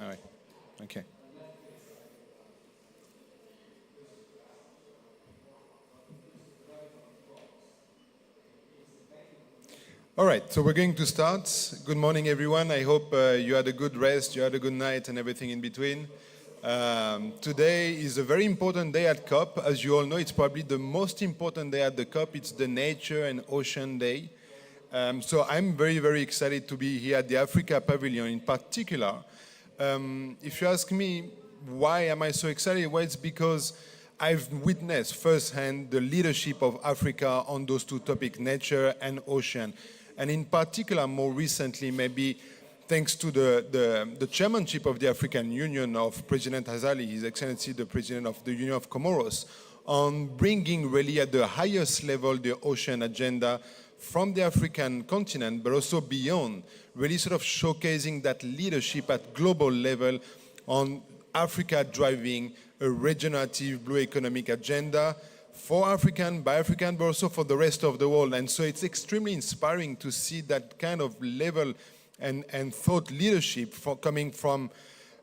All right. Okay. All right, so we're going to start. Good morning, everyone. I hope you had a good rest, you had a good night, and everything in between. Today is a very important day at COP. As you all know, it's probably the most important day at the COP. It's the Nature and Ocean Day. So I'm very, very excited to be here at the Africa Pavilion in particular. If you ask me, why am I so excited? Well, it's because I've witnessed firsthand the leadership of Africa on those two topics, nature and ocean. And in particular, more recently, maybe thanks to the chairmanship of the African Union of President Azali, His Excellency the President of the Union of Comoros, on bringing really at the highest level the ocean agenda from the African continent, but also beyond, really sort of showcasing that leadership at global level on Africa driving a regenerative blue economic agenda for African, by African, but also for the rest of the world. And so it's extremely inspiring to see that kind of level and thought leadership coming from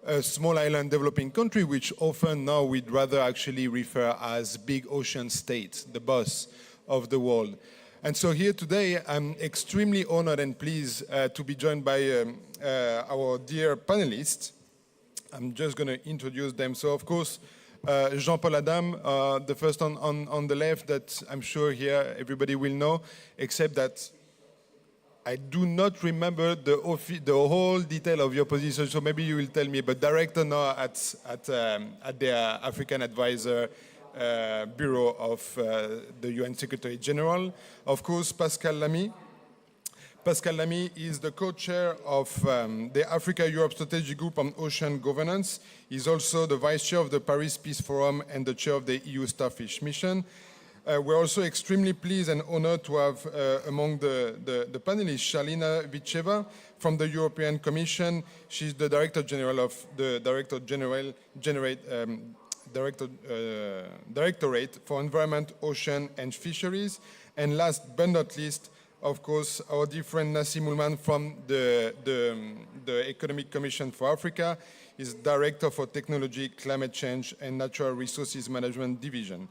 a small island developing country, which often now we'd rather actually refer as big ocean states, the boss of the world. And so here today, I'm extremely honored and pleased to be joined by our dear panelists. I'm just going to introduce them. So, of course, Jean-Paul Adam, the first on the left that I'm sure here everybody will know, except that I do not remember the whole detail of your position, so maybe you will tell me, but director now at the African Advisor Bureau of the UN Secretary General. Of course, Pascal Lamy. Pascal Lamy is the co-chair of the Africa-Europe Strategy Group on Ocean Governance. He's also the vice chair of the Paris Peace Forum and the chair of the EU Starfish Mission. We're also extremely pleased and honored to have among the panelists Shalina Vicheva from the European Commission. She's the Director General of the Directorate for Environment, Ocean and Fisheries. And last but not least, of course, our dear friend Nassim Ulman from the Economic Commission for Africa is Director for Technology, Climate Change and Natural Resources Management Division.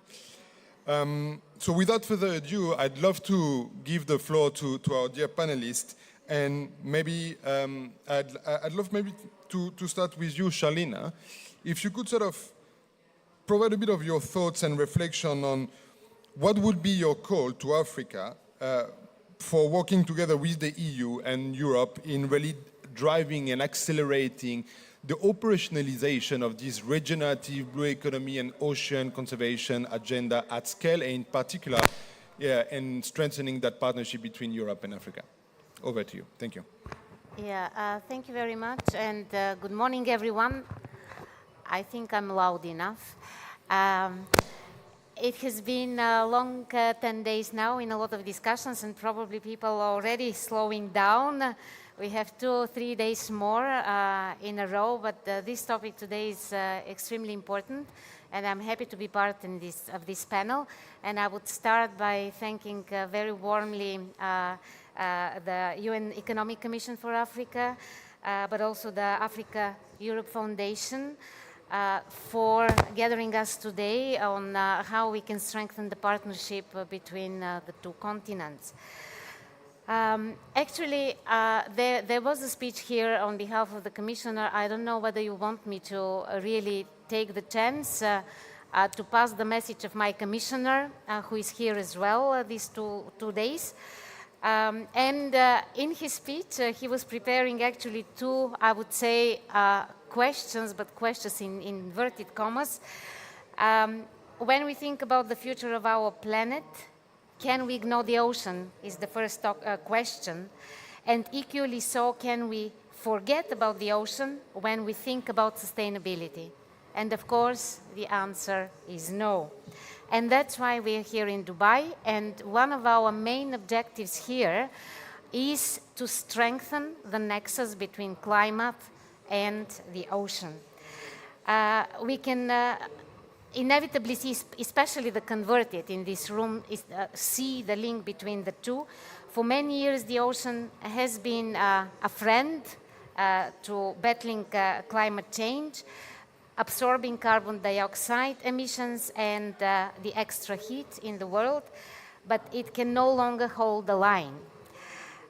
So without further ado, I'd love to give the floor to our dear panelists, and maybe I'd love maybe to start with you, Shalina. If you could sort of provide a bit of your thoughts and reflection on what would be your call to Africa for working together with the EU and Europe in really driving and accelerating the operationalization of this regenerative blue economy and ocean conservation agenda at scale, and in particular, and strengthening that partnership between Europe and Africa. Over to you. Thank you. Yeah, thank you very much, and good morning, everyone. I think I'm loud enough. It has been a long 10 days now in a lot of discussions, and probably people already slowing down. We have 2 or 3 days more in a row, but this topic today is extremely important, and I'm happy to be part of this panel. And I would start by thanking very warmly the UN Economic Commission for Africa, but also the Africa-Europe Foundation, for gathering us today on how we can strengthen the partnership between the two continents. Actually, there was a speech here on behalf of the Commissioner. I don't know whether you want me to really take the chance to pass the message of my Commissioner, who is here as well these two days. In his speech, he was preparing actually 2, I would say, questions, but questions in inverted commas. When we think about the future of our planet, can we ignore the ocean is the first question. And equally so, can we forget about the ocean when we think about sustainability? And of course, the answer is no. And that's why we're here in Dubai. And one of our main objectives here is to strengthen the nexus between climate and the ocean. We can inevitably see, especially the converted in this room, see the link between the two. For many years, the ocean has been a friend to battling climate change, absorbing carbon dioxide emissions and the extra heat in the world, but it can no longer hold the line.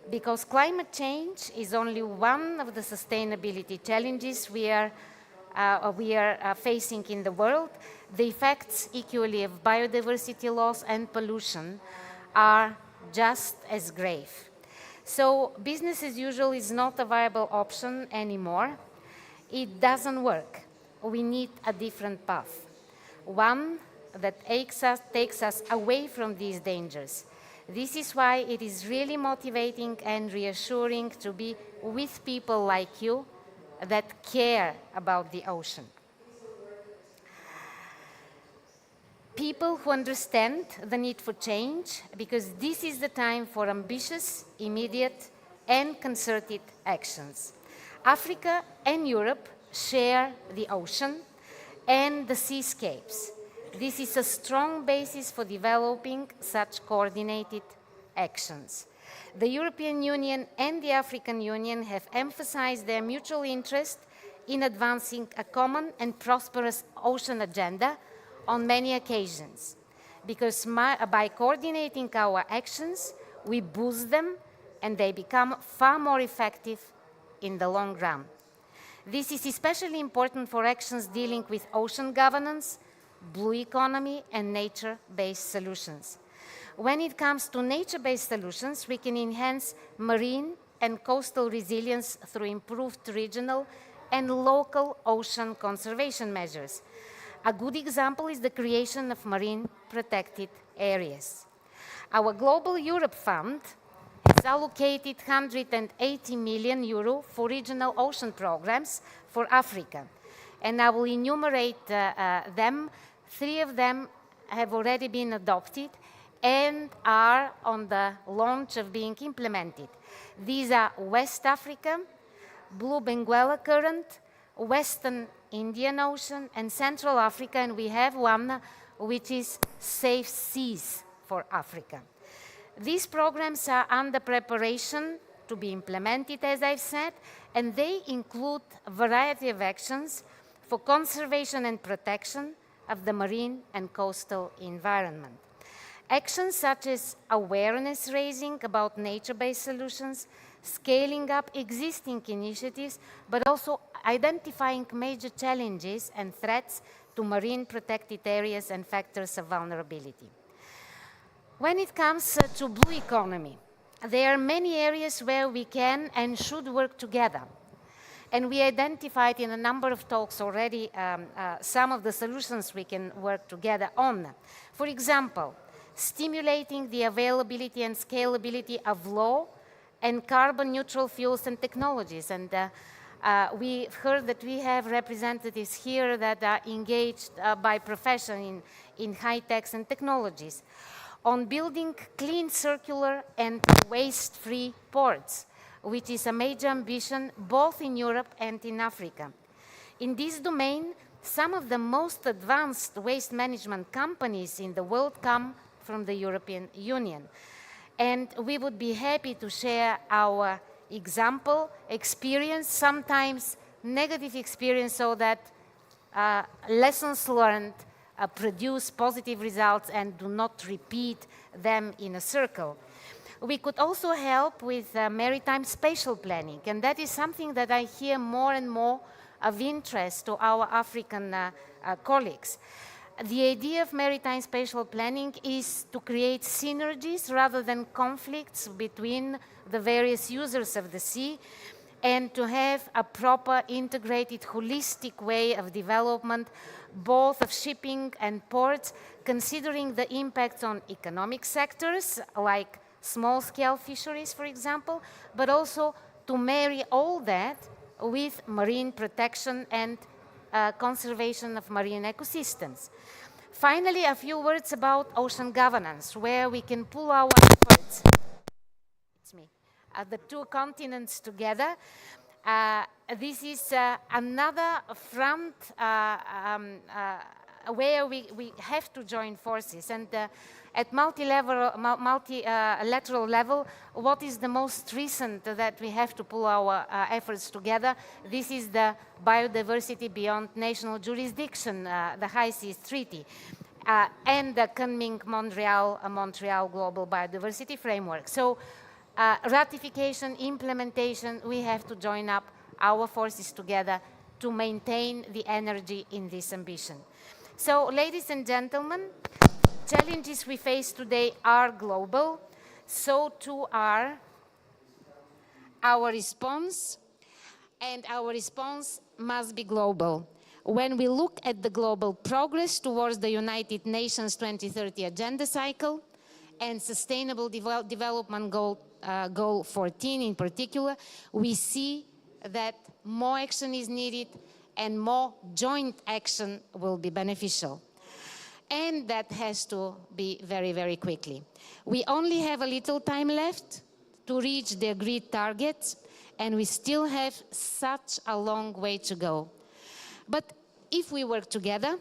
Because climate change is only one of the sustainability challenges we are facing in the world. The effects equally of biodiversity loss and pollution are just as grave. So business as usual is not a viable option anymore. It doesn't work. We need a different path, one that takes us away from these dangers. This is why it is really motivating and reassuring to be with people like you that care about the ocean. People who understand the need for change, because this is the time for ambitious, immediate, and concerted actions. Africa and Europe share the ocean and the seascapes. This is a strong basis for developing such coordinated actions. The European Union and the African Union have emphasized their mutual interest in advancing a common and prosperous ocean agenda on many occasions, because by coordinating our actions, we boost them and they become far more effective in the long run. This is especially important for actions dealing with ocean governance, blue economy, and nature-based solutions. When it comes to nature-based solutions, we can enhance marine and coastal resilience through improved regional and local ocean conservation measures. A good example is the creation of marine protected areas. Our Global Europe Fund has allocated 180 million euro for regional ocean programs for Africa. And I will enumerate them. 3 of them have already been adopted and are on the launch of being implemented. These are West Africa, Blue Benguela Current, Western Indian Ocean, and Central Africa, and we have one which is Safe Seas for Africa. These programs are under preparation to be implemented, as I've said, and they include a variety of actions for conservation and protection of the marine and coastal environment. Actions such as awareness raising about nature-based solutions, scaling up existing initiatives, but also identifying major challenges and threats to marine protected areas and factors of vulnerability. When it comes to blue economy, there are many areas where we can and should work together. And we identified in a number of talks already some of the solutions we can work together on. For example, stimulating the availability and scalability of low and carbon neutral fuels and technologies. And we've heard that we have representatives here that are engaged by profession in high techs and technologies. On building clean, circular, and waste-free ports, which is a major ambition both in Europe and in Africa. In this domain, some of the most advanced waste management companies in the world come from the European Union. And we would be happy to share our example, experience, sometimes negative experience, so that lessons learned produce positive results and do not repeat them in a circle. We could also help with maritime spatial planning, and that is something that I hear more and more of interest to our African colleagues. The idea of maritime spatial planning is to create synergies rather than conflicts between the various users of the sea, and to have a proper, integrated, holistic way of development, both of shipping and ports, considering the impacts on economic sectors, like small-scale fisheries, for example, but also to marry all that with marine protection and conservation of marine ecosystems. Finally, a few words about ocean governance, where we can pull our efforts, the 2 continents together. This is another front where we have to join forces. And At multilateral level, what is the most recent that we have to pull our efforts together? This is the Biodiversity Beyond National Jurisdiction, the High Seas Treaty, and the coming Montreal Global Biodiversity Framework. So ratification, implementation, we have to join up our forces together to maintain the energy in this ambition. So, ladies and gentlemen, challenges we face today are global, so too are our response, and our response must be global. When we look at the global progress towards the United Nations 2030 Agenda Cycle and Sustainable Development Goal 14 in particular, we see that more action is needed and more joint action will be beneficial. And that has to be very, very quickly. We only have a little time left to reach the agreed targets, and we still have such a long way to go. But if we work together,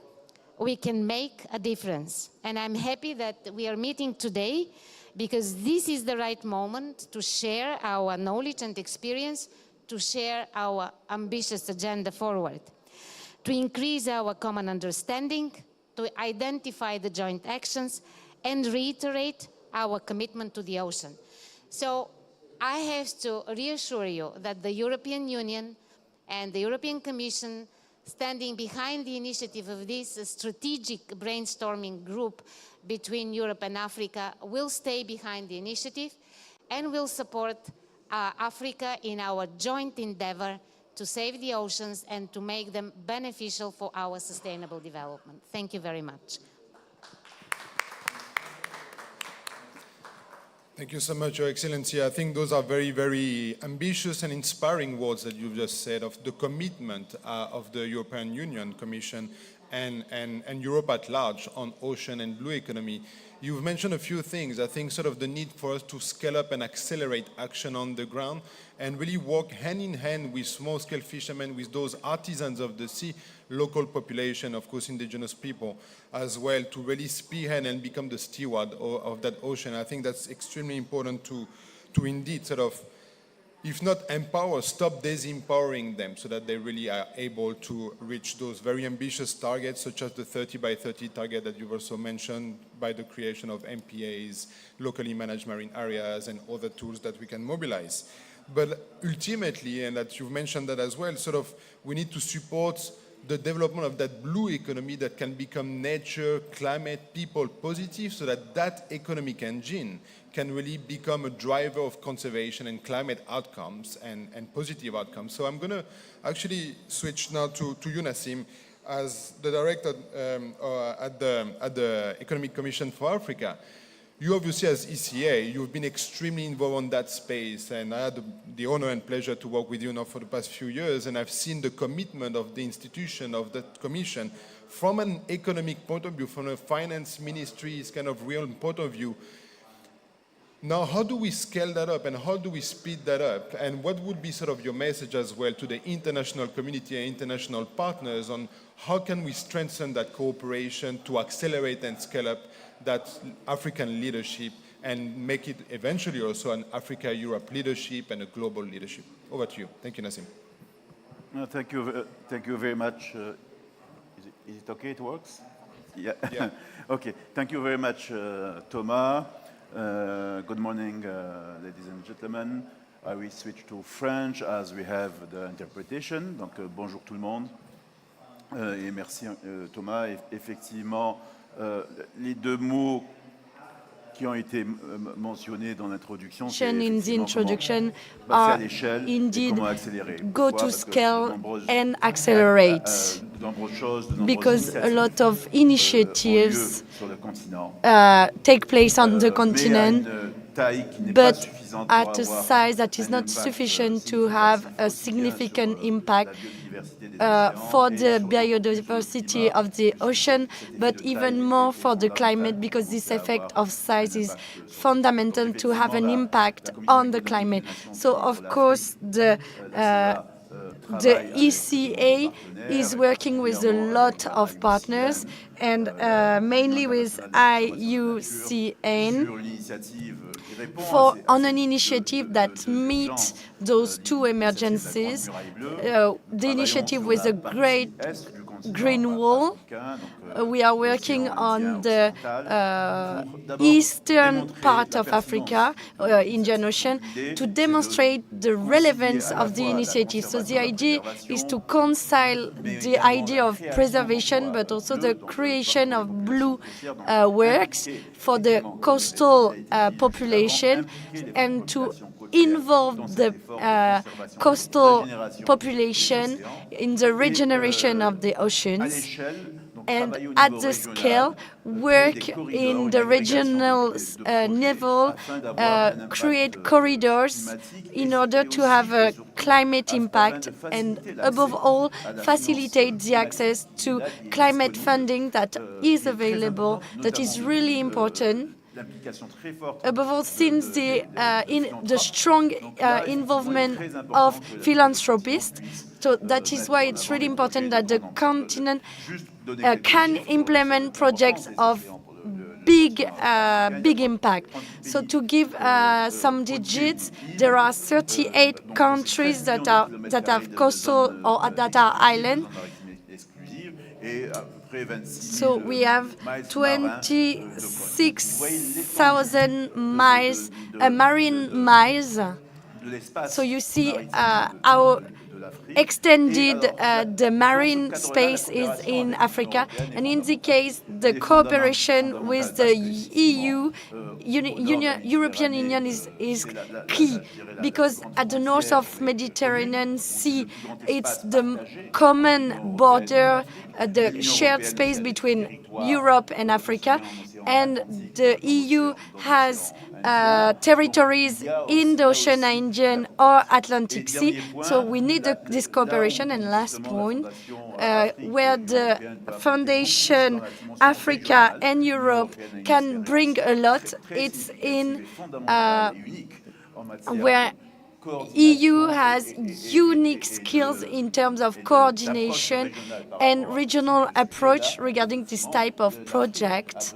we can make a difference. And I'm happy that we are meeting today because this is the right moment to share our knowledge and experience, to share our ambitious agenda forward, to increase our common understanding, to identify the joint actions, and reiterate our commitment to the ocean. So I have to reassure you that the European Union and the European Commission, standing behind the initiative of this strategic brainstorming group between Europe and Africa, will stay behind the initiative and will support Africa in our joint endeavor to save the oceans and to make them beneficial for our sustainable development. Thank you very much. Thank you so much, Your Excellency. I think those are very, very ambitious and inspiring words that you've just said of the commitment of the European Union Commission and Europe at large on ocean and blue economy. You've mentioned a few things. I think sort of the need for us to scale up and accelerate action on the ground and really work hand in hand with small-scale fishermen, with those artisans of the sea, local population, of course, indigenous people as well, to really spearhead and become the steward of that ocean. I think that's extremely important to indeed sort of, if not empower, stop disempowering them so that they really are able to reach those very ambitious targets, such as the 30 by 30 target that you've also mentioned, by the creation of MPAs, locally managed marine areas, and other tools that we can mobilize. But ultimately, and that you've mentioned that as well, sort of we need to support the development of that blue economy that can become nature, climate, people positive, so that that economic engine can really become a driver of conservation and climate outcomes and positive outcomes. So I'm going to actually switch now to you, Nassim, as the director at the Economic Commission for Africa. You obviously, as ECA, you've been extremely involved in that space, and I had the honor and pleasure to work with you now for the past few years, and I've seen the commitment of the institution, of that commission, from an economic point of view, from a finance ministry's kind of real point of view. Now, how do we scale that up and how do we speed that up? And what would be sort of your message as well to the international community and international partners on how can we strengthen that cooperation to accelerate and scale up that African leadership and make it eventually also an Africa-Europe leadership and a global leadership? Over to you. Thank you, Nassim. Thank you very much. Is it okay? It works? Yeah. Yeah. Okay. Thank you very much, Thomas. Good morning, ladies and gentlemen. I will switch to French as we have the interpretation. Donc, bonjour tout le monde. Et merci, Thomas. Effectivement, les deux mots qui ont été mentionnés dans l'introduction, c'est in the introduction passer à are l'échelle et indeed comment accélérer. go Pourquoi? to Parce que scale and accelerate, de nombreuses choses, de nombreuses because a initiatives, lot of ont initiatives lieu sur le continent. take place on the Mais à continent, une taille qui n'est pas but suffisante pour at a avoir size that is un not impact sufficient to have a significant impact for the biodiversity of the ocean, but even more for the climate, because this effect of size is fundamental to have an impact on the climate. So, of course, the the ECA is working with a lot of partners and mainly with IUCN on an initiative that meets those two emergencies. The initiative with a great green wall. We are working on the eastern part of Africa, Indian Ocean, to demonstrate the relevance of the initiative. So the idea is to reconcile the idea of preservation, but also the creation of blue works for the coastal population, and to involve the coastal population in the regeneration of the oceans, and at the scale work in the regional level, create corridors in order to have a climate impact, and above all facilitate the access to climate funding that is available, that is really important. Above all, since the strong involvement of philanthropists, so that is why it's really important that the continent can implement projects of big impact. So to give some digits, there are 38 countries that have coastal or that are island. So we have 26,000 miles, marine miles. So you see how extended the marine space is in Africa. And in the case, the cooperation with the European Union is key, because at the north of Mediterranean Sea, it's the common border, the shared space between Europe and Africa, and the EU has territories in the Ocean Indian or Atlantic Sea. So we need this cooperation. And last point, where the Foundation Africa and Europe can bring a lot, it's in where EU has unique skills in terms of coordination and regional approach regarding this type of project.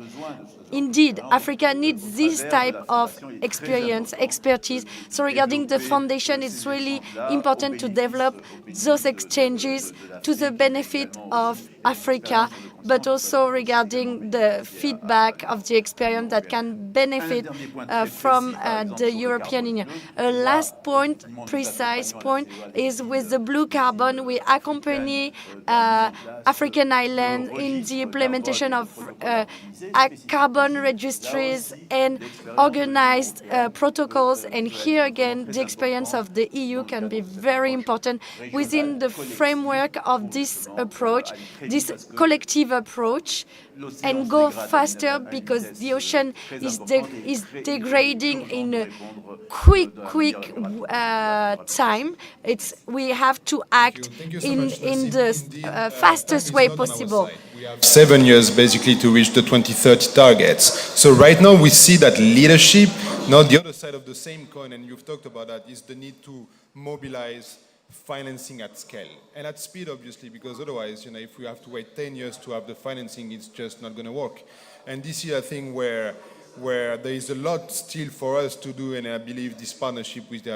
Indeed, Africa needs this type of expertise. So regarding the foundation, it's really important to develop those exchanges to the benefit of Africa, but also regarding the feedback of the experience that can benefit from the European Union. A last point, precise point, is with the blue carbon. We accompany African islands in the implementation of carbon registries and organized protocols. And here again, the experience of the EU can be very important within the framework of this approach, this collective approach, and go faster, because the ocean is degrading in a quick time. We have to act in the fastest way possible. We have 7 years basically to reach the 2030 targets. So right now we see that leadership, now the other side of the same coin, and you've talked about that, is the need to mobilize financing at scale and at speed, obviously, because otherwise, if we have to wait 10 years to have the financing, it's just not going to work. And this is a thing where there is a lot still for us to do, and I believe this partnership with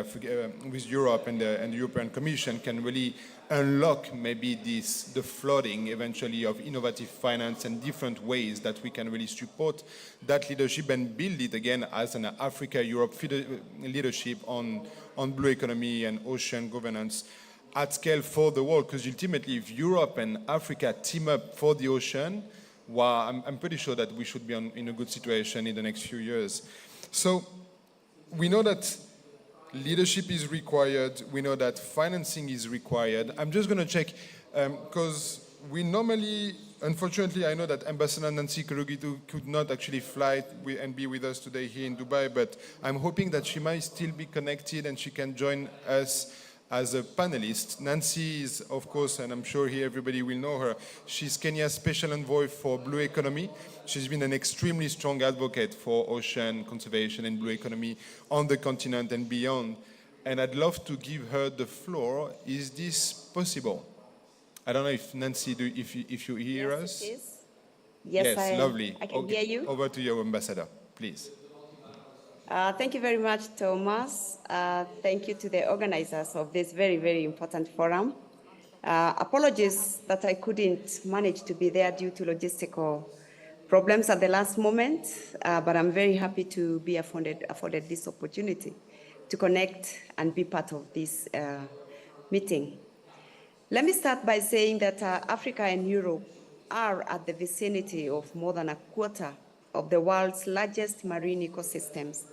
Europe and the European Commission can really unlock maybe the flooding eventually of innovative finance and different ways that we can really support that leadership and build it again as an Africa-Europe leadership on blue economy and ocean governance at scale for the world. Because ultimately, if Europe and Africa team up for the ocean, well, I'm pretty sure that we should be in a good situation in the next few years. So we know that leadership is required. We know that financing is required. I'm just going to check, because we normally, unfortunately, I know that Ambassador Nancy Kulugitu could not actually fly and be with us today here in Dubai, but I'm hoping that she might still be connected and she can join us as a panelist. Nancy is, of course, and I'm sure here everybody will know her, she's Kenya's Special Envoy for Blue Economy. She's been an extremely strong advocate for ocean conservation and blue economy on the continent and beyond. and I'd love to give her the floor. Is this possible? I don't know if Nancy, if you hear Yes, us. it is. Yes, Lovely. I can hear you. Over to you, Ambassador, please. Thank you very much, Thomas. Thank you to the organizers of this very, very important forum. Apologies that I couldn't manage to be there due to logistical problems at the last moment, but I'm very happy to be afforded this opportunity to connect and be part of this meeting. Let me start by saying that Africa and Europe are at the vicinity of more than a quarter of the world's largest marine ecosystems,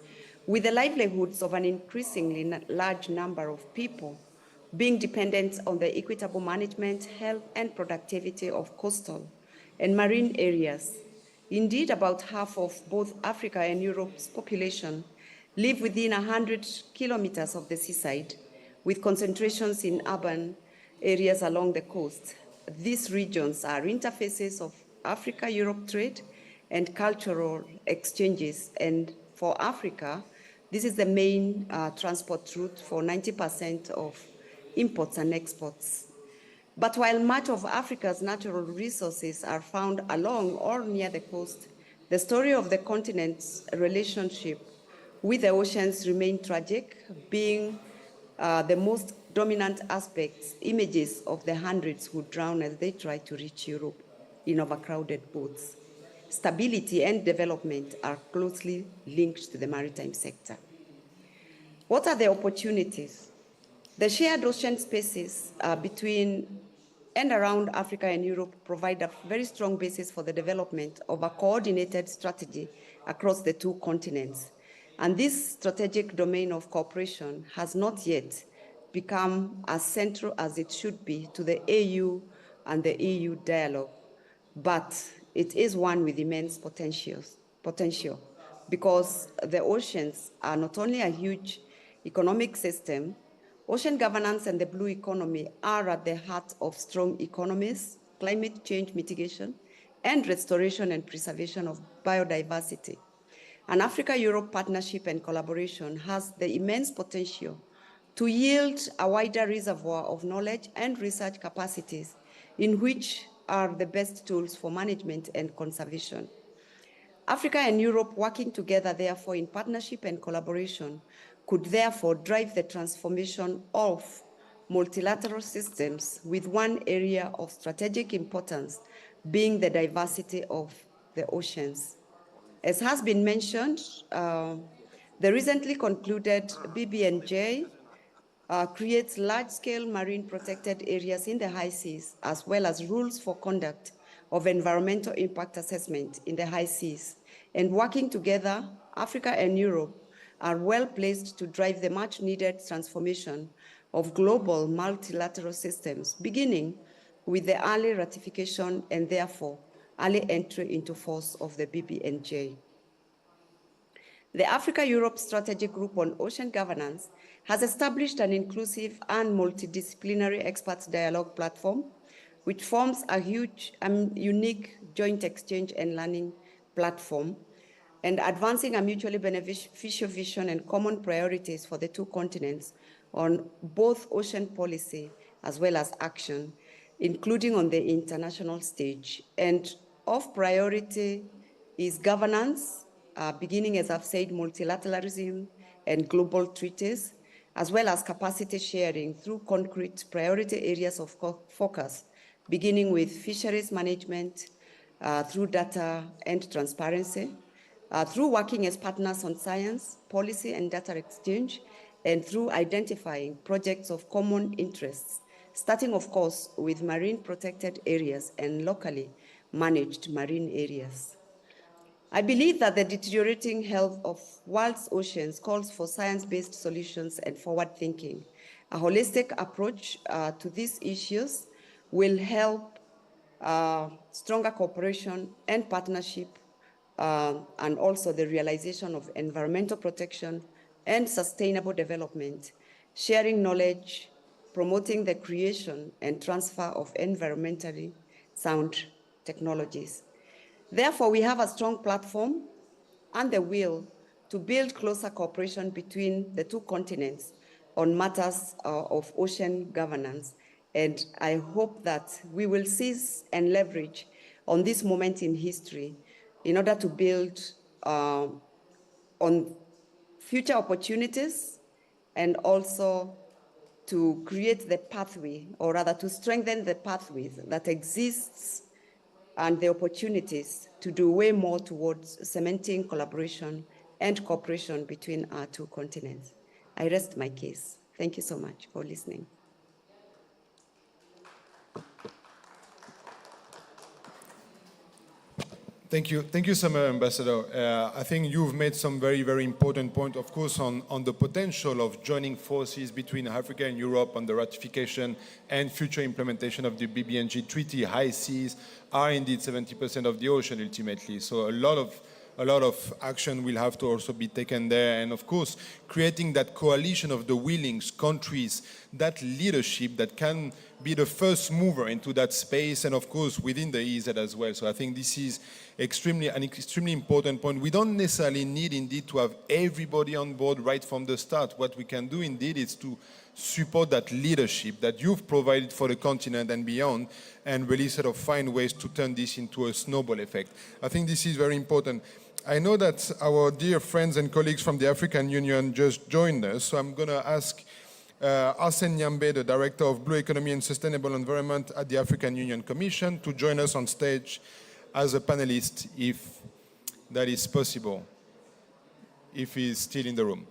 with the livelihoods of an increasingly large number of people being dependent on the equitable management, health, and productivity of coastal and marine areas. Indeed, about half of both Africa and Europe's population live within 100 kilometers of the seaside, with concentrations in urban areas along the coast. These regions are interfaces of Africa-Europe trade and cultural exchanges. And for Africa, this is the main transport route for 90% of imports and exports. But while much of Africa's natural resources are found along or near the coast, the story of the continent's relationship with the oceans remain tragic, being the most dominant aspects, images of the hundreds who drown as they try to reach Europe in overcrowded boats. Stability and development are closely linked to the maritime sector. What are the opportunities? The shared ocean spaces between and around Africa and Europe provide a very strong basis for the development of a coordinated strategy across the two continents. And this strategic domain of cooperation has not yet become as central as it should be to the AU and the EU dialogue, but it is one with immense potential because the oceans are not only a huge economic system. Ocean governance and the blue economy are at the heart of strong economies, climate change mitigation, and restoration and preservation of biodiversity. An Africa-Europe partnership and collaboration has the immense potential to yield a wider reservoir of knowledge and research capacities in which are the best tools for management and conservation. Africa and Europe working together, therefore, in partnership and collaboration could therefore drive the transformation of multilateral systems, with one area of strategic importance being the diversity of the oceans. As has been mentioned, the recently concluded BBNJ creates large-scale marine protected areas in the high seas, as well as rules for conduct of environmental impact assessment in the high seas. And working together, Africa and Europe are well placed to drive the much needed transformation of global multilateral systems, beginning with the early ratification and therefore early entry into force of the BBNJ. The Africa-Europe Strategic Group on Ocean Governance has established an inclusive and multidisciplinary experts dialogue platform, which forms a huge and unique joint exchange and learning platform, and advancing a mutually beneficial vision and common priorities for the two continents on both ocean policy as well as action, including on the international stage. And of priority is governance, beginning, as I've said, multilateralism and global treaties, as well as capacity sharing through concrete priority areas of focus, beginning with fisheries management, through data and transparency, through working as partners on science, policy, and data exchange, and through identifying projects of common interests, starting, of course, with marine protected areas and locally managed marine areas. I believe that the deteriorating health of world's oceans calls for science-based solutions and forward thinking. A holistic approach to these issues will help stronger cooperation and partnership, and also the realization of environmental protection and sustainable development, sharing knowledge, promoting the creation and transfer of environmentally sound technologies. Therefore, we have a strong platform and the will to build closer cooperation between the two continents on matters of ocean governance. And I hope that we will seize and leverage on this moment in history in order to build on future opportunities and also to create the pathway, or rather to strengthen the pathways that exists and the opportunities to do way more towards cementing collaboration and cooperation between our two continents. I rest my case. Thank you so much for listening. Thank you, Summer Ambassador. I think you've made some very, very important point, of course, on the potential of joining forces between Africa and Europe on the ratification and future implementation of the BBNG Treaty. High seas are indeed 70% of the ocean ultimately. So a lot of action will have to also be taken there. And of course, creating that coalition of the willing countries, that leadership that can be the first mover into that space, and of course within the EZ as well. So I think this is an extremely important point. We don't necessarily need indeed to have everybody on board right from the start. What we can do indeed is to support that leadership that you've provided for the continent and beyond, and really sort of find ways to turn this into a snowball effect. I think this is very important. I know that our dear friends and colleagues from the African Union just joined us, so I'm going to ask Arsène Nyambé, the Director of Blue Economy and Sustainable Environment at the African Union Commission, to join us on stage as a panelist, if that is possible, if he's still in the room.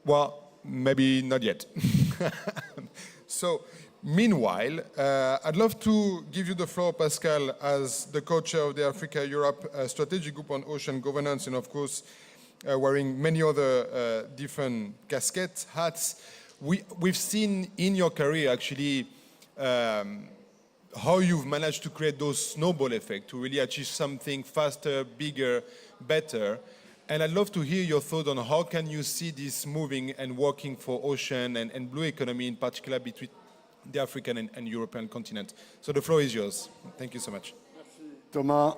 Well, maybe not yet. So, meanwhile, I'd love to give you the floor, Pascal, as the co-chair of the Africa-Europe Strategic Group on Ocean Governance, and of course, wearing many other different caskets, hats. We've seen in your career, actually, how you've managed to create those snowball effects to really achieve something faster, bigger, better. And I'd love to hear your thoughts on how can you see this moving and working for ocean and blue economy, in particular between the African and European continent. So the floor is yours. Thank you so much. Merci Thomas.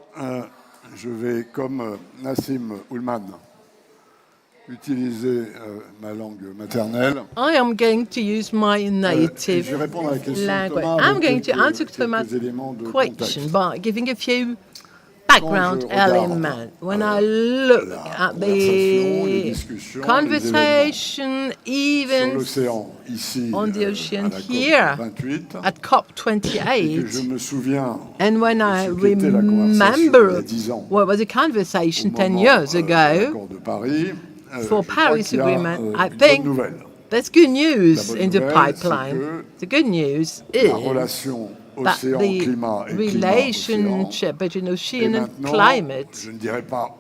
Je vais, comme Nassim Oulman, utiliser ma langue maternelle. I am going to use my native Je vais répondre à la question de language. Thomas I'm avec going to answer quelques Thomas' éléments de question contexte. by giving a few background elements. When I look at the conversation, even on the ocean here at COP28, and when I remember what was the conversation 10 years ago for Paris Agreement, I think there's good news in the pipeline. The good news is that the relationship between ocean and climate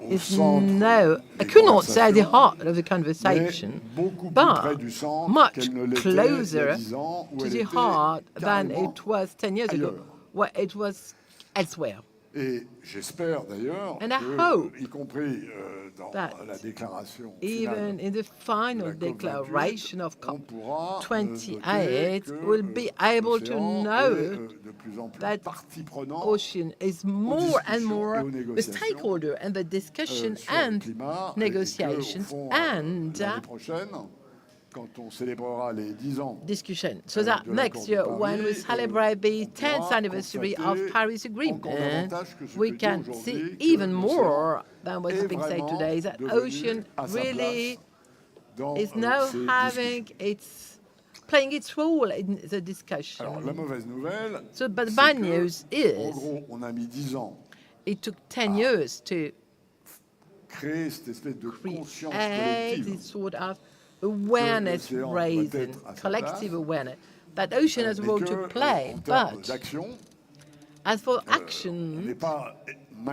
is now, I could not say the heart of the conversation, but much closer to the heart than it was 10 years ago, where it was elsewhere. Et j'espère d'ailleurs And I que, hope y compris dans that la déclaration even finale in the final de la declaration of on pourra COP28, noter que we'll be able to l'océan know est, de plus en plus that partie prenante ocean is more and more et aux a négociations, stakeholder in the discussion sur le and climat, negotiations et que, au fond, and l'année prochaine, quand on célébrera les 10 ans discussion. So that de next year, l'accord de when we Paris, celebrate the on 10th pourra anniversary of constater Paris encore Agreement, davantage que ce we que dit can aujourd'hui see que even l'océan more than what's est being said vraiment today, that devenu ocean à sa really place dans is now ces having discussions. playing its role in the discussion. Alors, la mauvaise nouvelle, So, but the c'est bad que, news en is gros, on a mis 10 ans it took 10 years to créer cette espèce de conscience create collective. this sort of awareness l'océan doit raising, être à sa collective place, awareness, that ocean has a et role que, to play. en termes But d'action, as for on n'est action, pas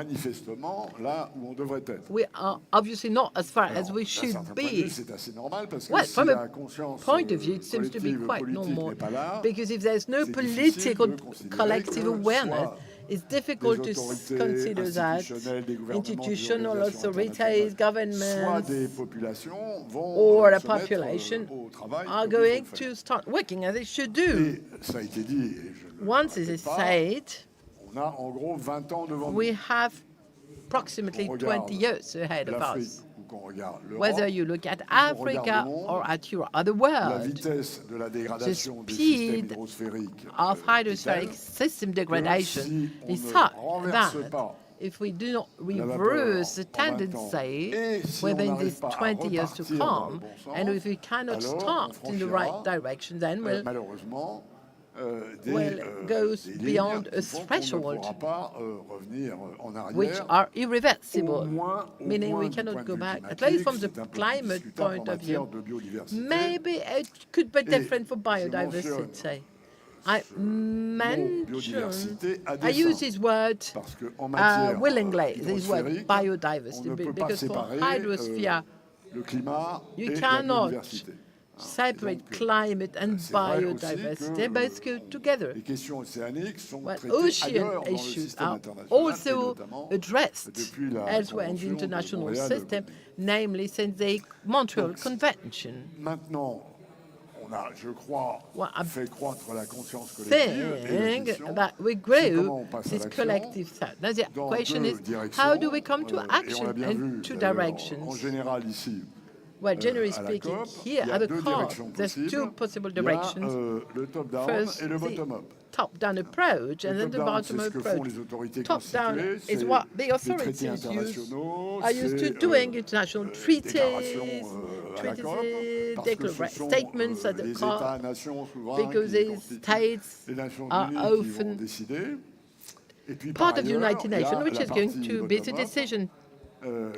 manifestement là où on devrait être. we are obviously not as far as we D'un should certain point de vue, be. c'est assez normal parce que Well, si from la a conscience point of view, it seems to be collective quite politique normal, n'est pas là, because if there's no c'est difficile political de considérer collective que awareness, soit it's difficult des to autorités consider that institutionnelles, des gouvernements, des institutional organisations authorities, internationales, soit governments, des populations vont or a se mettre, population au travail are comme il faut going le faire. to start working as they should do. Et ça a été dit, et je ne Once le it répète is pas, said, on a en gros 20 ans devant we nous. have approximately On regarde 20 years ahead of l'Afrique us. ou whether you look at Africa or at Europe or the world, the speed of hydrospheric system degradation is such that if we do not reverse the tendency within these 20 years to come, and if we cannot start in the right direction, then we'll goes beyond a threshold which are irreversible, meaning we cannot go back, at least from the climate point of view. Maybe it could be different for biodiversity. I use this word willingly, this word biodiversity, because for hydrosphere, you cannot separate climate and biodiversity. They both go together. Well, ocean issues are also addressed elsewhere in the international system, namely since the Montreal Convention. Saying that we grow this collective thought. Now the question is, how do we come to action in two directions? Well, generally speaking, here at the COP, there's two possible directions. First, the top-down approach, and then the bottom-up approach. Top-down is what the authorities are used to doing, international treaties, statements at the COP, because the states are often part of the United Nations, which is going to be the decision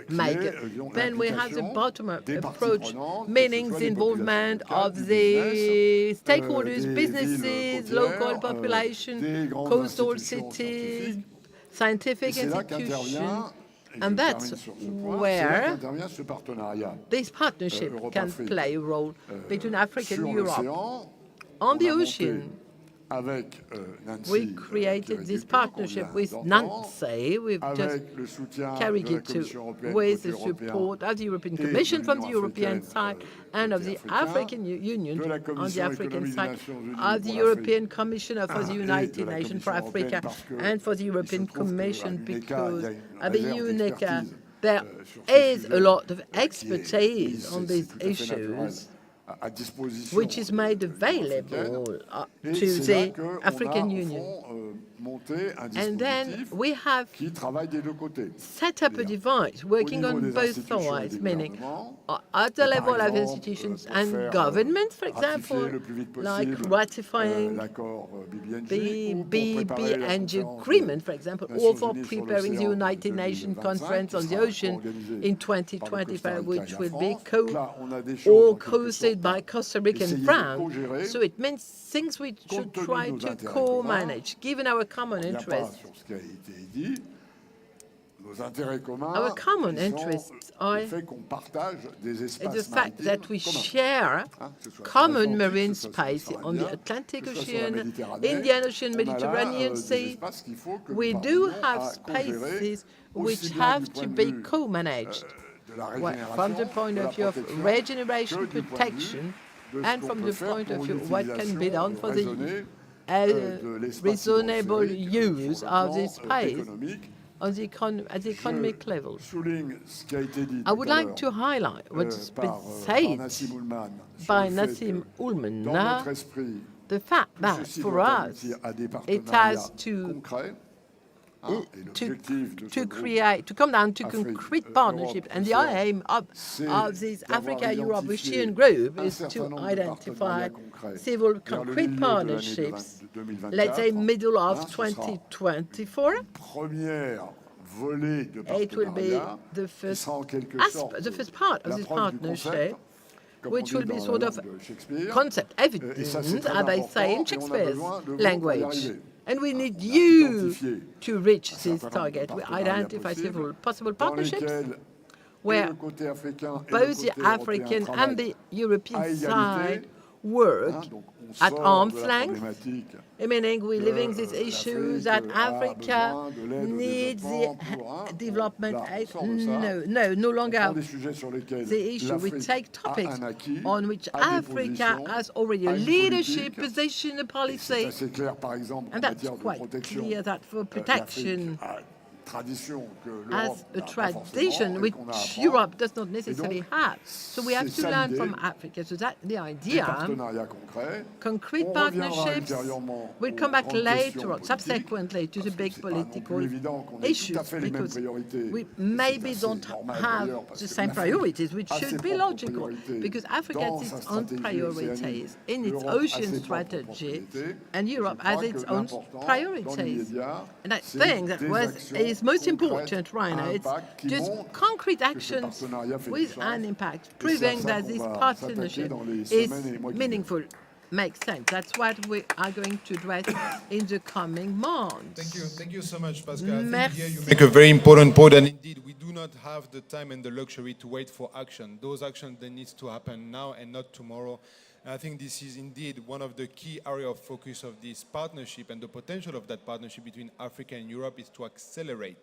maker. Then we have the bottom-up approach, meaning the involvement of the stakeholders, businesses, local population, coastal cities, scientific institutions, and that's where this partnership can play a role between Africa and Europe. On the ocean, we created this partnership with Nancy. We've just carried it to with the support of the European Commission from the European side and of the African Union on the African side, of the European Commissioner for the United Nations for Africa and for the European Commission, because at the UNECA there is a lot of expertise on these issues, which is made available to the African Union. And then we have set up a device working on both sides, meaning at the level of institutions and governments, for example, like ratifying the BBNG agreement, for example, or for preparing the United Nations Conference on the Ocean in 2025, which will be co-hosted by Costa Rica and France. So it means things we should try to co-manage, given our common interests. Our common interests are the fact that we share common marine space on the Atlantic Ocean, Indian Ocean, Mediterranean Sea. We do have spaces which have to be co-managed. Well, from the point of view of regeneration, protection, and from the point of view of what can be done for the reasonable use of this space on the at the economic level. I would like to highlight what's been said by Nassim Ullman, the fact that for us it has to come down to concrete partnerships, and the aim of this Africa-Europe Ocean group is to identify several concrete partnerships, let's say middle of 2024. It will be the first part of this partnership, which will be sort of concept evidence, as I say in Shakespeare's language. And we need you to reach this target. We identify several possible partnerships where both the African and the European side work at arm's length, meaning we're living these issues that Africa needs the development aid. No longer the issue. We take topics on which Africa has already a leadership position, a policy, and that's quite clear that for protection as a tradition which Europe does not necessarily have. So we have to learn from Africa. So that's the idea. Concrete partnerships will come back later on, subsequently to the big political issues, because we maybe don't have the same priorities, which should be logical, because Africa has its own priorities in its ocean strategy, and Europe has its own priorities. And I think that what is most important right now, it's just concrete actions with an impact, proving that this partnership is meaningful. Makes sense. That's what we are going to address in the coming months. Thank you so much, Pascal. I think here you make a very important point, and indeed, we do not have the time and the luxury to wait for action. Those actions, they need to happen now and not tomorrow. And I think this is indeed one of the key areas of focus of this partnership, and the potential of that partnership between Africa and Europe is to accelerate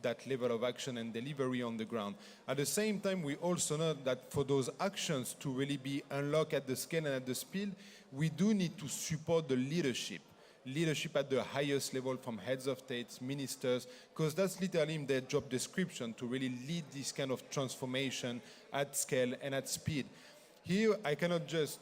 that level of action and delivery on the ground. At the same time, we also know that for those actions to really be unlocked at the scale and at the speed, we do need to support the leadership at the highest level, from heads of states, ministers, because that's literally in their job description, to really lead this kind of transformation at scale and at speed. Here, I cannot just,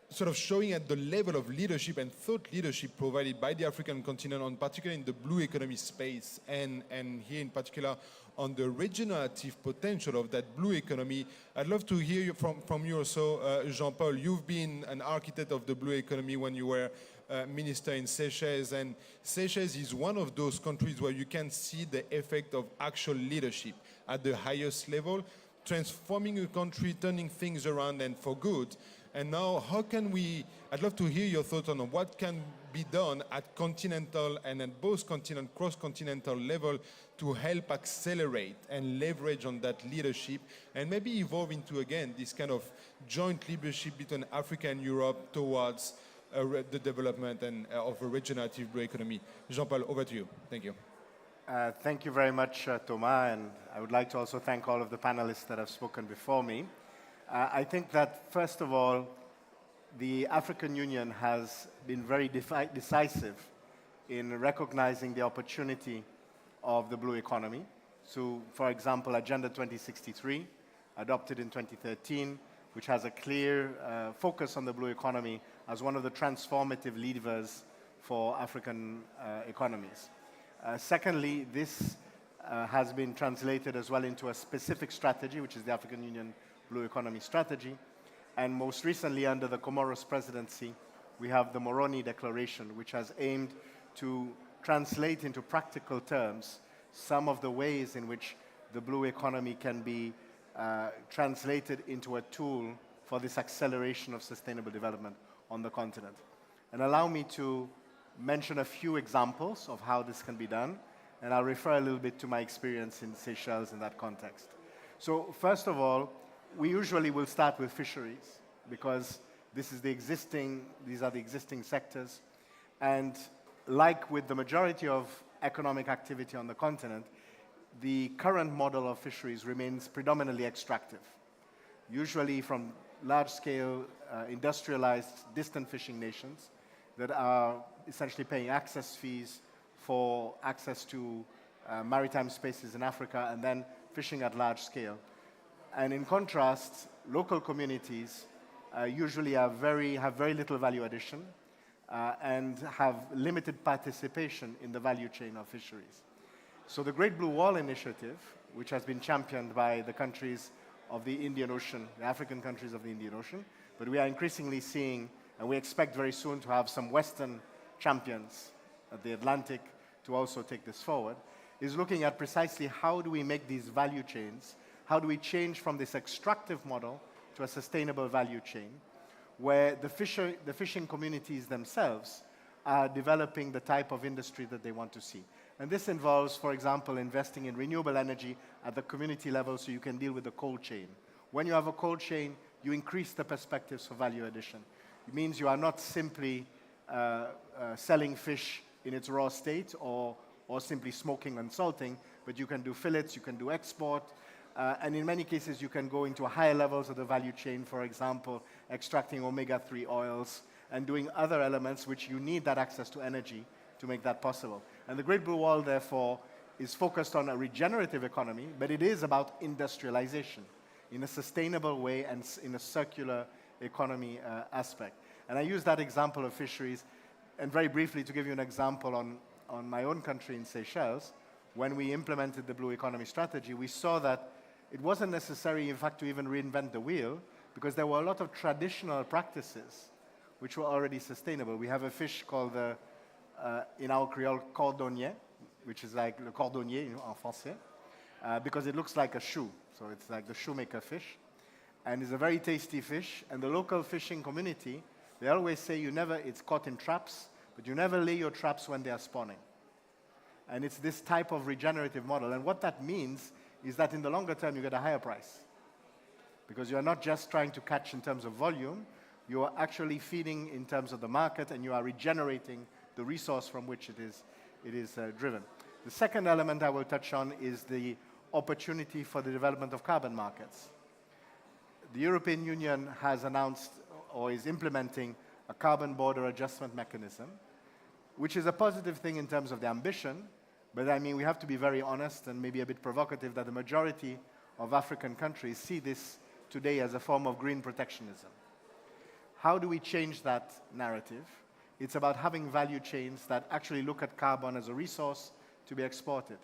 sort of showing at the level of leadership and thought leadership provided by the African continent, on particularly in the blue economy space, and here in particular on the regenerative potential of that blue economy. I'd love to hear from you also, Jean-Paul. You've been an architect of the blue economy when you were minister in Seychelles, and Seychelles is one of those countries where you can see the effect of actual leadership at the highest level, transforming a country, turning things around and for good. And now, how can I'd love to hear your thoughts on what can be done at continental and at both continent, cross-continental level to help accelerate and leverage on that leadership, and maybe evolve into, again, this kind of joint leadership between Africa and Europe towards the development of a regenerative blue economy. Jean-Paul, over to you. Thank you. Thank you very much, Thomas, and I would like to also thank all of the panelists that have spoken before me. I think that, first of all, the African Union has been very decisive in recognizing the opportunity of the blue economy. So, for example, Agenda 2063, adopted in 2013, which has a clear focus on the blue economy as one of the transformative levers for African economies. Secondly, this has been translated as well into a specific strategy, which is the African Union Blue Economy Strategy. And most recently, under the Comoros presidency, we have the Moroni Declaration, which has aimed to translate into practical terms some of the ways in which the blue economy can be translated into a tool for this acceleration of sustainable development on the continent. And allow me to mention a few examples of how this can be done, and I'll refer a little bit to my experience in Seychelles in that context. So first of all, we usually will start with fisheries, because these are the existing sectors. And like with the majority of economic activity on the continent, the current model of fisheries remains predominantly extractive, usually from large-scale, industrialized, distant fishing nations that are essentially paying access fees for access to maritime spaces in Africa, and then fishing at large scale. And in contrast, local communities usually have very little value addition and have limited participation in the value chain of fisheries. So the Great Blue Wall Initiative, which has been championed by the countries of the Indian Ocean, the African countries of the Indian Ocean, but we are increasingly seeing, and we expect very soon to have some Western champions at the Atlantic to also take this forward, is looking at precisely how do we make these value chains. How do we change from this extractive model to a sustainable value chain, where the fishing communities themselves are developing the type of industry that they want to see. And this involves, for example, investing in renewable energy at the community level so you can deal with the cold chain. When you have a cold chain, you increase the perspectives for value addition. It means you are not simply selling fish in its raw state or simply smoking and salting, but you can do fillets, you can do export, and in many cases, you can go into higher levels of the value chain, for example, extracting omega-3 oils and doing other elements which you need that access to energy to make that possible. And the Great Blue Wall, therefore, is focused on a regenerative economy, but it is about industrialization in a sustainable way and in a circular economy aspect. And I use that example of fisheries, and very briefly to give you an example on my own country in Seychelles, when we implemented the Blue Economy Strategy, we saw that it wasn't necessary, in fact, to even reinvent the wheel, because there were a lot of traditional practices which were already sustainable. We have a fish called, in our Creole, cordonnier, which is like le cordonnier en français, because it looks like a shoe. So it's like the shoemaker fish. And it's a very tasty fish. And the local fishing community, they always say it's caught in traps, but you never lay your traps when they are spawning. And it's this type of regenerative model. And what that means is that in the longer term, you get a higher price. Because you are not just trying to catch in terms of volume, you are actually feeding in terms of the market, and you are regenerating the resource from which it is driven. The second element I will touch on is the opportunity for the development of carbon markets. The European Union has announced or is implementing a carbon border adjustment mechanism, which is a positive thing in terms of the ambition, but I mean, we have to be very honest and maybe a bit provocative that the majority of African countries see this today as a form of green protectionism. How do we change that narrative? It's about having value chains that actually look at carbon as a resource to be exported.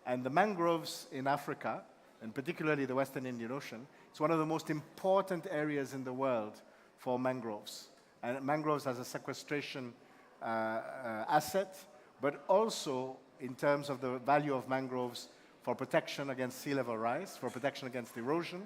And the mangroves in Africa, and particularly the Western Indian Ocean, it's one of the most important areas in the world for mangroves. And mangroves as a sequestration asset, but also in terms of the value of mangroves for protection against sea level rise, for protection against erosion,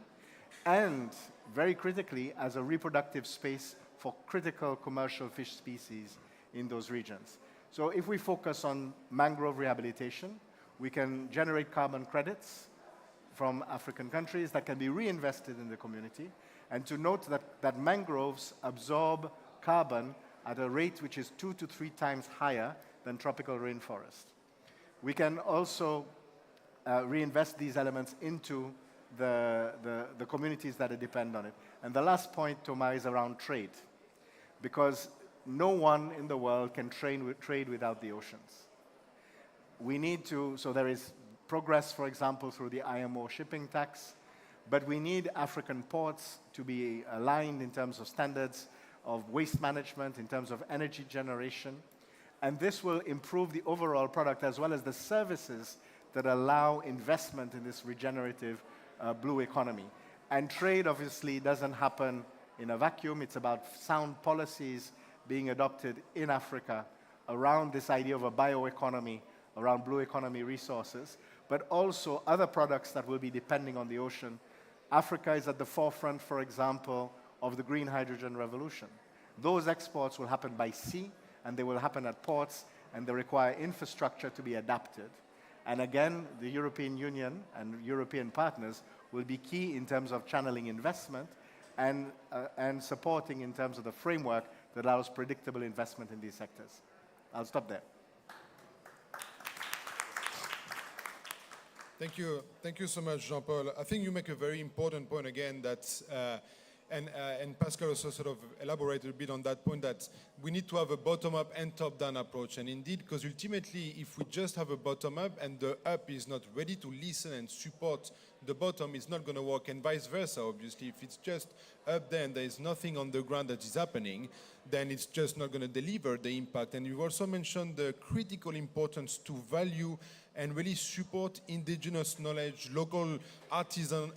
and very critically as a reproductive space for critical commercial fish species in those regions. So if we focus on mangrove rehabilitation, we can generate carbon credits from African countries that can be reinvested in the community, and to note that mangroves absorb carbon at a rate which is 2 to 3 times higher than tropical rainforest. We can also reinvest these elements into the communities that depend on it. And the last point, Thomas, is around trade, because no one in the world can trade without the oceans. We need to, so there is progress, for example, through the IMO shipping tax, but we need African ports to be aligned in terms of standards of waste management, in terms of energy generation, and this will improve the overall product as well as the services that allow investment in this regenerative blue economy. And trade obviously doesn't happen in a vacuum. It's about sound policies being adopted in Africa around this idea of a bioeconomy, around blue economy resources, but also other products that will be depending on the ocean. Africa is at the forefront, for example, of the green hydrogen revolution. Those exports will happen by sea, and they will happen at ports, and they require infrastructure to be adapted. And again, the European Union and European partners will be key in terms of channeling investment and supporting in terms of the framework that allows predictable investment in these sectors. I'll stop there. Thank you so much, Jean-Paul. I think you make a very important point again that, and Pascal also sort of elaborated a bit on that point, that we need to have a bottom-up and top-down approach. And indeed, because ultimately, if we just have a bottom-up and the up is not ready to listen and support the bottom, it's not going to work, and vice versa, obviously. If it's just up there and there is nothing on the ground that is happening, then it's just not going to deliver the impact. And you also mentioned the critical importance to value and really support indigenous knowledge, local artisans,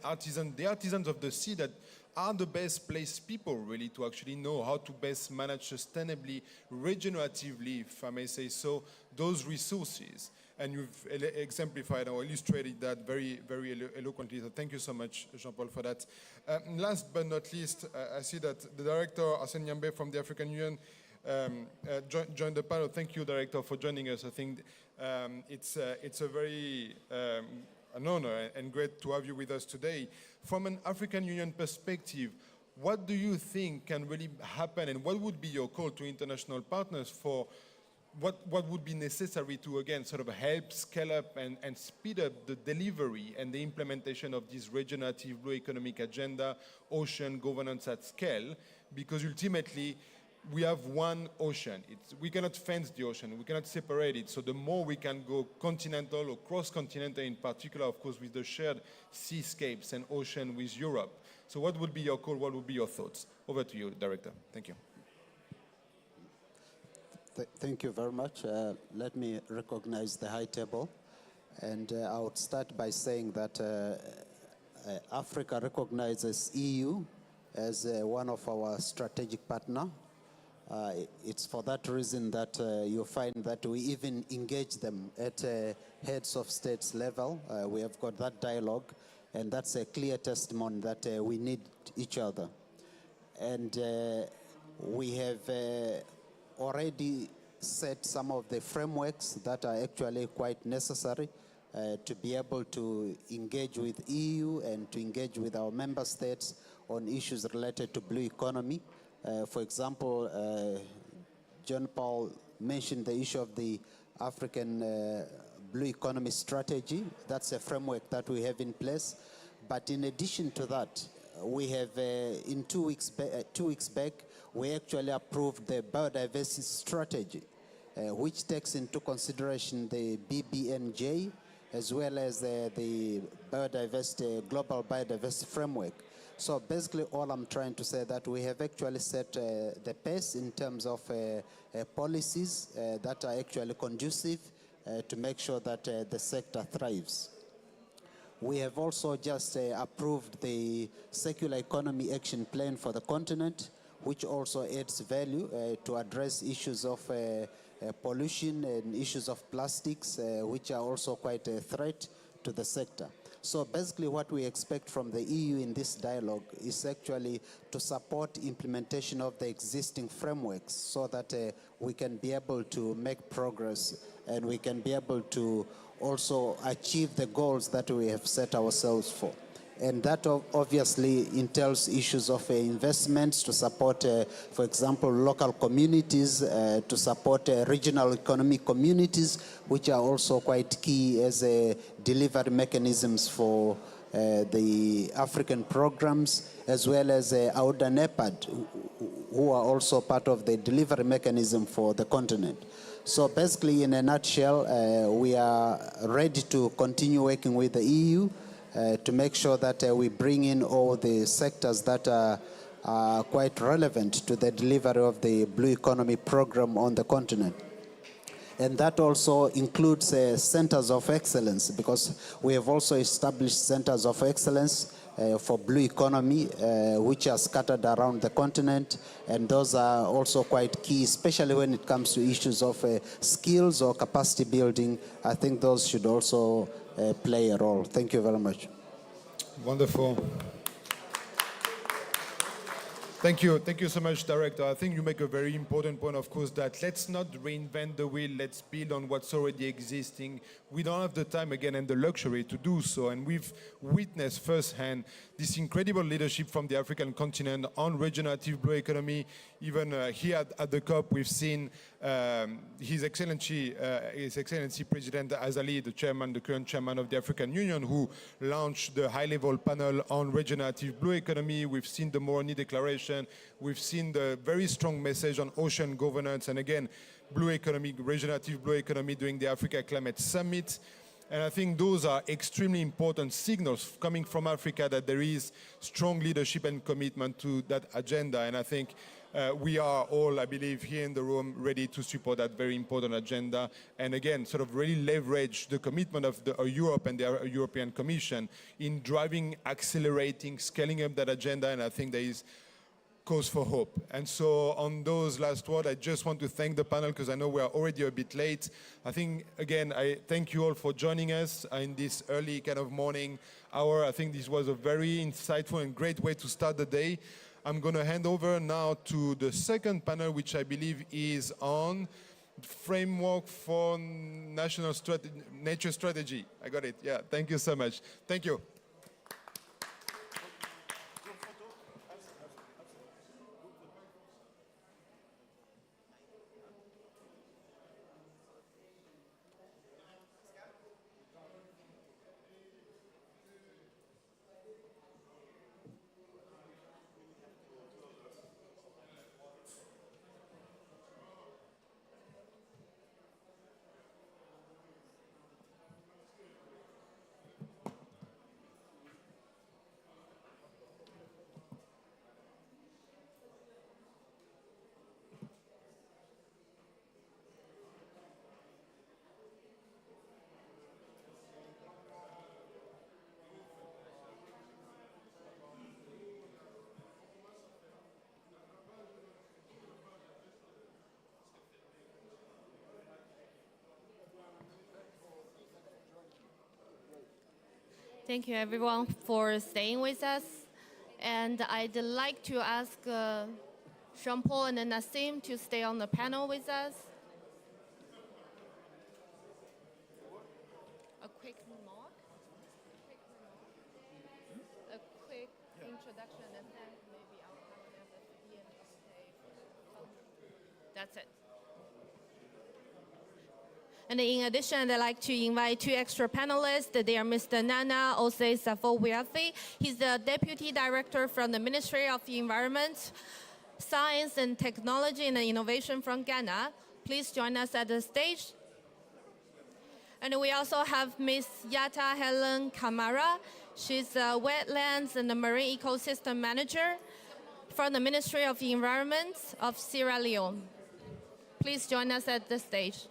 the artisans of the sea that are the best placed people really to actually know how to best manage sustainably, regeneratively, if I may say so, those resources. And you've exemplified or illustrated that very, very eloquently. So thank you so much, Jean-Paul, for that. Last but not least, I see that the director, Arsène Nyambé from the African Union, joined the panel. Thank you, Director, for joining us. I think it's a very an honor and great to have you with us today. From an African Union perspective, what do you think can really happen, and what would be your call to international partners for what would be necessary to, again, sort of help scale up and speed up the delivery and the implementation of this regenerative blue economic agenda, ocean governance at scale? Because ultimately, we have one ocean. We cannot fence the ocean. We cannot separate it. So the more we can go continental or cross-continental in particular, of course, with the shared seascapes and ocean with Europe. So what would be your call? What would be your thoughts? Over to you, Director. Thank you. Thank you very much. Let me recognize the high table. And I would start by saying that Africa recognizes EU as one of our strategic partner. It's for that reason that you find that we even engage them at heads of states level. We have got that dialogue, and that's a clear testimony that we need each other. And we have already set some of the frameworks that are actually quite necessary to be able to engage with EU and to engage with our member states on issues related to blue economy. For example, John Paul mentioned the issue of the African Blue Economy Strategy. That's a framework that we have in place. But in addition to that, we have, in 2 weeks back, we actually approved the Biodiversity Strategy, which takes into consideration the BBNJ, as well as the Global Biodiversity Framework. So basically all I'm trying to say that we have actually set the pace in terms of policies that are actually conducive to make sure that the sector thrives. We have also just approved the Circular Economy Action Plan for the continent, which also adds value to address issues of pollution and issues of plastics, which are also quite a threat to the sector. So basically what we expect from the EU in this dialogue is actually to support implementation of the existing frameworks so that we can be able to make progress and we can be able to also achieve the goals that we have set ourselves for. And that obviously entails issues of investments to support, for example, local communities, to support regional economic communities, which are also quite key as delivery mechanisms for the African programs, as well as AUDA NEPAD, who are also part of the delivery mechanism for the continent. So basically, in a nutshell, we are ready to continue working with the EU to make sure that we bring in all the sectors that are quite relevant to the delivery of the Blue Economy program on the continent. And that also includes centers of excellence, because we have also established centers of excellence for blue economy, which are scattered around the continent. And those are also quite key, especially when it comes to issues of skills or capacity building. I think those should also play a role. Thank you very much. Wonderful. Thank you. Thank you so much, Director. I think you make a very important point, of course, that let's not reinvent the wheel. Let's build on what's already existing. We don't have the time, again, and the luxury to do so. And we've witnessed firsthand this incredible leadership from the African continent on regenerative blue economy. Even here at the COP, we've seen His Excellency President Azali, the current chairman of the African Union, who launched the high-level panel on regenerative blue economy. We've seen the Moroni Declaration. We've seen the very strong message on ocean governance, and again, blue economy, regenerative blue economy during the Africa Climate Summit. And I think those are extremely important signals coming from Africa that there is strong leadership and commitment to that agenda. And I think we are all, I believe, here in the room ready to support that very important agenda. And again, sort of really leverage the commitment of Europe and the European Commission in driving, accelerating, scaling up that agenda. And I think there is cause for hope. And so on those last words, I just want to thank the panel because I know we are already a bit late. I think, again, I thank you all for joining us in this early kind of morning hour. I think this was a very insightful and great way to start the day. I'm going to hand over now to the second panel, which I believe is on framework for nature strategy. I got it. Yeah, thank you so much. Thank you. Thank you, everyone, for staying with us. And I'd like to ask Jean-Paul and Nassim to stay on the panel with us. A quick remark? A quick introduction, and then maybe I'll have them at the end of the day. That's it. And in addition, I'd like to invite two extra panelists. They are Mr. Nana Osei Safo-Wiafi. He's the Deputy Director from the Ministry of Environment, Science and Technology and Innovation from Ghana. Please join us at the stage. And we also have Ms. Yata Helen Kamara. She's a Wetlands and the Marine Ecosystem Manager from the Ministry of Environment of Sierra Leone. Please join us at the stage.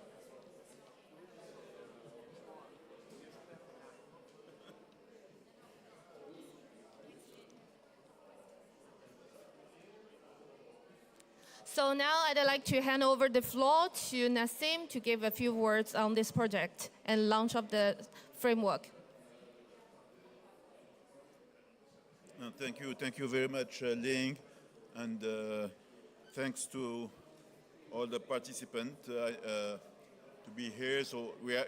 So now I'd like to hand over the floor to Nassim to give a few words on this project and launch of the framework. Thank you very much, Ling, and thanks to all the participants to be here. So we are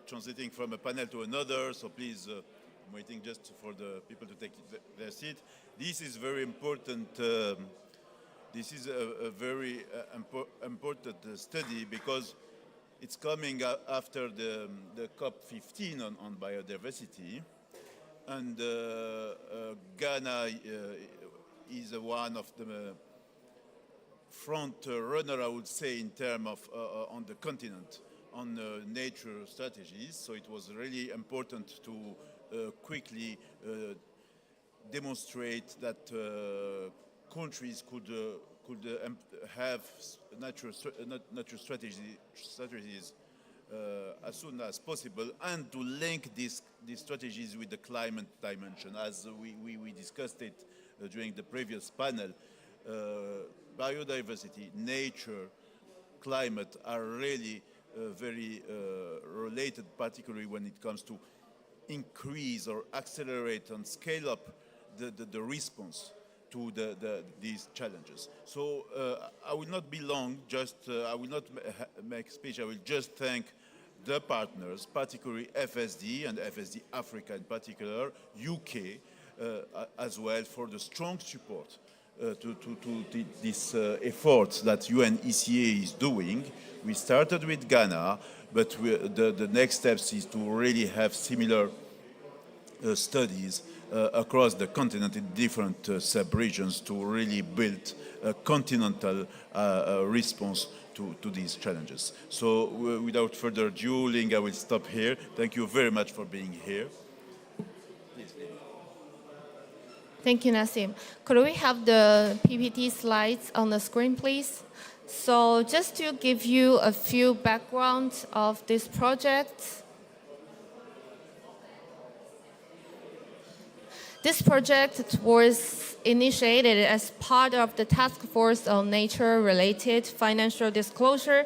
transiting from a panel to another, so please, I'm waiting just for the people to take their seat. This is very important. This is a very important study because it's coming after the COP15 on biodiversity. And Ghana is one of the front runner, I would say, in terms of on the continent on nature strategies. So it was really important to quickly demonstrate that countries could have nature strategies as soon as possible, and to link these strategies with the climate dimension, as we discussed it during the previous panel. Biodiversity, nature, climate are really very related, particularly when it comes to increase or accelerate and scale up the response to these challenges. So I will not be long, I will not make speech, I will just thank the partners, particularly FSD and FSD Africa in particular, UK as well, for the strong support to this effort that UNECA is doing. We started with Ghana, but the next steps is to really have similar studies across the continent in different sub-regions to really build a continental response to these challenges. So without further ado, Ling, I will stop here. Thank you very much for being here. Please. Thank you, Nassim. Could we have the PPT slides on the screen, please? So just to give you a few backgrounds of this project. This project was initiated as part of the Task Force on Nature-related Financial Disclosure,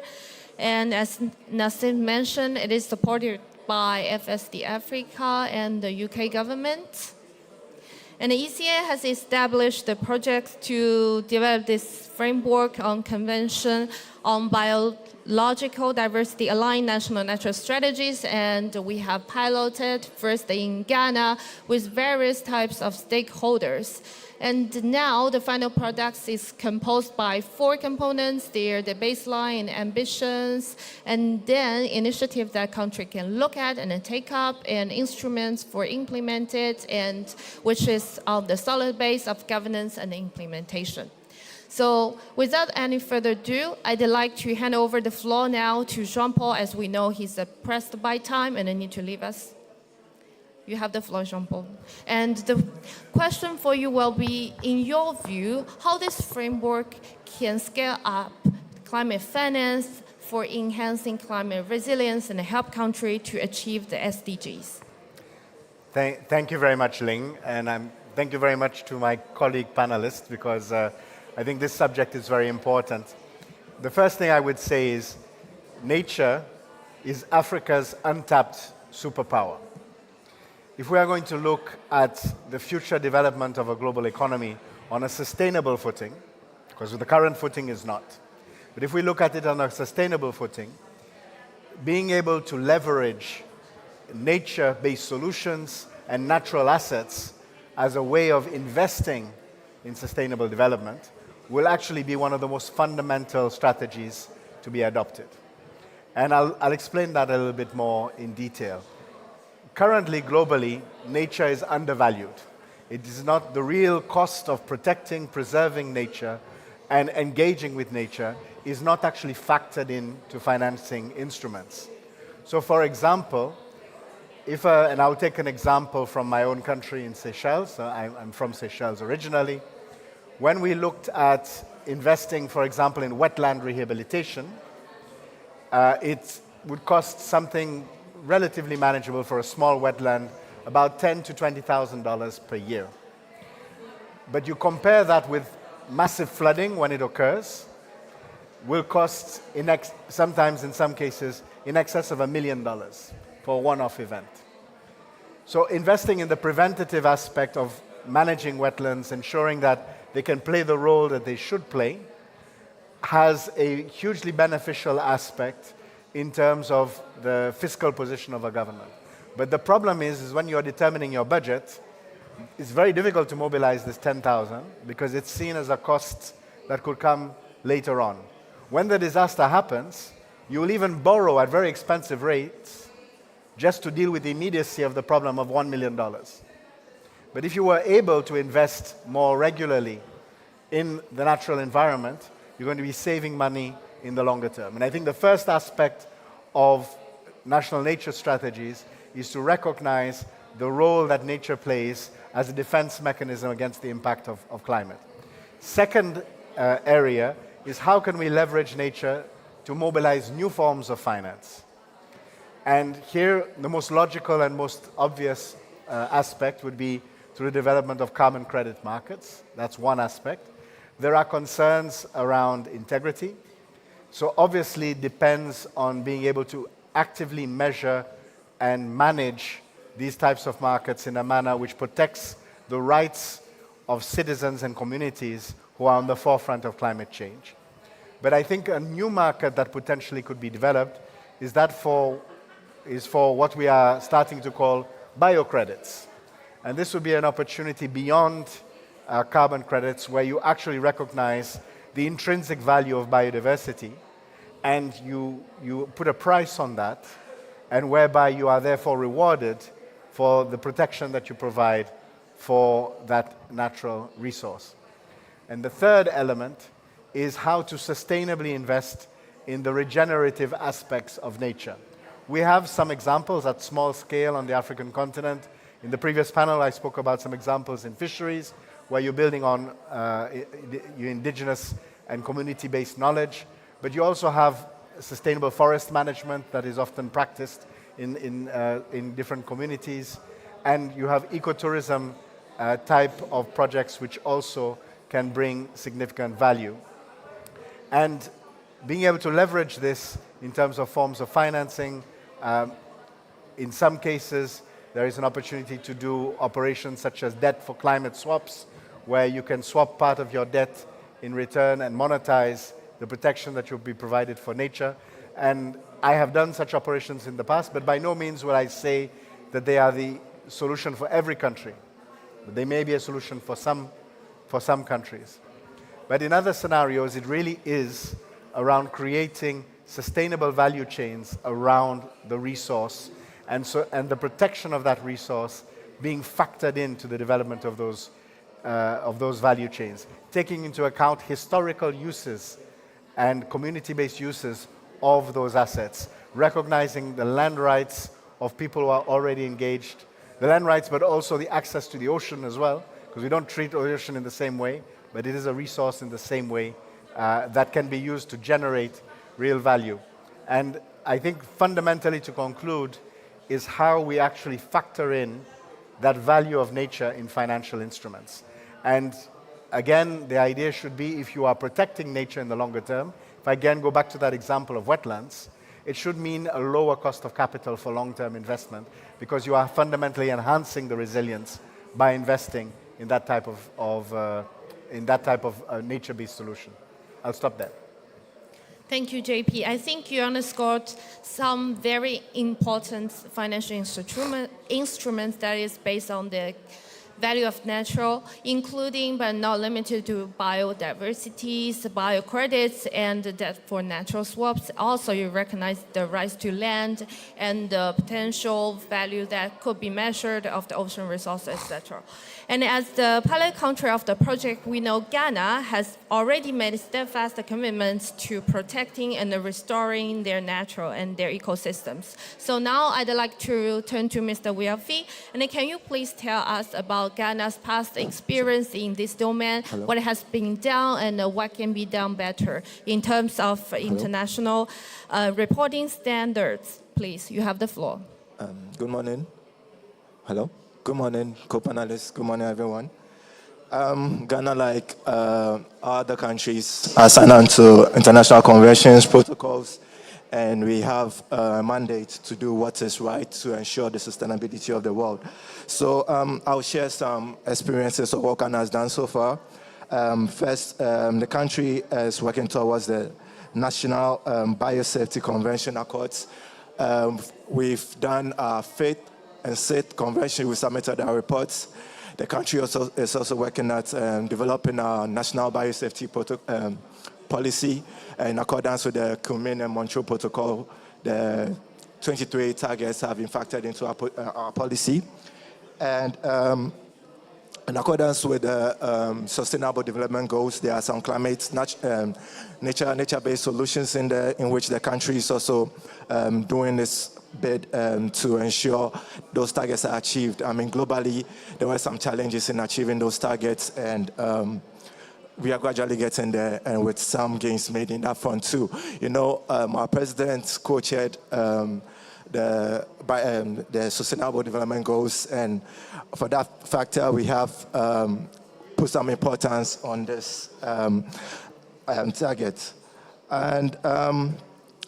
and as Nassim mentioned, it is supported by FSD Africa and the UK government. And the ECA has established the project to develop this framework on Convention on Biological Diversity Aligned National Natural Strategies, and we have piloted first in Ghana with various types of stakeholders. And now the final product is composed by 4 components. They are the baseline, ambitions, and then initiatives that country can look at and take up, and instruments for implemented, and which is on the solid base of governance and implementation. So without any further ado, I'd like to hand over the floor now to Jean-Paul, as we know he's pressed by time and I need to leave us. You have the floor, Jean-Paul. And the question for you will be, in your view, how this framework can scale up climate finance for enhancing climate resilience and help countries to achieve the SDGs? Thank you very much, Ling, and thank you very much to my colleague panelists, because I think this subject is very important. The first thing I would say is nature is Africa's untapped superpower. if we are going to look at the future development of a global economy on a sustainable footing, because the current footing is not, but if we look at it on a sustainable footing, being able to leverage nature-based solutions and natural assets as a way of investing in sustainable development will actually be one of the most fundamental strategies to be adopted. And I'll explain that a little bit more in detail. Currently, globally, nature is undervalued. It is not the real cost of protecting, preserving nature and engaging with nature is not actually factored into financing instruments. So for example, and I'll take an example from my own country in Seychelles. I'm from Seychelles originally. When we looked at investing, for example, in wetland rehabilitation, it would cost something relatively manageable for a small wetland, about $10,000 to $20,000 per year. But you compare that with massive flooding when it occurs, will cost sometimes in some cases in excess of $1 million for a one-off event. So investing in the preventative aspect of managing wetlands, ensuring that they can play the role that they should play, has a hugely beneficial aspect in terms of the fiscal position of a government. But the problem is when you're determining your budget, it's very difficult to mobilize this 10,000 because it's seen as a cost that could come later on. When the disaster happens, you will even borrow at very expensive rates just to deal with the immediacy of the problem of $1 million. But if you were able to invest more regularly in the natural environment, you're going to be saving money in the longer term. And I think the first aspect of national nature strategies is to recognize the role that nature plays as a defense mechanism against the impact of climate. Second area is how can we leverage nature to mobilize new forms of finance. And here, the most logical and most obvious aspect would be through the development of carbon credit markets. That's one aspect. There are concerns around integrity. So obviously it depends on being able to actively measure and manage these types of markets in a manner which protects the rights of citizens and communities who are on the forefront of climate change. But I think a new market that potentially could be developed is for what we are starting to call biocredits. And this would be an opportunity beyond carbon credits where you actually recognize the intrinsic value of biodiversity and you put a price on that and whereby you are therefore rewarded for the protection that you provide for that natural resource. And the third element is how to sustainably invest in the regenerative aspects of nature. We have some examples at small scale on the African continent. In the previous panel, I spoke about some examples in fisheries, where you're building on your indigenous and community-based knowledge. But you also have sustainable forest management that is often practiced in different communities. And you have ecotourism type of projects which also can bring significant value. And being able to leverage this in terms of forms of financing, in some cases, there is an opportunity to do operations such as debt for climate swaps, where you can swap part of your debt in return and monetize the protection that will be provided for nature. And I have done such operations in the past, but by no means will I say that they are the solution for every country. But they may be a solution for some countries. But in other scenarios, it really is around creating sustainable value chains around the resource and the protection of that resource being factored into the development of those value chains, taking into account historical uses and community-based uses of those assets, recognizing the land rights of people who are already engaged, the land rights, but also the access to the ocean as well, because we don't treat the ocean in the same way, but it is a resource in the same way that can be used to generate real value. And I think fundamentally, to conclude, is how we actually factor in that value of nature in financial instruments. And again, the idea should be, if you are protecting nature in the longer term, if I again go back to that example of wetlands, it should mean a lower cost of capital for long-term investment, because you are fundamentally enhancing the resilience by investing in that type of nature-based solution. I'll stop there. Thank you, JP. I think you underscored some very important financial instruments that is based on the value of natural, including but not limited to biodiversity, biocredits, and debt for natural swaps. Also, you recognize the rights to land and the potential value that could be measured of the ocean resources, etc. And as the pilot country of the project, we know Ghana has already made steadfast commitments to protecting and restoring their natural and their ecosystems. So now I'd like to turn to Mr. Wiafi, and can you please tell us about Ghana's past experience in this domain, what has been done, and what can be done better in terms of international reporting standards? Please, you have the floor. Good morning. Hello. Good morning, co-panelists. Good morning, everyone. Ghana, like other countries, are signed on to international conventions, protocols, and we have a mandate to do what is right to ensure the sustainability of the world. So I'll share some experiences of what Ghana has done so far. First, the country is working towards the National Biosafety Convention Accords. We've done our fifth and sixth convention. We submitted our reports. The country is also working at developing our national biosafety policy in accordance with the Kunming and Montreal Protocol. The 2028 targets have been factored into our policy. And in accordance with the Sustainable Development Goals, there are some nature-based solutions in which the country is also doing this bid to ensure those targets are achieved. I mean, globally, there were some challenges in achieving those targets, and we are gradually getting there, and with some gains made in that front too. You know, our president co-chaired the Sustainable Development Goals, and for that factor, we have put some importance on this target. And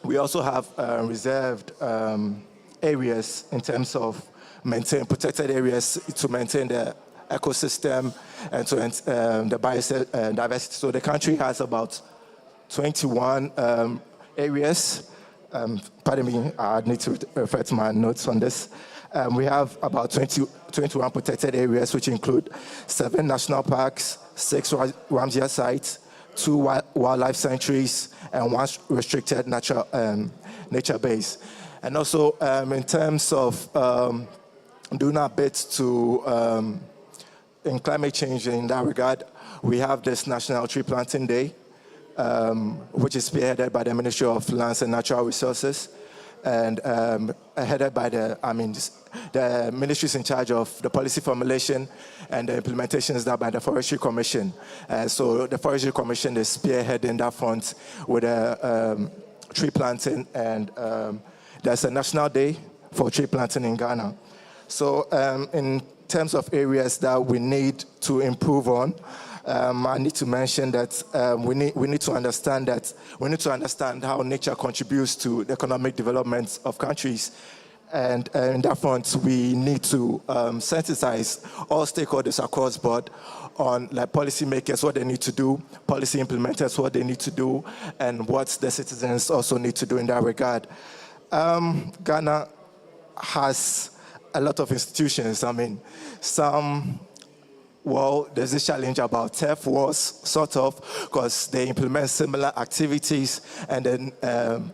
we also have reserved areas in terms of protected areas to maintain the ecosystem and to the biodiversity. So the country has about 21 areas. Pardon me, I need to refer to my notes on this. We have about 21 protected areas, which include 7 national parks, 6 Ramsar sites, 2 wildlife sanctuaries, and 1 restricted nature base. And also, in terms of doing our bit to in climate change in that regard, we have this National Tree Planting Day, which is spearheaded by the Ministry of Lands and Natural Resources, and headed by the ministries in charge of the policy formulation and the implementation is done by the Forestry Commission. So the Forestry Commission is spearheading that front with tree planting, and there's a national day for tree planting in Ghana. So in terms of areas that we need to improve on, I need to mention that we need to understand how nature contributes to the economic development of countries. And in that front, we need to sensitize all stakeholders across board on like policymakers, what they need to do, policy implementers, what they need to do, and what the citizens also need to do in that regard. Ghana has a lot of institutions. I mean, there's this challenge about turf wars, sort of, because they implement similar activities and then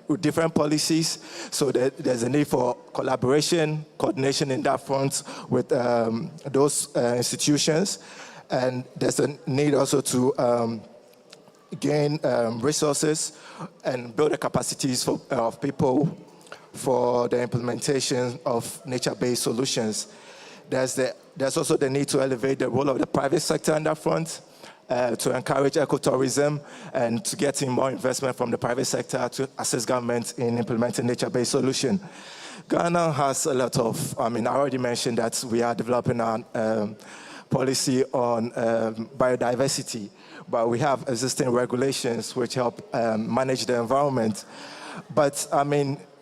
with different policies. So there's a need for collaboration, coordination in that front with those institutions. And there's a need also to gain resources and build the capacities of people for the implementation of nature-based solutions. There's also the need to elevate the role of the private sector on that front, to encourage ecotourism and to get in more investment from the private sector to assist government in implementing nature-based solutions. Ghana has a lot of, I already mentioned that we are developing our policy on biodiversity, but we have existing regulations which help manage the environment. But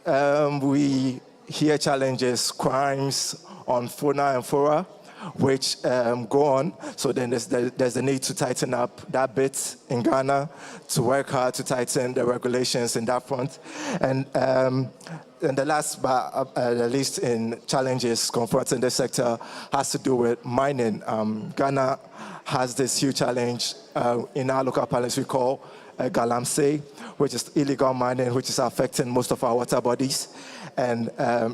we hear challenges, crimes on fauna and flora, which go on. So then there's the need to tighten up that bit in Ghana, to work hard to tighten the regulations in that front. And the last but the least in challenges confronting the sector has to do with mining. Ghana has this huge challenge in our local parlance we call galamsey, which is illegal mining, which is affecting most of our water bodies. And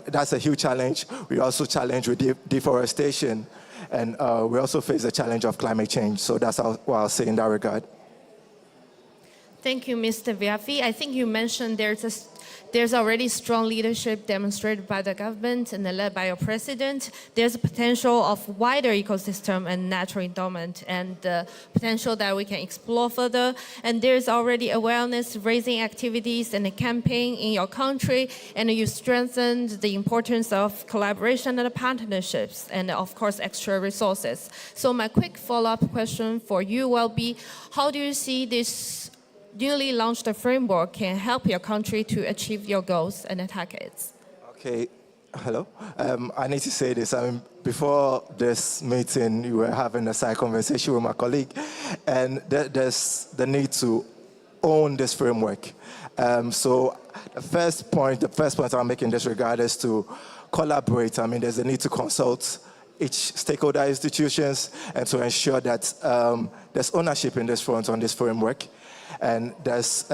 that's a huge challenge. We also challenge with deforestation. And we also face the challenge of climate change. So that's what I'll say in that regard. Thank you, Mr. Viafi. I think you mentioned there's already strong leadership demonstrated by the government and led by your president. There's a potential of wider ecosystem and natural endowment and the potential that we can explore further. And there's already awareness raising activities and a campaign in your country, and you strengthened the importance of collaboration and partnerships and of course extra resources. So my quick follow-up question for you will be, how do you see this newly launched framework can help your country to achieve your goals and targets? Okay, hello. I need to say this. I mean, before this meeting, you were having a side conversation with my colleague, and there's the need to own this framework. So the first point I'm making in this regard is to collaborate. I mean, there's a need to consult each stakeholder institutions and to ensure that there's ownership in this front on this framework. And there's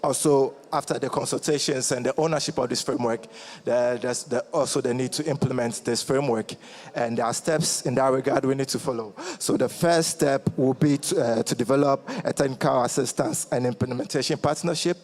also, after the consultations and the ownership of this framework, there's also the need to implement this framework. And there are steps in that regard we need to follow. So the first step will be to develop a technical assistance and implementation partnership,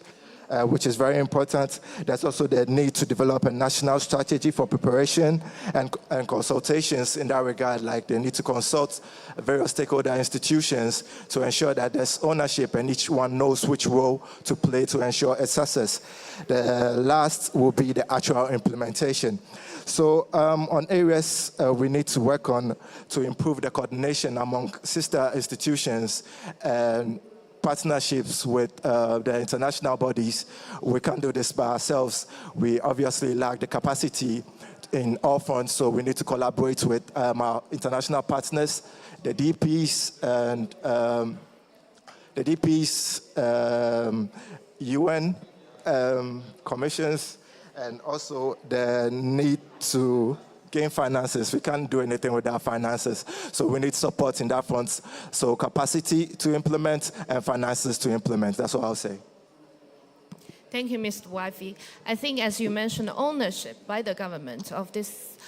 which is very important. There's also the need to develop a national strategy for preparation and consultations in that regard, like they need to consult various stakeholder institutions to ensure that there's ownership and each one knows which role to play to ensure its success. The last will be the actual implementation. So on areas we need to work on to improve the coordination among sister institutions and partnerships with the international bodies. We can't do this by ourselves. We obviously lack the capacity in all fronts, so we need to collaborate with our international partners, the DPs and UN commissions, and also the need to gain finances. We can't do anything without finances. So we need support in that front. So capacity to implement and finances to implement. That's what I'll say. Thank you, Mr. Wifi. I think as you mentioned, ownership by the government of this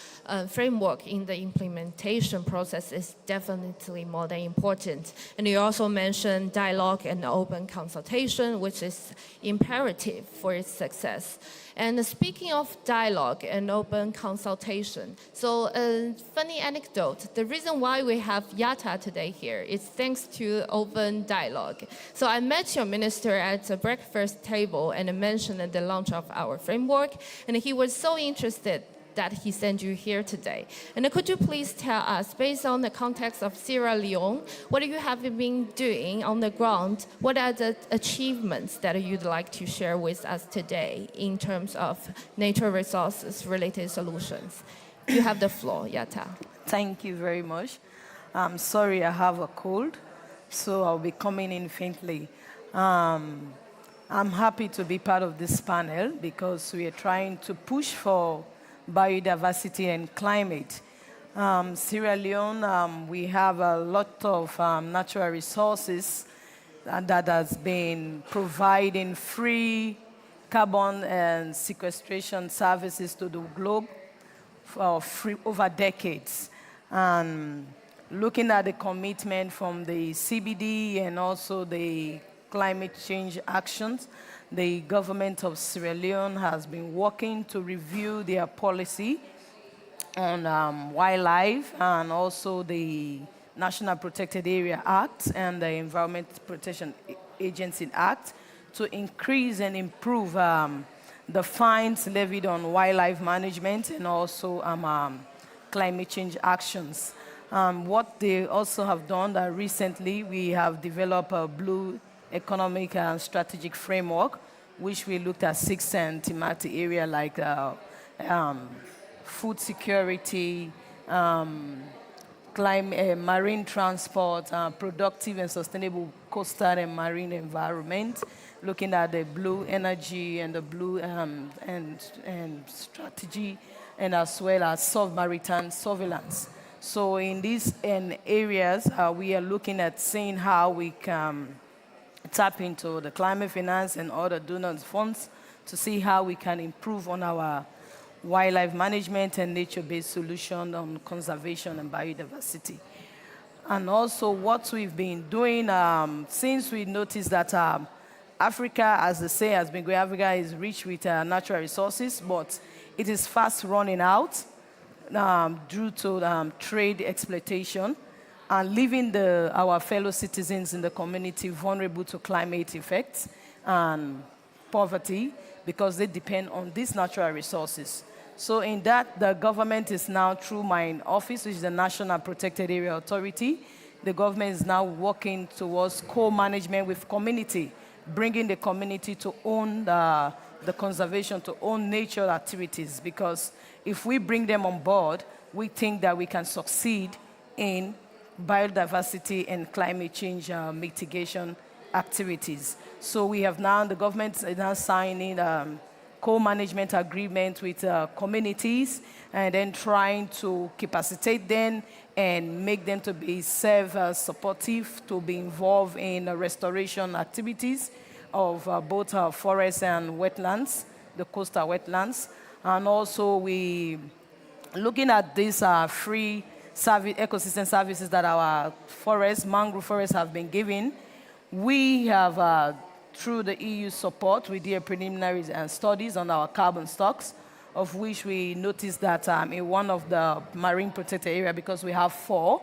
framework in the implementation process is definitely more than important. And you also mentioned dialogue and open consultation, which is imperative for its success. And speaking of dialogue and open consultation, so a funny anecdote, the reason why we have Yatta today here is thanks to open dialogue. So I met your minister at a breakfast table and mentioned the launch of our framework, and he was so interested that he sent you here today. And could you please tell us, based on the context of Sierra Leone, what you have been doing on the ground? What are the achievements that you'd like to share with us today in terms of nature resources related solutions? You have the floor, Yatta. Thank you very much. I'm sorry I have a cold, so I'll be coming in faintly. I'm happy to be part of this panel because we are trying to push for biodiversity and climate. Sierra Leone, we have a lot of natural resources that has been providing free carbon and sequestration services to the globe for over decades. And looking at the commitment from the CBD and also the climate change actions, the government of Sierra Leone has been working to review their policy on wildlife and also the National Protected Area Act and the Environment Protection Agency Act to increase and improve the fines levied on wildlife management and also climate change actions. What they also have done recently, we have developed a blue economic and strategic framework which we looked at 6 thematic areas like food security, climate, marine transport, productive and sustainable coastal and marine environment, looking at the blue energy and the blue and strategy, and as well as maritime surveillance. So in these areas, we are looking at seeing how we can tap into the climate finance and other donors funds to see how we can improve on our wildlife management and nature-based solution on conservation and biodiversity. And also what we've been doing since we noticed that Africa, as they say, has been growing. Africa is rich with natural resources, but it is fast running out due to trade exploitation and leaving our fellow citizens in the community vulnerable to climate effects and poverty because they depend on these natural resources. So in that, the government is now, through my office, which is the National Protected Area Authority, the government is now working towards co-management with community, bringing the community to own the conservation, to own nature activities, because if we bring them on board, we think that we can succeed in biodiversity and climate change mitigation activities. So we have now, the government is now signing co-management agreement with communities and then trying to capacitate them and make them to be self-supportive, to be involved in restoration activities of both forests and wetlands, the coastal wetlands. And also we looking at these free ecosystem services that our forests, mangrove forests have been given. We have, through the EU support, we did preliminary studies on our carbon stocks, of which we noticed that in one of the marine protected area, because we have 4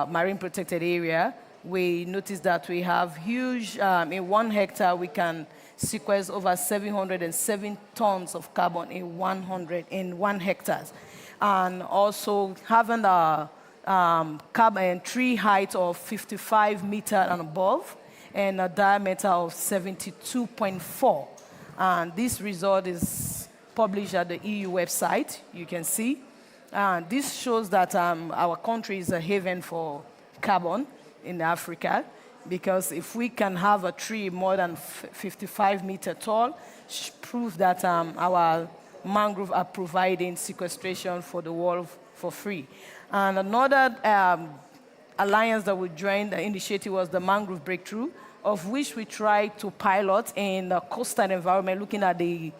marine protected area, we noticed that we have huge, in 1 hectare, we can sequence over 707 tons of carbon in 1 hectare. And also having a carbon tree height of 55 meters and above, and a diameter of 72.4. And this result is published at the EU website, you can see. And this shows that our country is a haven for carbon in Africa, because if we can have a tree more than 55 meters tall, prove that our mangrove are providing sequestration for the world for free. And another alliance that we joined, the initiative, was the Mangrove Breakthrough, of which we tried to pilot in the coastal environment, looking at the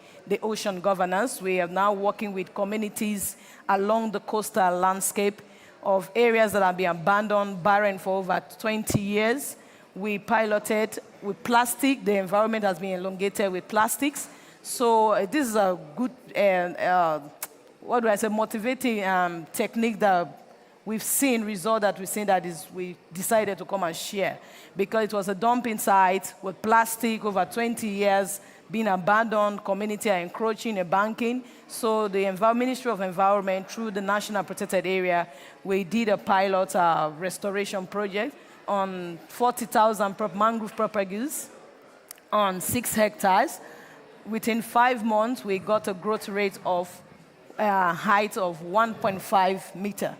ocean governance. We are now working with communities along the coastal landscape of areas that have been abandoned, barren for over 20 years. We piloted with plastic. The environment has been elongated with plastics. So this is a good, motivating technique that we've seen, result that we've seen, that is we decided to come and share. Because it was a dumping site with plastic over 20 years, being abandoned, community are encroaching and banking. So the Ministry of Environment, through the National Protected Area, we did a pilot restoration project on 40,000 mangrove propagules on 6 hectares. Within 5 months, we got a growth rate of height of 1.5 meter.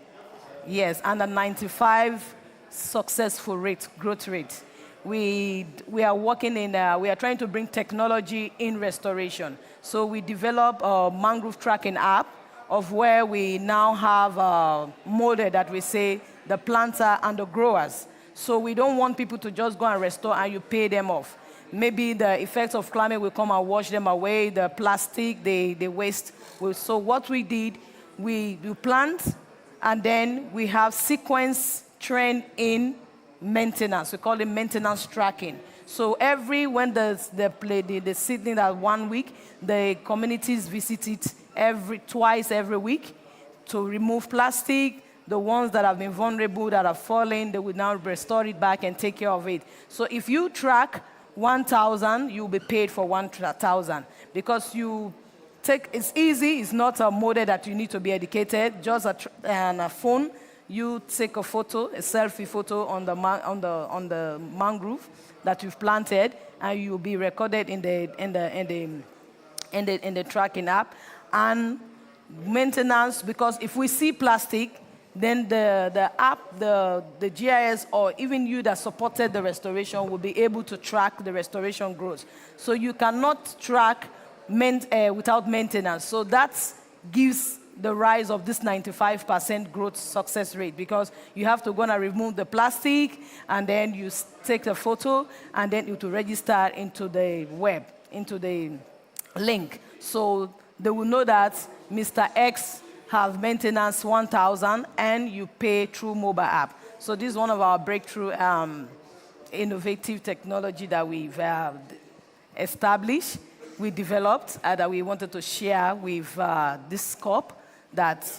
Yes, and a 95 successful growth rate. We are working in, we are trying to bring technology in restoration. So we developed a mangrove tracking app, of where we now have a model that we say the planter and the growers. So we don't want people to just go and restore and you pay them off. Maybe the effects of climate will come and wash them away, the plastic, the waste. So what we did, we plant, and then we have sequence trained in maintenance. We call it maintenance tracking. So when the seedling that 1 week, the communities visit it twice every week to remove plastic. The ones that have been vulnerable, that are falling, they will now restore it back and take care of it. So if you track 1,000, you'll be paid for 1,000, because it's easy. It's not a model that you need to be educated. Just a phone. you take a photo, a selfie photo on the mangrove that you've planted, and you'll be recorded in the tracking app. And maintenance, because if we see plastic, then the app, the GIS, or even you that supported the restoration will be able to track the restoration growth. So you cannot track without maintenance. So that gives the rise of this 95% growth success rate, because you have to go and remove the plastic, and then you take the photo, and then it will register into the web, into the link. So they will know that Mr. X has maintenance 1,000, and you pay through mobile app. So this is one of our breakthrough innovative technology that we've established, we developed, that we wanted to share with this COP, that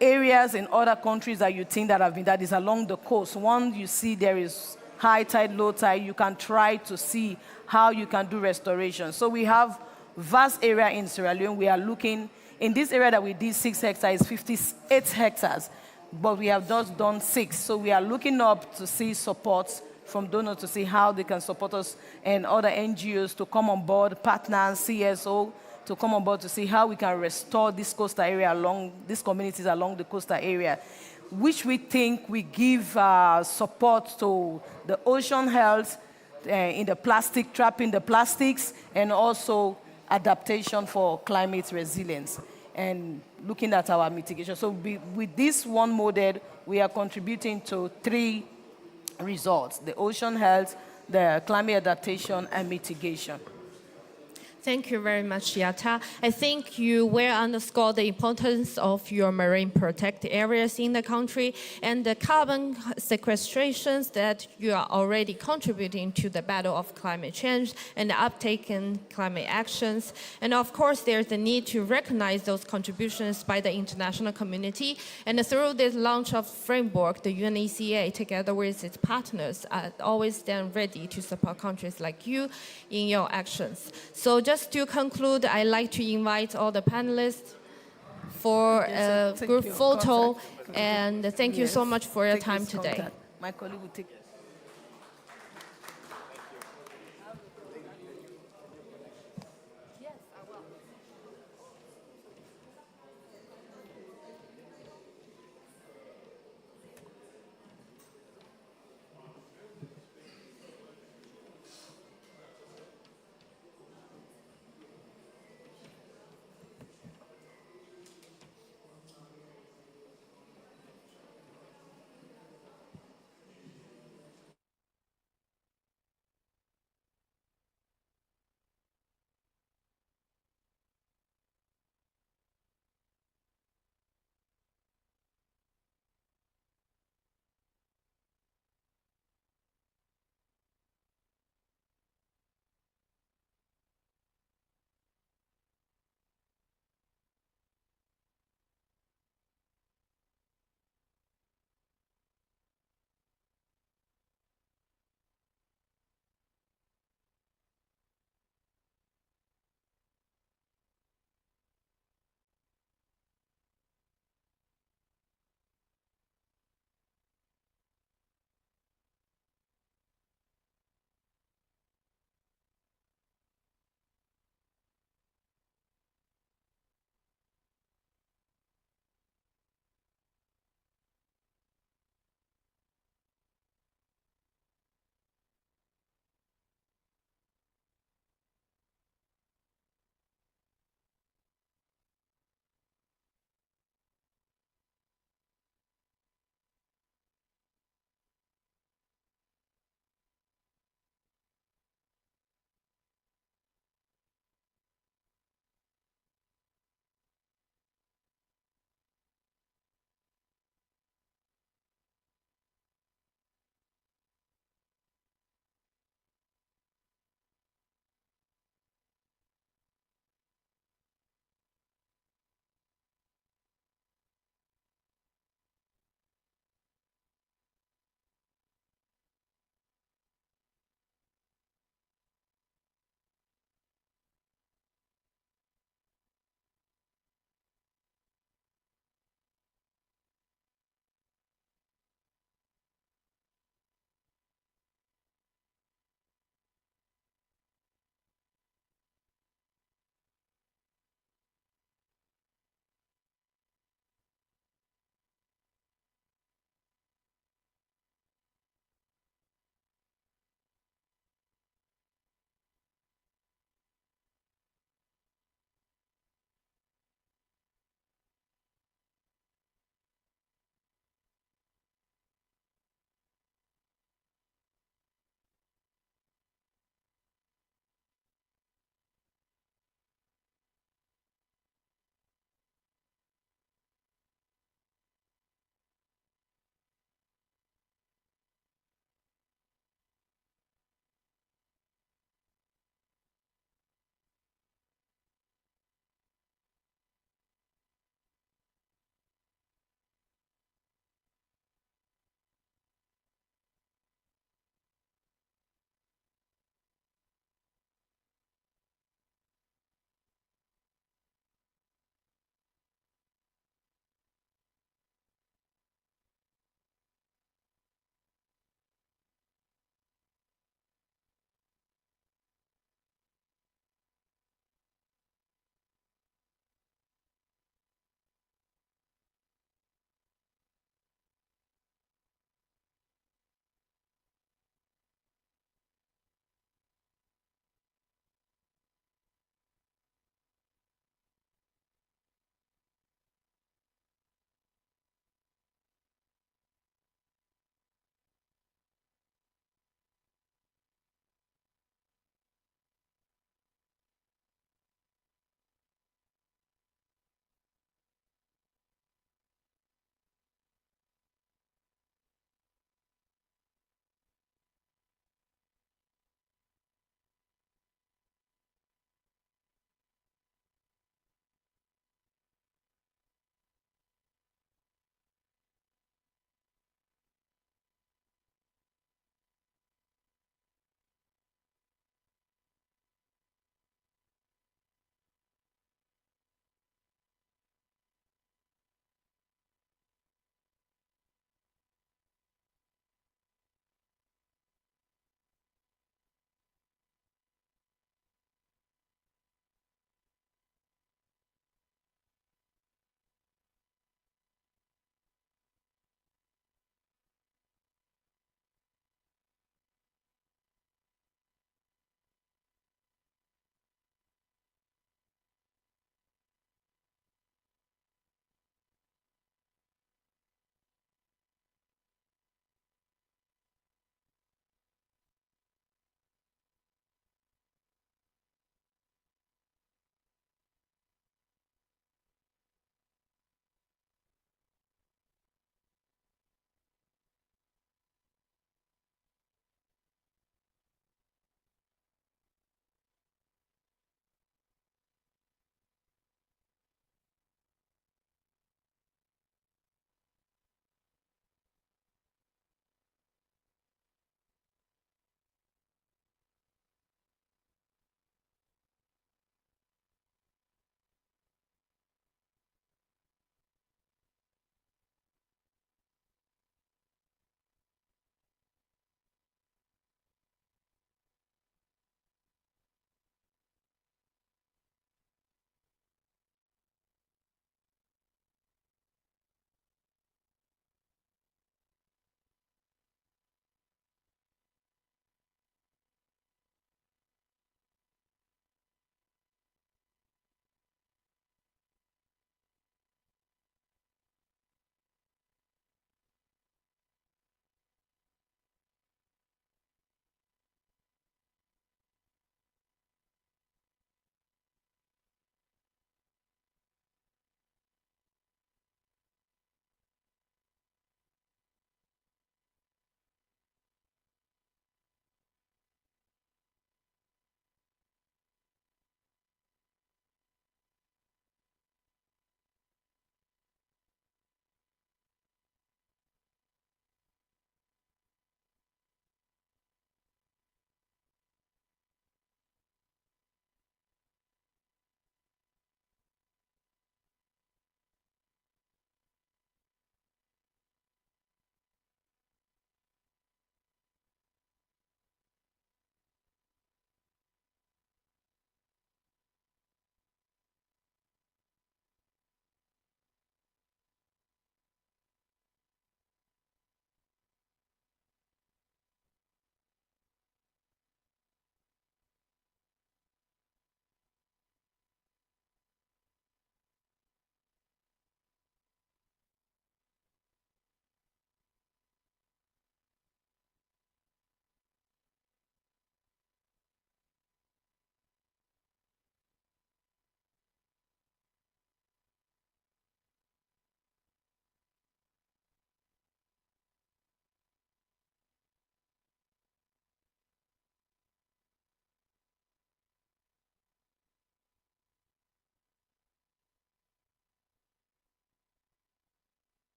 areas in other countries that you think that is along the coast, one you see there is high tide, low tide, you can try to see how you can do restoration. So we have vast area in Sierra Leone. We are looking, in this area that we did 6 hectares, 58 hectares, but we have just done 6. So we are looking up to see support from donors to see how they can support us, and other NGOs to come on board, partners, CSO, to come on board to see how we can restore this coastal area these communities along the coastal area, which we think we give support to the ocean health, in the plastic, trapping the plastics, and also adaptation for climate resilience, and looking at our mitigation. So with this one model, we are contributing to 3 results: the ocean health, the climate adaptation, and mitigation. Thank you very much, Yata. I think you will underscore the importance of your marine protected areas in the country and the carbon sequestrations that you are already contributing to the battle of climate change and the uptake in climate actions. And of course, there's the need to recognize those contributions by the international community. And through this launch of framework, the UNECA, together with its partners, are always stand ready to support countries like you in your actions. So just to conclude, I'd like to invite all the panelists for a group photo, and thank you so much for your time today. My colleague will take.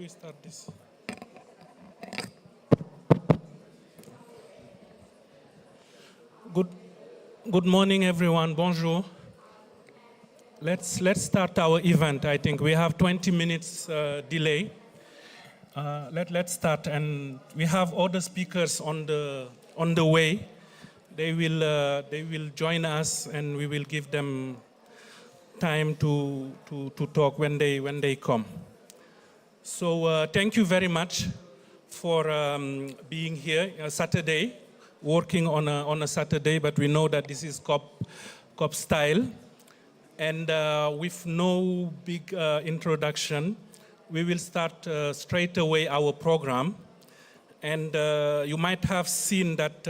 do we start this? Good morning, everyone. Bonjour. Let's start our event. I think we have 20 minutes delay. Let's start, and we have other speakers on the way. They will join us, and we will give them time to talk when they come. So thank you very much for being here Saturday, working on a Saturday, but we know that this is COP style. And with no big introduction, we will start straight away our program. And you might have seen that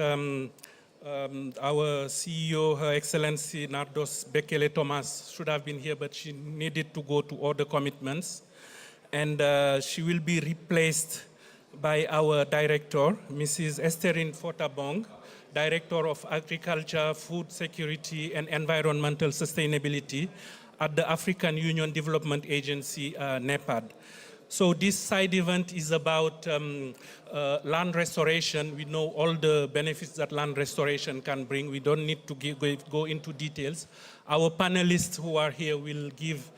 our CEO, Her Excellency Nardos Bekele Thomas, should have been here, but she needed to go to other commitments. And she will be replaced by our director, Mrs. Estherine Fotabong, Director of Agriculture, Food Security, and Environmental Sustainability at the African Union Development Agency, NEPAD. So this side event is about land restoration. We know all the benefits that land restoration can bring. We don't need to go into details. Our panelists who are here will give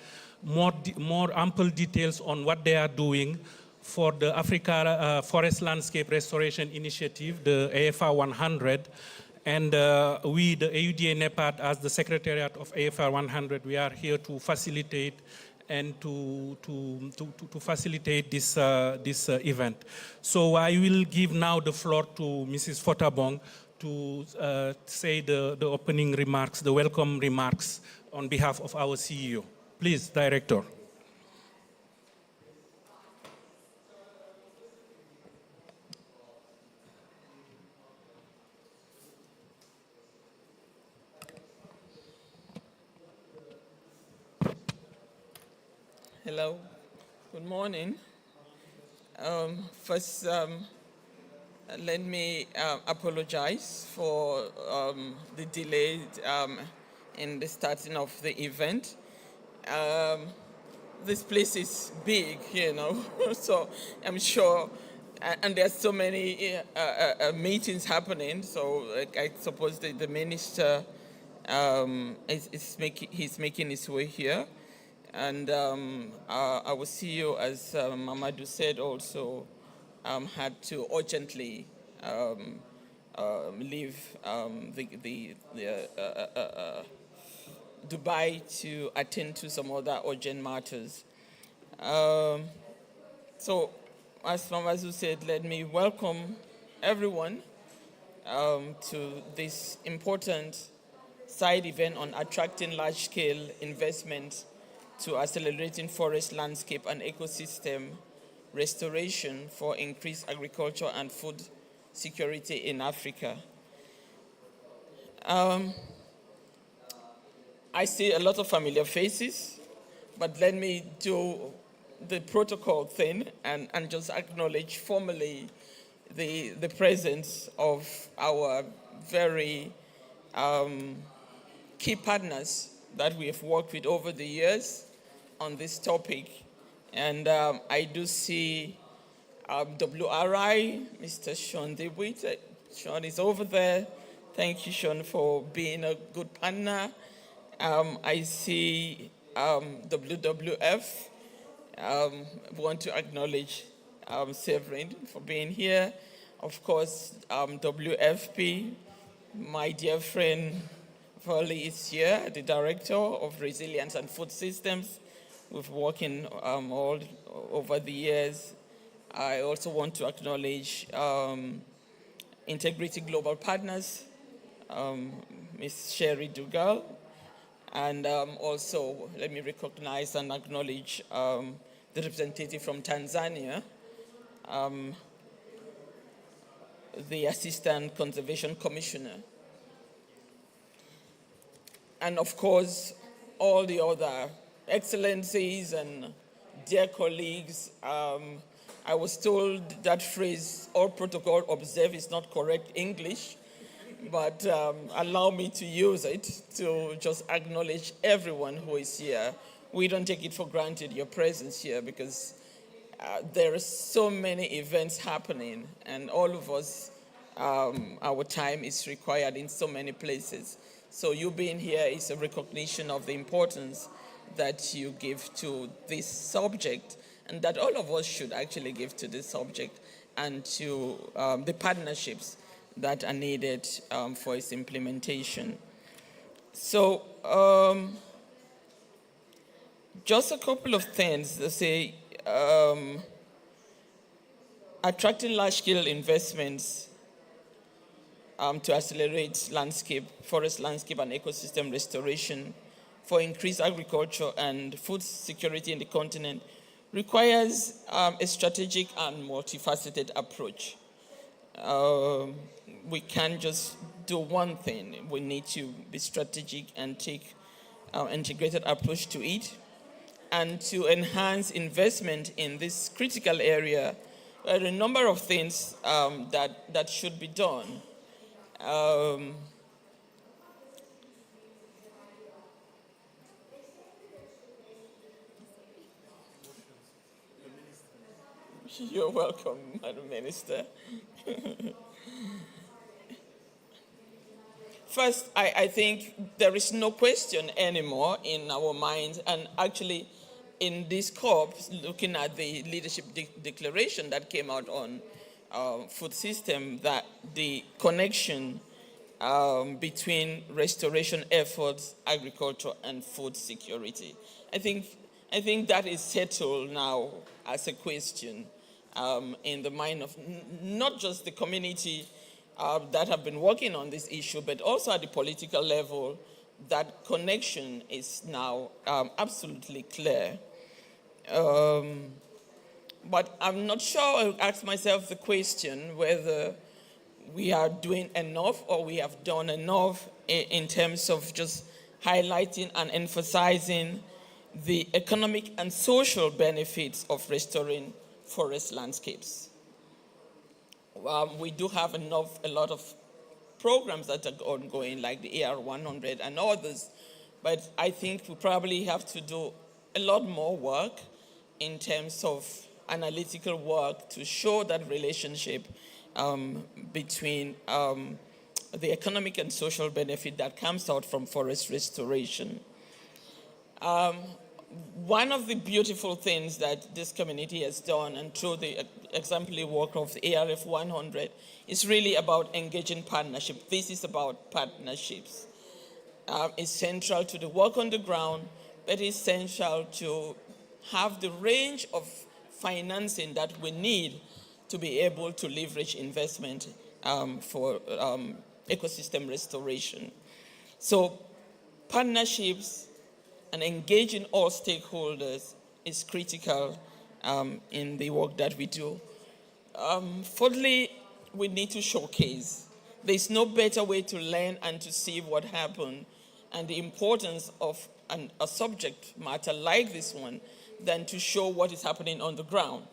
more ample details on what they are doing for the Africa Forest Landscape Restoration Initiative, the AFR 100. And we, the AUDA NEPAD, as the Secretariat of AFR 100, we are here to facilitate and to facilitate this event. So I will give now the floor to Mrs. Fotabong to say the opening remarks, the welcome remarks on behalf of our CEO. Please, Director. Hello, good morning. First, let me apologize for the delay in the starting of the event. This place is big, you know, so I'm sure, and there's so many meetings happening, so I suppose the minister he's making his way here. And our CEO, as Mamadou said, also had to urgently leave Dubai to attend to some other urgent matters. So, as Mamadou said, let me welcome everyone to this important side event on attracting large-scale investment to accelerating forest landscape and ecosystem restoration for increased agriculture and food security in Africa. I see a lot of familiar faces, but let me do the protocol thing and just acknowledge formally the presence of our very key partners that we have worked with over the years on this topic. And I do see WRI, Mr. Sean DeWitt. Sean is over there. Thank you, Sean, for being a good partner. I see WWF. Want to acknowledge Severin for being here. Of course, WFP, my dear friend Verly is here, the Director of Resilience and Food Systems. We've working all over the years. I also want to acknowledge Integrity Global Partners, Ms. Sherry Dugal, and also let me recognize and acknowledge the representative from Tanzania, the Assistant Conservation Commissioner. And of course, all the other excellencies and dear colleagues. I was told that phrase, all protocol observed, is not correct English, but allow me to use it to just acknowledge everyone who is here. We don't take it for granted, your presence here, because there are so many events happening, and all of us, our time is required in so many places. So you being here is a recognition of the importance that you give to this subject, and that all of us should actually give to this subject, and to the partnerships that are needed for its implementation. So just a couple of things to say. Attracting large-scale investments to accelerate forest landscape and ecosystem restoration for increased agriculture and food security in the continent requires a strategic and multifaceted approach. We can't just do one thing. We need to be strategic and take an integrated approach to it. And to enhance investment in this critical area, there are a number of things that should be done. You're welcome, Madam Minister. First, I think there is no question anymore in our minds, and actually in this COP, looking at the leadership declaration that came out on food system, that the connection between restoration efforts, agriculture, and food security. I think that is settled now as a question in the mind of not just the community that have been working on this issue, but also at the political level. That connection is now absolutely clear. But I'm not sure. I ask myself the question whether we are doing enough or we have done enough in terms of just highlighting and emphasizing the economic and social benefits of restoring forest landscapes. We do have a lot of programs that are ongoing, like the AR100 and others, but I think we probably have to do a lot more work in terms of analytical work to show that relationship between the economic and social benefit that comes out from forest restoration. One of the beautiful things that this community has done, and through the exemplary work of the ARF100, is really about engaging partnership. This is about partnerships. It's central to the work on the ground, but it's essential to have the range of financing that we need to be able to leverage investment for ecosystem restoration. So partnerships and engaging all stakeholders is critical in the work that we do. Fourthly, we need to showcase. There's no better way to learn and to see what happened and the importance of a subject matter like this one than to show what is happening on the ground.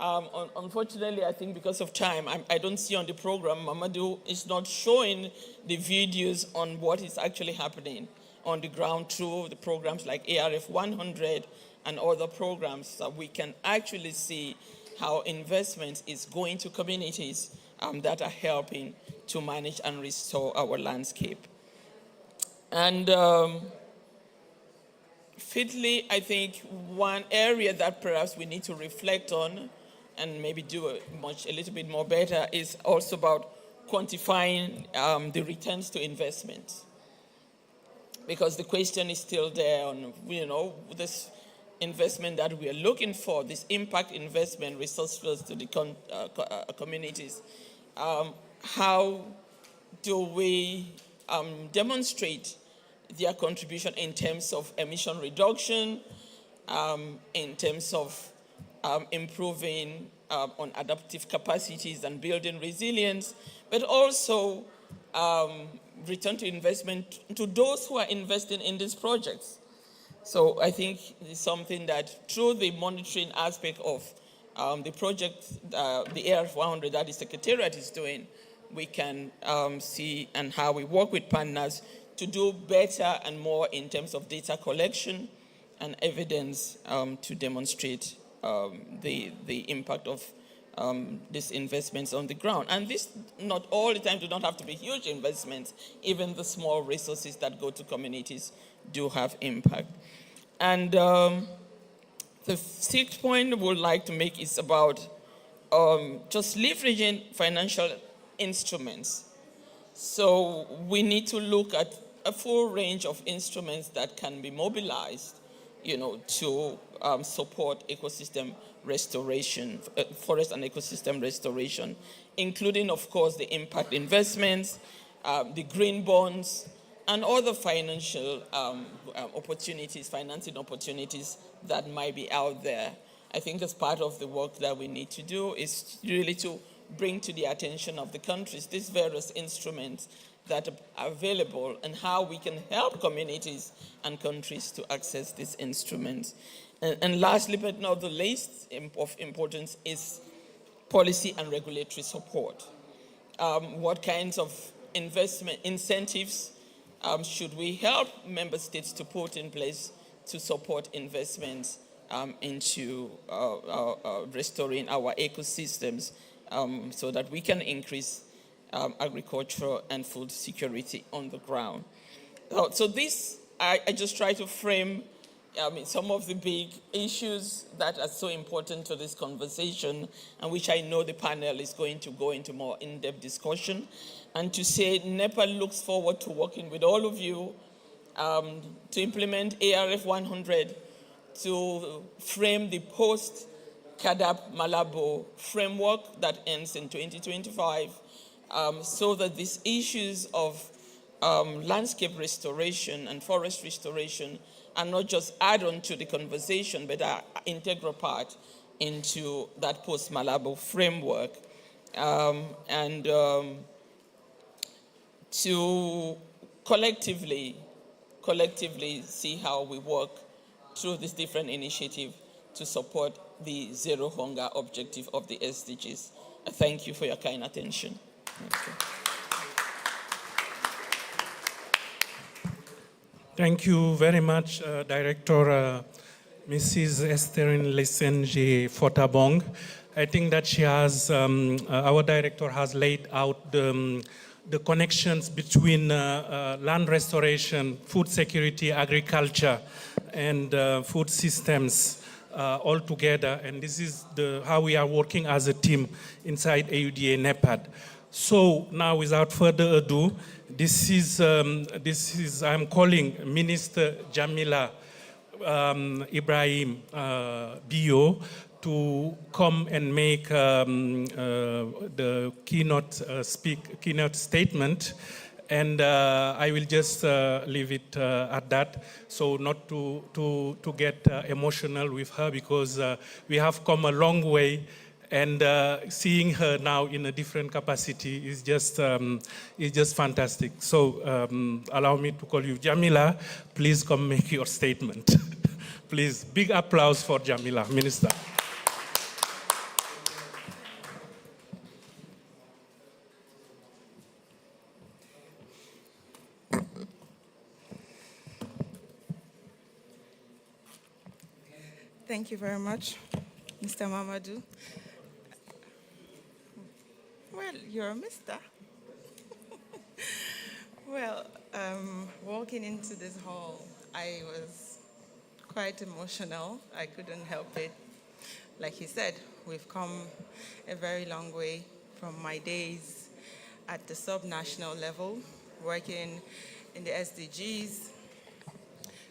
Unfortunately, I think because of time, I don't see on the program, Mamadou is not showing the videos on what is actually happening on the ground through the programs like ARF100 and other programs, so we can actually see how investment is going to communities that are helping to manage and restore our landscape. And fifthly, I think one area that perhaps we need to reflect on and maybe do a little bit more better is also about quantifying the returns to investment. Because the question is still there on, this investment that we are looking for, this impact investment, resource flows to the communities. How do we demonstrate their contribution in terms of emission reduction, in terms of improving on adaptive capacities and building resilience, but also return to investment to those who are investing in these projects. So I think it's something that through the monitoring aspect of the project, the ARF100 that the Secretariat is doing, we can see and how we work with partners to do better and more in terms of data collection and evidence to demonstrate the impact of these investments on the ground. And this, not all the time, do not have to be huge investments. Even the small resources that go to communities do have impact. And the sixth point we would like to make is about just leveraging financial instruments. So we need to look at a full range of instruments that can be mobilized, to support ecosystem restoration, forest and ecosystem restoration, including, of course, the impact investments, the green bonds, and other financial opportunities, financing opportunities that might be out there. I think as part of the work that we need to do is really to bring to the attention of the countries these various instruments that are available and how we can help communities and countries to access these instruments. And lastly, but not the least of importance, is policy and regulatory support. What kinds of investment incentives should we help member states to put in place to support investments into restoring our ecosystems so that we can increase agricultural and food security on the ground. So this, I just try to frame some of the big issues that are so important to this conversation, and which I know the panel is going to go into more in-depth discussion. And to say NEPA looks forward to working with all of you to implement ARF 100 to frame the post-CADAP Malabo framework that ends in 2025, so that these issues of landscape restoration and forest restoration are not just add-on to the conversation, but are an integral part into that post-Malabo framework. To collectively see how we work through this different initiative to support the zero hunger objective of the SDGs. Thank you for your kind attention. Thank you very much, Director Mrs. Estherine Lesenje Fotabong. I think that she has, our director has laid out the connections between land restoration, food security, agriculture, and food systems all together. And this is how we are working as a team inside AUDA NEPAD. So now, without further ado, this is I'm calling Minister Jamila Ibrahim Bio to come and make the keynote statement, and I will just leave it at that. So not to get emotional with her, because we have come a long way. And seeing her now in a different capacity is just fantastic. So allow me to call you Jamila. Please come make your statement. Please, big applause for Jamila, Minister. Thank you very much, Mr. Mamadou. Well, you're a mister. Well, walking into this hall, I was quite emotional. I couldn't help it. Like he said, we've come a very long way from my days at the sub-national level, working in the SDGs,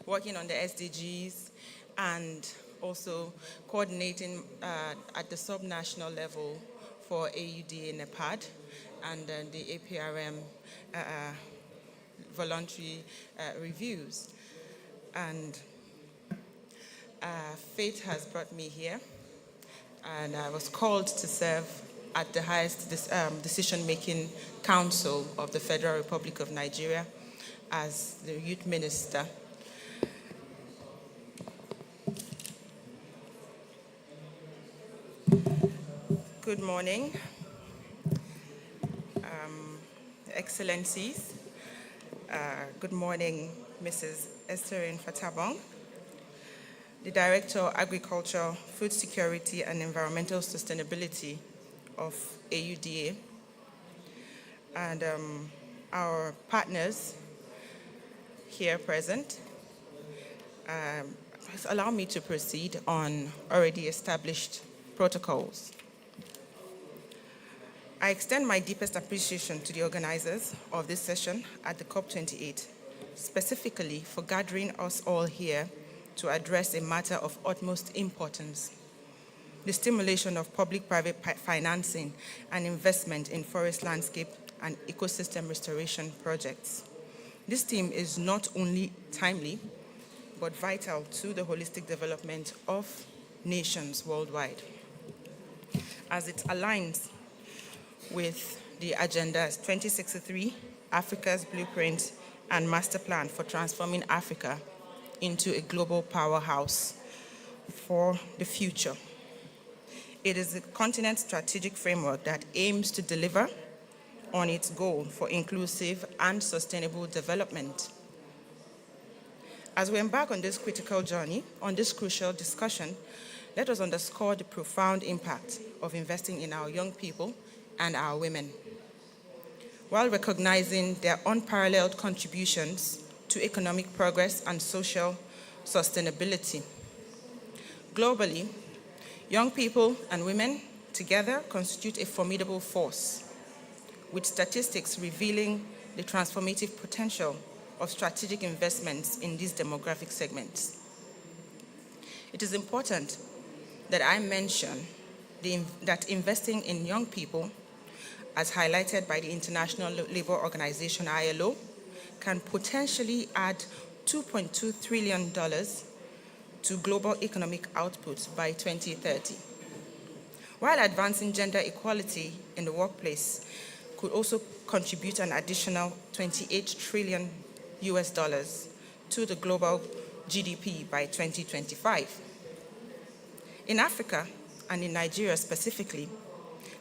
working on the SDGs, and also coordinating at the sub-national level for AUDA NEPAD and the APRM voluntary reviews. And fate has brought me here, and I was called to serve at the highest decision-making council of the Federal Republic of Nigeria as the youth minister. Good morning, Excellencies. Good morning, Mrs. Estherine Fotabong. the Director of Agriculture, Food Security and Environmental Sustainability of AUDA, and our partners here present. Allow me to proceed on already established protocols. I extend my deepest appreciation to the organizers of this session at the COP28, specifically for gathering us all here to address a matter of utmost importance: the stimulation of public-private financing and investment in forest landscape and ecosystem restoration projects. This theme is not only timely, but vital to the holistic development of nations worldwide, as it aligns with the Agenda 2063, Africa's Blueprint and Master Plan for Transforming Africa into a global powerhouse for the future. It is a continent strategic framework that aims to deliver on its goal for inclusive and sustainable development. As we embark on this critical journey, on this crucial discussion, let us underscore the profound impact of investing in our young people and our women, while recognizing their unparalleled contributions to economic progress and social sustainability. Globally, young people and women together constitute a formidable force, with statistics revealing the transformative potential of strategic investments in these demographic segments. It is important that I mention that investing in young people, as highlighted by the International Labour Organization, ILO, can potentially add $2.2 trillion to global economic output by 2030. While advancing gender equality in the workplace could also contribute an additional $28 trillion to the global GDP by 2025. In Africa, and in Nigeria specifically,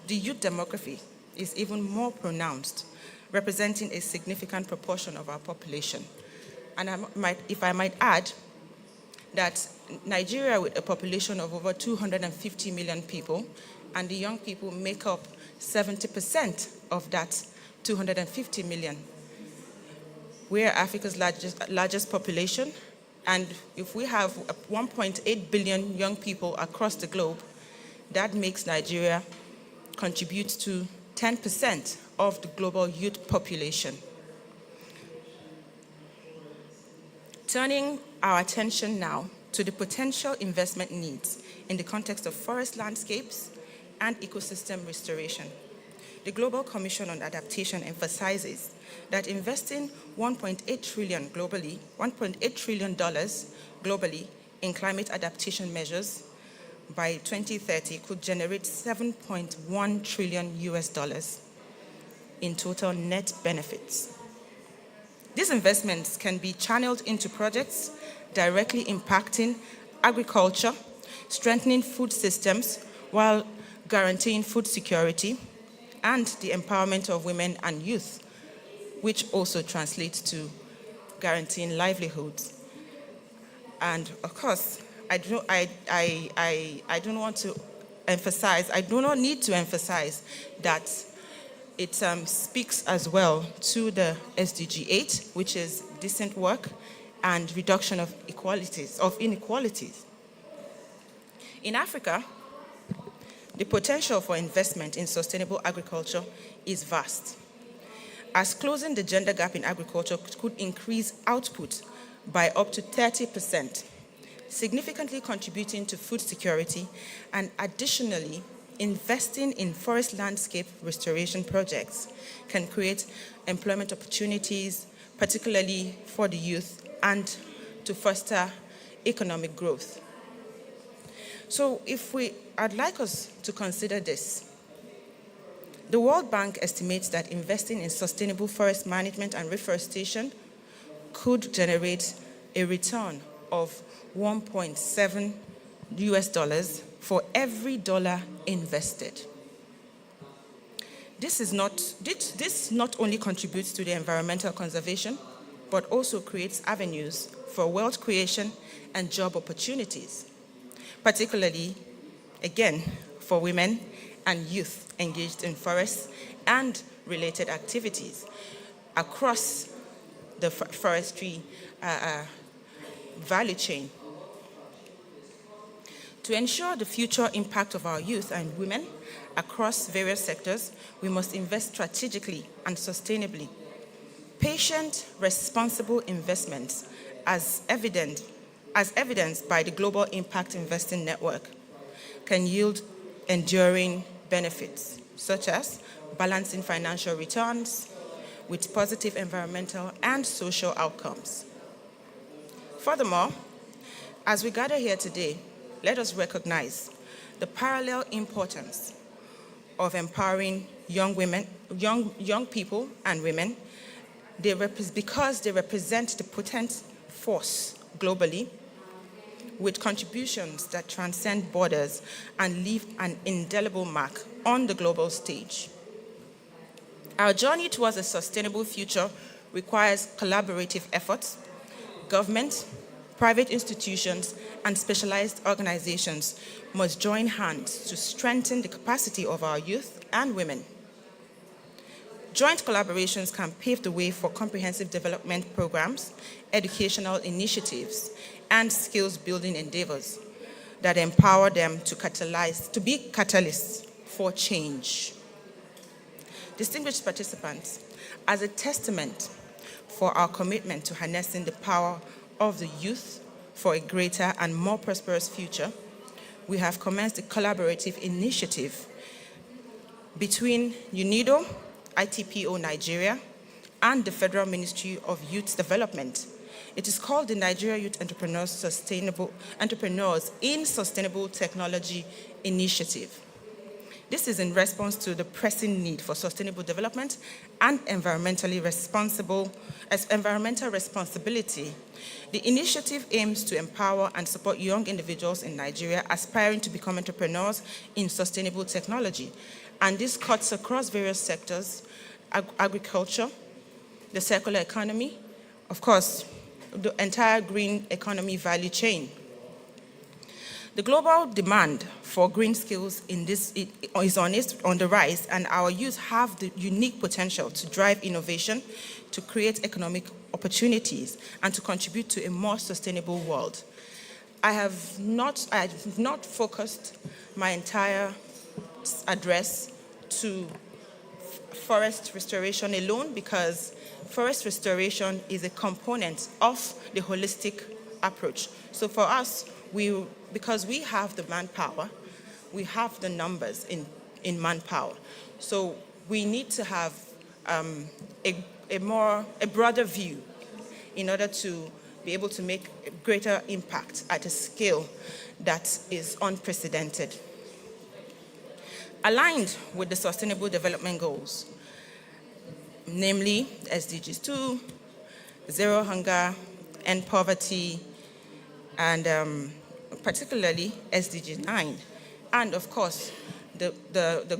the youth demography is even more pronounced, representing a significant proportion of our population. And if I might add, that Nigeria, with a population of over 250 million people, and the young people make up 70% of that 250 million. We are Africa's largest population, and if we have 1.8 billion young people across the globe, that makes Nigeria contribute to 10% of the global youth population. Turning our attention now to the potential investment needs in the context of forest landscapes and ecosystem restoration. The Global Commission on Adaptation emphasizes that investing $1.8 trillion globally in climate adaptation measures by 2030 could generate $7.1 trillion in total net benefits. These investments can be channeled into projects directly impacting agriculture, strengthening food systems while guaranteeing food security, and the empowerment of women and youth, which also translates to guaranteeing livelihoods. And of course, I do not need to emphasize that it speaks as well to the SDG 8, which is decent work and reduction of inequalities. In Africa, the potential for investment in sustainable agriculture is vast, as closing the gender gap in agriculture could increase output by up to 30%, significantly contributing to food security, and additionally, investing in forest landscape restoration projects can create employment opportunities, particularly for the youth, and to foster economic growth. So I'd like us to consider this. The World Bank estimates that investing in sustainable forest management and reforestation could generate a return of $1.7 for every dollar invested. This not only contributes to the environmental conservation, but also creates avenues for wealth creation and job opportunities, particularly, again, for women and youth engaged in forests and related activities across the forestry value chain. To ensure the future impact of our youth and women across various sectors, we must invest strategically and sustainably. Patient, responsible investments, as evidenced by the Global Impact Investing Network, can yield enduring benefits, such as balancing financial returns with positive environmental and social outcomes. Furthermore, as we gather here today, let us recognize the parallel importance of empowering young people and women because they represent the potent force globally with contributions that transcend borders and leave an indelible mark on the global stage. Our journey towards a sustainable future requires collaborative efforts. Government, private institutions, and specialized organizations must join hands to strengthen the capacity of our youth and women. Joint collaborations can pave the way for comprehensive development programs, educational initiatives, and skills-building endeavors that empower them to be catalysts for change. Distinguished participants, as a testament for our commitment to harnessing the power of the youth for a greater and more prosperous future, we have commenced a collaborative initiative between UNIDO, ITPO Nigeria, and the Federal Ministry of Youth Development. It is called the Nigeria Youth Entrepreneurs in Sustainable Technology Initiative. This is in response to the pressing need for sustainable development and environmental responsibility. The initiative aims to empower and support young individuals in Nigeria aspiring to become entrepreneurs in sustainable technology. And this cuts across various sectors: agriculture, the circular economy, of course, the entire green economy value chain. The global demand for green skills is on the rise, and our youth have the unique potential to drive innovation, to create economic opportunities, and to contribute to a more sustainable world. I have not focused my entire address to forest restoration alone, because forest restoration is a component of the holistic approach. So for us, because we have the manpower, we have the numbers in manpower. So we need to have a broader view in order to be able to make a greater impact at a scale that is unprecedented. Aligned with the Sustainable Development Goals, namely SDGs 2, Zero Hunger, End Poverty, and particularly SDG 9, and of course, the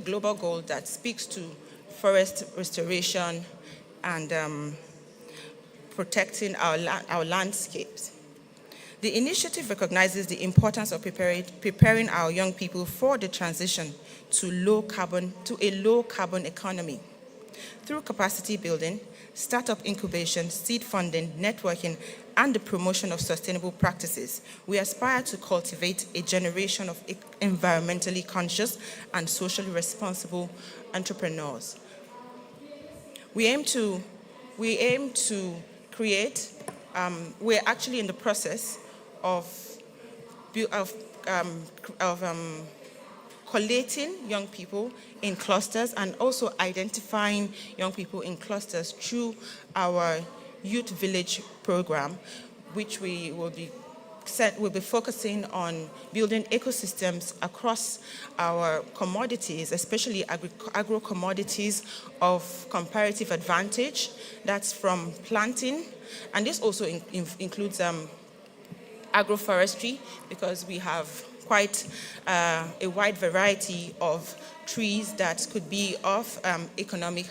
global goal that speaks to forest restoration and protecting our landscapes. The initiative recognizes the importance of preparing our young people for the transition to a low carbon economy. Through capacity building, startup incubation, seed funding, networking, and the promotion of sustainable practices, we aspire to cultivate a generation of environmentally conscious and socially responsible entrepreneurs. We aim to create, we're actually in the process of collating young people in clusters and also identifying young people in clusters through our Youth Village program, which we will be focusing on building ecosystems across our commodities, especially agro-commodities of comparative advantage. That's from planting, and this also includes agroforestry, because we have quite a wide variety of trees that could be of high economic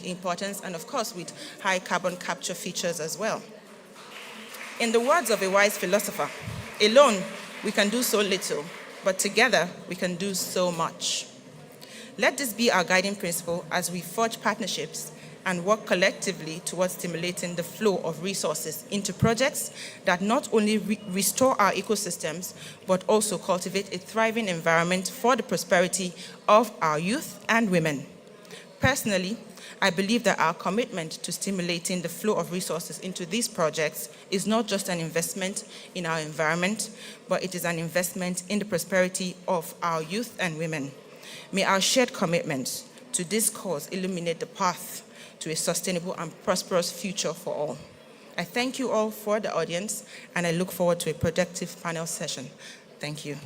importance, and of course with high carbon capture features as well. In the words of a wise philosopher, alone we can do so little, but together we can do so much. Let this be our guiding principle as we forge partnerships and work collectively towards stimulating the flow of resources into projects that not only restore our ecosystems, but also cultivate a thriving environment for the prosperity of our youth and women. Personally, I believe that our commitment to stimulating the flow of resources into these projects is not just an investment in our environment, but it is an investment in the prosperity of our youth and women. May our shared commitment to this cause illuminate the path to a sustainable and prosperous future for all. I thank you all for the audience, and I look forward to a productive panel session. Thank you.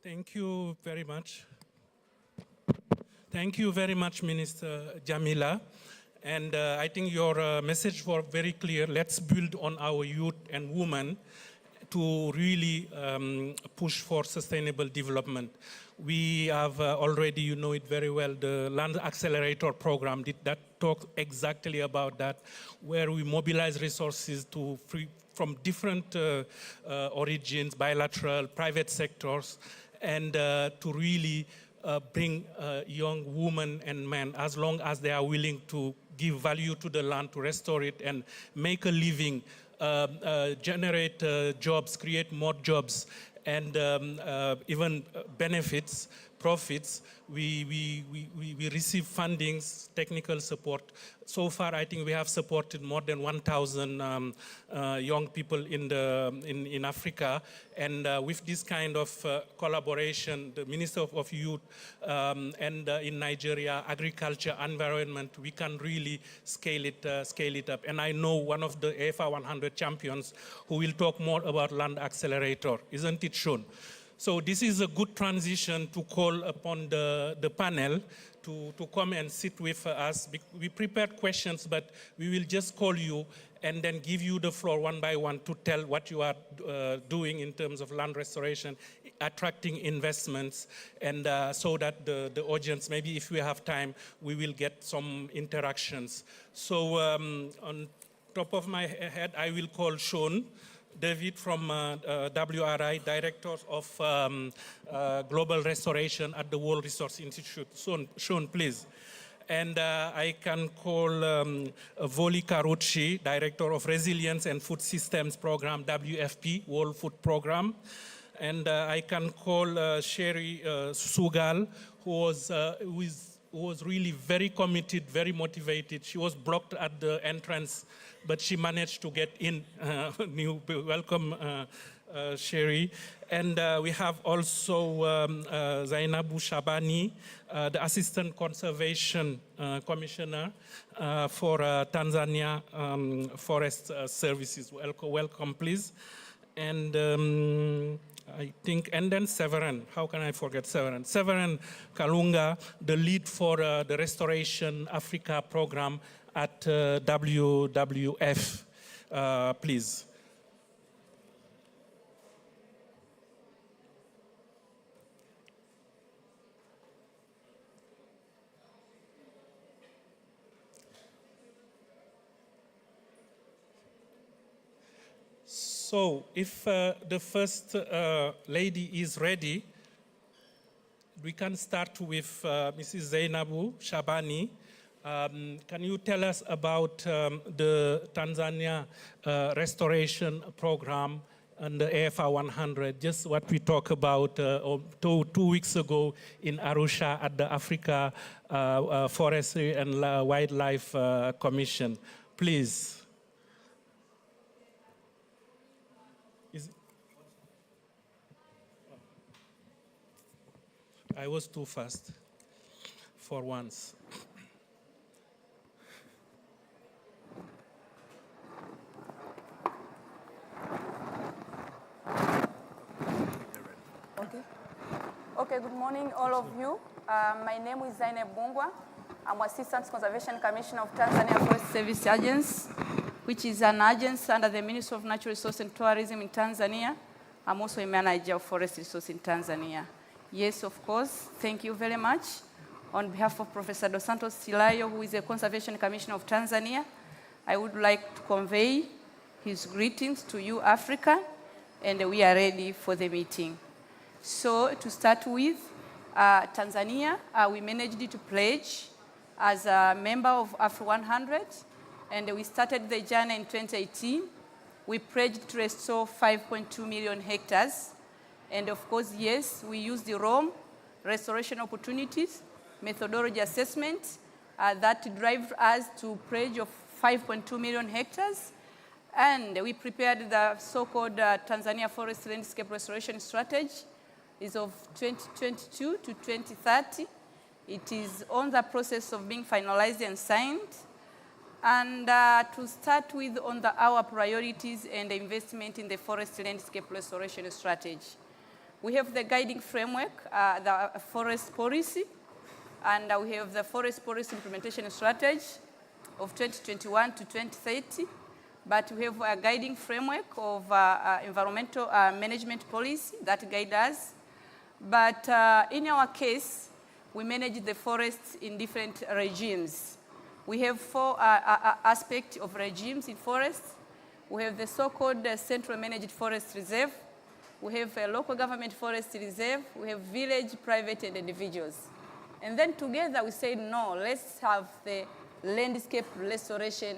Thank you very much. Thank you very much, Minister Jamila. And I think your message was very clear. Let's build on our youth and women to really push for sustainable development. We have already, you know it very well, the Land Accelerator program that talks exactly about that, where we mobilize resources from different origins, bilateral, private sectors, and to really bring young women and men, as long as they are willing to give value to the land, to restore it and make a living, generate jobs, create more jobs, and even benefits, profits. We receive fundings, technical support. So far, I think we have supported more than 1,000 young people in Africa. And with this kind of collaboration, the Minister of Youth and in Nigeria, Agriculture, Environment, we can really scale it up. And I know one of the AFA 100 champions who will talk more about Land Accelerator, isn't it, Sean? So this is a good transition to call upon the panel to come and sit with us. We prepared questions, but we will just call you and then give you the floor one by one to tell what you are doing in terms of land restoration, attracting investments, and so that the audience, maybe if we have time, we will get some interactions. So on top of my head, I will call Sean David from WRI, Director of Global Restoration at the World Resource Institute. Sean, please. And I can call Voli Carucci, Director of Resilience and Food Systems Program, WFP, World Food Program. And I can call Sherry Sugal, who was really very committed, very motivated. She was blocked at the entrance, but she managed to get in. Welcome, Sherry. And we have also Zainabu Shabani, the Assistant Conservation Commissioner for Tanzania Forest Services. Welcome, please. And I think, and then Severin, how can I forget Severin? Severin Kalunga, the lead for the Restoration Africa program at WWF, please. So if the first lady is ready, we can start with Mrs. Zainabu Shabani. Can you tell us about the Tanzania restoration program and the AFA 100, just what we talked about 2 weeks ago in Arusha at the Africa Forestry and Wildlife Commission? Please. I was too fast for once. Okay, good morning, all of you. My name is Zainab Bungwa. I'm Assistant Conservation Commissioner of Tanzania Forest Service Agency, which is an agency under the Ministry of Natural Resources and Tourism in Tanzania. I'm also a manager of forest resource in Tanzania. Yes, of course. Thank you very much. On behalf of Professor Dos Santos Silayo, who is the Conservation Commissioner of Tanzania, I would like to convey his greetings to you, Africa, and we are ready for the meeting. So to start with, Tanzania, we managed to pledge as a member of Afro-100, and we started the journey in 2018. We pledged to restore 5.2 million hectares. And of course, yes, we used the ROAM, restoration opportunities, methodology assessment, that drive us to pledge of 5.2 million hectares. And we prepared the so-called Tanzania Forest Landscape Restoration Strategy. It's of 2022 to 2030. It is on the process of being finalized and signed. And to start with on our priorities and the investment in the forest landscape restoration strategy. We have the guiding framework, the forest policy, and we have the forest policy implementation strategy of 2021 to 2030. But we have a guiding framework of environmental management policy that guides us. But in our case, we manage the forests in different regimes. We have 4 aspects of regimes in forests. We have the so-called central managed forest reserve. We have a local government forest reserve. We have village, private, and individuals. And then together we said, no, let's have the landscape restoration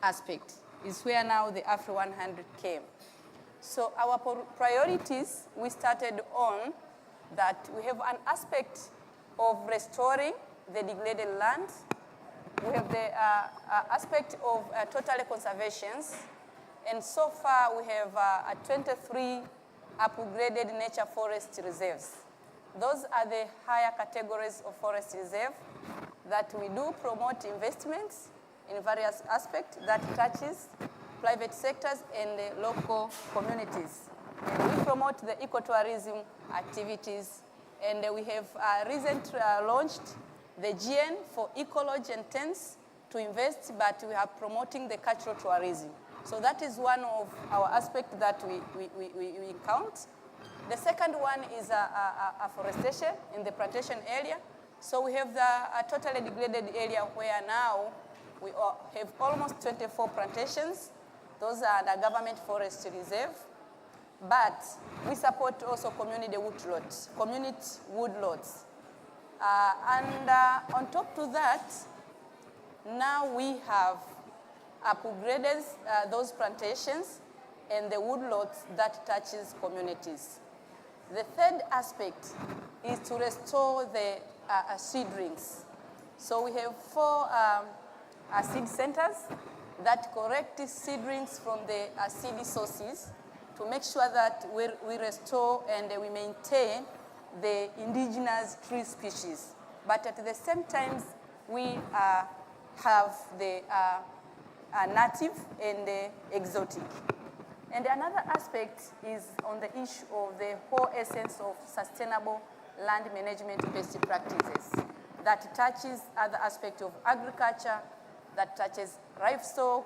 aspect. It's where now the Afro-100 came. So our priorities, we started on that we have an aspect of restoring the degraded land. We have the aspect of total conservations. And so far we have 23 upgraded nature forest reserves. Those are the higher categories of forest reserve that we do promote investments in various aspects that touches private sectors and the local communities. And we promote the ecotourism activities. And we have recently launched the GN for ecology and TENS to invest, but we are promoting the cultural tourism. So that is one of our aspects that we count. The second one is afforestation in the plantation area. So we have the totally degraded area where now we have almost 24 plantations. Those are the government forest reserve. But we support also community woodlots. And on top to that, now we have upgraded those plantations and the woodlots that touches communities. The third aspect is to restore the seedlings. So we have 4 seed centers that collect seedlings from the seed sources to make sure that we restore and we maintain the indigenous tree species. But at the same time, we have the native and the exotic. And another aspect is on the issue of the whole essence of sustainable land management best practices that touches other aspects of agriculture, that touches livestock,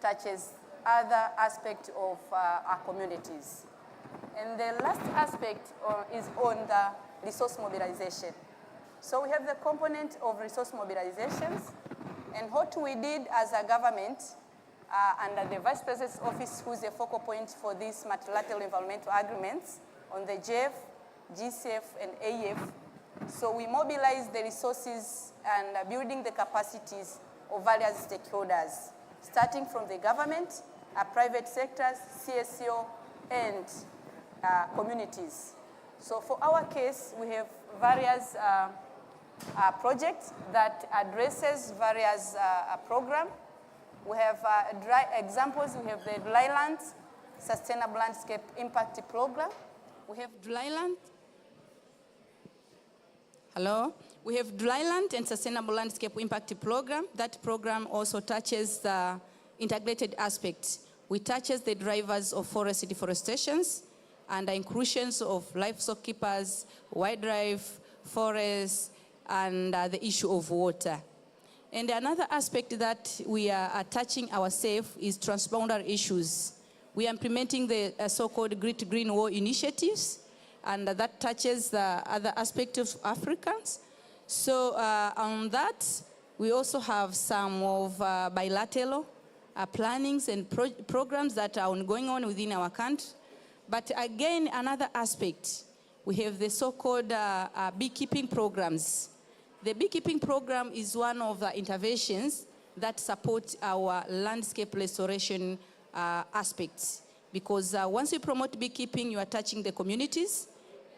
touches other aspects of our communities. And the last aspect is on the resource mobilization. So we have the component of resource mobilizations, and what we did as a government under the Vice President's Office, who is the focal point for these multilateral environmental agreements on the GEF, GCF, and AF. So we mobilized the resources and building the capacities of various stakeholders, starting from the government, private sectors, CSO, and communities. So for our case, we have various projects that addresses various programs. We have examples. We have the Dryland Sustainable Landscape Impact Program. We have Dryland. Hello. We have Dryland and Sustainable Landscape Impact Program. That program also touches the integrated aspects. We touches the drivers of forest deforestations and the inclusions of livestock keepers, wildlife, forests, and the issue of water. And another aspect that we are touching ourselves is transboundary issues. We are implementing the so-called Great Green Wall initiatives and that touches other aspects of Africans. So on that, we also have some of bilateral plannings and programs that are going on within our country. But again, another aspect, we have the so-called beekeeping programs. The beekeeping program is one of the interventions that support our landscape restoration aspects. Because once you promote beekeeping, you are touching the communities,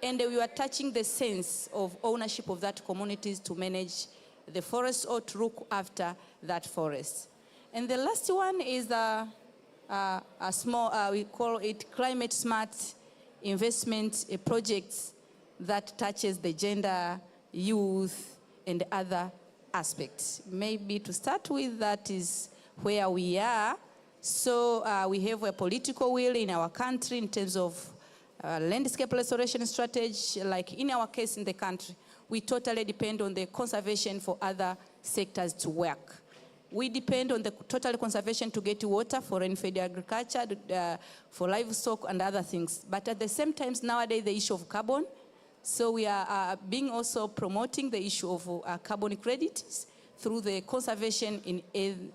and you are touching the sense of ownership of that communities to manage the forest or to look after that forest. And the last one is a small, we call it climate smart investment projects that touches the gender, youth, and other aspects. Maybe to start with, that is where we are. So we have a political will in our country in terms of landscape restoration strategy. Like in our case in the country, we totally depend on the conservation for other sectors to work. We depend on the total conservation to get water for rain-fed agriculture, for livestock and other things. But at the same time, nowadays, the issue of carbon. So we are being also promoting the issue of carbon credits through the conservation in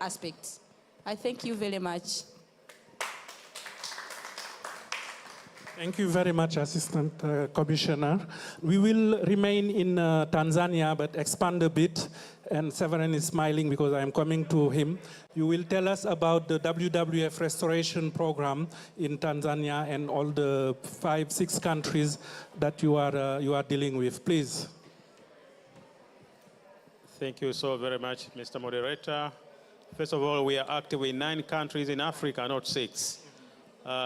aspects. I thank you very much. Thank you very much, Assistant Commissioner. We will remain in Tanzania, but expand a bit. And Severin is smiling because I am coming to him. You will tell us about the WWF restoration program in Tanzania and all the 5-6 countries that you are dealing with. Please. Thank you so very much, Mr. Moderator. First of all, we are active in 9 countries in Africa, not 6.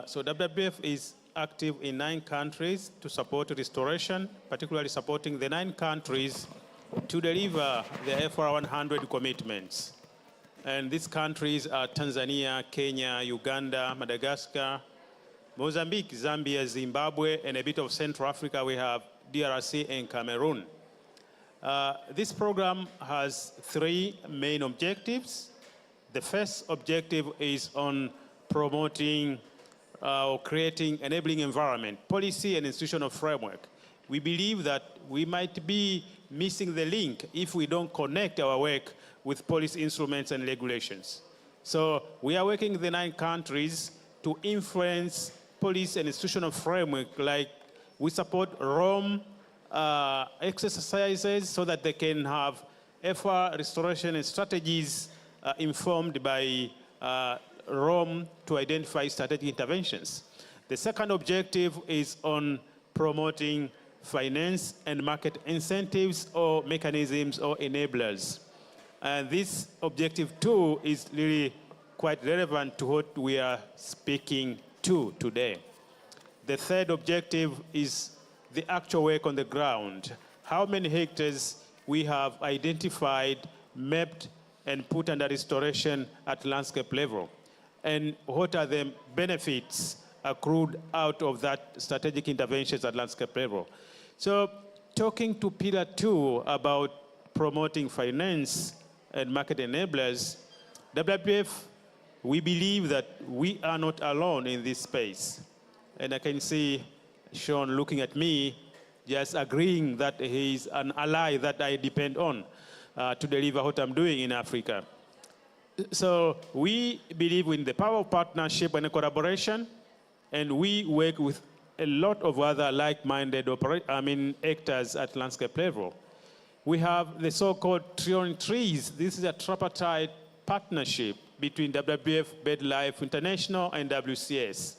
So WWF is active in 9 countries to support restoration, particularly supporting the 9 countries to deliver the FR 100 commitments. And these countries are Tanzania, Kenya, Uganda, Madagascar, Mozambique, Zambia, Zimbabwe, and a bit of Central Africa. We have DRC and Cameroon. This program has 3 main objectives. The first objective is on promoting or creating enabling environment, policy and institutional framework. We believe that we might be missing the link if we don't connect our work with policy instruments and regulations. So we are working in the 9 countries to influence policy and institutional framework, like we support Rome exercises so that they can have FR restoration and strategies informed by Rome to identify strategic interventions. The second objective is on promoting finance and market incentives or mechanisms or enablers. And this objective too is really quite relevant to what we are speaking to today. The third objective is the actual work on the ground. How many hectares we have identified, mapped, and put under restoration at landscape level? And what are the benefits accrued out of that strategic interventions at landscape level? So talking to Pillar 2 about promoting finance and market enablers, WWF, we believe that we are not alone in this space. And I can see Sean looking at me, just agreeing that he's an ally that I depend on to deliver what I'm doing in Africa. So we believe in the power of partnership and collaboration, and we work with a lot of other like-minded actors at landscape level. We have the so-called Tree on Trees. This is a tripartite partnership between WWF, BirdLife International, and WCS.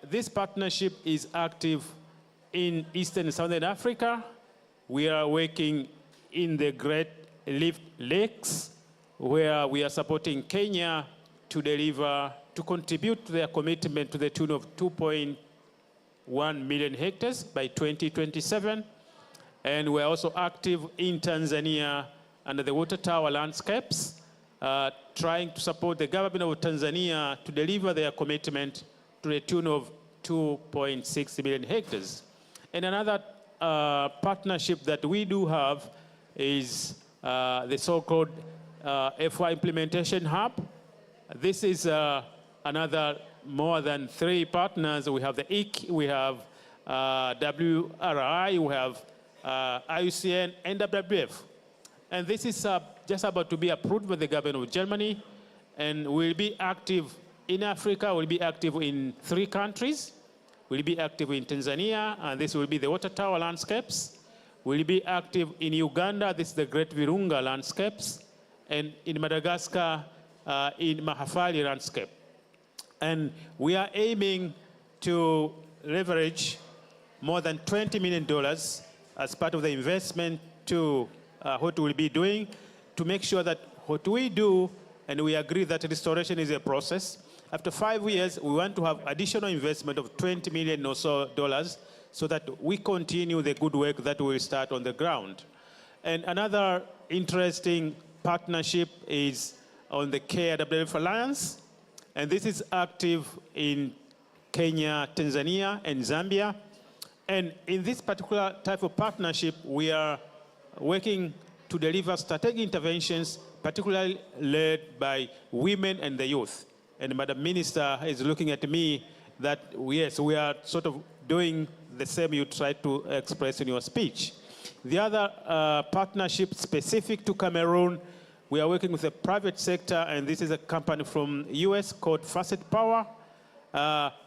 This partnership is active in Eastern and Southern Africa. We are working in the Great Rift Lakes, where we are supporting Kenya to deliver, to contribute to their commitment to the tune of 2.1 million hectares by 2027. And we're also active in Tanzania under the water tower landscapes, trying to support the government of Tanzania to deliver their commitment to the tune of 2.6 million hectares. And another partnership that we do have is the so-called FY Implementation Hub. This is another more than 3 partners. We have the IC, we have WRI, we have IUCN, and WWF. And this is just about to be approved by the government of Germany, and we'll be active in Africa. We'll be active in 3 countries. We'll be active in Tanzania, and this will be the water tower landscapes. We'll be active in Uganda, this is the Great Virunga landscapes, and in Madagascar, in Mahafali landscape. And we are aiming to leverage more than $20 million as part of the investment to what we'll be doing to make sure that what we do, and we agree that restoration is a process. After 5 years, we want to have additional investment of $20 million or so so that we continue the good work that we start on the ground. And another interesting partnership is on the KWF Alliance, and this is active in Kenya, Tanzania, and Zambia. And in this particular type of partnership, we are working to deliver strategic interventions, particularly led by women and the youth. And Madam Minister is looking at me that, yes, we are sort of doing the same you tried to express in your speech. The other partnership specific to Cameroon, we are working with the private sector, and this is a company from US called Facet Power.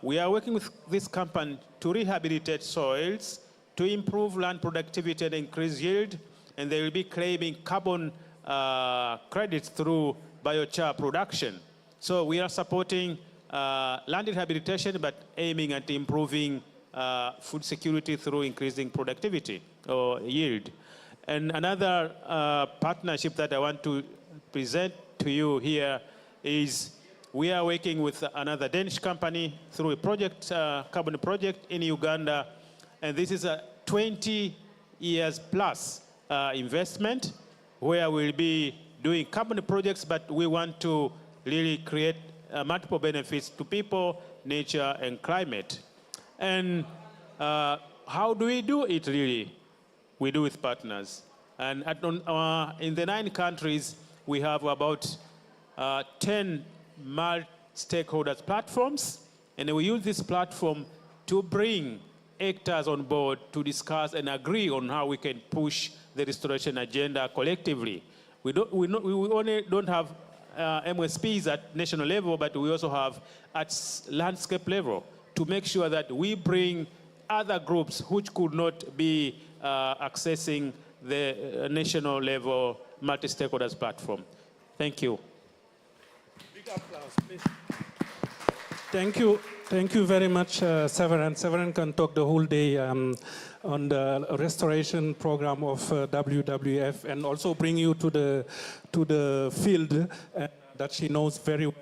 We are working with this company to rehabilitate soils, to improve land productivity and increase yield, and they will be claiming carbon credits through biochar production. So we are supporting land rehabilitation, but aiming at improving food security through increasing productivity or yield. And another partnership that I want to present to you here is we are working with another Danish company through a project, carbon project in Uganda, and this is a 20 years plus investment where we'll be doing carbon projects, but we want to really create multiple benefits to people, nature, and climate. And how do we do it really? We do with partners. And in the 9 countries, we have about 10 multi-stakeholders platforms, and we use this platform to bring actors on board to discuss and agree on how we can push the restoration agenda collectively. We only don't have MSPs at national level, but we also have at landscape level to make sure that we bring other groups which could not be accessing the national level multi-stakeholders platform. Thank you. Big applause, please. Thank you very much, Severin. Severin can talk the whole day on the restoration program of WWF, and also bring you to the field that she knows very well.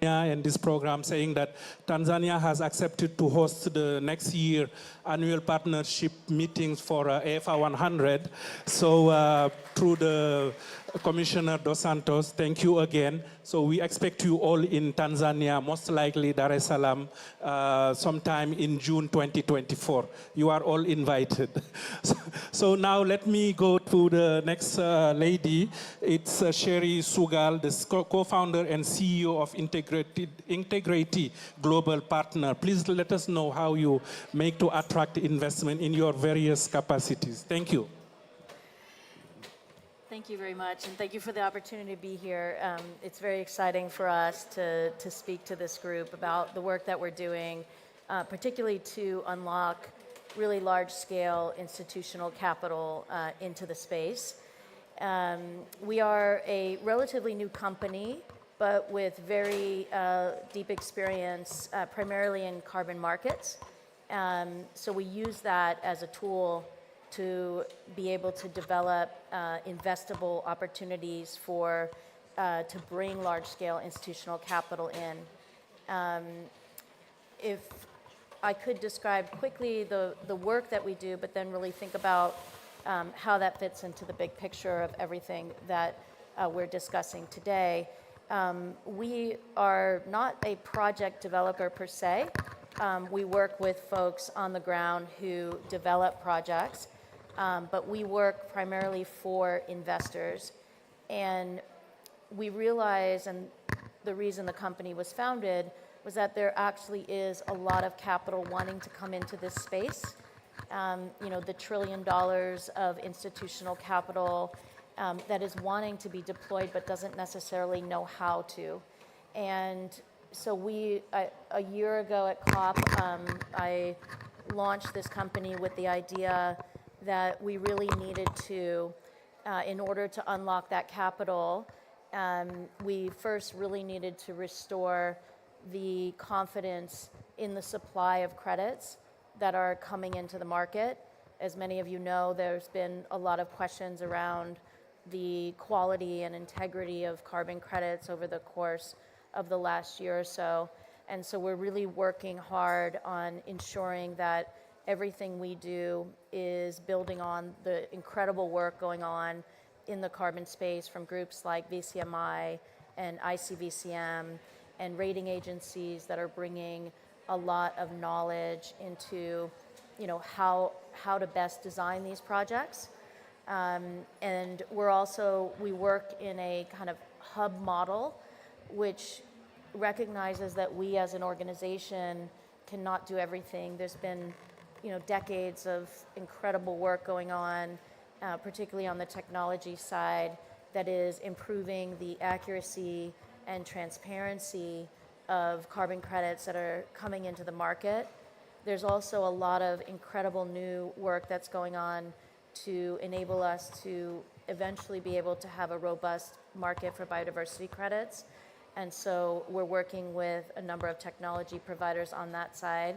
And this program saying that Tanzania has accepted to host the next year annual partnership meetings for AFR 100. So through the Commissioner Dos Santos, thank you again. So we expect you all in Tanzania, most likely Dar es Salaam, sometime in June 2024. You are all invited. So now let me go to the next lady. It's Sherry Sugal, the co-founder and CEO of Integrity Global Partner. Please let us know how you make to attract investment in your various capacities. Thank you. Thank you very much, and thank you for the opportunity to be here. It's very exciting for us to speak to this group about the work that we're doing, particularly to unlock really large-scale institutional capital into the space. We are a relatively new company, but with very deep experience, primarily in carbon markets. So we use that as a tool to be able to develop investable opportunities to bring large-scale institutional capital in. If I could describe quickly the work that we do, but then really think about how that fits into the big picture of everything that we're discussing today. We are not a project developer per se. We work with folks on the ground who develop projects. But we work primarily for investors. And we realize, and the reason the company was founded was that there actually is a lot of capital wanting to come into this space. The $1 trillion of institutional capital that is wanting to be deployed but doesn't necessarily know how to. And so a year ago at COP, I launched this company with the idea that we really needed to, in order to unlock that capital, we first really needed to restore the confidence in the supply of credits that are coming into the market. As many of you know, there's been a lot of questions around the quality and integrity of carbon credits over the course of the last year or so. And so we're really working hard on ensuring that everything we do is building on the incredible work going on in the carbon space from groups like VCMI and ICVCM and rating agencies that are bringing a lot of knowledge into how to best design these projects. And we work in a kind of hub model, which recognizes that we as an organization cannot do everything. There's been decades of incredible work going on, particularly on the technology side, that is improving the accuracy and transparency of carbon credits that are coming into the market. There's also a lot of incredible new work that's going on to enable us to eventually be able to have a robust market for biodiversity credits. And so we're working with a number of technology providers on that side.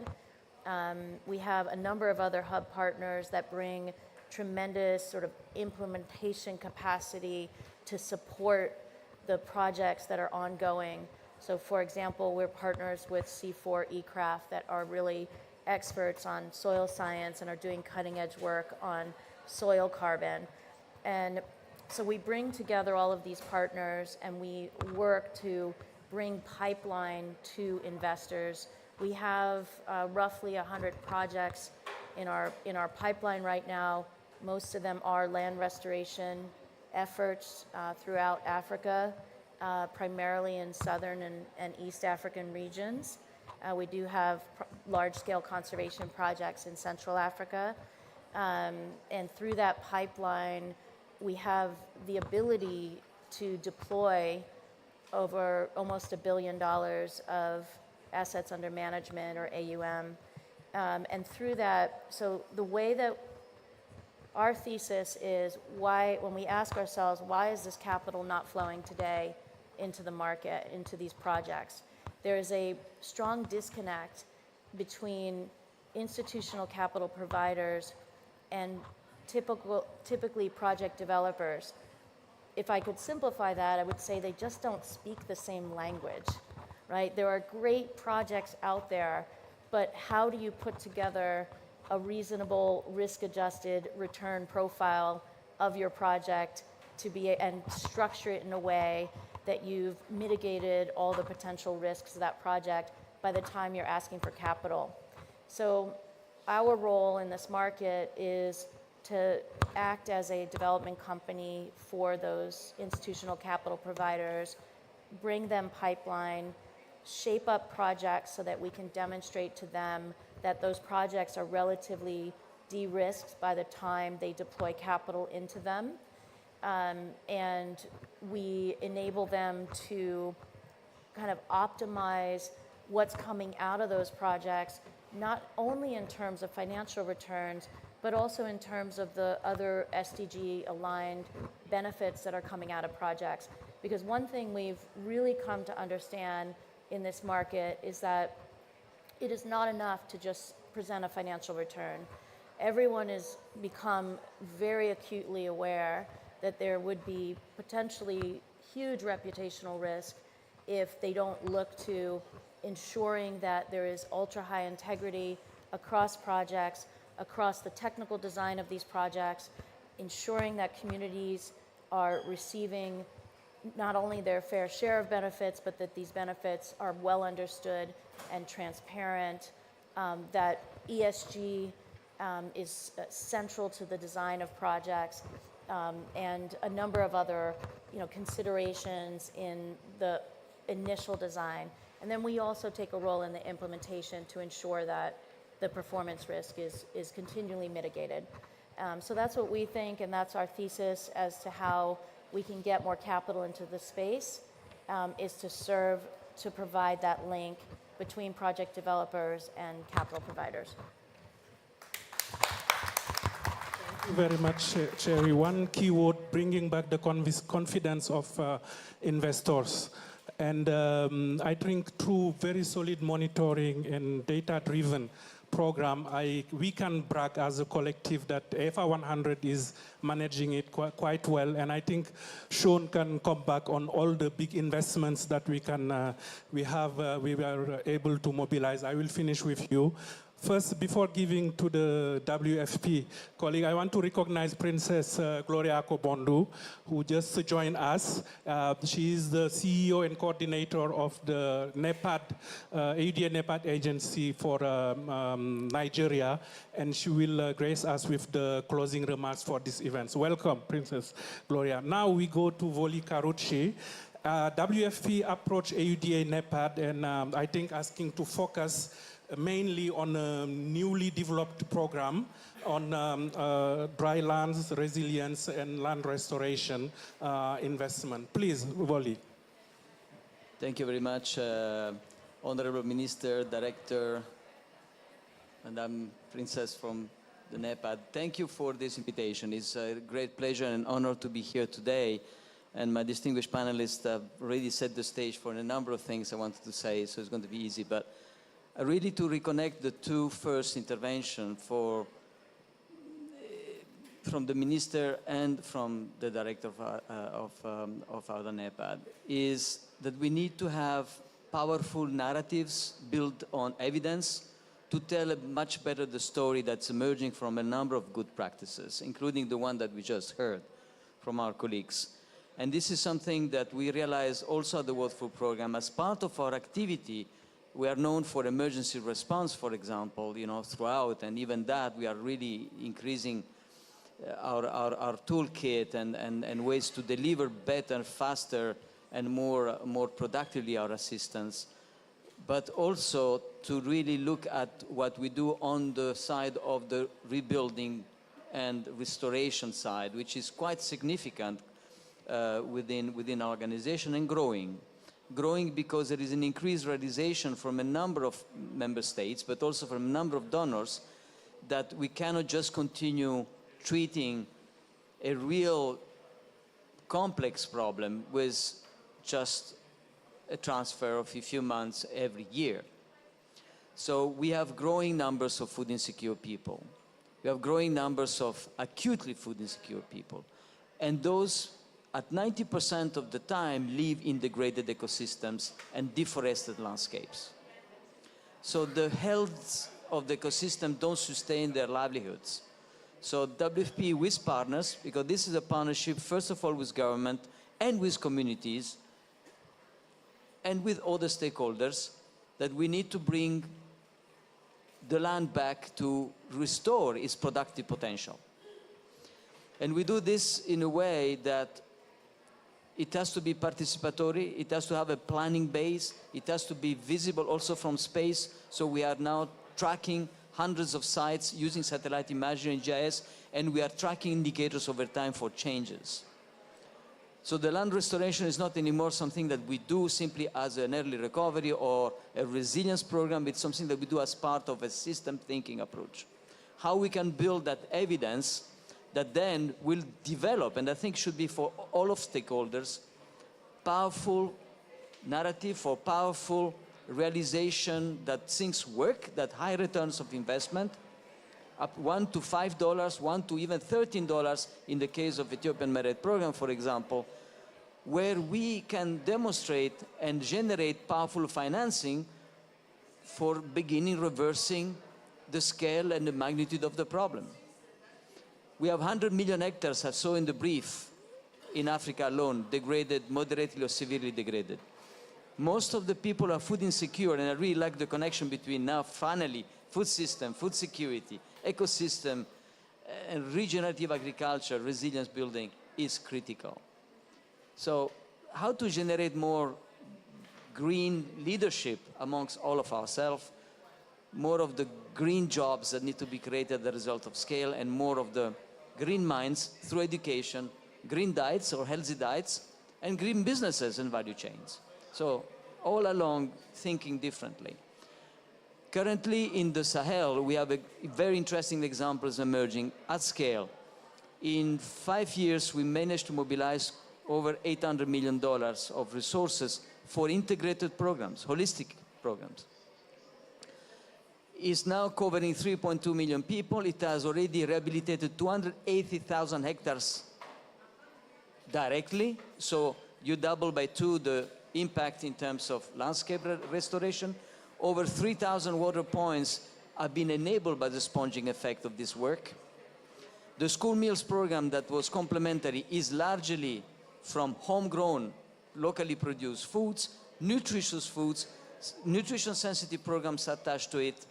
We have a number of other hub partners that bring tremendous sort of implementation capacity to support the projects that are ongoing. So for example, we're partners with C4 that are really experts on soil science and are doing cutting edge work on soil carbon. And so we bring together all of these partners and we work to bring pipeline to investors. We have roughly 100 projects in our pipeline right now. Most of them are land restoration efforts throughout Africa, primarily in southern and East African regions. We do have large-scale conservation projects in Central Africa. And through that pipeline, we have the ability to deploy over almost $1 billion of assets under management, or AUM. And through that, so the way that our thesis is when we ask ourselves, why is this capital not flowing today into the market, into these projects? There is a strong disconnect between institutional capital providers and typically project developers. If I could simplify that, I would say they just don't speak the same language, right? There are great projects out there, but how do you put together a reasonable risk-adjusted return profile of your project and structure it in a way that you've mitigated all the potential risks of that project by the time you're asking for capital? So our role in this market is to act as a development company for those institutional capital providers, bring them pipeline, shape up projects so that we can demonstrate to them that those projects are relatively de-risked by the time they deploy capital into them. And we enable them to kind of optimize what's coming out of those projects, not only in terms of financial returns, but also in terms of the other SDG-aligned benefits that are coming out of projects. Because one thing we've really come to understand in this market is that it is not enough to just present a financial return. Everyone has become very acutely aware that there would be potentially huge reputational risk if they don't look to ensuring that there is ultra-high integrity across projects, across the technical design of these projects, ensuring that communities are receiving not only their fair share of benefits, but that these benefits are well understood and transparent, that ESG is central to the design of projects, and a number of other considerations in the initial design. And then we also take a role in the implementation to ensure that the performance risk is continually mitigated. So that's what we think, and that's our thesis as to how we can get more capital into the space, is to provide that link between project developers and capital providers. Thank you very much, Cherry. One keyword, bringing back the confidence of investors. And I think through very solid monitoring and data-driven program, we can brag as a collective that AFA 100 is managing it quite well. And I think Sean can come back on all the big investments that we were able to mobilize. I will finish with you. First, before giving to the WFP colleague, I want to recognize Princess Gloria Akobondu, who just joined us. She is the CEO and coordinator of the NEPAD, AUDA NEPAD agency for Nigeria, and she will grace us with the closing remarks for this event. So welcome, Princess Gloria. Now we go to Voli Karuchi. WFP approached AUDA NEPAD, and I think asking to focus mainly on a newly developed program on dry lands, resilience, and land restoration investment. Please, Wally. Thank you very much, Honorable Minister, Director, and I'm Princess from the NEPAD. Thank you for this invitation. It's a great pleasure and honor to be here today. And my distinguished panelists have already set the stage for a number of things I wanted to say, so it's going to be easy. But really to reconnect the two first interventions from the minister and from the director of our NEPAD is that we need to have powerful narratives built on evidence to tell a much better the story that's emerging from a number of good practices, including the one that we just heard from our colleagues. And this is something that we realize also at the World Food Programme. As part of our activity, we are known for emergency response, for example, throughout, and even that we are really increasing our toolkit and ways to deliver better, faster, and more productively our assistance, but also to really look at what we do on the side of the rebuilding and restoration side, which is quite significant within our organization and growing. Growing because there is an increased realization from a number of member states, but also from a number of donors, that we cannot just continue treating a real complex problem with just a transfer of a few months every year. So we have growing numbers of food insecure people. We have growing numbers of acutely food insecure people. And those at 90% of the time live in degraded ecosystems and deforested landscapes. So the health of the ecosystem don't sustain their livelihoods. So WFP with partners, because this is a partnership first of all with government and with communities and with other stakeholders, that we need to bring the land back to restore its productive potential. And we do this in a way that it has to be participatory, it has to have a planning base, it has to be visible also from space. So we are now tracking hundreds of sites using satellite imagery and GIS, and we are tracking indicators over time for changes. So the land restoration is not anymore something that we do simply as an early recovery or a resilience program, it's something that we do as part of a system thinking approach. How we can build that evidence that then will develop, and I think should be for all of stakeholders, powerful narrative for powerful realization that things work, that high returns of investment, up $1 to $5, $1 to even $13 in the case of Ethiopian Merit Program, for example, where we can demonstrate and generate powerful financing for beginning reversing the scale and the magnitude of the problem. We have 100 million hectares, I saw in the brief, in Africa alone, degraded, moderately or severely degraded. Most of the people are food insecure, and I really like the connection between now, finally, food system, food security, ecosystem, and regenerative agriculture, resilience building is critical. So how to generate more green leadership amongst all of ourselves, more of the green jobs that need to be created as a result of scale, and more of the green minds through education, green diets or healthy diets, and green businesses and value chains. So all along thinking differently. Currently in the Sahel, we have very interesting examples emerging at scale. In 5 years, we managed to mobilize over $800 million of resources for integrated programs, holistic programs. It's now covering 3.2 million people. It has already rehabilitated 280,000 hectares directly. So you double by 2 the impact in terms of landscape restoration. Over 3,000 water points have been enabled by the sponging effect of this work. The school meals program that was complementary is largely from homegrown, locally produced foods, nutritious foods, nutrition-sensitive programs attached to it,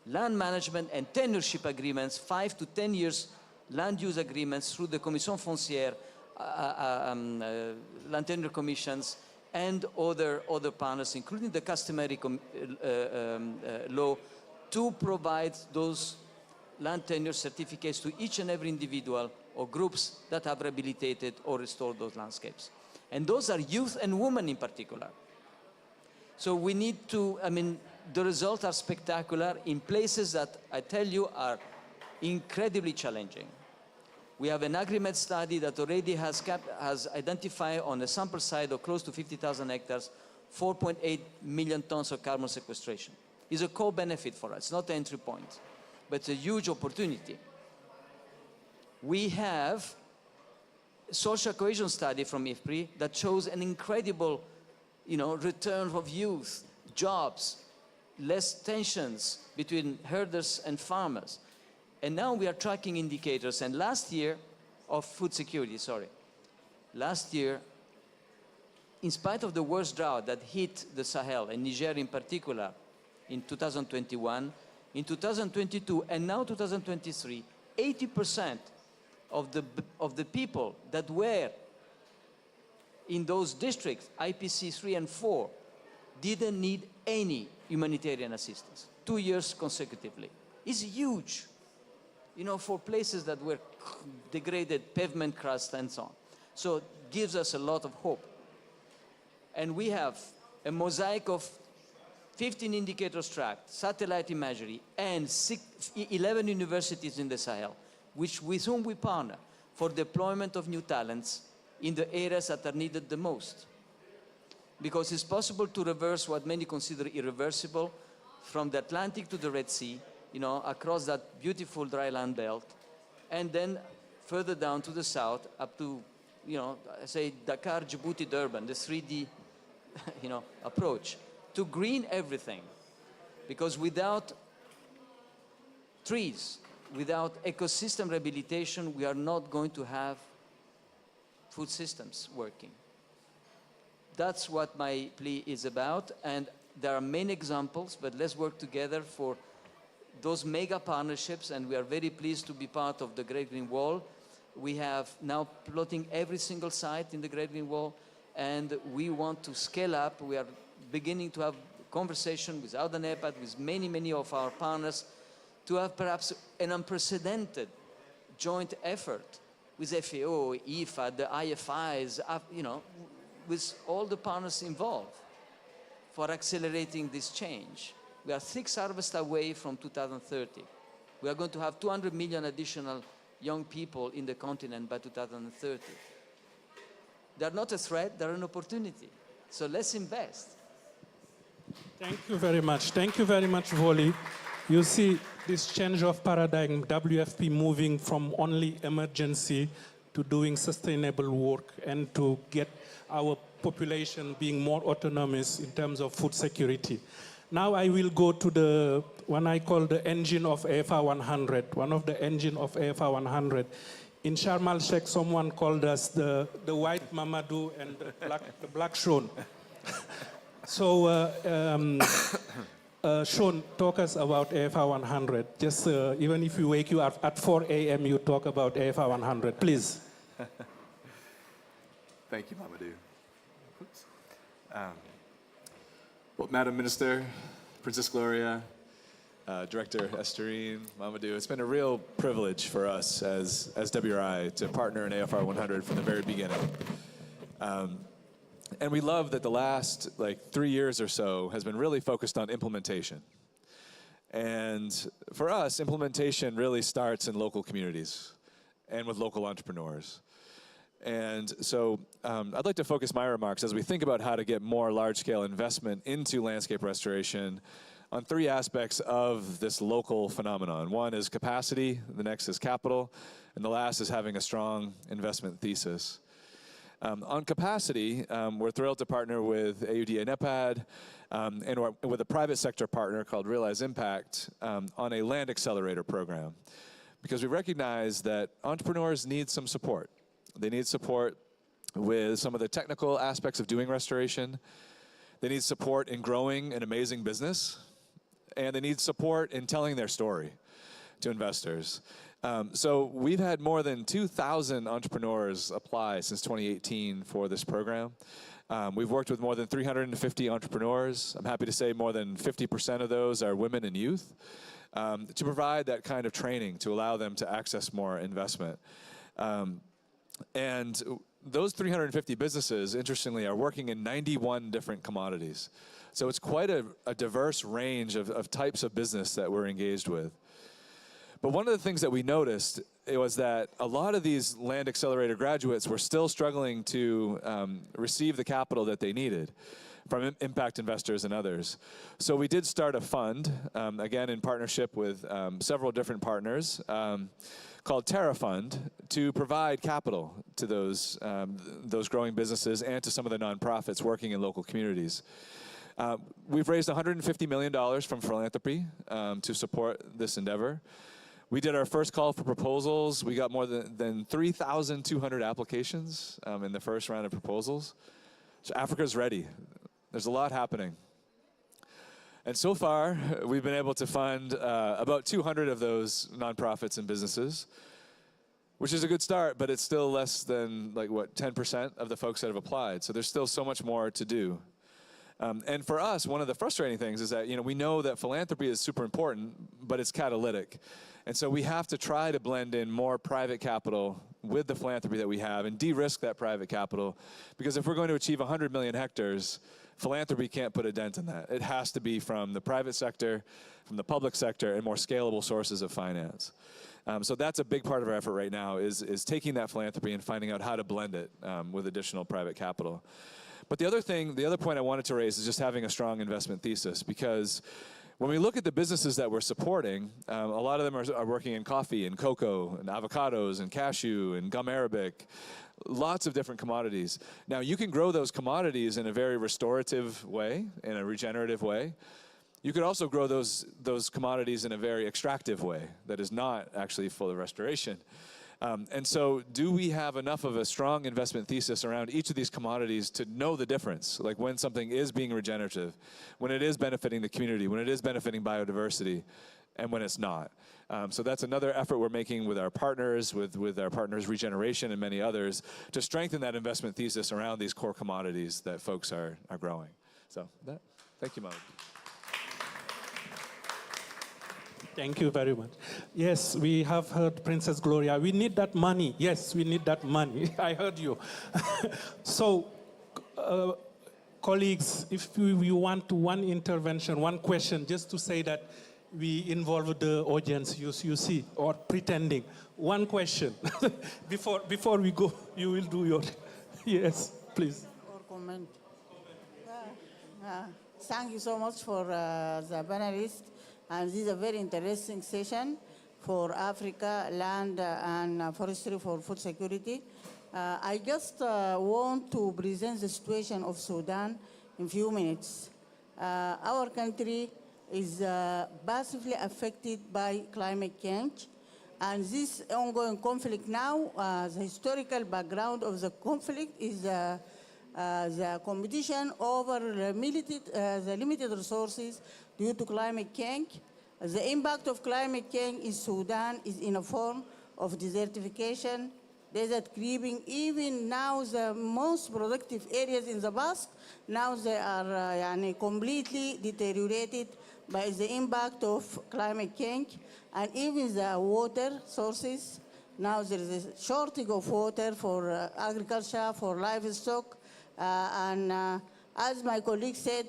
land management and tenureship agreements, 5 to 10 years land use agreements through the Commission Foncière, land tenure commissions, and other partners, including the customary law, to provide those land tenure certificates to each and every individual or groups that have rehabilitated or restored those landscapes. And those are youth and women in particular. So we need to, the results are spectacular in places that I tell you are incredibly challenging. We have an agreement study that already has identified on a sample size of close to 50,000 hectares, 4.8 million tons of carbon sequestration. It's a core benefit for us, it's not the entry point, but it's a huge opportunity. We have a social cohesion study from IFPRI that shows an incredible return of youth, jobs, less tensions between herders and farmers. And now we are tracking indicators, and last year, of food security, last year, in spite of the worst drought that hit the Sahel, and Niger in particular, in 2021, in 2022, and now 2023, 80% of the people that were in those districts, IPC 3 and 4, didn't need any humanitarian assistance, 2 years consecutively. It's huge, for places that were degraded, pavement crust and so on. So it gives us a lot of hope. And we have a mosaic of 15 indicators tracked, satellite imagery, and 11 universities in the Sahel, with whom we partner for deployment of new talents in the areas that are needed the most. Because it's possible to reverse what many consider irreversible, from the Atlantic to the Red Sea, across that beautiful dry land belt, and then further down to the south, up to, say Dakar, Djibouti, Durban, the 3D, approach, to green everything. Because without trees, without ecosystem rehabilitation, we are not going to have food systems working. That's what my plea is about, and there are many examples, but let's work together for those mega partnerships, and we are very pleased to be part of the Great Green Wall. We have now plotting every single site in the Great Green Wall, and we want to scale up. We are beginning to have conversation with NEPAD, with many of our partners, to have perhaps an unprecedented joint effort with FAO, IFA, the IFIs, with all the partners involved for accelerating this change. We are 6 harvests away from 2030. We are going to have 200 million additional young people in the continent by 2030. They're not a threat, they're an opportunity. So let's invest. Thank you very much. Thank you very much, Wally. You see this change of paradigm, WFP moving from only emergency to doing sustainable work and to get our population being more autonomous in terms of food security. Now I will go to the one I call the engine of AFR 100, one of the engine of AFR 100. In Sharm el-Sheikh, someone called us the white Mamadou and the black Sean. So Sean, talk us about AFR 100. Just even if we wake you up at 4 a.m., you talk about AFR 100, please. Thank you, Mamadou. Well, Madam Minister, Princess Gloria, Director Esterine, Mamadou, it's been a real privilege for us as WRI to partner in AFR 100 from the very beginning. And we love that the last 3 years or so has been really focused on implementation. And for us, implementation really starts in local communities and with local entrepreneurs. And so I'd like to focus my remarks as we think about how to get more large-scale investment into landscape restoration on 3 aspects of this local phenomenon. One is capacity, the next is capital, and the last is having a strong investment thesis. On capacity, we're thrilled to partner with AUDA NEPAD and with a private sector partner called Realize Impact on a land accelerator program, because we recognize that entrepreneurs need some support. They need support with some of the technical aspects of doing restoration. They need support in growing an amazing business, and they need support in telling their story to investors. So we've had more than 2,000 entrepreneurs apply since 2018 for this program. We've worked with more than 350 entrepreneurs. I'm happy to say more than 50% of those are women and youth, to provide that kind of training to allow them to access more investment. And those 350 businesses, interestingly, are working in 91 different commodities. So it's quite a diverse range of types of business that we're engaged with. But one of the things that we noticed was that a lot of these Land Accelerator graduates were still struggling to receive the capital that they needed from impact investors and others. So we did start a fund, again in partnership with several different partners, called Terra Fund, to provide capital to those growing businesses and to some of the nonprofits working in local communities. We've raised $150 million from philanthropy to support this endeavor. We did our first call for proposals. We got more than 3,200 applications in the first round of proposals. So Africa's ready. There's a lot happening. And so far, we've been able to fund about 200 of those nonprofits and businesses, which is a good start, but it's still less than 10% of the folks that have applied. So there's still so much more to do. And for us, one of the frustrating things is that we know that philanthropy is super important, but it's catalytic. And so we have to try to blend in more private capital with the philanthropy that we have and de-risk that private capital. Because if we're going to achieve 100 million hectares, philanthropy can't put a dent in that. It has to be from the private sector, from the public sector, and more scalable sources of finance. So that's a big part of our effort right now is taking that philanthropy and finding out how to blend it with additional private capital. But the other point I wanted to raise is just having a strong investment thesis, because when we look at the businesses that we're supporting, a lot of them are working in coffee and cocoa and avocados and cashew and gum arabic, lots of different commodities. Now, you can grow those commodities in a very restorative way, in a regenerative way. You could also grow those commodities in a very extractive way that is not actually full of restoration. And so do we have enough of a strong investment thesis around each of these commodities to know the difference, like when something is being regenerative, when it is benefiting the community, when it is benefiting biodiversity, and when it's not? So that's another effort we're making with our partners, with our partners Regeneration and many others, to strengthen that investment thesis around these core commodities that folks are growing. So thank you, Mom. Thank you very much. Yes, we have heard Princess Gloria. We need that money. Yes, we need that money. I heard you. So, colleagues, if we want to one intervention, one question, just to say that we involve the audience, you see, or pretending. One question. before we go, you will do your... Yes, please. Or comment. Thank you so much for the panelists. And this is a very interesting session for Africa, land and forestry for food security. I just want to present the situation of Sudan in a few minutes. Our country is massively affected by climate change. And this ongoing conflict now, the historical background of the conflict is the competition over the limited resources due to climate change. The impact of climate change in Sudan is in a form of desertification, desert creeping. Even now, the most productive areas in the past, now they are completely deteriorated by the impact of climate change, and even the water sources. Now there is a shortage of water for agriculture, for livestock, and as my colleague said,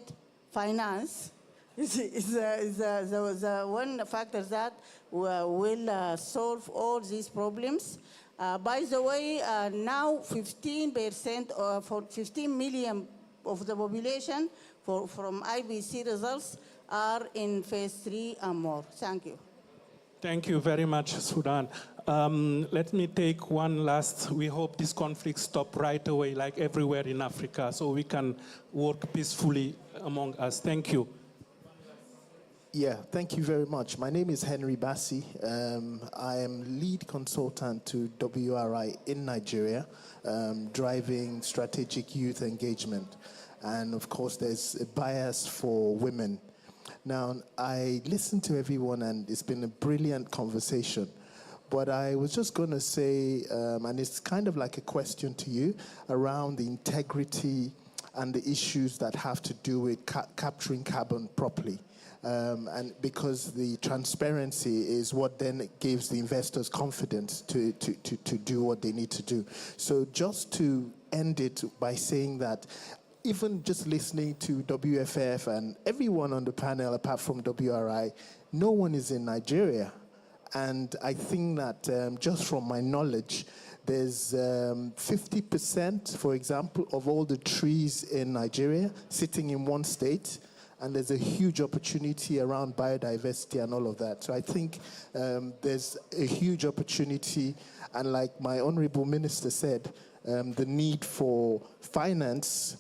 finance is the one factor that will solve all these problems. By the way, now 15% for 15 million of the population from IBC results are in phase 3 and more. Thank you. Thank you very much, Sudan. Let me take one last. We hope this conflict stop right away, like everywhere in Africa, so we can work peacefully among us. Thank you. Yeah, thank you very much. My name is Henry Bassi. I am lead consultant to WRI in Nigeria, driving strategic youth engagement. And of course, there's a bias for women. Now, I listened to everyone, and it's been a brilliant conversation. But I was just going to say, and it's kind of like a question to you, around the integrity and the issues that have to do with capturing carbon properly. And because the transparency is what then gives the investors confidence to do what they need to do. So just to end it by saying that even just listening to WFF and everyone on the panel apart from WRI, no one is in Nigeria. And I think that just from my knowledge, there's 50%, for example, of all the trees in Nigeria sitting in one state. And there's a huge opportunity around biodiversity and all of that. So I think there's a huge opportunity. And like my honorable minister said, the need for finance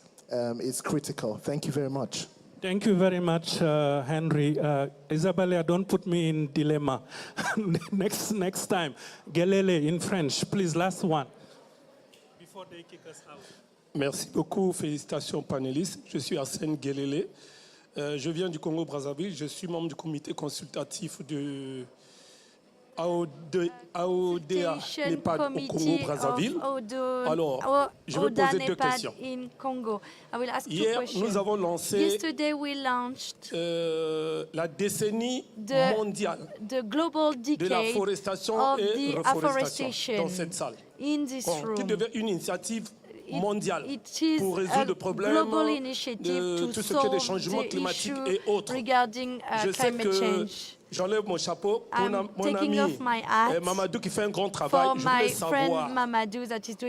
is critical. Thank you very much. Thank you very much, Henry. Isabella, don't put me in dilemma. next time. Gelele in French, please, last one. Before they kick us out. Merci beaucoup, félicitations panélistes. Je suis Arsène Gelele. Je viens du Congo-Brazzaville. Je suis membre du comité consultatif de AODA NEPAD au Congo-Brazzaville. Alors, je vais poser deux questions. Hier, nous avons lancé la décennie mondiale de la forestation et reforestation dans cette salle, qui devait une initiative mondiale pour résoudre le problème de tout ce qui est des changements climatiques et autres. Je sais que j'enlève mon chapeau pour mon ami Mamadou qui fait un grand travail. Je voulais savoir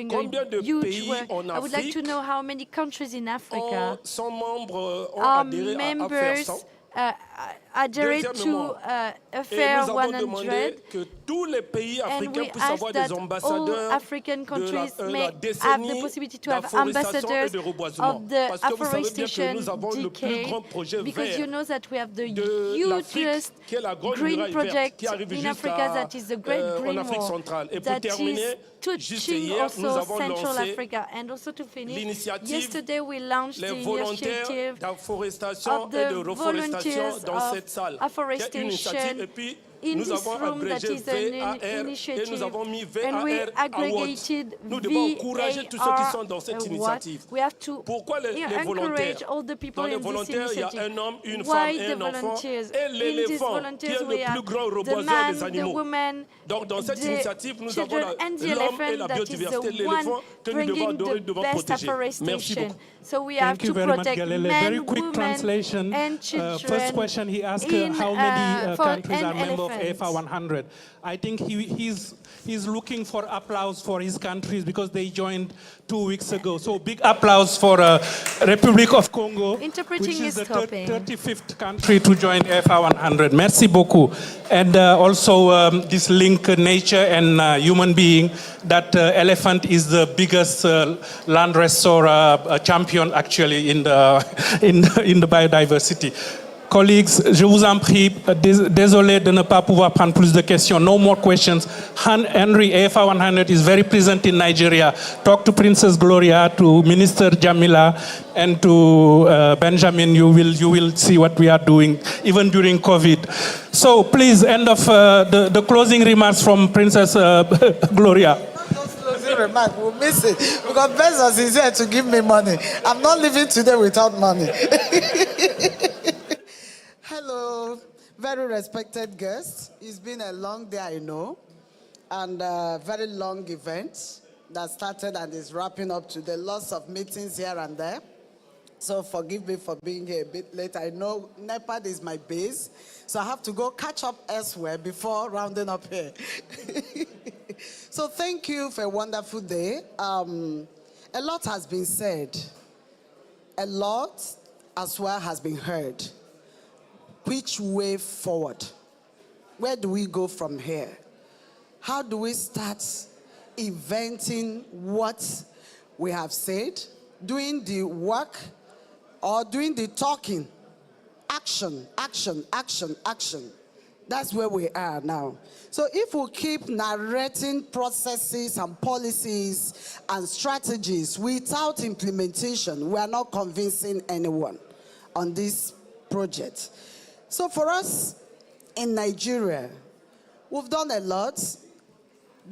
combien de pays en Afrique sont membres, ont adhéré à faire ça. Adhered to Affair 100. Que tous les pays africains puissent avoir des ambassadeurs African countries may have the possibility to have ambassadors of the afforestation decade, because you know that we have the hugest green project in Africa, that is the Great Green Wall, that is touching also Central Africa. And also to finish, yesterday we launched the initiative of the volunteers of afforestation in this room, that is an initiative, and we aggregated VAR. We have to encourage all the people in this initiative. Why the volunteers? In these volunteers we have the man, the woman, the children and the elephant, that is the one bringing the best afforestation. So we have to protect men, women and children. First question he asked, how many countries are members of AFA 100? I think he's looking for applause for his countries because they joined 2 weeks ago. So big applause for Republic of Congo, which is the 35th country to join AFA 100. Merci beaucoup. And also this link nature and human being, that elephant is the biggest land restore champion actually in the biodiversity. Colleagues, je vous en prie, désolé de ne pas pouvoir prendre plus de questions. No more questions. Henry, AFA 100 is very present in Nigeria. Talk to Princess Gloria, to Minister Jamila, and to Benjamin. You will see what we are doing, even during COVID. So please, end of the closing remarks from Princess Gloria. closing remark. We'll miss it because Bezos is here to give me money. I'm not leaving today without money. Hello, very respected guests. It's been a long day, I know, and a very long event that started and is wrapping up today. Lots of meetings here and there. So forgive me for being here a bit late. I know NEPAD is my base, so I have to go catch up elsewhere before rounding up here. So thank you for a wonderful day. A lot has been said. A lot as well has been heard. Which way forward? Where do we go from here? How do we start inventing what we have said, doing the work, or doing the talking? Action, action, action, action. That's where we are now. So if we keep narrating processes and policies and strategies without implementation, we are not convincing anyone on this project. So for us in Nigeria, we've done a lot.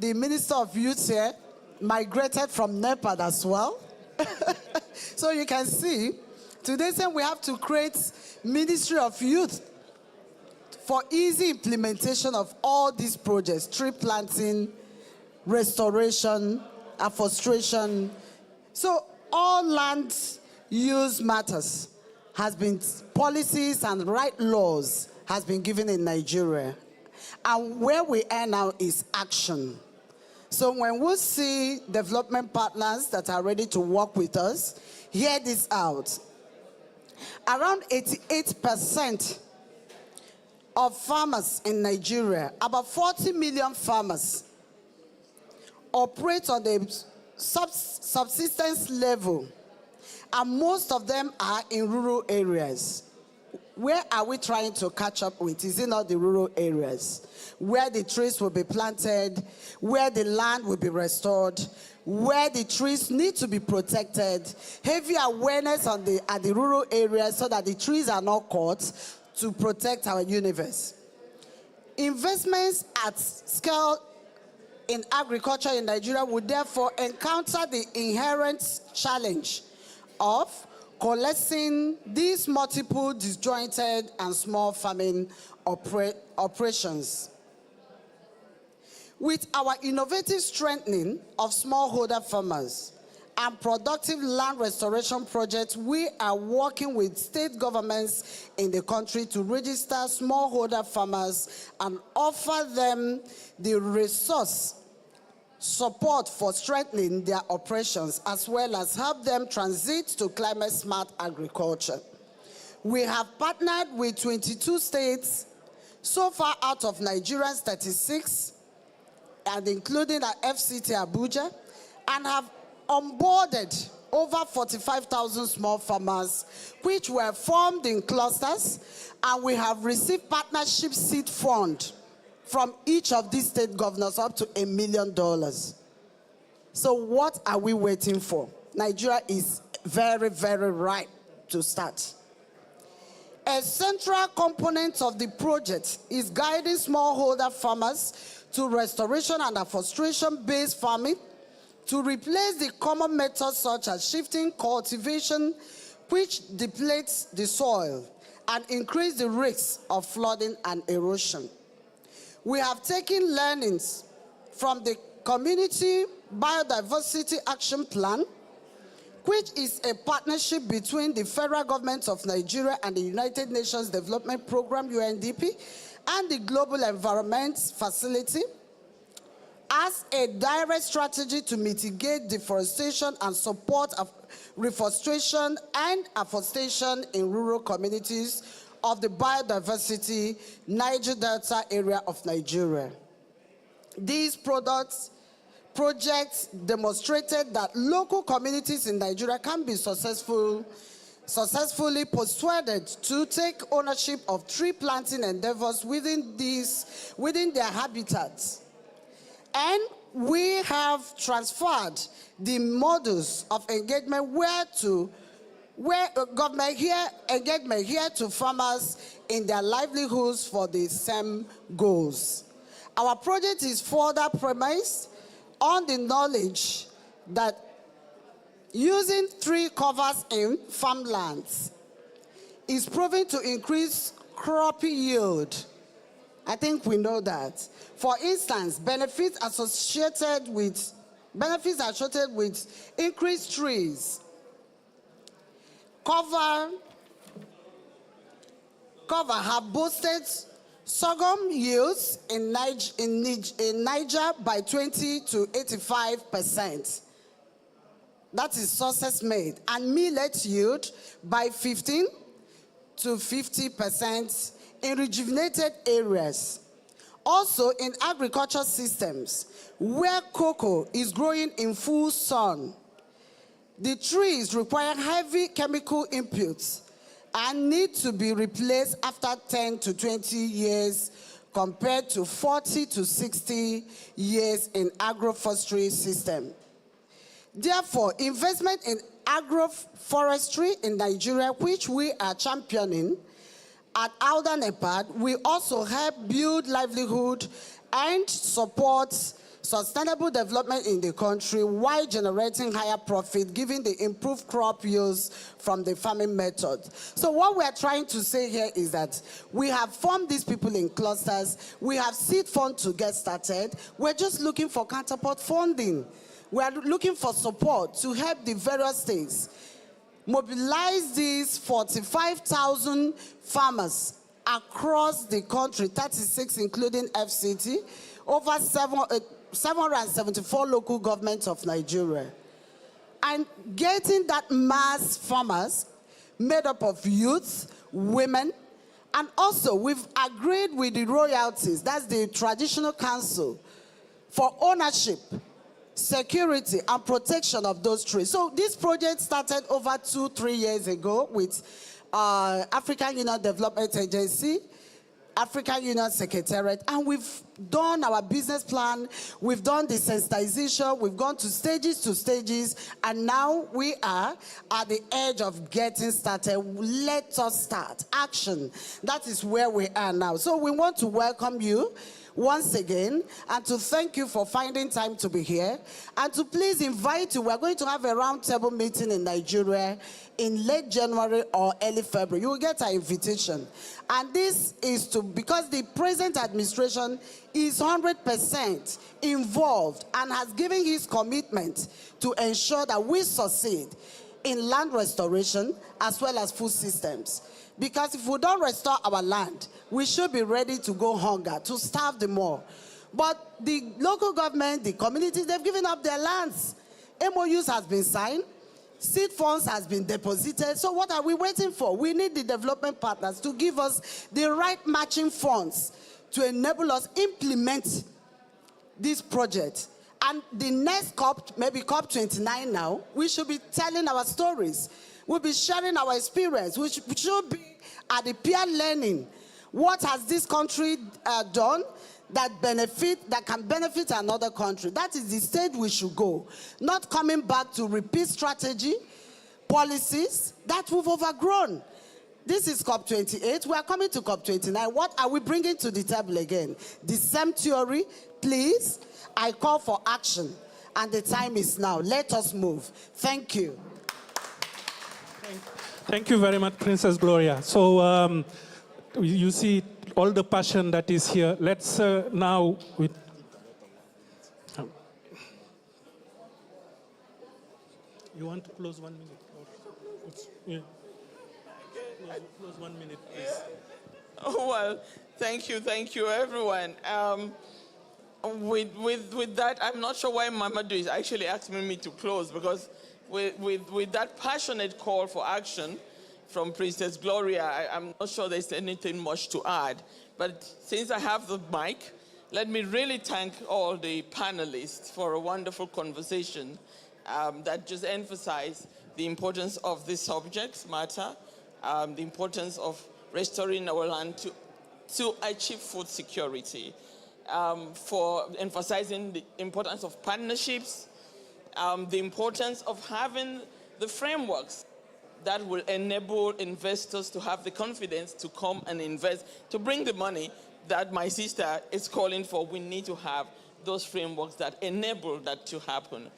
The Minister of Youth here migrated from NEPAD as well. So you can see, today we have to create Ministry of Youth for easy implementation of all these projects: tree planting, restoration, afforestation. So all land use matters has been, policies and right laws has been given in Nigeria. And where we are now is action. So when we see development partners that are ready to work with us, hear this out. Around 88% of farmers in Nigeria, about 40 million farmers, operate on the subsistence level, and most of them are in rural areas. Where are we trying to catch up with? Is it not the rural areas? Where the trees will be planted, where the land will be restored, where the trees need to be protected, heavy awareness at the rural areas so that the trees are not cut to protect our universe. Investments at scale in agriculture in Nigeria would therefore encounter the inherent challenge of coalescing these multiple disjointed and small farming operations. With our innovative strengthening of smallholder farmers and productive land restoration projects, we are working with state governments in the country to register smallholder farmers and offer them the resource support for strengthening their operations, as well as help them transit to climate-smart agriculture. We have partnered with 22 states, so far out of Nigeria's 36, and including our FCT Abuja, and have onboarded over 45,000 small farmers, which were formed in clusters, and we have received partnership seed fund from each of these state governors up to $1 million. So what are we waiting for? Nigeria is very, very ripe to start. A central component of the project is guiding smallholder farmers to restoration and afforestation-based farming to replace the common methods such as shifting cultivation, which depletes the soil and increase the risk of flooding and erosion. We have taken learnings from the Community Biodiversity Action Plan, which is a partnership between the federal government of Nigeria and the United Nations Development Program, UNDP, and the Global Environment Facility, as a direct strategy to mitigate deforestation and support of reforestation and afforestation in rural communities of the biodiversity Niger Delta area of Nigeria. These projects demonstrated that local communities in Nigeria can be successfully persuaded to take ownership of tree planting endeavors within their habitats. And we have transferred the models of engagement engagement here to farmers in their livelihoods for the same goals. Our project is further premised on the knowledge that using tree covers in farmlands is proving to increase crop yield. I think we know that. For instance, benefits associated with increased trees. Cover have boosted sorghum yields in Niger by 20 to 85%. That is sources made. And millet yield by 15 to 50% in rejuvenated areas. Also in agriculture systems where cocoa is growing in full sun, the trees require heavy chemical inputs and need to be replaced after 10 to 20 years compared to 40 to 60 years in agroforestry system. Therefore, investment in agroforestry in Nigeria, which we are championing at Alda NEPAD, will also help build livelihood and support sustainable development in the country while generating higher profit, given the improved crop yields from the farming method. So what we are trying to say here is that we have formed these people in clusters, we have seed fund to get started, we're just looking for counterpart funding. We are looking for support to help the various states mobilize these 45,000 farmers across the country, 36 including FCT, over 774 local governments of Nigeria. And getting that mass farmers made up of youths, women, and also we've agreed with the royalties, that's the traditional council, for ownership, security, and protection of those trees. So this project started over 2-3 years ago with African Union Development Agency, African Union Secretariat, and we've done our business plan, we've done the sensitization, we've gone to stages, and now we are at the edge of getting started. Let us start. Action. That is where we are now. So we want to welcome you once again, and to thank you for finding time to be here, and to please invite you. We're going to have a roundtable meeting in Nigeria in late January or early February. You will get our invitation. And this is because the present administration is 100% involved and has given his commitment to ensure that we succeed in land restoration as well as food systems. Because if we don't restore our land, we should be ready to go hunger, to starve the more. But the local government, the communities, they've given up their lands. MOUs has been signed, seed funds has been deposited. So what are we waiting for? We need the development partners to give us the right matching funds to enable us implement this project. And the next COP, maybe COP29 now, we should be telling our stories. We'll be sharing our experience, which should be at the peer learning. What has this country done that can benefit another country? That is the stage we should go. Not coming back to repeat strategy, policies that we've overgrown. This is COP28. We are coming to COP29. What are we bringing to the table again? The same theory, please. I call for action, and the time is now. Let us move. Thank you. Thank you very much, Princess Gloria. So you see all the passion that is here. Let's now... You want to close 1 minute? Yeah. Close 1 minute, please. Oh, well, thank you, everyone. With that, I'm not sure why Mamadou is actually asking me to close, because with that passionate call for action from Princess Gloria, I'm not sure there's anything much to add. But since I have the mic, let me really thank all the panelists for a wonderful conversation that just emphasized the importance of this subject matter, the importance of restoring our land to achieve food security, for emphasizing the importance of partnerships, the importance of having the frameworks that will enable investors to have the confidence to come and invest, to bring the money that my sister is calling for. We need to have those frameworks that enable that to happen.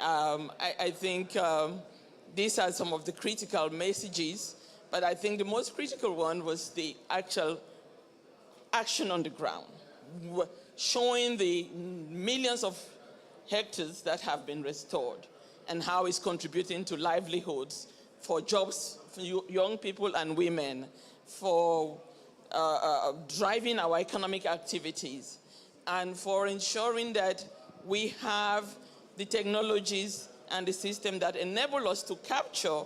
I think these are some of the critical messages, but I think the most critical one was the actual action on the ground, showing the millions of hectares that have been restored and how it's contributing to livelihoods for jobs for young people and women, for driving our economic activities, and for ensuring that we have the technologies and the system that enable us to capture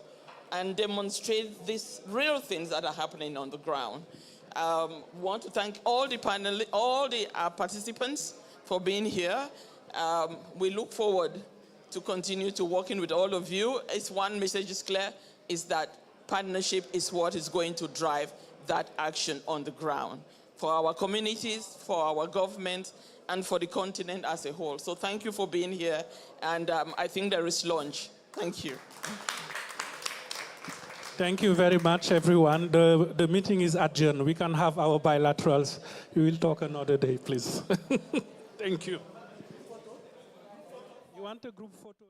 and demonstrate these real things that are happening on the ground. Want to thank all the participants for being here. We look forward to continue to working with all of you. It's one message is clear, is that partnership is what is going to drive that action on the ground for our communities, for our government, and for the continent as a whole. So thank you for being here, and I think there is lunch. Thank you. Thank you very much, everyone. The meeting is adjourned. We can have our bilaterals. We will talk another day, please. Thank you. You want a group photo here?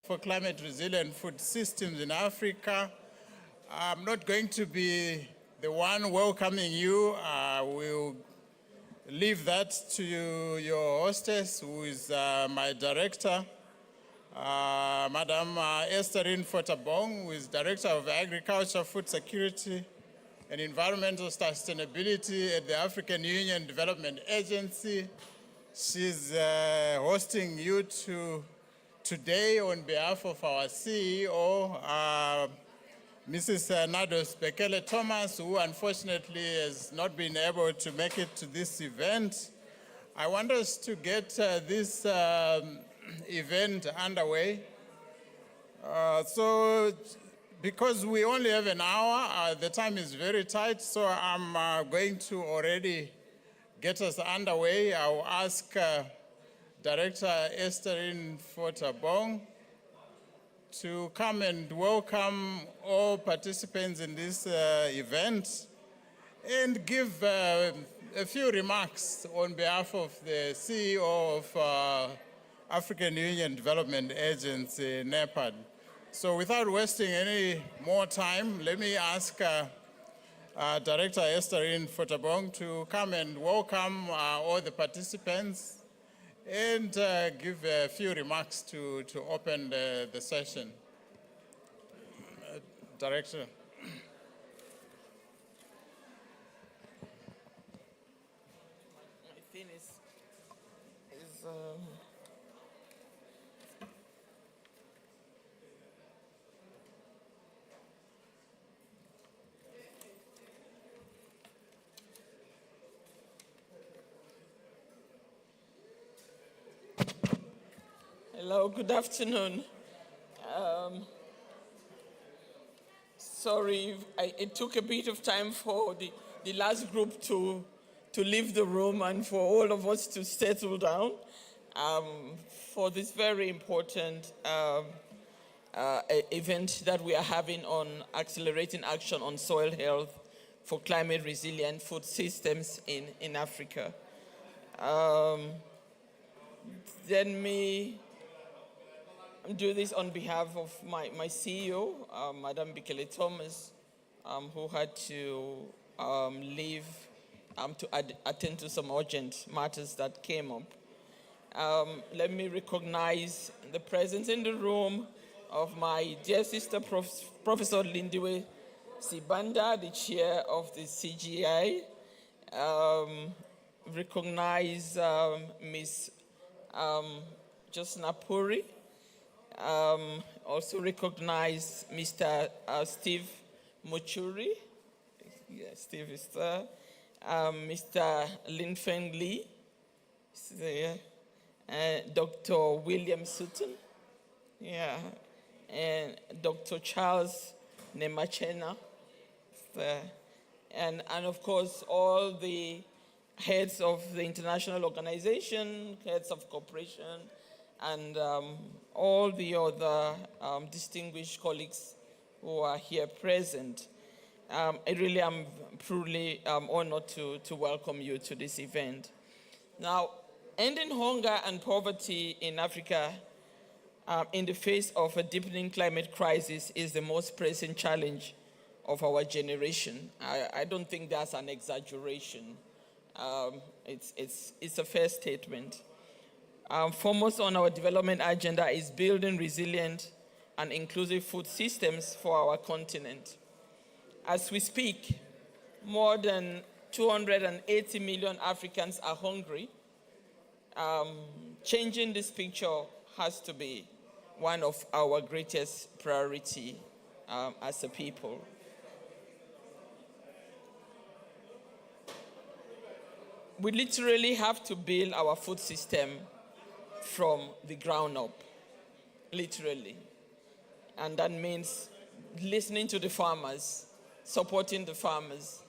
for climate resilient food systems in Africa. I'm not going to be the one welcoming you. I will leave that to your hostess, who is my director, Madam Estherine Fotabong, who is Director of Agriculture, Food Security, and Environmental Sustainability at the African Union Development Agency. She's hosting you today on behalf of our CEO, Mrs. Nados Bekele Thomas, who unfortunately has not been able to make it to this event. I want us to get this event underway. So because we only have an hour, the time is very tight, so I'm going to already get us underway. I'll ask Director Estherine Fotabong to come and welcome all participants in this event and give a few remarks on behalf of the CEO of African Union Development Agency, NEPAD. So without wasting any more time, let me ask Director Estherine Fotabong to come and welcome all the participants and give a few remarks to open the session. Director. My thing is Hello, good afternoon. Sorry, it took a bit of time for the last group to leave the room and for all of us to settle down for this very important event that we are having on accelerating action on soil health for climate resilient food systems in Africa. Let me do this on behalf of my CEO, Madam Bekele Thomas, who had to leave to attend to some urgent matters that came up. Let me recognize the presence in the room of my dear sister, Professor Lindiwe Sibanda, the chair of the CGI. Recognize Ms. Josna Puri. Also recognize Mr. Steve Muchuri. Yeah, Steve is there. Mr. Lin Feng Li is there. Dr. William Sutton. Yeah. And Dr. Charles Nemachena is there. And of course, all the heads of the international organization, heads of cooperation, and all the other distinguished colleagues who are here present. I really am truly honored to welcome you to this event. Now, ending hunger and poverty in Africa in the face of a deepening climate crisis is the most pressing challenge of our generation. I don't think that's an exaggeration. It's a fair statement. Foremost on our development agenda is building resilient and inclusive food systems for our continent. As we speak, more than 280 million Africans are hungry. Changing this picture has to be one of our greatest priority as a people. We literally have to build our food system from the ground up, literally. And that means listening to the farmers, supporting the farmers,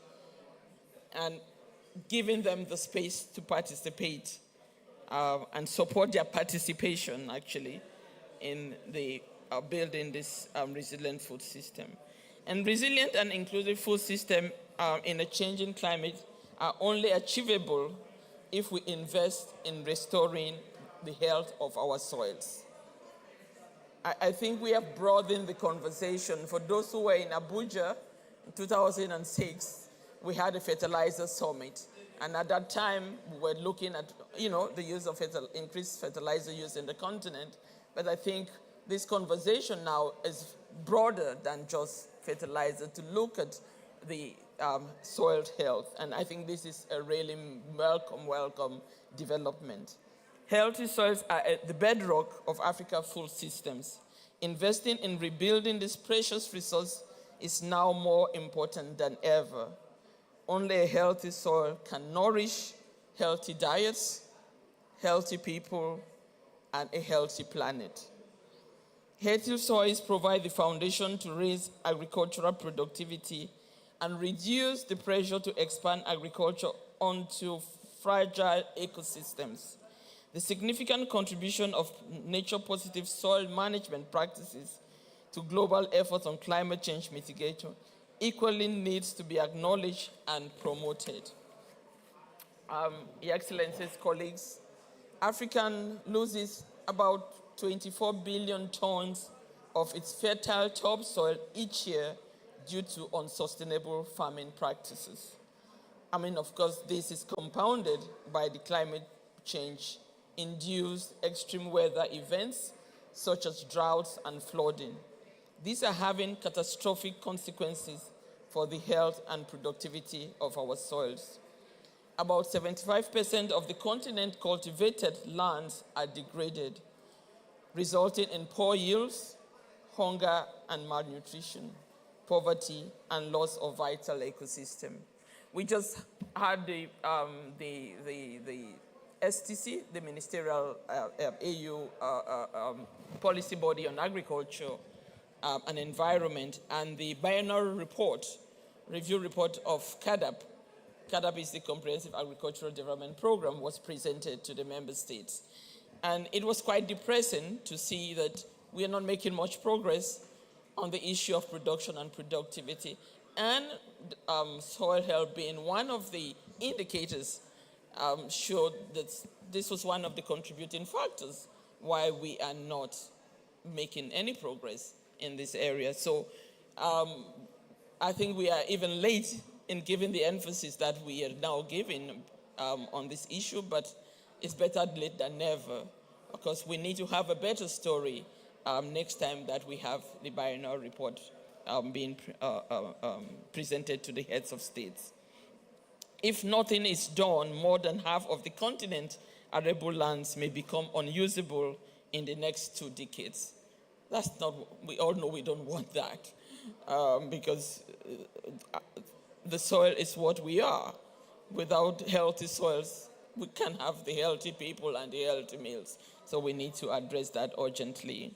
and giving them the space to participate and support their participation, actually, in the building this resilient food system. And resilient and inclusive food system in a changing climate are only achievable if we invest in restoring the health of our soils. I think we have broadened the conversation. For those who were in Abuja in 2006, we had a fertilizer summit. And at that time, we were looking at, the use of increased fertilizer use in the continent. But I think this conversation now is broader than just fertilizer, to look at the soil health. And I think this is a really welcome development. Healthy soils are at the bedrock of Africa's food systems. Investing in rebuilding this precious resource is now more important than ever. Only a healthy soil can nourish healthy diets, healthy people, and a healthy planet. Healthy soils provide the foundation to raise agricultural productivity and reduce the pressure to expand agriculture onto fragile ecosystems. The significant contribution of nature-positive soil management practices to global efforts on climate change mitigation equally needs to be acknowledged and promoted. Your Excellencies, colleagues, Africa loses about 24 billion tons of its fertile topsoil each year due to unsustainable farming practices. Of course, this is compounded by the climate change-induced extreme weather events such as droughts and flooding. These are having catastrophic consequences for the health and productivity of our soils. About 75% of the continent's cultivated lands are degraded, resulting in poor yields, hunger and malnutrition, poverty, and loss of vital ecosystem. We just had the STC, the Ministerial AU Policy Body on Agriculture and Environment, and the biennial report, review report of CADAP. CADAP is the Comprehensive Agricultural Development Program, was presented to the member states. And it was quite depressing to see that we are not making much progress on the issue of production and productivity, and soil health being one of the indicators showed that this was one of the contributing factors why we are not making any progress in this area. So I think we are even late in giving the emphasis that we are now giving on this issue, but it's better late than never, because we need to have a better story next time that we have the biennial report being presented to the heads of states. If nothing is done, more than half of the continent's arable lands may become unusable in the next 2 decades. That's not, we all know we don't want that, because the soil is what we are. Without healthy soils, we can't have the healthy people and the healthy meals. So we need to address that urgently.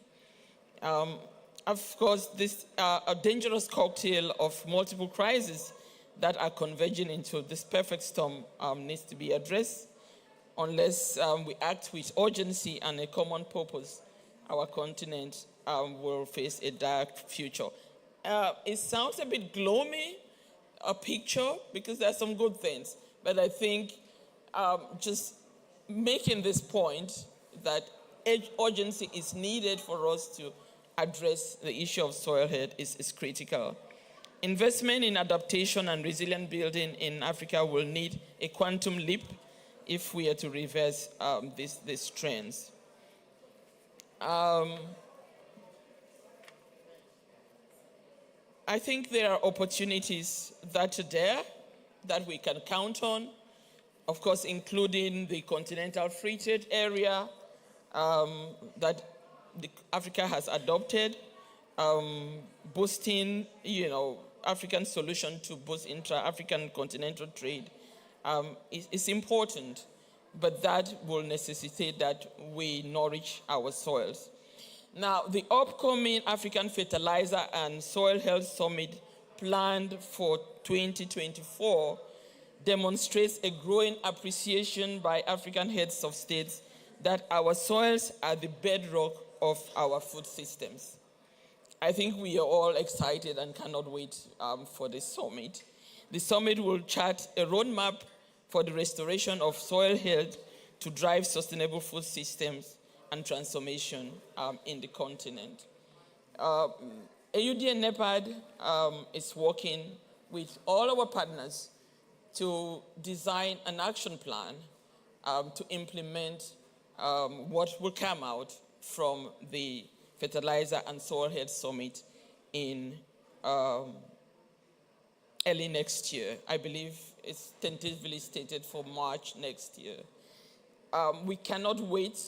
Of course, this a dangerous cocktail of multiple crises that are converging into this perfect storm needs to be addressed. Unless we act with urgency and a common purpose, our continent will face a dark future. It sounds a bit gloomy, a picture, because there are some good things. But I think just making this point that urgency is needed for us to address the issue of soil health is critical. Investment in adaptation and resilient building in Africa will need a quantum leap if we are to reverse these trends. I think there are opportunities that are there that we can count on, of course, including the continental free trade area that Africa has adopted, boosting, African solution to boost intra-African continental trade is important, but that will necessitate that we nourish our soils. Now, the upcoming African Fertilizer and Soil Health Summit planned for 2024 demonstrates a growing appreciation by African heads of states that our soils are the bedrock of our food systems. I think we are all excited and cannot wait for this summit. The summit will chart a roadmap for the restoration of soil health to drive sustainable food systems and transformation in the continent. AUD and NEPAD is working with all our partners to design an action plan to implement what will come out from the Fertilizer and Soil Health Summit in early next year. I believe it's tentatively stated for March next year. We cannot wait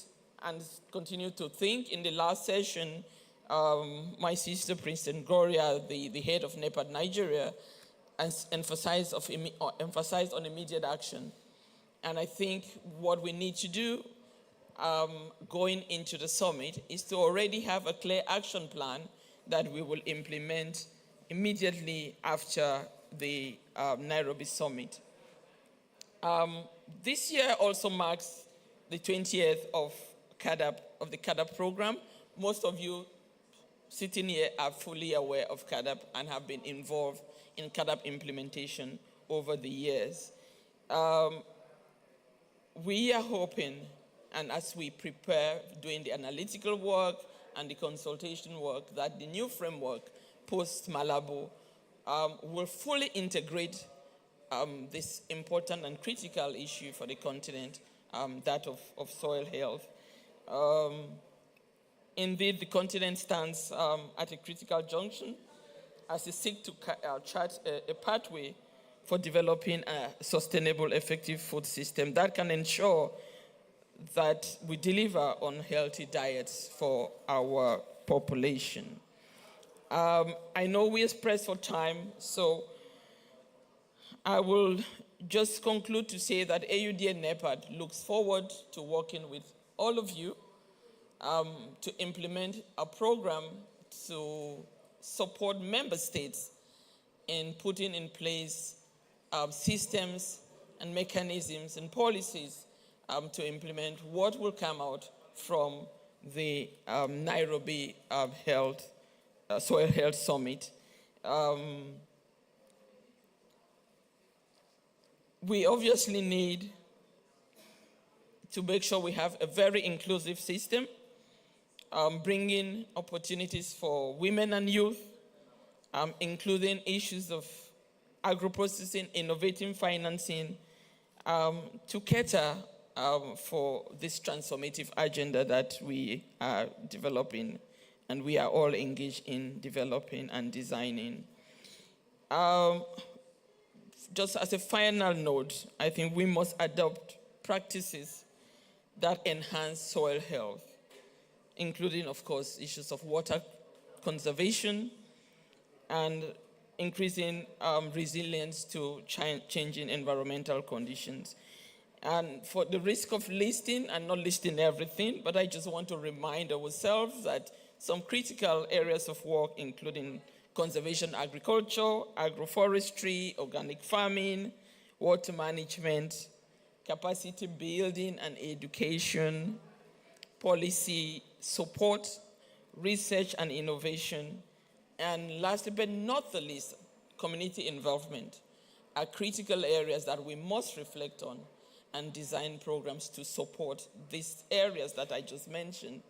and continue to think. In the last session, my sister, Princeton Gloria, the head of NEPAD Nigeria, emphasized on immediate action. And I think what we need to do going into the summit is to already have a clear action plan that we will implement immediately after the Nairobi summit. This year also marks the 20th of the CADAP program. Most of you sitting here are fully aware of CADAP and have been involved in CADAP implementation over the years. We are hoping, and as we prepare doing the analytical work and the consultation work, that the new framework post-Malabo will fully integrate this important and critical issue for the continent, that of soil health. Indeed, the continent stands at a critical junction as it seeks to chart a pathway for developing a sustainable, effective food system that can ensure that we deliver on healthy diets for our population. I know we are pressed for time, so I will just conclude to say that AUD and NEPAD looks forward to working with all of you to implement a program to support member states in putting in place systems and mechanisms and policies to implement what will come out from the Nairobi Soil Health Summit. We obviously need to make sure we have a very inclusive system, bringing opportunities for women and youth, including issues of agro-processing, innovative financing, to cater for this transformative agenda that we are developing and we are all engaged in developing and designing. Just as a final note, I think we must adopt practices that enhance soil health, including, of course, issues of water conservation and increasing resilience to changing environmental conditions. And for the risk of listing, and not listing everything, but I just want to remind ourselves that some critical areas of work, including conservation agriculture, agroforestry, organic farming, water management, capacity building and education, policy support, research and innovation, and last but not the least, community involvement are critical areas that we must reflect on and design programs to support these areas that I just mentioned,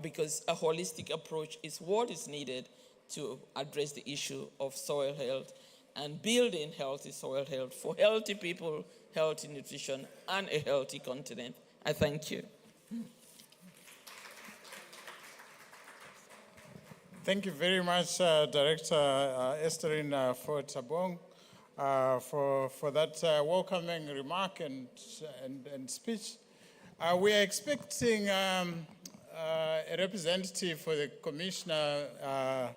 because a holistic approach is what is needed to address the issue of soil health and building healthy soil health for healthy people, healthy nutrition, and a healthy continent. I thank you. Thank you very much, Director Estherine Ford-Tabong, for that welcoming remark and speech. We are expecting a representative for the Commissioner,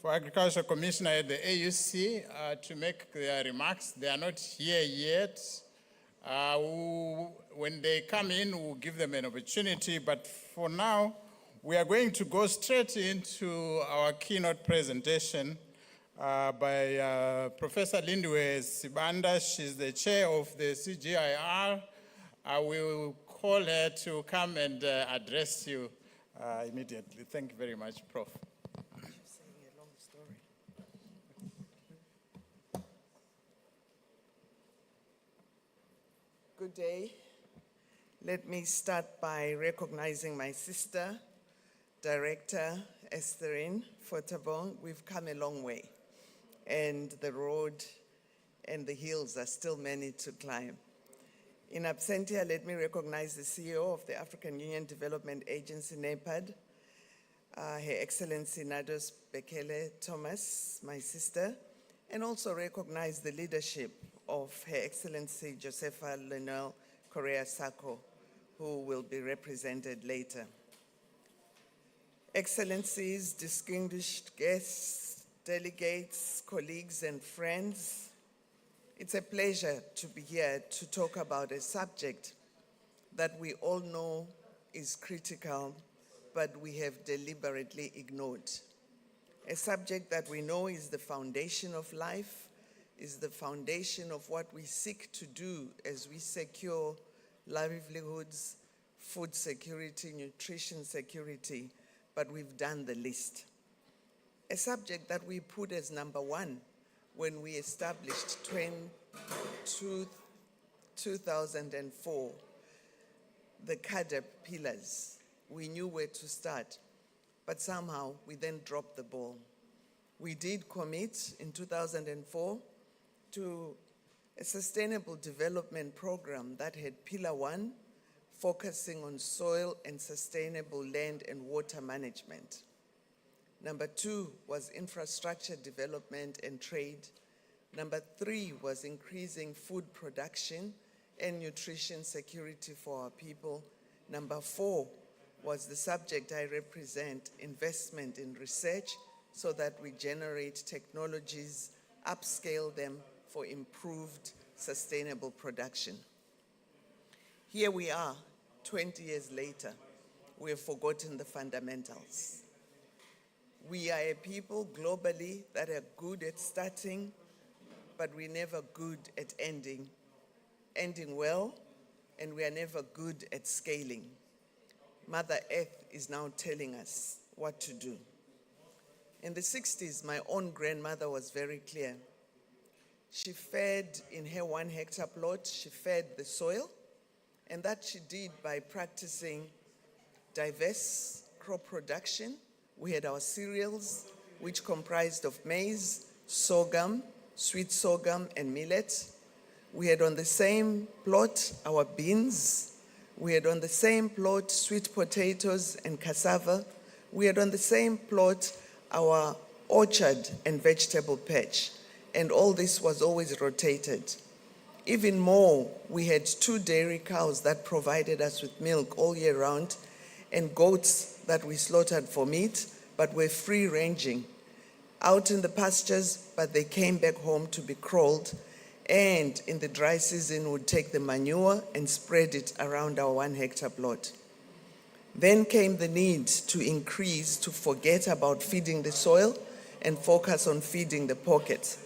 for Agriculture Commissioner at the AUC to make their remarks. They are not here yet. When they come in, we'll give them an opportunity, but for now, we are going to go straight into our keynote presentation by Professor Lindiwe Sibanda. She's the chair of the CGIR. I will call her to come and address you immediately. Thank you very much, Prof. Good day, Let me start by recognizing my sister, Director Estherine Fotabong. We've come a long way, and the road and the hills are still many to climb. In absentia, let me recognize the CEO of the African Union Development Agency, NEPAD, Her Excellency Nados Bekele Thomas, my sister, and also recognize the leadership of Her Excellency Josepha Lenel Correa Sacco, who will be represented later. Excellencies, distinguished guests, delegates, colleagues, and friends, it's a pleasure to be here to talk about a subject that we all know is critical, but we have deliberately ignored. A subject that we know is the foundation of life, is the foundation of what we seek to do as we secure livelihoods, food security, nutrition security, but we've done the least. A subject that we put as number one when we established 2004, the CADEP pillars. We knew where to start, but somehow we then dropped the ball. We did commit in 2004 to a sustainable development program that had pillar one, focusing on soil and sustainable land and water management. Number two was infrastructure development and trade. Number three was increasing food production and nutrition security for our people. Number four was the subject I represent, investment in research, so that we generate technologies, upscale them for improved sustainable production. Here we are, 20 years later. We have forgotten the fundamentals. We are a people globally that are good at starting, but we're never good at ending well, and we are never good at scaling. Mother Earth is now telling us what to do. In the 60s, my own grandmother was very clear. She fed in her 1 hectare plot, she fed the soil, and that she did by practicing diverse crop production. We had our cereals, which comprised of maize, sorghum, sweet sorghum, and millet. We had on the same plot our beans. We had on the same plot sweet potatoes and cassava. We had on the same plot our orchard and vegetable patch. And all this was always rotated. Even more, we had 2 dairy cows that provided us with milk all year round, and goats that we slaughtered for meat, but were free-ranging, out in the pastures, but they came back home to be crawled, and in the dry season would take the manure and spread it around our 1 hectare plot. Then came the need to increase, to forget about feeding the soil and focus on feeding the pockets.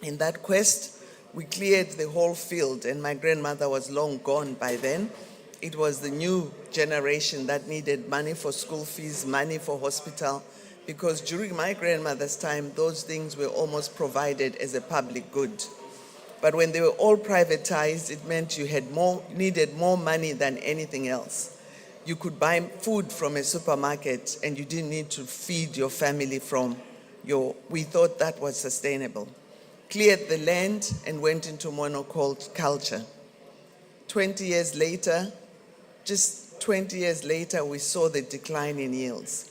In that quest, we cleared the whole field, and my grandmother was long gone by then. It was the new generation that needed money for school fees, money for hospital, because during my grandmother's time, those things were almost provided as a public good. But when they were all privatized, it meant you needed more money than anything else. You could buy food from a supermarket and you didn't need to feed your family we thought that was sustainable. Cleared the land and went into monoculture. 20 years later, just 20 years later, we saw the decline in yields.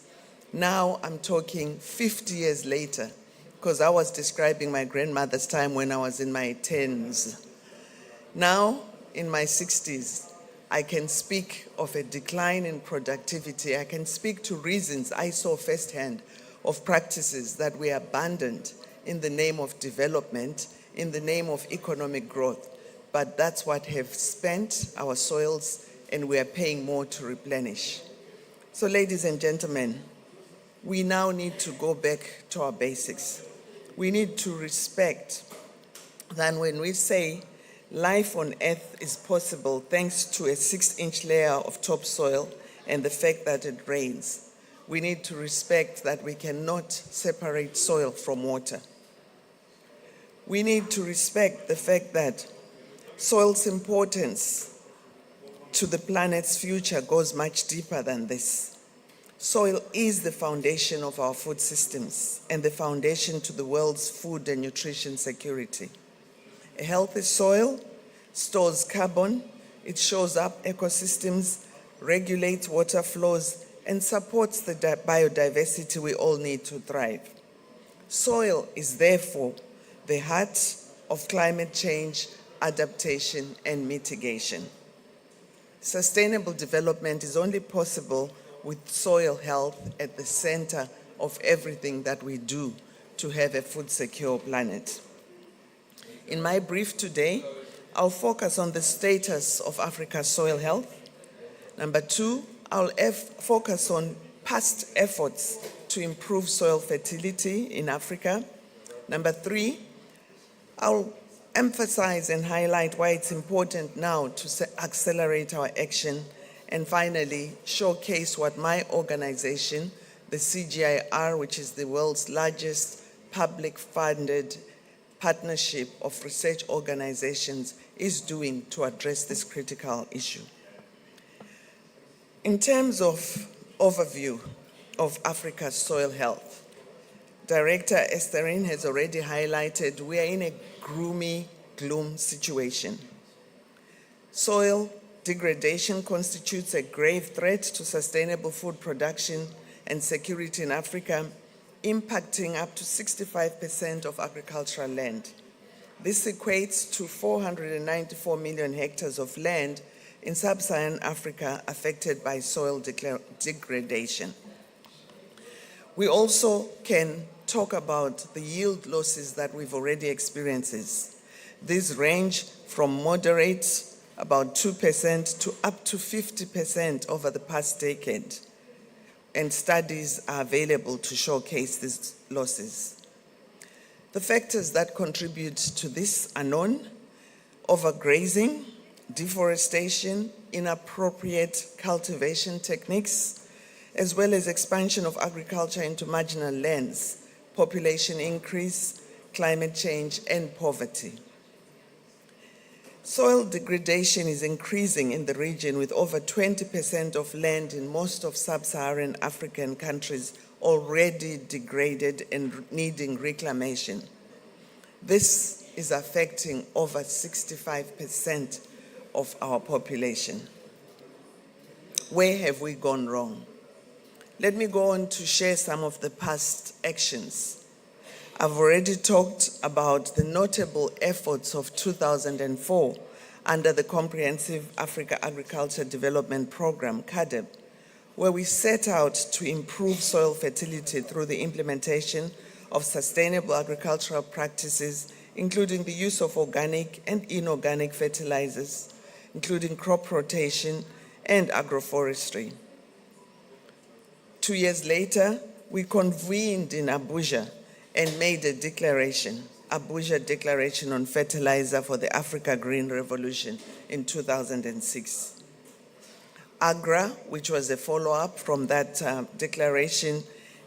Now I'm talking 50 years later, because I was describing my grandmother's time when I was in my 10s. Now, in my 60s, I can speak of a decline in productivity. I can speak to reasons I saw firsthand of practices that we abandoned in the name of development, in the name of economic growth. But that's what have spent our soils, and we are paying more to replenish. So ladies and gentlemen, we now need to go back to our basics. We need to respect that when we say life on Earth is possible thanks to a 6-inch layer of topsoil and the fact that it rains, we need to respect that we cannot separate soil from water. We need to respect the fact that soil's importance to the planet's future goes much deeper than this. Soil is the foundation of our food systems and the foundation to the world's food and nutrition security. A healthy soil stores carbon, it shows up ecosystems, regulates water flows, and supports the biodiversity we all need to thrive. Soil is therefore the heart of climate change, adaptation, and mitigation. Sustainable development is only possible with soil health at the center of everything that we do to have a food-secure planet. In my brief today, I'll focus on the status of Africa's soil health. Number two, I'll focus on past efforts to improve soil fertility in Africa. Number three, I'll emphasize and highlight why it's important now to accelerate our action. And finally, showcase what my organization, the CGIR, which is the world's largest public-funded partnership of research organizations, is doing to address this critical issue. In terms of overview of Africa's soil health, Director Estherine has already highlighted we are in a gloomy gloom situation. Soil degradation constitutes a grave threat to sustainable food production and security in Africa, impacting up to 65% of agricultural land. This equates to 494 million hectares of land in sub-Saharan Africa affected by soil degradation. We also can talk about the yield losses that we've already experienced. These range from moderate, about 2%, to up to 50% over the past decade. And studies are available to showcase these losses. The factors that contribute to this are known: overgrazing, deforestation, inappropriate cultivation techniques, as well as expansion of agriculture into marginal lands, population increase, climate change, and poverty. Soil degradation is increasing in the region, with over 20% of land in most of sub-Saharan African countries already degraded and needing reclamation. This is affecting over 65% of our population. Where have we gone wrong? Let me go on to share some of the past actions. I've already talked about the notable efforts of 2004 under the Comprehensive Africa Agriculture Development Program, CADEP, where we set out to improve soil fertility through the implementation of sustainable agricultural practices, including the use of organic and inorganic fertilizers, including crop rotation and agroforestry. 2 years later, we convened in Abuja and made a declaration, Abuja Declaration on Fertilizer for the Africa Green Revolution in 2006. AGRA, which was a follow-up from that declaration,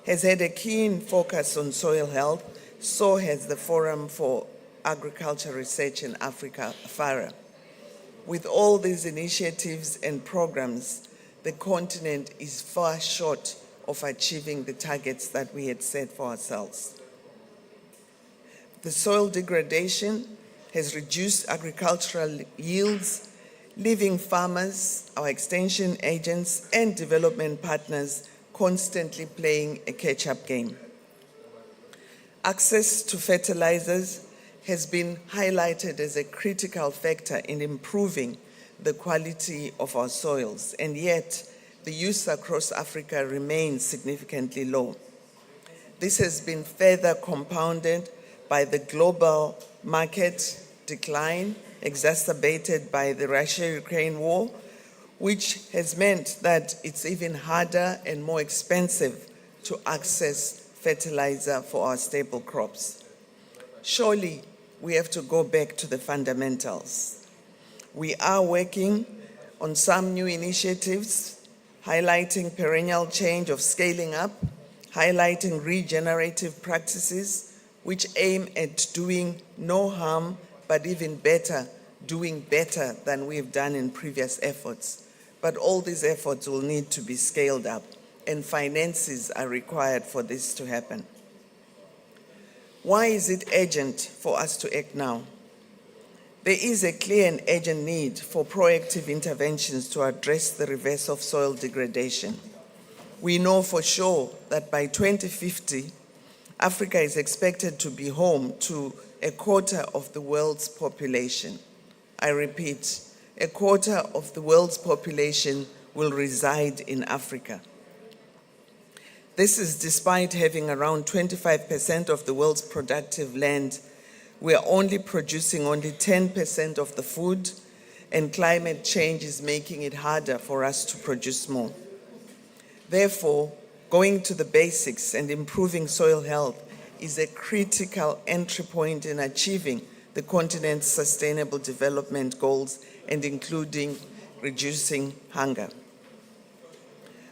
has had a keen focus on soil health, so has the Forum for Agriculture Research in Africa, FARA. With all these initiatives and programs, the continent is far short of achieving the targets that we had set for ourselves. The soil degradation has reduced agricultural yields, leaving farmers, our extension agents, and development partners constantly playing a catch-up game. Access to fertilizers has been highlighted as a critical factor in improving the quality of our soils, and yet the use across Africa remains significantly low. This has been further compounded by the global market decline exacerbated by the Russia-Ukraine war, which has meant that it's even harder and more expensive to access fertilizer for our staple crops. Surely, we have to go back to the fundamentals. We are working on some new initiatives, highlighting perennial change of scaling up, highlighting regenerative practices, which aim at doing no harm, but even better doing better than we've done in previous efforts. But all these efforts will need to be scaled up, and finances are required for this to happen. Why is it urgent for us to act now? There is a clear and urgent need for proactive interventions to address the reverse of soil degradation. We know for sure that by 2050, Africa is expected to be home to a quarter of the world's population. I repeat, a quarter of the world's population will reside in Africa. This is despite having around 25% of the world's productive land. We are only producing only 10% of the food, and climate change is making it harder for us to produce more. Therefore, going to the basics and improving soil health is a critical entry point in achieving the continent's sustainable development goals and including reducing hunger.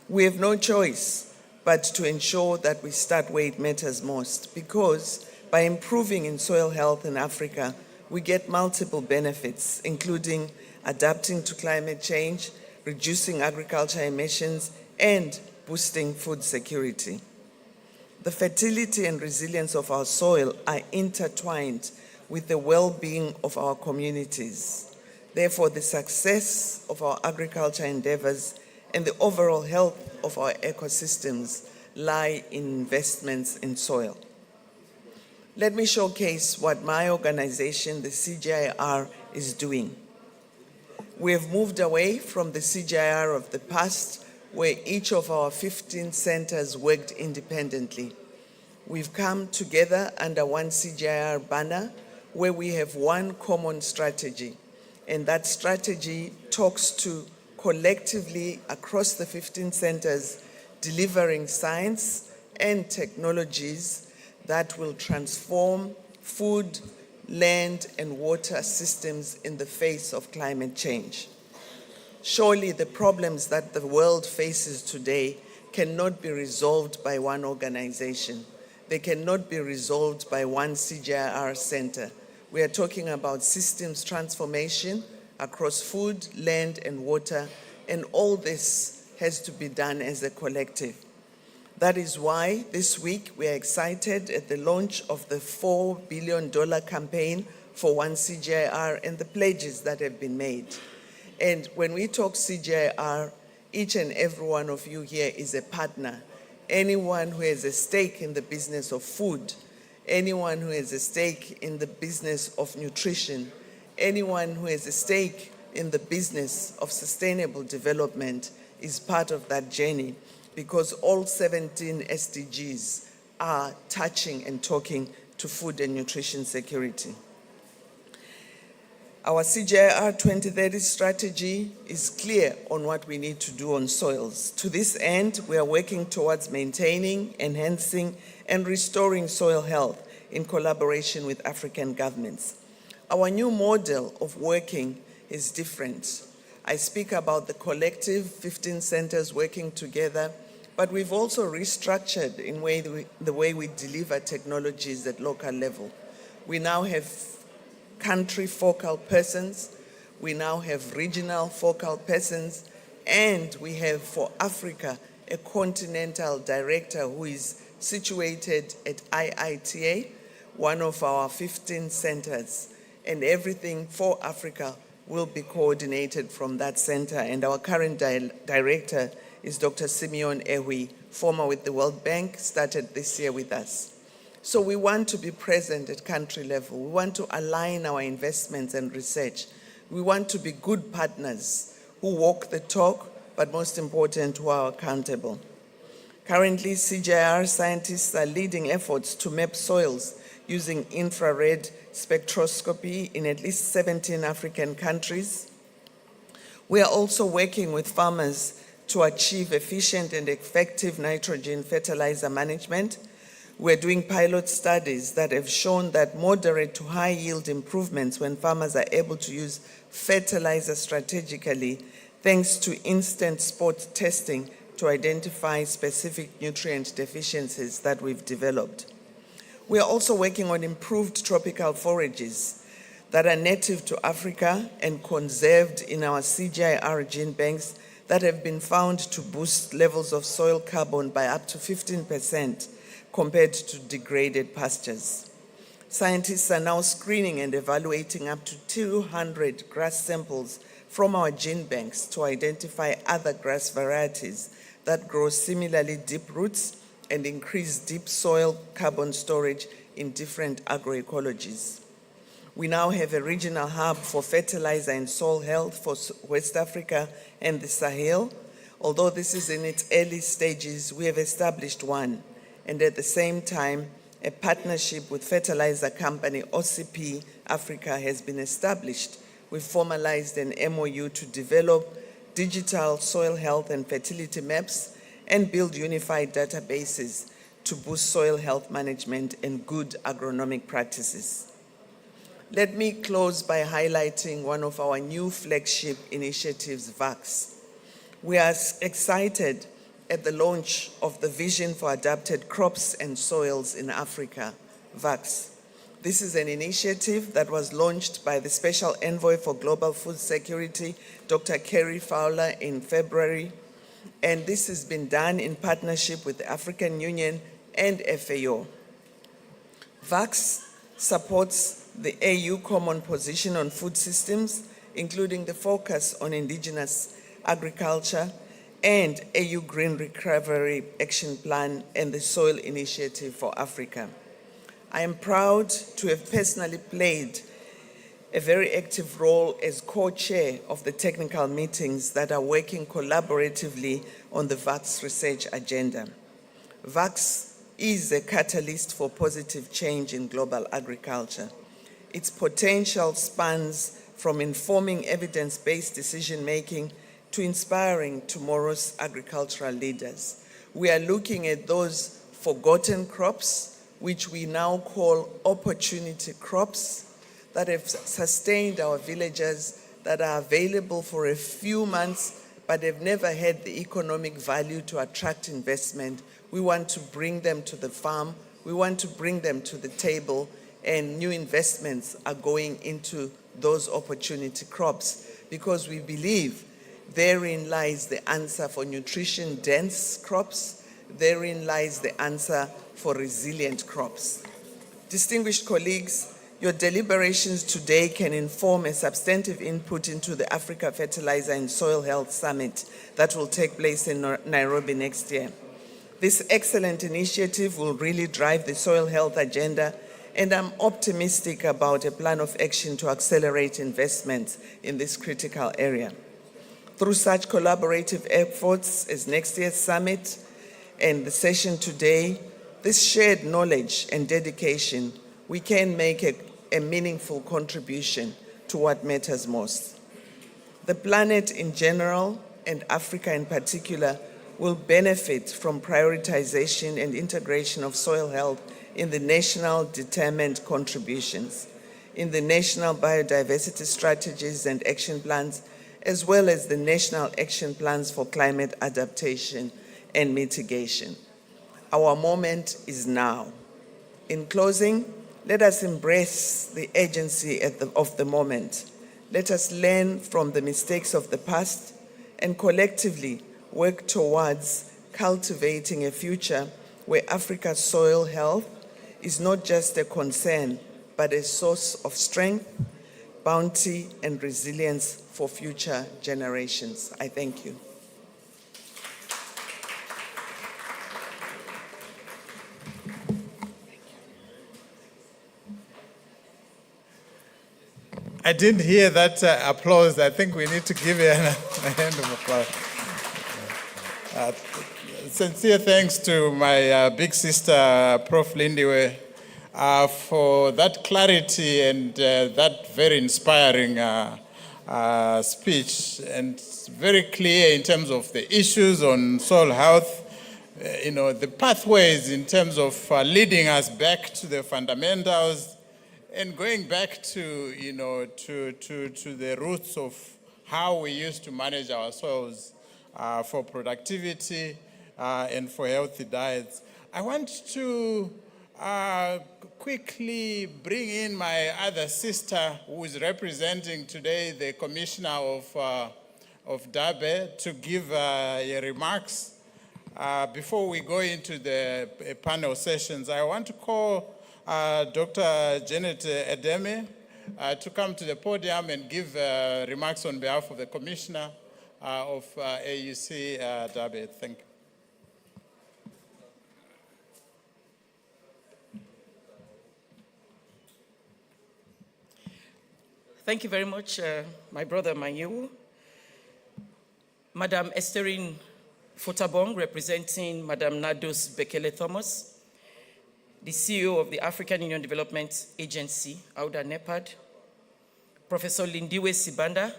We have no choice but to ensure that we start where it matters most, because by improving in soil health in Africa, we get multiple benefits, including adapting to climate change, reducing agriculture emissions, and boosting food security. The fertility and resilience of our soil are intertwined with the well-being of our communities. Therefore, the success of our agriculture endeavors and the overall health of our ecosystems lie in investments in soil. Let me showcase what my organization, the CGIAR, is doing. We have moved away from the CGIAR of the past, where each of our 15 centers worked independently. We've come together under one CGIAR banner, where we have one common strategy, and that strategy talks to collectively across the 15 centers delivering science and technologies that will transform food, land, and water systems in the face of climate change. Surely the problems that the world faces today cannot be resolved by one organization. They cannot be resolved by one CGIAR center. We are talking about systems transformation across food, land, and water, and all this has to be done as a collective. That is why this week we are excited at the launch of the $4 billion campaign for one CGIAR and the pledges that have been made. And when we talk CGIAR, each and every one of you here is a partner. Anyone who has a stake in the business of food, anyone who has a stake in the business of nutrition, anyone who has a stake in the business of sustainable development is part of that journey, because all 17 SDGs are touching and talking to food and nutrition security. Our CGIAR 2030 strategy is clear on what we need to do on soils. To this end, we are working towards maintaining, enhancing, and restoring soil health in collaboration with African governments. Our new model of working is different. I speak about the collective 15 centers working together, but we've also restructured in the way we deliver technologies at local level. We now have country focal persons, we now have regional focal persons, and we have for Africa a continental director who is situated at IITA, one of our 15 centers, and everything for Africa will be coordinated from that center. And our current director is Dr. Simeon Ehui, former with the World Bank, started this year with us. So we want to be present at country level. We want to align our investments and research. We want to be good partners who walk the talk, but most important, who are accountable. Currently, CGIAR scientists are leading efforts to map soils using infrared spectroscopy in at least 17 African countries. We are also working with farmers to achieve efficient and effective nitrogen fertilizer management. We're doing pilot studies that have shown that moderate to high yield improvements when farmers are able to use fertilizer strategically, thanks to instant spot testing to identify specific nutrient deficiencies that we've developed. We are also working on improved tropical forages. that are native to Africa and conserved in our CGIAR gene banks that have been found to boost levels of soil carbon by up to 15% compared to degraded pastures. Scientists are now screening and evaluating up to 200 grass samples from our gene banks to identify other grass varieties that grow similarly deep roots and increase deep soil carbon storage in different agroecologies. We now have a regional hub for fertilizer and soil health for West Africa and the Sahel. Although this is in its early stages, we have established one, and at the same time, a partnership with fertilizer company OCP Africa has been established. We've formalized an MOU to develop digital soil health and fertility maps and build unified databases to boost soil health management and good agronomic practices. Let me close by highlighting one of our new flagship initiatives, VAX. We are excited at the launch of the Vision for Adapted Crops and Soils in Africa, VAX. This is an initiative that was launched by the Special Envoy for Global Food Security, Dr. Kerry Fowler, in February, and this has been done in partnership with the African Union and FAO. VAX supports the AU Common Position on Food Systems, including the focus on indigenous agriculture and AU Green Recovery Action Plan and the Soil Initiative for Africa. I am proud to have personally played a very active role as co-chair of the technical meetings that are working collaboratively on the VAX research agenda. VAX is a catalyst for positive change in global agriculture. Its potential spans from informing evidence-based decision-making to inspiring tomorrow's agricultural leaders. We are looking at those forgotten crops, which we now call opportunity crops, that have sustained our villagers, that are available for a few months, but have never had the economic value to attract investment. We want to bring them to the farm. We want to bring them to the table, and new investments are going into those opportunity crops because we believe therein lies the answer for nutrition-dense crops. Therein lies the answer for resilient crops. Distinguished colleagues, your deliberations today can inform a substantive input into the Africa Fertilizer and Soil Health Summit that will take place in Nairobi next year. This excellent initiative will really drive the soil health agenda, and I'm optimistic about a plan of action to accelerate investments in this critical area. Through such collaborative efforts as next year's summit and the session today, this shared knowledge and dedication, we can make a meaningful contribution to what matters most. The planet in general, and Africa in particular, will benefit from prioritization and integration of soil health in the national determined contributions, in the national biodiversity strategies and action plans, as well as the national action plans for climate adaptation and mitigation. Our moment is now. In closing, let us embrace the urgency of the moment. Let us learn from the mistakes of the past and collectively work towards cultivating a future where Africa's soil health is not just a concern, but a source of strength, bounty, and resilience for future generations. I thank you. I didn't hear that applause. I think we need to give you a hand of applause. Sincere thanks to my big sister, Prof. Lindiwe, for that clarity and that very inspiring speech, and very clear in terms of the issues on soil health, the pathways in terms of leading us back to the fundamentals and going back to, to the roots of how we used to manage our soils for productivity and for healthy diets. I want to quickly bring in my other sister who is representing today the Commissioner of Dabe to give your remarks. Before we go into the panel sessions, I want to call Dr. Janet Edeme to come to the podium and give remarks on behalf of the Commissioner of AUC Dabe. Thank you. Thank you very much, my brother Manyu. Madam Estherine Fotabong, representing Madam Nados Bekele Thomas, the CEO of the African Union Development Agency, AUDA NEPAD, Professor Lindiwe Sibanda,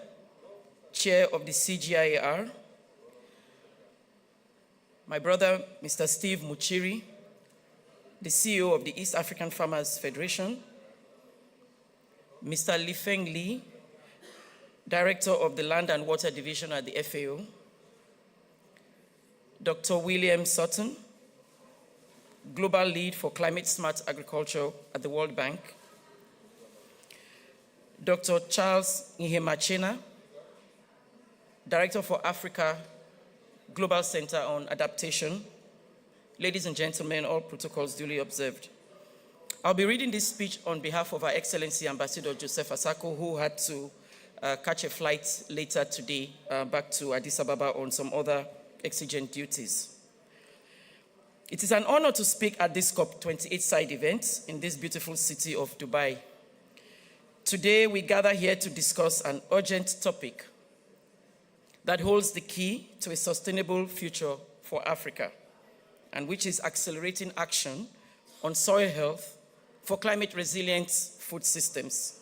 Chair of the CGIAR, my brother, Mr. Steve Muchiri, the CEO of the East African Farmers Federation, Mr. Lifeng Li, Director of the Land and Water Division at the FAO, Dr. William Sutton, Global Lead for Climate Smart Agriculture at the World Bank, Dr. Charles Nhemachena, Director for Africa, Global Center on Adaptation. Ladies and gentlemen, all protocols duly observed. I'll be reading this speech on behalf of Her Excellency Ambassador Joseph Asako, who had to catch a flight later today back to Addis Ababa on some other exigent duties. It is an honor to speak at this COP28 side event in this beautiful city of Dubai. Today, we gather here to discuss an urgent topic that holds the key to a sustainable future for Africa, and which is accelerating action on soil health for climate-resilient food systems.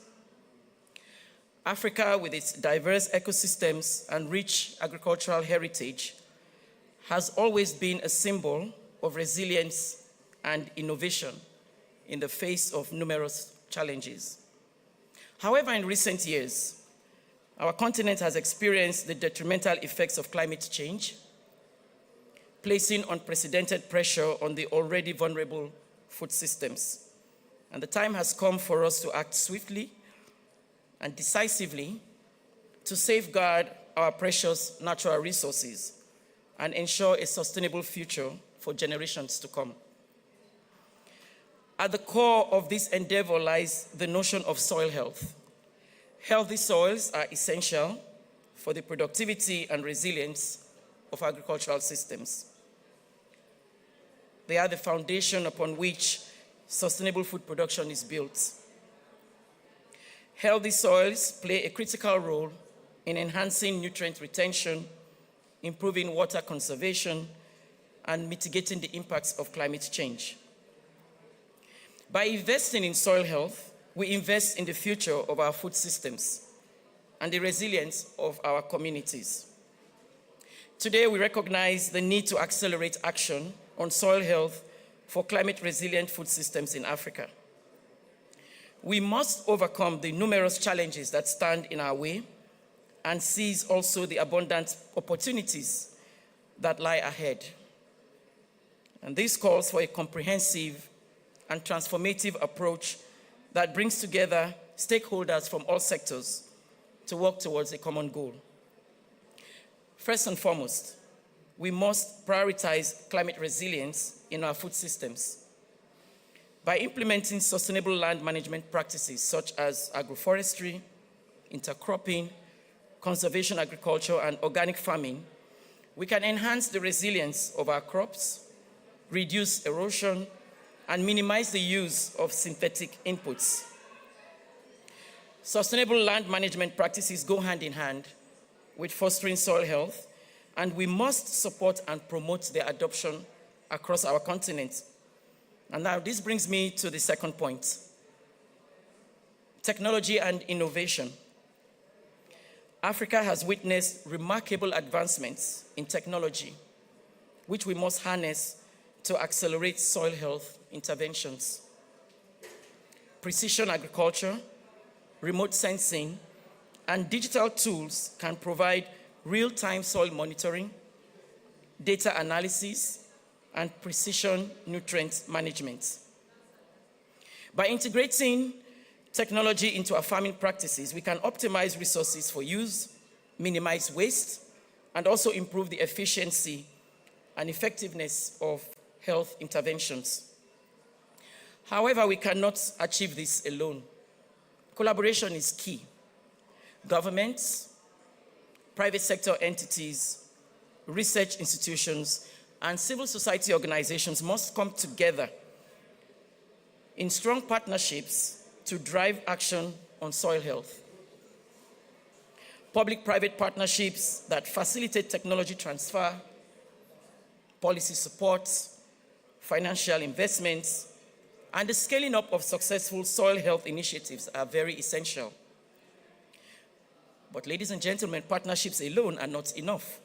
Africa, with its diverse ecosystems and rich agricultural heritage, has always been a symbol of resilience and innovation in the face of numerous challenges. However, in recent years, our continent has experienced the detrimental effects of climate change, placing unprecedented pressure on the already vulnerable food systems. And the time has come for us to act swiftly and decisively to safeguard our precious natural resources and ensure a sustainable future for generations to come. At the core of this endeavor lies the notion of soil health. Healthy soils are essential for the productivity and resilience of agricultural systems. They are the foundation upon which sustainable food production is built. Healthy soils play a critical role in enhancing nutrient retention, improving water conservation, and mitigating the impacts of climate change. By investing in soil health, we invest in the future of our food systems and the resilience of our communities. Today, we recognize the need to accelerate action on soil health for climate-resilient food systems in Africa. We must overcome the numerous challenges that stand in our way and seize also the abundant opportunities that lie ahead. And this calls for a comprehensive and transformative approach that brings together stakeholders from all sectors to work towards a common goal. First and foremost, we must prioritize climate resilience in our food systems. By implementing sustainable land management practices such as agroforestry, intercropping, conservation agriculture, and organic farming, we can enhance the resilience of our crops, reduce erosion, and minimize the use of synthetic inputs. Sustainable land management practices go hand in hand with fostering soil health, and we must support and promote their adoption across our continent. And now this brings me to the second point: technology and innovation. Africa has witnessed remarkable advancements in technology, which we must harness to accelerate soil health interventions. Precision agriculture, remote sensing, and digital tools can provide real-time soil monitoring, data analysis, and precision nutrient management. By integrating technology into our farming practices, we can optimize resources for use, minimize waste, and also improve the efficiency and effectiveness of health interventions. However, we cannot achieve this alone. Collaboration is key. Governments, private sector entities, research institutions, and civil society organizations must come together in strong partnerships to drive action on soil health. Public-private partnerships that facilitate technology transfer, policy support, financial investments, and the scaling up of successful soil health initiatives are very essential. But ladies and gentlemen, partnerships alone are not enough.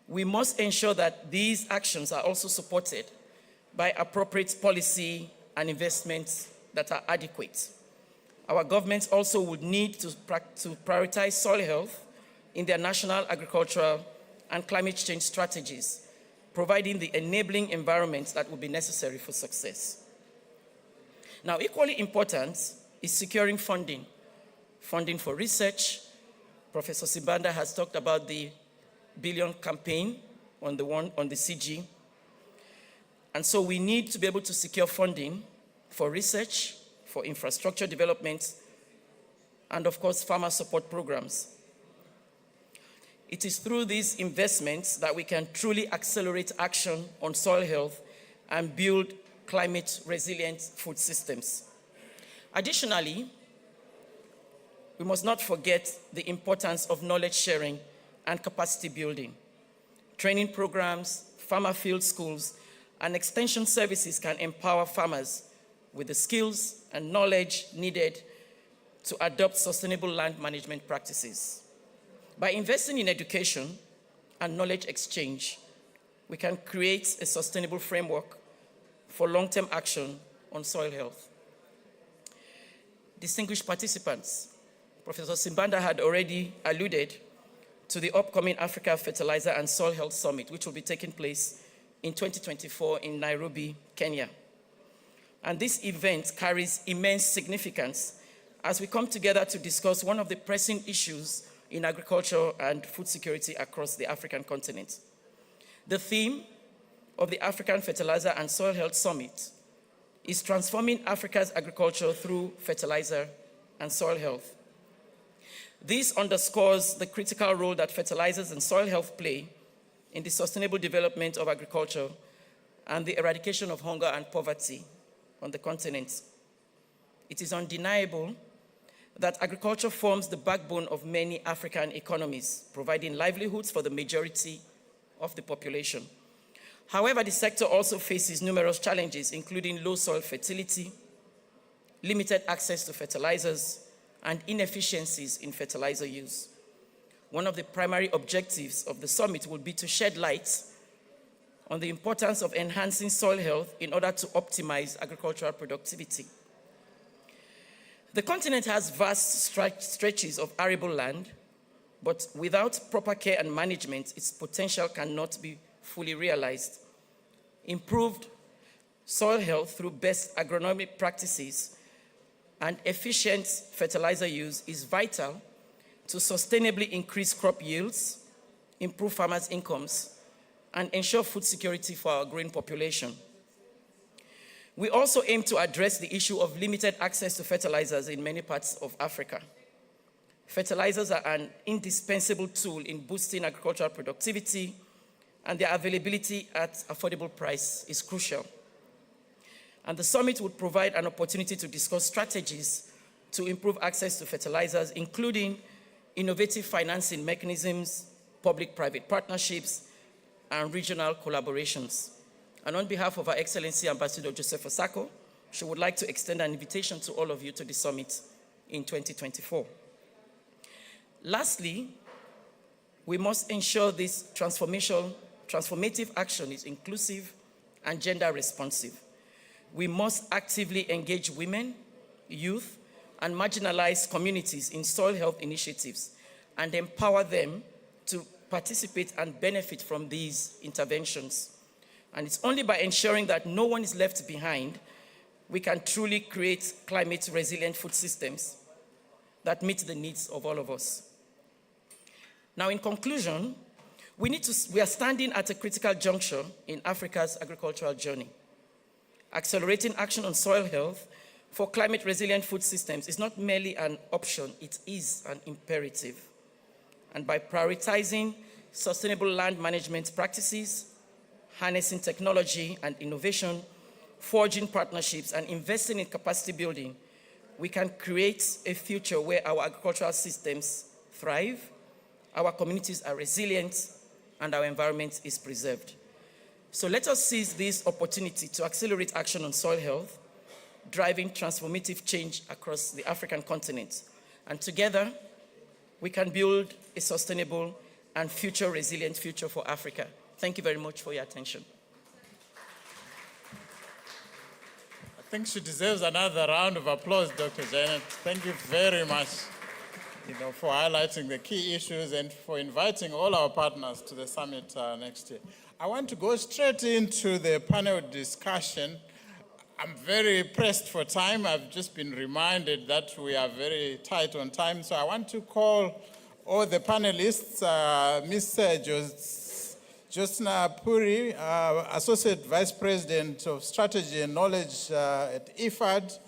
We must ensure that these actions are also supported by appropriate policy and investments that are adequate. Our governments also would need to prioritize soil health in their national agricultural and climate change strategies, providing the enabling environments that will be necessary for success. Now, equally important is securing funding. Funding for research. Professor Simbanda has talked about the billion campaign on the CG. And so we need to be able to secure funding for research, for infrastructure development, and of course, farmer support programs. It is through these investments that we can truly accelerate action on soil health and build climate-resilient food systems. Additionally, we must not forget the importance of knowledge sharing and capacity building. Training programs, farmer field schools, and extension services can empower farmers with the skills and knowledge needed to adopt sustainable land management practices. By investing in education and knowledge exchange, we can create a sustainable framework for long-term action on soil health. Distinguished participants, Professor Simbanda had already alluded to the upcoming Africa Fertilizer and Soil Health Summit, which will be taking place in 2024 in Nairobi, Kenya. And this event carries immense significance as we come together to discuss one of the pressing issues in agriculture and food security across the African continent. The theme of the African Fertilizer and Soil Health Summit is transforming Africa's agriculture through fertilizer and soil health. This underscores the critical role that fertilizers and soil health play in the sustainable development of agriculture and the eradication of hunger and poverty on the continent. It is undeniable that agriculture forms the backbone of many African economies, providing livelihoods for the majority of the population. However, the sector also faces numerous challenges, including low soil fertility, limited access to fertilizers, and inefficiencies in fertilizer use. One of the primary objectives of the summit will be to shed light on the importance of enhancing soil health in order to optimize agricultural productivity. The continent has vast stretches of arable land, but without proper care and management, its potential cannot be fully realized. Improved soil health through best agronomic practices and efficient fertilizer use is vital to sustainably increase crop yields, improve farmers' incomes, and ensure food security for our growing population. We also aim to address the issue of limited access to fertilizers in many parts of Africa. Fertilizers are an indispensable tool in boosting agricultural productivity, and their availability at affordable price is crucial. And the summit would provide an opportunity to discuss strategies to improve access to fertilizers, including innovative financing mechanisms, public-private partnerships, and regional collaborations. And on behalf of Her Excellency Ambassador Joseph Osako, she would like to extend an invitation to all of you to the summit in 2024. Lastly, we must ensure this transformative action is inclusive and gender responsive. We must actively engage women, youth, and marginalized communities in soil health initiatives and empower them to participate and benefit from these interventions. And it's only by ensuring that no one is left behind we can truly create climate-resilient food systems that meet the needs of all of us. Now, in conclusion, we are standing at a critical juncture in Africa's agricultural journey. Accelerating action on soil health for climate-resilient food systems is not merely an option, it is an imperative. And by prioritizing sustainable land management practices, harnessing technology and innovation, forging partnerships, and investing in capacity building, we can create a future where our agricultural systems thrive, our communities are resilient, and our environment is preserved. So let us seize this opportunity to accelerate action on soil health, driving transformative change across the African continent. And together, we can build a sustainable and future-resilient future for Africa. Thank you very much for your attention. I think she deserves another round of applause, Dr. Janet. Thank you very much, for highlighting the key issues and for inviting all our partners to the summit next year. I want to go straight into the panel discussion. I'm very pressed for time. I've just been reminded that we are very tight on time. So I want to call all the panelists, Ms. Jyotsna Puri, Associate Vice President of Strategy and Knowledge at IFAD.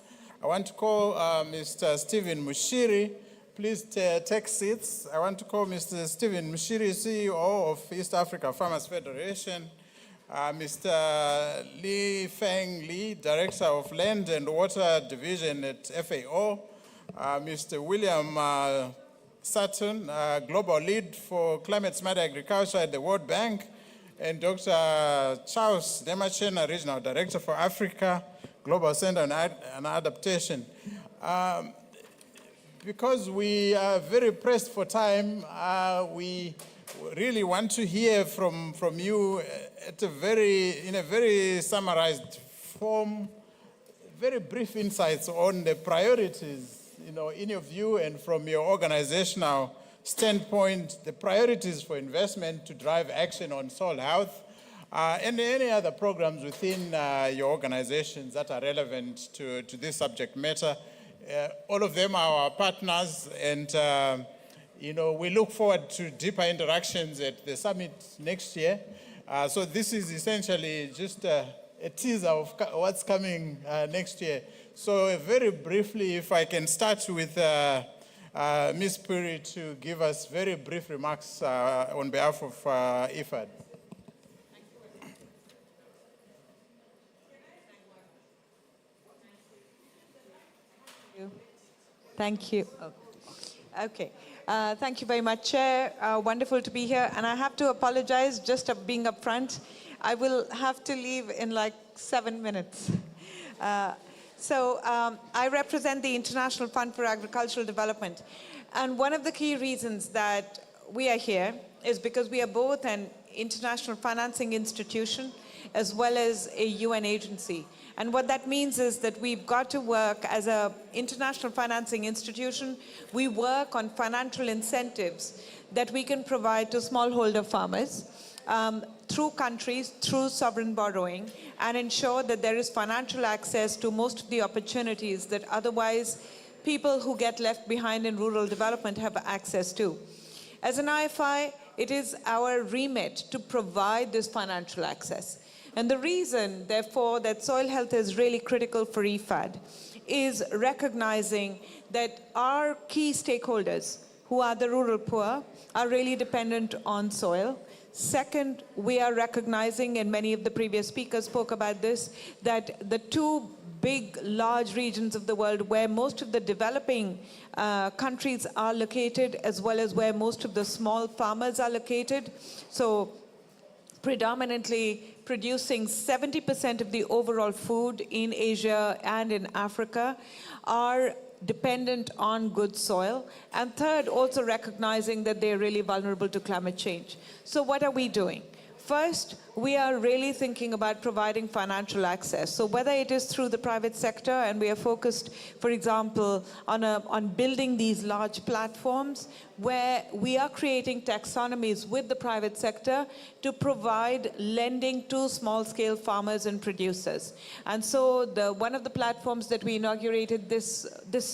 I want to call Mr. Stephen Mushiri. Please take seats. I want to call Mr. Stephen Mushiri, CEO of East Africa Farmers Federation. Mr. Li Feng Li, Director of Land and Water Division at FAO. Mr. William Sutton, Global Lead for Climate Smart Agriculture at the World Bank. And Dr. Charles Demachena, Regional Director for Africa, Global Center on Adaptation. Because we are very pressed for time, we really want to hear from you in a very summarized form, very brief insights on the priorities, in your view and from your organizational standpoint, the priorities for investment to drive action on soil health, and any other programs within your organizations that are relevant to this subject matter. All of them are our partners, and we look forward to deeper interactions at the summit next year. So this is essentially just a teaser of what's coming next year. So very briefly, if I can start with Ms. Puri to give us very brief remarks on behalf of IFAD. Thank you. Okay. Thank you very much, Chair. Wonderful to be here. And I have to apologize, just being up front. I will have to leave in like 7 minutes. I represent the International Fund for Agricultural Development. And one of the key reasons that we are here is because we are both an international financing institution as well as a UN agency. And what that means is that we've got to work as an international financing institution. We work on financial incentives that we can provide to smallholder farmers through countries, through sovereign borrowing, and ensure that there is financial access to most of the opportunities that otherwise people who get left behind in rural development have access to. As an IFI, it is our remit to provide this financial access. And the reason, therefore, that soil health is really critical for IFAD is recognizing that our key stakeholders, who are the rural poor, are really dependent on soil. Second, we are recognizing, and many of the previous speakers spoke about this, that the two big, large regions of the world where most of the developing countries are located, as well as where most of the small farmers are located, so predominantly producing 70% of the overall food in Asia and in Africa, are dependent on good soil. And third, also recognizing that they're really vulnerable to climate change. So what are we doing? First, we are really thinking about providing financial access. So whether it is through the private sector, and we are focused, for example, on building these large platforms where we are creating taxonomies with the private sector to provide lending to small-scale farmers and producers. And so one of the platforms that we inaugurated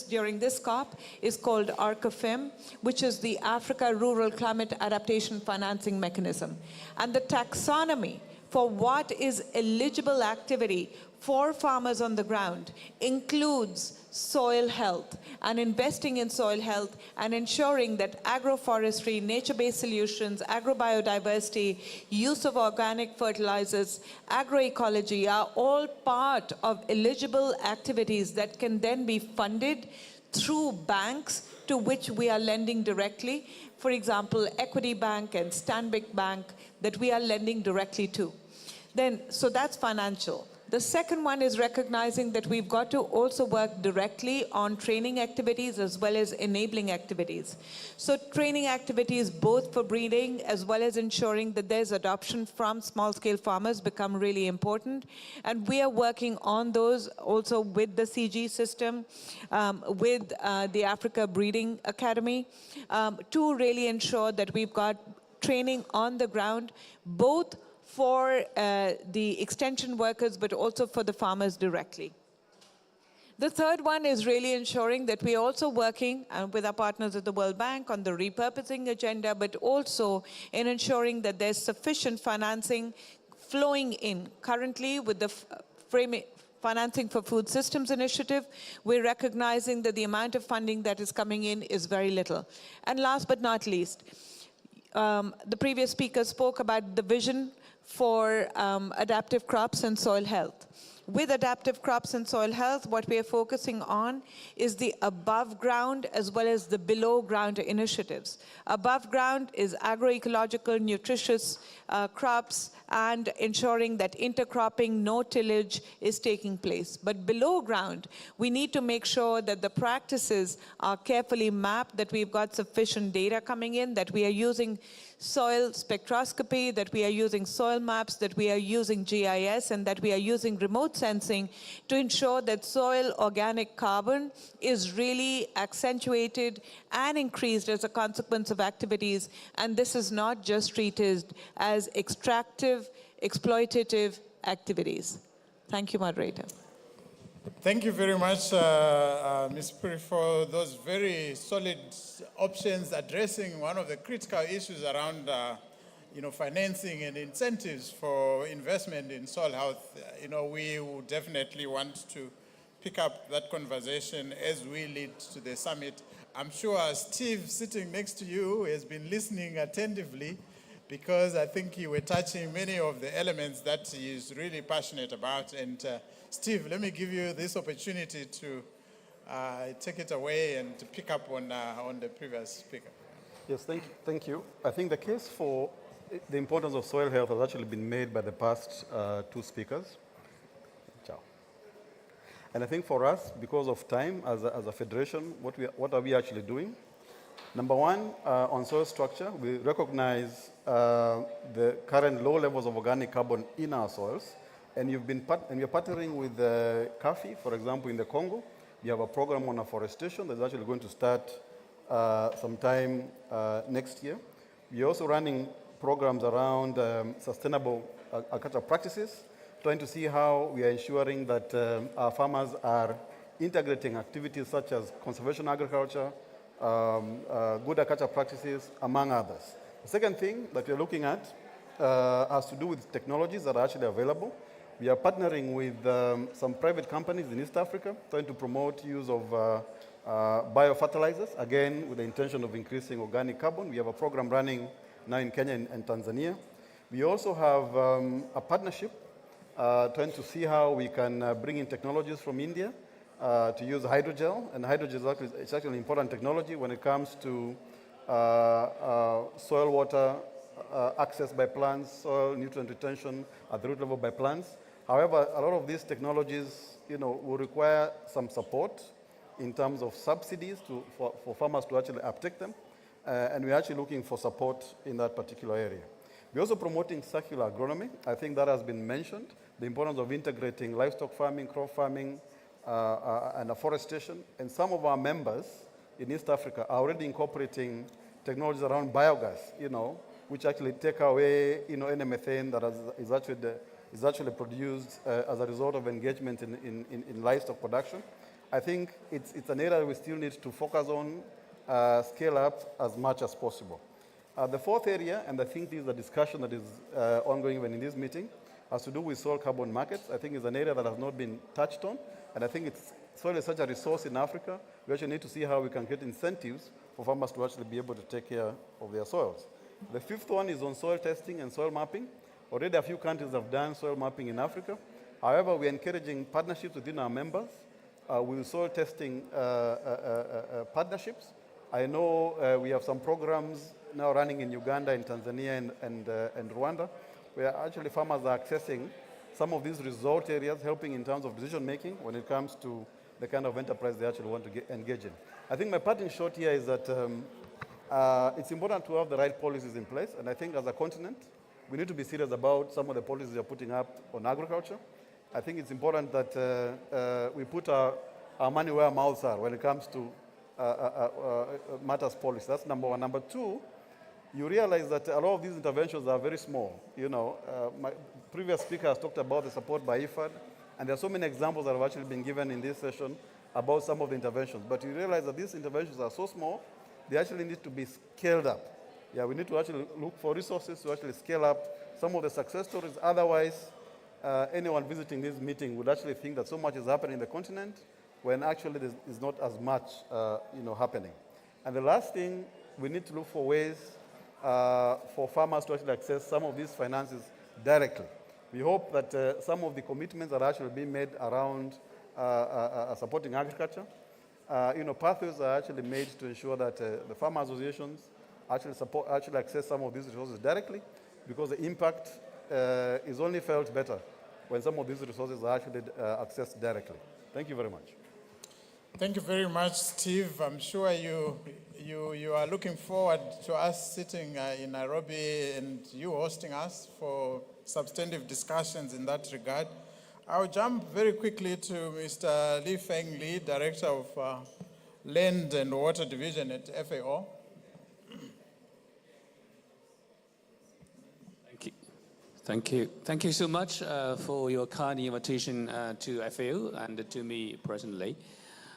during this COP is called ARCAFIM, which is the Africa Rural Climate Adaptation Financing Mechanism. And the taxonomy for what is eligible activity for farmers on the ground includes soil health and investing in soil health and ensuring that agroforestry, nature-based solutions, agrobiodiversity, use of organic fertilizers, agroecology are all part of eligible activities that can then be funded through banks to which we are lending directly. For example, Equity Bank and Stanbic Bank that we are lending directly to. So that's financial. The second one is recognizing that we've got to also work directly on training activities as well as enabling activities. So training activities both for breeding as well as ensuring that there's adoption from small-scale farmers become really important. And we are working on those also with the CG system, with the Africa Breeding Academy, to really ensure that we've got training on the ground, both for the extension workers, but also for the farmers directly. The third one is really ensuring that we're also working with our partners at the World Bank on the repurposing agenda, but also in ensuring that there's sufficient financing flowing in. Currently, with the Financing for Food Systems Initiative, we're recognizing that the amount of funding that is coming in is very little. And last but not least, the previous speaker spoke about the vision for adaptive crops and soil health. With adaptive crops and soil health, what we are focusing on is the above ground as well as the below ground initiatives. Above ground is agroecological, nutritious crops and ensuring that intercropping, no tillage is taking place. But below ground, we need to make sure that the practices are carefully mapped, that we've got sufficient data coming in, that we are using soil spectroscopy, that we are using soil maps, that we are using GIS, and that we are using remote sensing to ensure that soil organic carbon is really accentuated and increased as a consequence of activities. And this is not just treated as extractive, exploitative activities. Thank you, moderator. Thank you very much, Ms. Puri, for those very solid options addressing one of the critical issues around financing and incentives for investment in soil health. We would definitely want to pick up that conversation as we lead to the summit. I'm sure Steve, sitting next to you, has been listening attentively, because I think you were touching many of the elements that he is really passionate about. And Steve, let me give you this opportunity to take it away and to pick up on the previous speaker. Yes, thank you. I think the case for the importance of soil health has actually been made by the past two speakers. Ciao. And I think for us, because of time, as a federation, what are we actually doing? Number one, on soil structure, we recognize the current low levels of organic carbon in our soils. And you're partnering with CAFI, for example, in the Congo. We have a program on afforestation that's actually going to start sometime next year. We're also running programs around sustainable agricultural practices, trying to see how we are ensuring that our farmers are integrating activities such as conservation agriculture, good agricultural practices, among others. The second thing that we're looking at has to do with technologies that are actually available. We are partnering with some private companies in East Africa, trying to promote use of biofertilizers, again, with the intention of increasing organic carbon. We have a program running now in Kenya and Tanzania. We also have a partnership trying to see how we can bring in technologies from India to use hydrogel. And hydrogel is actually an important technology when it comes to soil water access by plants, soil nutrient retention at the root level by plants. However, a lot of these technologies, will require some support in terms of subsidies for farmers to actually uptake them. And we're actually looking for support in that particular area. We're also promoting circular agronomy. I think that has been mentioned, the importance of integrating livestock farming, crop farming, and afforestation. And some of our members in East Africa are already incorporating technologies around biogas, which actually take away, any methane that is actually produced as a result of engagement in livestock production. I think it's an area we still need to focus on, scale up as much as possible. The fourth area, and I think this is a discussion that is ongoing even in this meeting, has to do with soil carbon markets. I think it's an area that has not been touched on, and I think soil is such a resource in Africa. We actually need to see how we can get incentives for farmers to actually be able to take care of their soils. The fifth one is on soil testing and soil mapping. Already a few countries have done soil mapping in Africa. However, we're encouraging partnerships within our members with soil testing partnerships. I know we have some programs now running in Uganda, in Tanzania, and Rwanda, where actually farmers are accessing some of these resort areas, helping in terms of decision making when it comes to the kind of enterprise they actually want to engage in. I think my parting shot here is that it's important to have the right policies in place, and I think as a continent, we need to be serious about some of the policies we are putting up on agriculture. I think it's important that we put our money where our mouths are when it comes to matters policy. That's number one. Number two, you realize that a lot of these interventions are very small. My previous speaker has talked about the support by IFAD, and there are so many examples that have actually been given in this session about some of the interventions. But you realize that these interventions are so small, they actually need to be scaled up. Yeah, we need to actually look for resources to actually scale up some of the success stories. Otherwise, anyone visiting this meeting would actually think that so much is happening in the continent when actually there is not as much happening. And the last thing, we need to look for ways for farmers to actually access some of these finances directly. We hope that some of the commitments that are actually being made around supporting agriculture, pathways are actually made to ensure that the farmer associations actually access some of these resources directly, because the impact is only felt better when some of these resources are actually accessed directly. Thank you very much. Thank you very much, Steve. I'm sure you are looking forward to us sitting in Nairobi and you hosting us for substantive discussions in that regard. I'll jump very quickly to Mr. Li Feng Li, Director of Land and Water Division at FAO. Thank you. Thank you so much for your kind invitation to FAO and to me personally.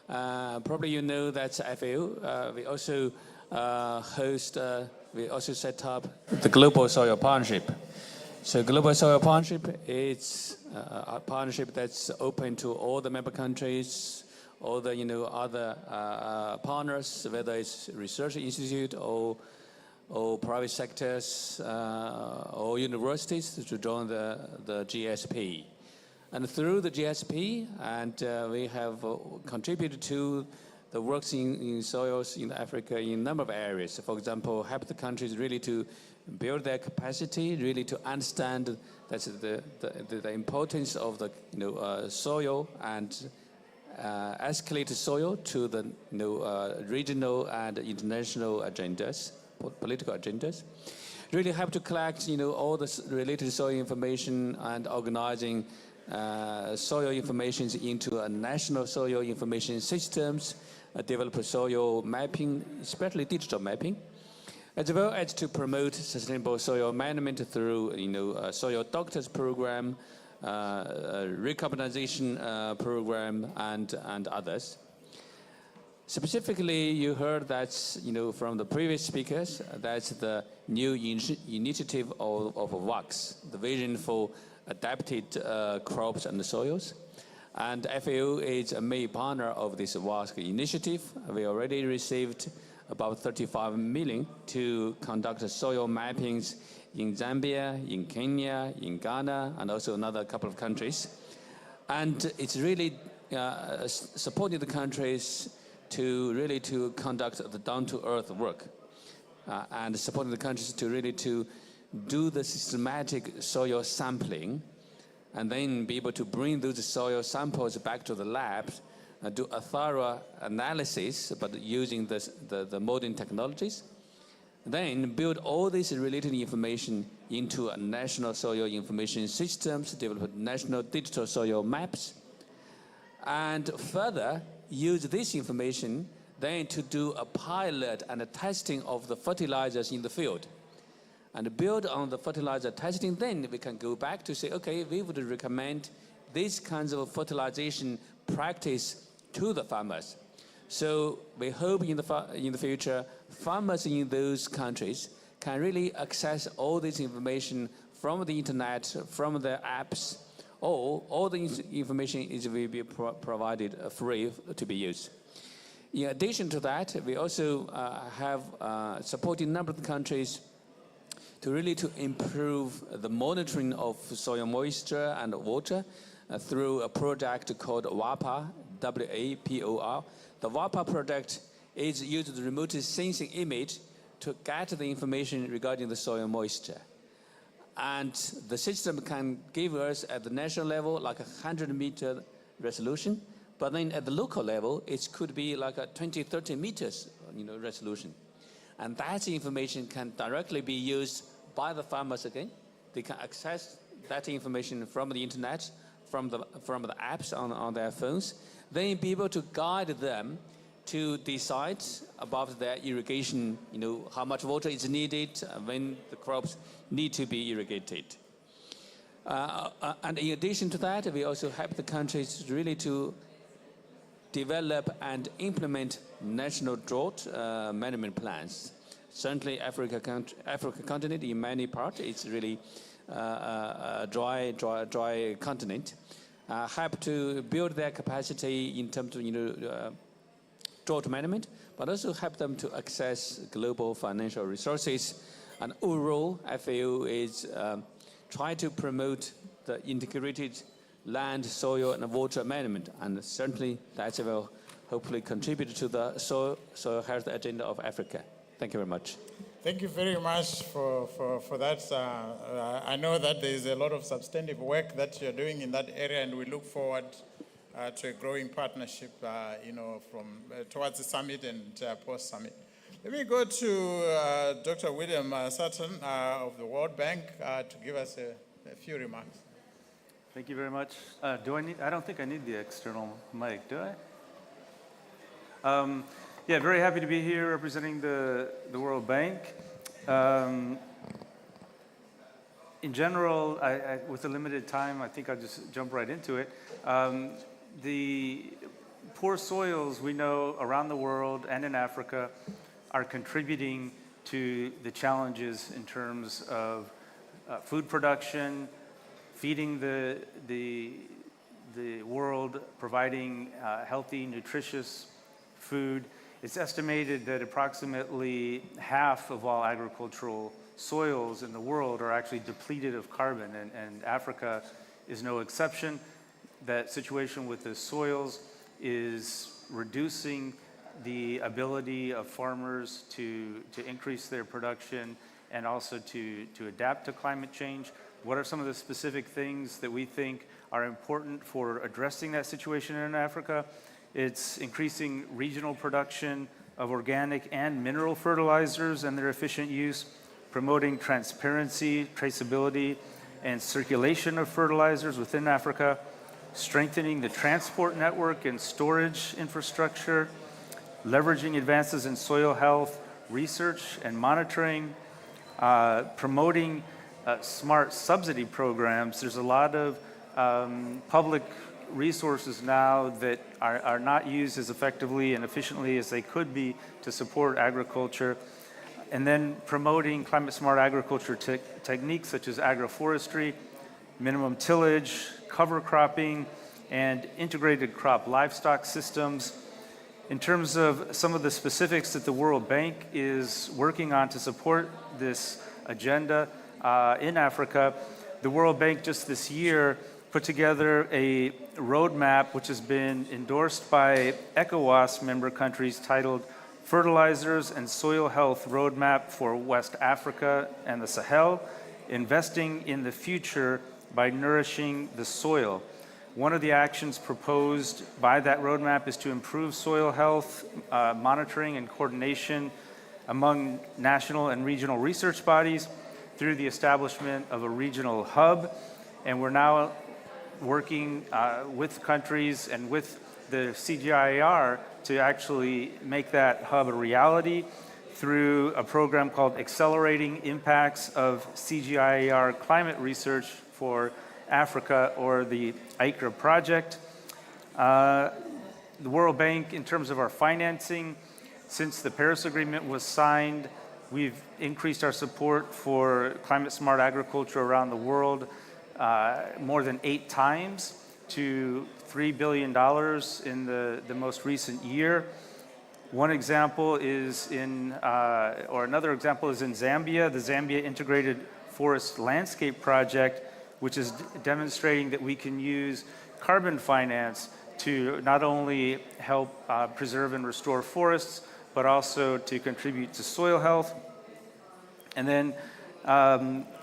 Probably you know that FAO, we also we also set up the Global Soil Partnership. So Global Soil Partnership is a partnership that's open to all the member countries, all the other partners, whether it's research institute or private sectors or universities to join the GSP. And through the GSP, and we have contributed to the works in soils in Africa in a number of areas. For example, help the countries really to build their capacity, really to understand that's the importance of the soil and escalate soil to the regional and international agendas, political agendas. Really have to collect all the related soil information and organizing soil information into a national soil information systems, develop soil mapping, especially digital mapping, as well as to promote sustainable soil management through soil doctors program, recarbonization program, and others. Specifically, you heard that from the previous speakers, that's the new initiative of WACS, the vision for adapted crops and soils. And FAO is a main partner of this WACS initiative. We already received about 35 million to conduct soil mappings in Zambia, in Kenya, in Ghana, and also another couple of countries. And it's really supporting the countries to conduct the down-to-earth work, and supporting the countries to really to do the systematic soil sampling, and then be able to bring those soil samples back to the labs and do a thorough analysis, but using the modern technologies. then build all this related information into a national soil information systems, develop national digital soil maps, and further use this information then to do a pilot and a testing of the fertilizers in the field. And build on the fertilizer testing, then we can go back to say, okay, we would recommend these kinds of fertilization practice to the farmers. So we hope in the future, farmers in those countries can really access all this information from the internet, from the apps, or all the information will be provided free to be used. In addition to that, we also have supported a number of countries to really improve the monitoring of soil moisture and water through a project called WAPOR, W-A-P-O-R. The WAPOR project is using the remote sensing image to get the information regarding the soil moisture. And the system can give us at the national level like a 100-meter resolution, but then at the local level, it could be like a 20, 30 meters resolution. And that information can directly be used by the farmers again. They can access that information from the internet, from the apps on their phones, then be able to guide them to decide about their irrigation, how much water is needed, when the crops need to be irrigated. And in addition to that, we also help the countries really to develop and implement national drought management plans. Certainly, Africa continent in many parts, it's really a dry continent. Help to build their capacity in terms of drought management, but also help them to access global financial resources. And overall, FAO is trying to promote the integrated land, soil, and water management, and certainly that will hopefully contribute to the soil health agenda of Africa. Thank you very much. Thank you very much for that. I know that there is a lot of substantive work that you're doing in that area, and we look forward to a growing partnership, from towards the summit and post-summit. Let me go to Dr. William Sutton of the World Bank to give us a few remarks. Thank you very much. I don't think I need the external mic, do I? Yeah, very happy to be here representing the World Bank. In general, with the limited time, I think I'll just jump right into it. The poor soils we know around the world and in Africa are contributing to the challenges in terms of food production, feeding the world, providing healthy, nutritious food. It's estimated that approximately half of all agricultural soils in the world are actually depleted of carbon, and Africa is no exception. That situation with the soils is reducing the ability of farmers to increase their production and also to adapt to climate change. What are some of the specific things that we think are important for addressing that situation in Africa? It's increasing regional production of organic and mineral fertilizers and their efficient use, promoting transparency, traceability, and circulation of fertilizers within Africa, strengthening the transport network and storage infrastructure, leveraging advances in soil health, research and monitoring, promoting smart subsidy programs. There's a lot of public resources now that are not used as effectively and efficiently as they could be to support agriculture. And then promoting climate smart agriculture techniques such as agroforestry, minimum tillage, cover cropping, and integrated crop livestock systems. In terms of some of the specifics that the World Bank is working on to support this agenda in Africa, the World Bank just this year put together a roadmap which has been endorsed by ECOWAS member countries titled Fertilizers and Soil Health Roadmap for West Africa and the Sahel, Investing in the Future by Nourishing the Soil. One of the actions proposed by that roadmap is to improve soil health monitoring and coordination among national and regional research bodies through the establishment of a regional hub. And we're now working with countries and with the CGIAR to actually make that hub a reality through a program called Accelerating Impacts of CGIAR Climate Research for Africa, or the ICRA project. The World Bank, in terms of our financing, since the Paris Agreement was signed, we've increased our support for climate smart agriculture around the world more than 8 times to $3 billion in the most recent year. One example is another example is in Zambia, the Zambia Integrated Forest Landscape Project, which is demonstrating that we can use carbon finance to not only help preserve and restore forests, but also to contribute to soil health. And then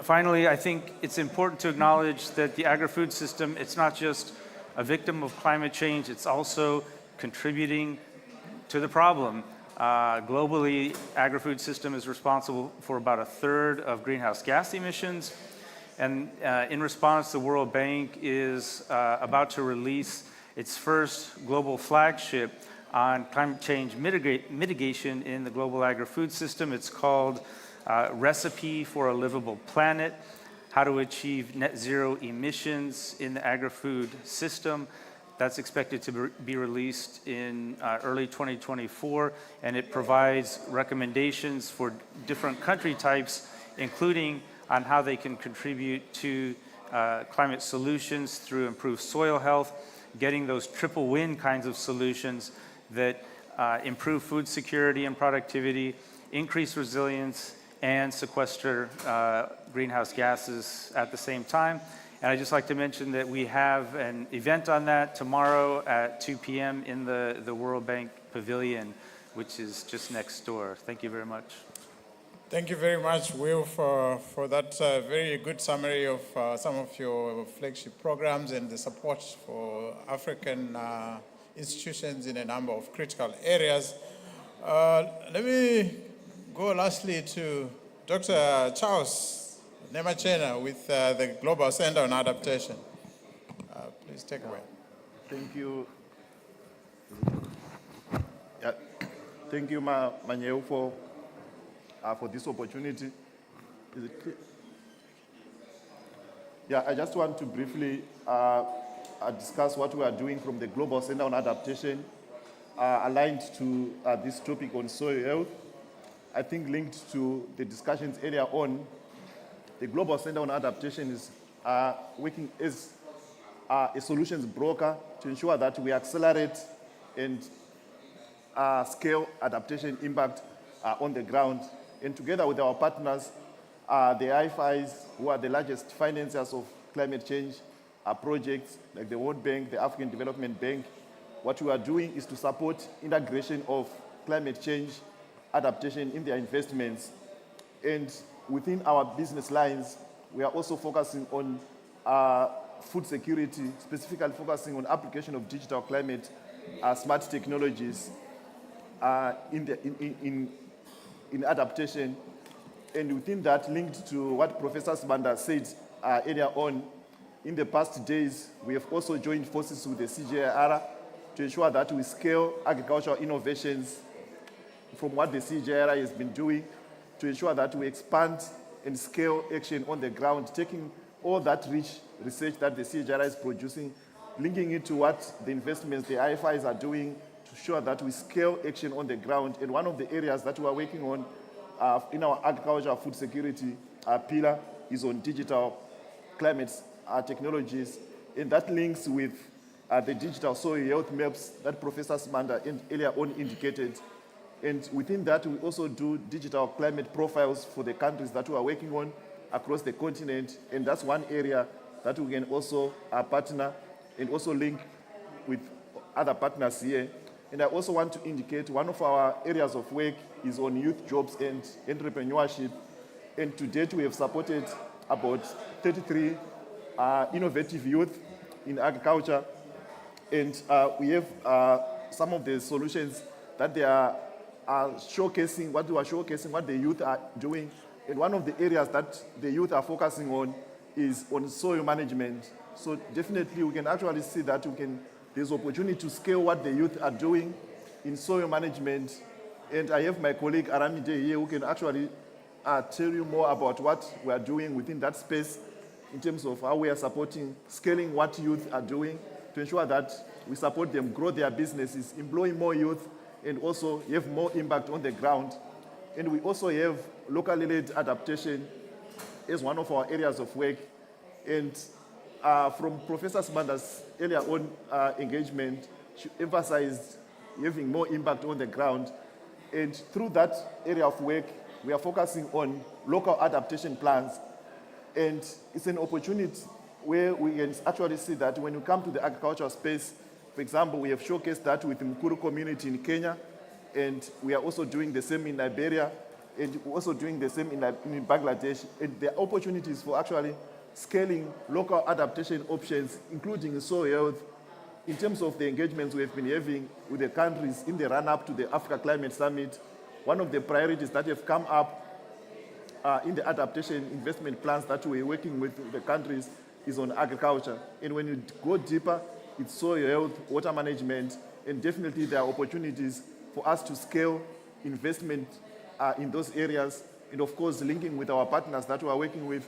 finally, I think it's important to acknowledge that the agri-food system, it's not just a victim of climate change, it's also contributing to the problem. Globally, agri-food system is responsible for about 1/3 of greenhouse gas emissions. And in response, the World Bank is about to release its first global flagship on climate change mitigation in the global agri-food system. It's called Recipe for a Livable Planet: How to Achieve Net Zero Emissions in the Agri-Food System. That's expected to be released in early 2024, and it provides recommendations for different country types, including on how they can contribute to climate solutions through improved soil health, getting those triple win kinds of solutions that improve food security and productivity, increase resilience, and sequester greenhouse gases at the same time. And I'd just like to mention that we have an event on that tomorrow at 2 p.m. in the World Bank Pavilion, which is just next door. Thank you very much. Thank you very much, Will, for that very good summary of some of your flagship programs and the support for African institutions in a number of critical areas. Let me go lastly to Dr. Charles Nemachena with the Global Center on Adaptation. Please take away. Thank you. Thank you, Manyeo, for this opportunity. Is it clear? Yeah, I just want to briefly discuss what we are doing from the Global Center on Adaptation, aligned to this topic on soil health. I think linked to the discussions earlier on, the Global Center on Adaptation is working as a solutions broker to ensure that we accelerate and scale adaptation impact on the ground. And together with our partners, the IFIs, who are the largest financiers of climate change projects, like the World Bank, the African Development Bank, what we are doing is to support integration of climate change adaptation in their investments. And within our business lines, we are also focusing on food security, specifically focusing on application of digital climate smart technologies in adaptation. And within that, linked to what Professor Sibanda said earlier on, in the past days, we have also joined forces with the CGIAR to ensure that we scale agricultural innovations from what the CGIAR has been doing, to ensure that we expand and scale action on the ground, taking all that rich research that the CGIAR is producing, linking it to what the investments the IFIs are doing to ensure that we scale action on the ground. And one of the areas that we are working on in our agricultural food security pillar is on digital climate technologies. And that links with the digital soil health maps that Professor Simanda earlier on indicated. And within that, we also do digital climate profiles for the countries that we are working on across the continent. And that's one area that we can also partner and also link with other partners here. And I also want to indicate one of our areas of work is on youth jobs and entrepreneurship. And to date, we have supported about 33 innovative youth in agriculture. And we have some of the solutions that they are showcasing what the youth are doing. And one of the areas that the youth are focusing on is on soil management. So definitely we can actually see that there's opportunity to scale what the youth are doing in soil management. And I have my colleague Aramide here who can actually tell you more about what we are doing within that space in terms of how we are scaling what youth are doing to ensure that we support them grow their businesses, employing more youth, and also have more impact on the ground. And we also have locally led adaptation as one of our areas of work. And from Professor Sbanda's earlier on engagement, she emphasized having more impact on the ground. And through that area of work, we are focusing on local adaptation plans. And it's an opportunity where we can actually see that when you come to the agricultural space, for example, we have showcased that with the Mukuru community in Kenya, and we are also doing the same in Liberia, and also doing the same in Bangladesh. And there are opportunities for actually scaling local adaptation options, including soil health, in terms of the engagements we have been having with the countries in the run-up to the Africa Climate Summit. One of the priorities that have come up in the adaptation investment plans that we're working with the countries is on agriculture. And when you go deeper, it's soil health, water management, and definitely there are opportunities for us to scale investment in those areas. And of course, linking with our partners that we are working with,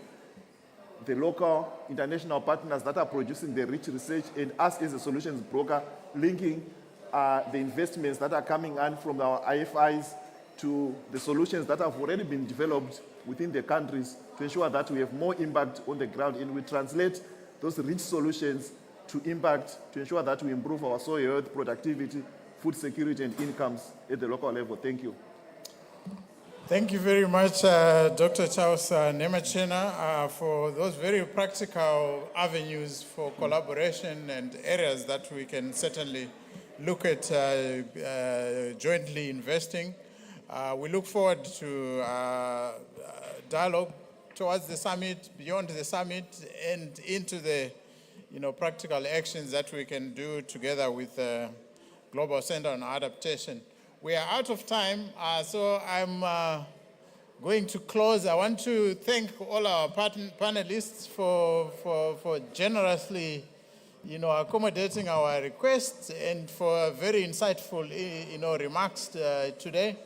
the local, international partners that are producing the rich research, and us as a solutions broker, linking the investments that are coming in from our IFIs to the solutions that have already been developed within the countries to ensure that we have more impact on the ground, and we translate those rich solutions to impact to ensure that we improve our soil health, productivity, food security, and incomes at the local level. Thank you. Thank you very much, Dr. Charles Nemachena, for those very practical avenues for collaboration and areas that we can certainly look at jointly investing. We look forward to dialogue towards the summit, beyond the summit, and into the practical actions that we can do together with the Global Center on Adaptation. We are out of time, so I'm going to close. I want to thank all our panelists for generously accommodating our requests and for very insightful remarks today.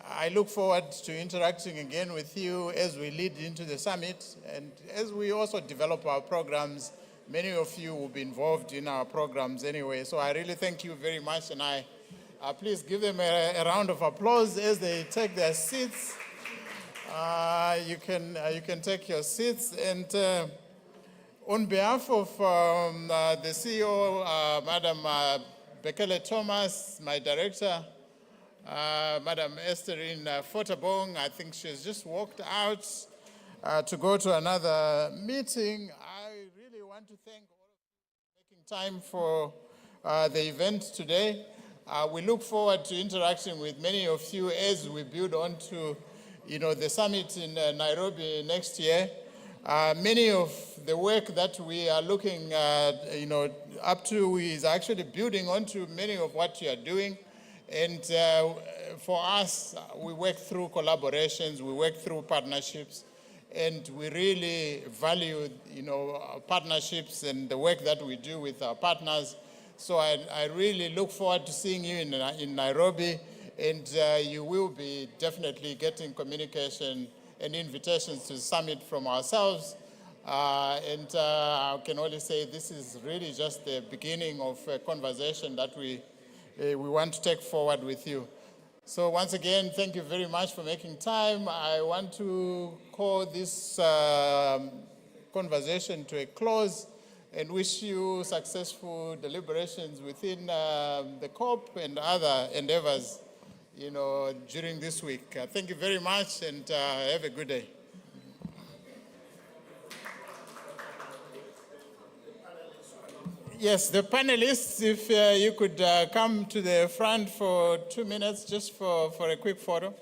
I look forward to interacting again with you as we lead into the summit and as we also develop our programs. Many of you will be involved in our programs anyway, so I really thank you very much, and please give them a round of applause as they take their seats. You can take your seats, and on behalf of the CEO, Madam Bekele Thomas, my director, Madam Estherine Fotabong, I think she's just walked out to go to another meeting. I really want to thank all of you for making time for the event today. We look forward to interacting with many of you as we build on to the summit in Nairobi next year. Many of the work that we are looking up to is actually building onto many of what you are doing. And for us, we work through collaborations, we work through partnerships, and we really value partnerships and the work that we do with our partners. So I really look forward to seeing you in Nairobi, and you will be definitely getting communication and invitations to the summit from ourselves. And I can only say this is really just the beginning of a conversation that we want to take forward with you. So once again, thank you very much for making time. I want to call this conversation to a close and wish you successful deliberations within the COP and other endeavors, during this week. Thank you very much, and have a good day. Yes, the panelists, if you could come to the front for 2 minutes, just for a quick photo.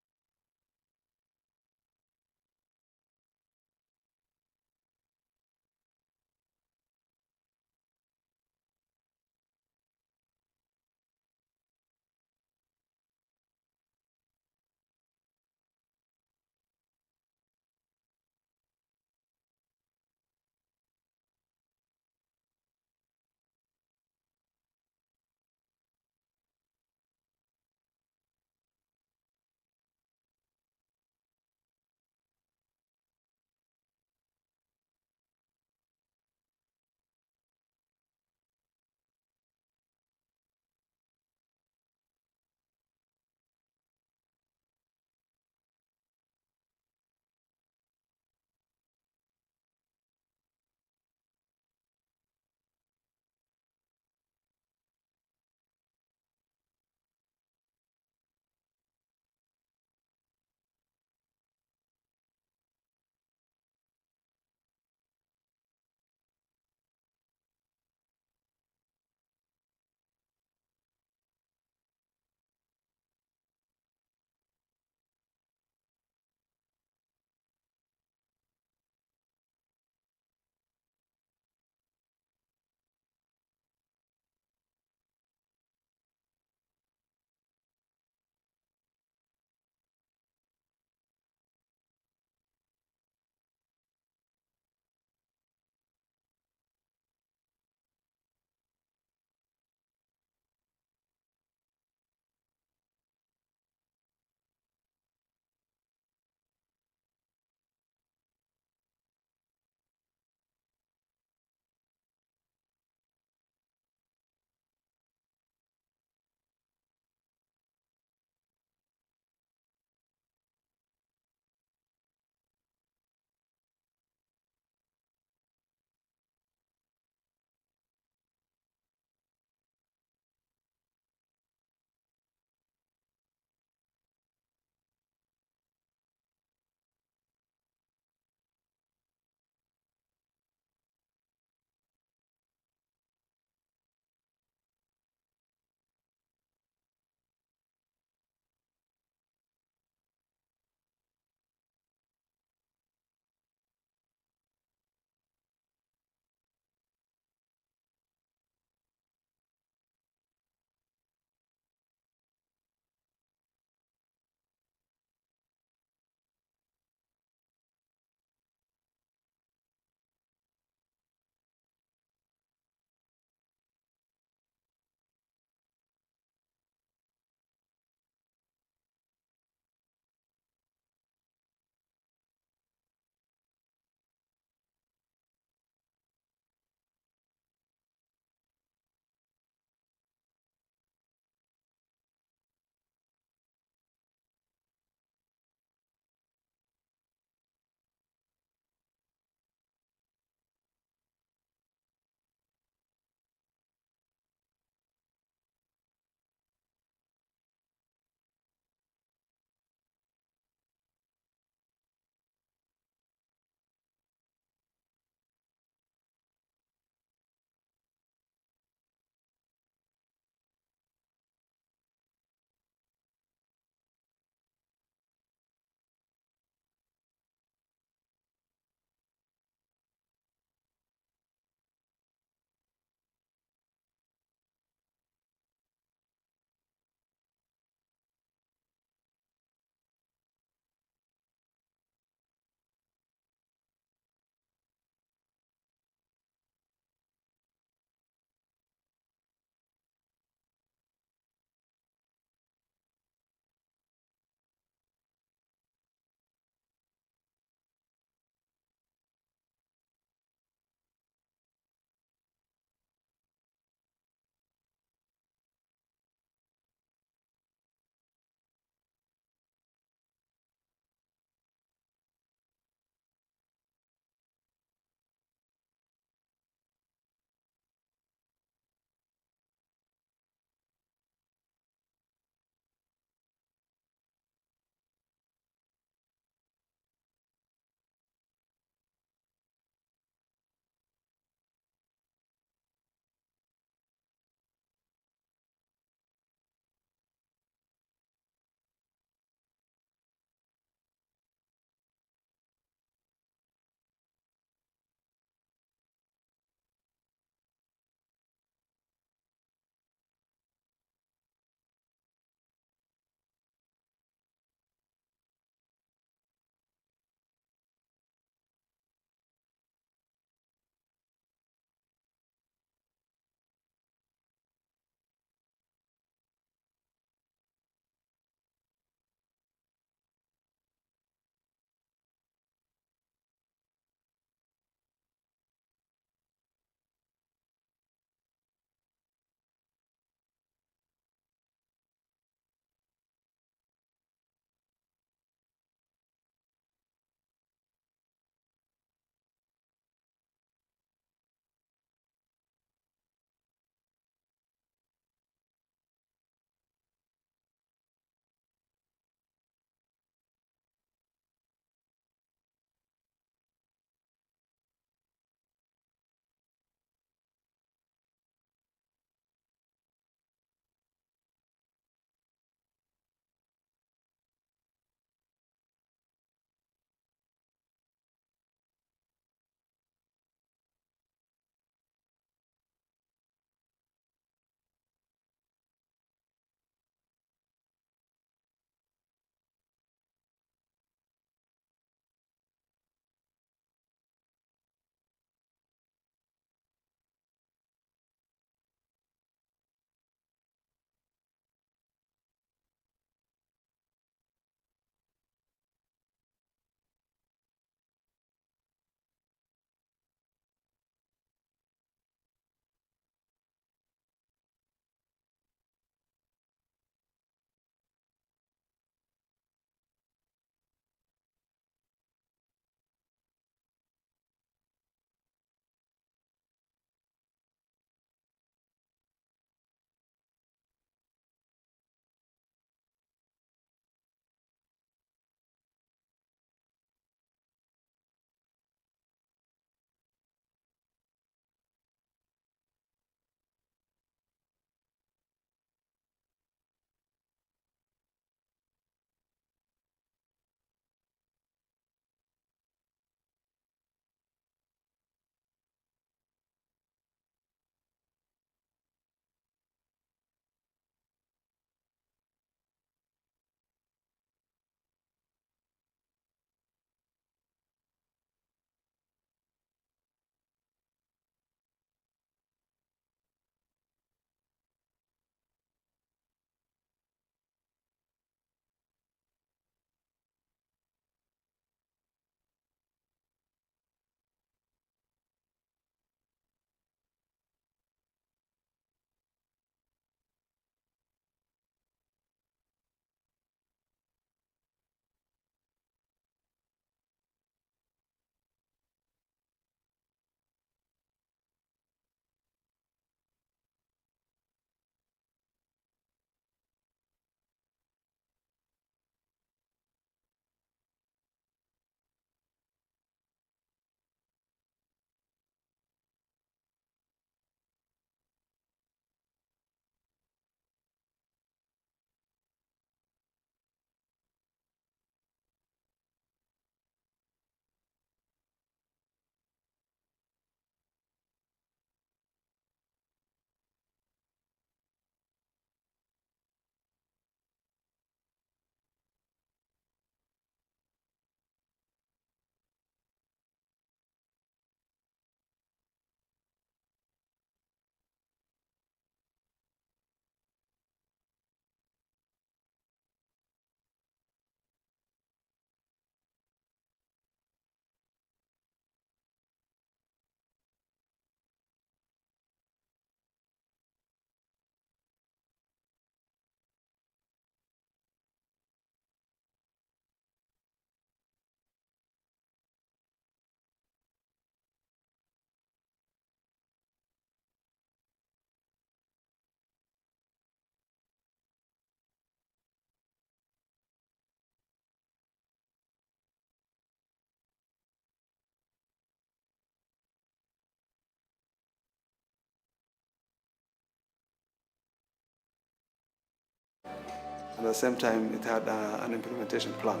and at the same time it had an implementation plan.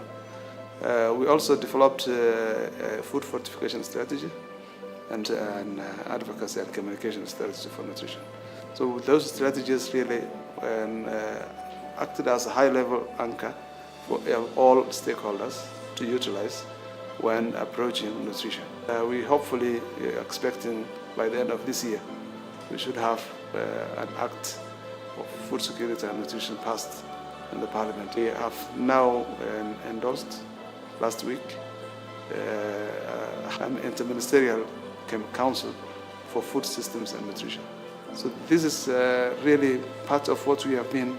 We also developed a food fortification strategy and an advocacy and communication strategy for nutrition. So those strategies really acted as a high-level anchor for all stakeholders to utilize when approaching nutrition. We hopefully expecting by the end of this year, we should have an act of food security and nutrition passed in the parliament. We have now endorsed last week an interministerial council for food systems and nutrition. So this is really part of what we have been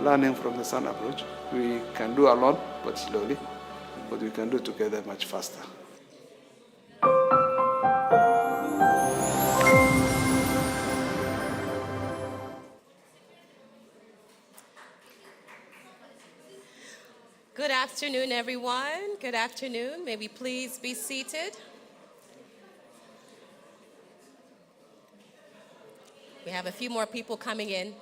learning from the SUN approach. We can do alone, but slowly, but we can do together much faster. Good afternoon, everyone. Good afternoon. May we please be seated? We have a few more people coming in.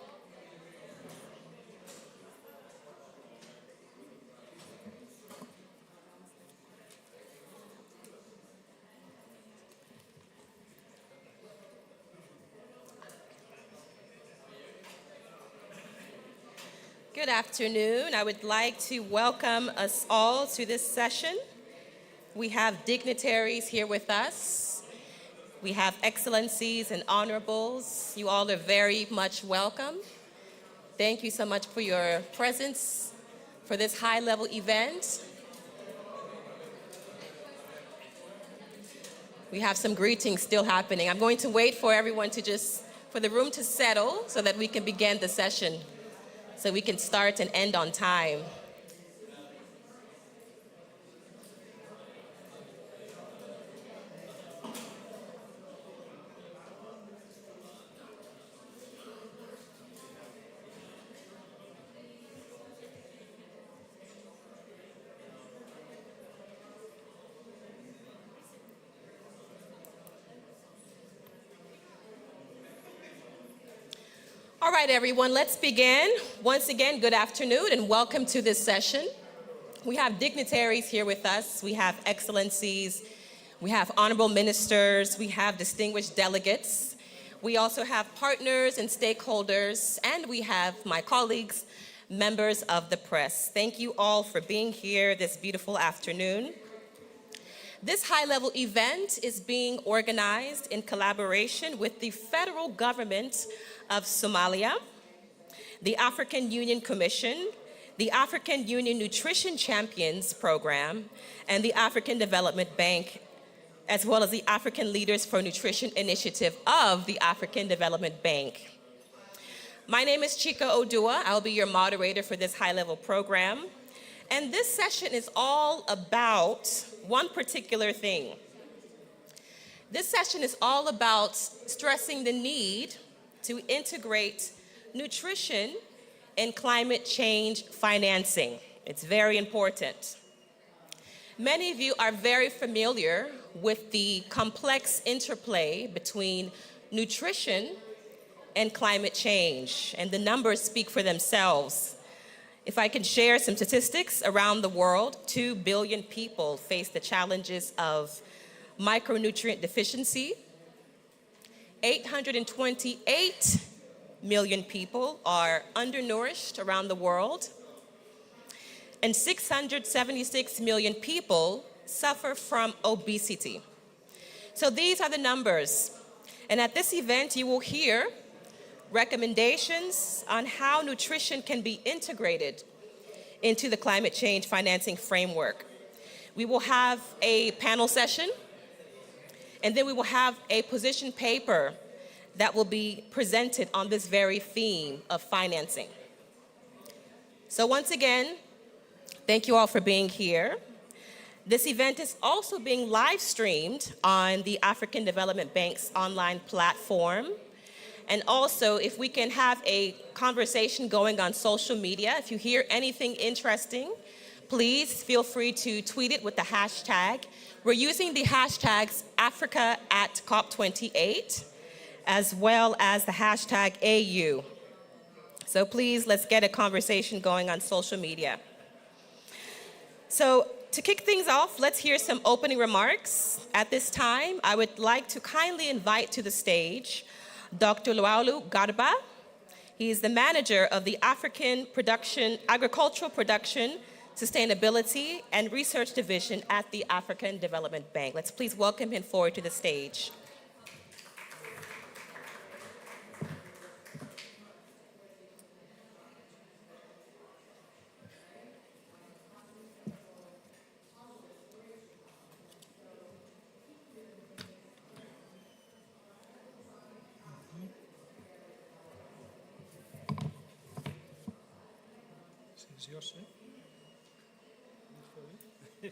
Good afternoon. I would like to welcome us all to this session. We have dignitaries here with us. We have excellencies and honorables. You all are very much welcome. Thank you so much for your presence for this high-level event. We have some greetings still happening. I'm going to wait for everyone to for the room to settle so that we can begin the session, so we can start and end on time. All right, everyone, let's begin. Once again, good afternoon and welcome to this session. We have dignitaries here with us. We have excellencies. We have honorable ministers. We have distinguished delegates. We also have partners and stakeholders, and we have my colleagues, members of the press. Thank you all for being here this beautiful afternoon. This high-level event is being organized in collaboration with the federal government of Somalia, the African Union Commission, the African Union Nutrition Champions Program, and the African Development Bank, as well as the African Leaders for Nutrition Initiative of the African Development Bank. My name is Chika Odua. I'll be your moderator for this high-level program. And this session is all about one particular thing. This session is all about stressing the need to integrate nutrition in climate change financing. It's very important. Many of you are very familiar with the complex interplay between nutrition and climate change, and the numbers speak for themselves. If I can share some statistics, around the world, 2 billion people face the challenges of micronutrient deficiency. 828 million people are undernourished around the world. And 676 million people suffer from obesity. So these are the numbers. And at this event, you will hear recommendations on how nutrition can be integrated into the climate change financing framework. We will have a panel session, and then we will have a position paper that will be presented on this very theme of financing. So once again, thank you all for being here. This event is also being live streamed on the African Development Bank's online platform. And also, if we can have a conversation going on social media, if you hear anything interesting, please feel free to tweet it with the hashtag. We're using the hashtags Africa at COP28, as well as the hashtag AU. So please, let's get a conversation going on social media. So to kick things off, let's hear some opening remarks. At this time, I would like to kindly invite to the stage Dr. Luaulu Garba. He is the manager of the Agricultural Production, Sustainability, and Research Division at the African Development Bank. Let's please welcome him forward to the stage. Is yours, eh?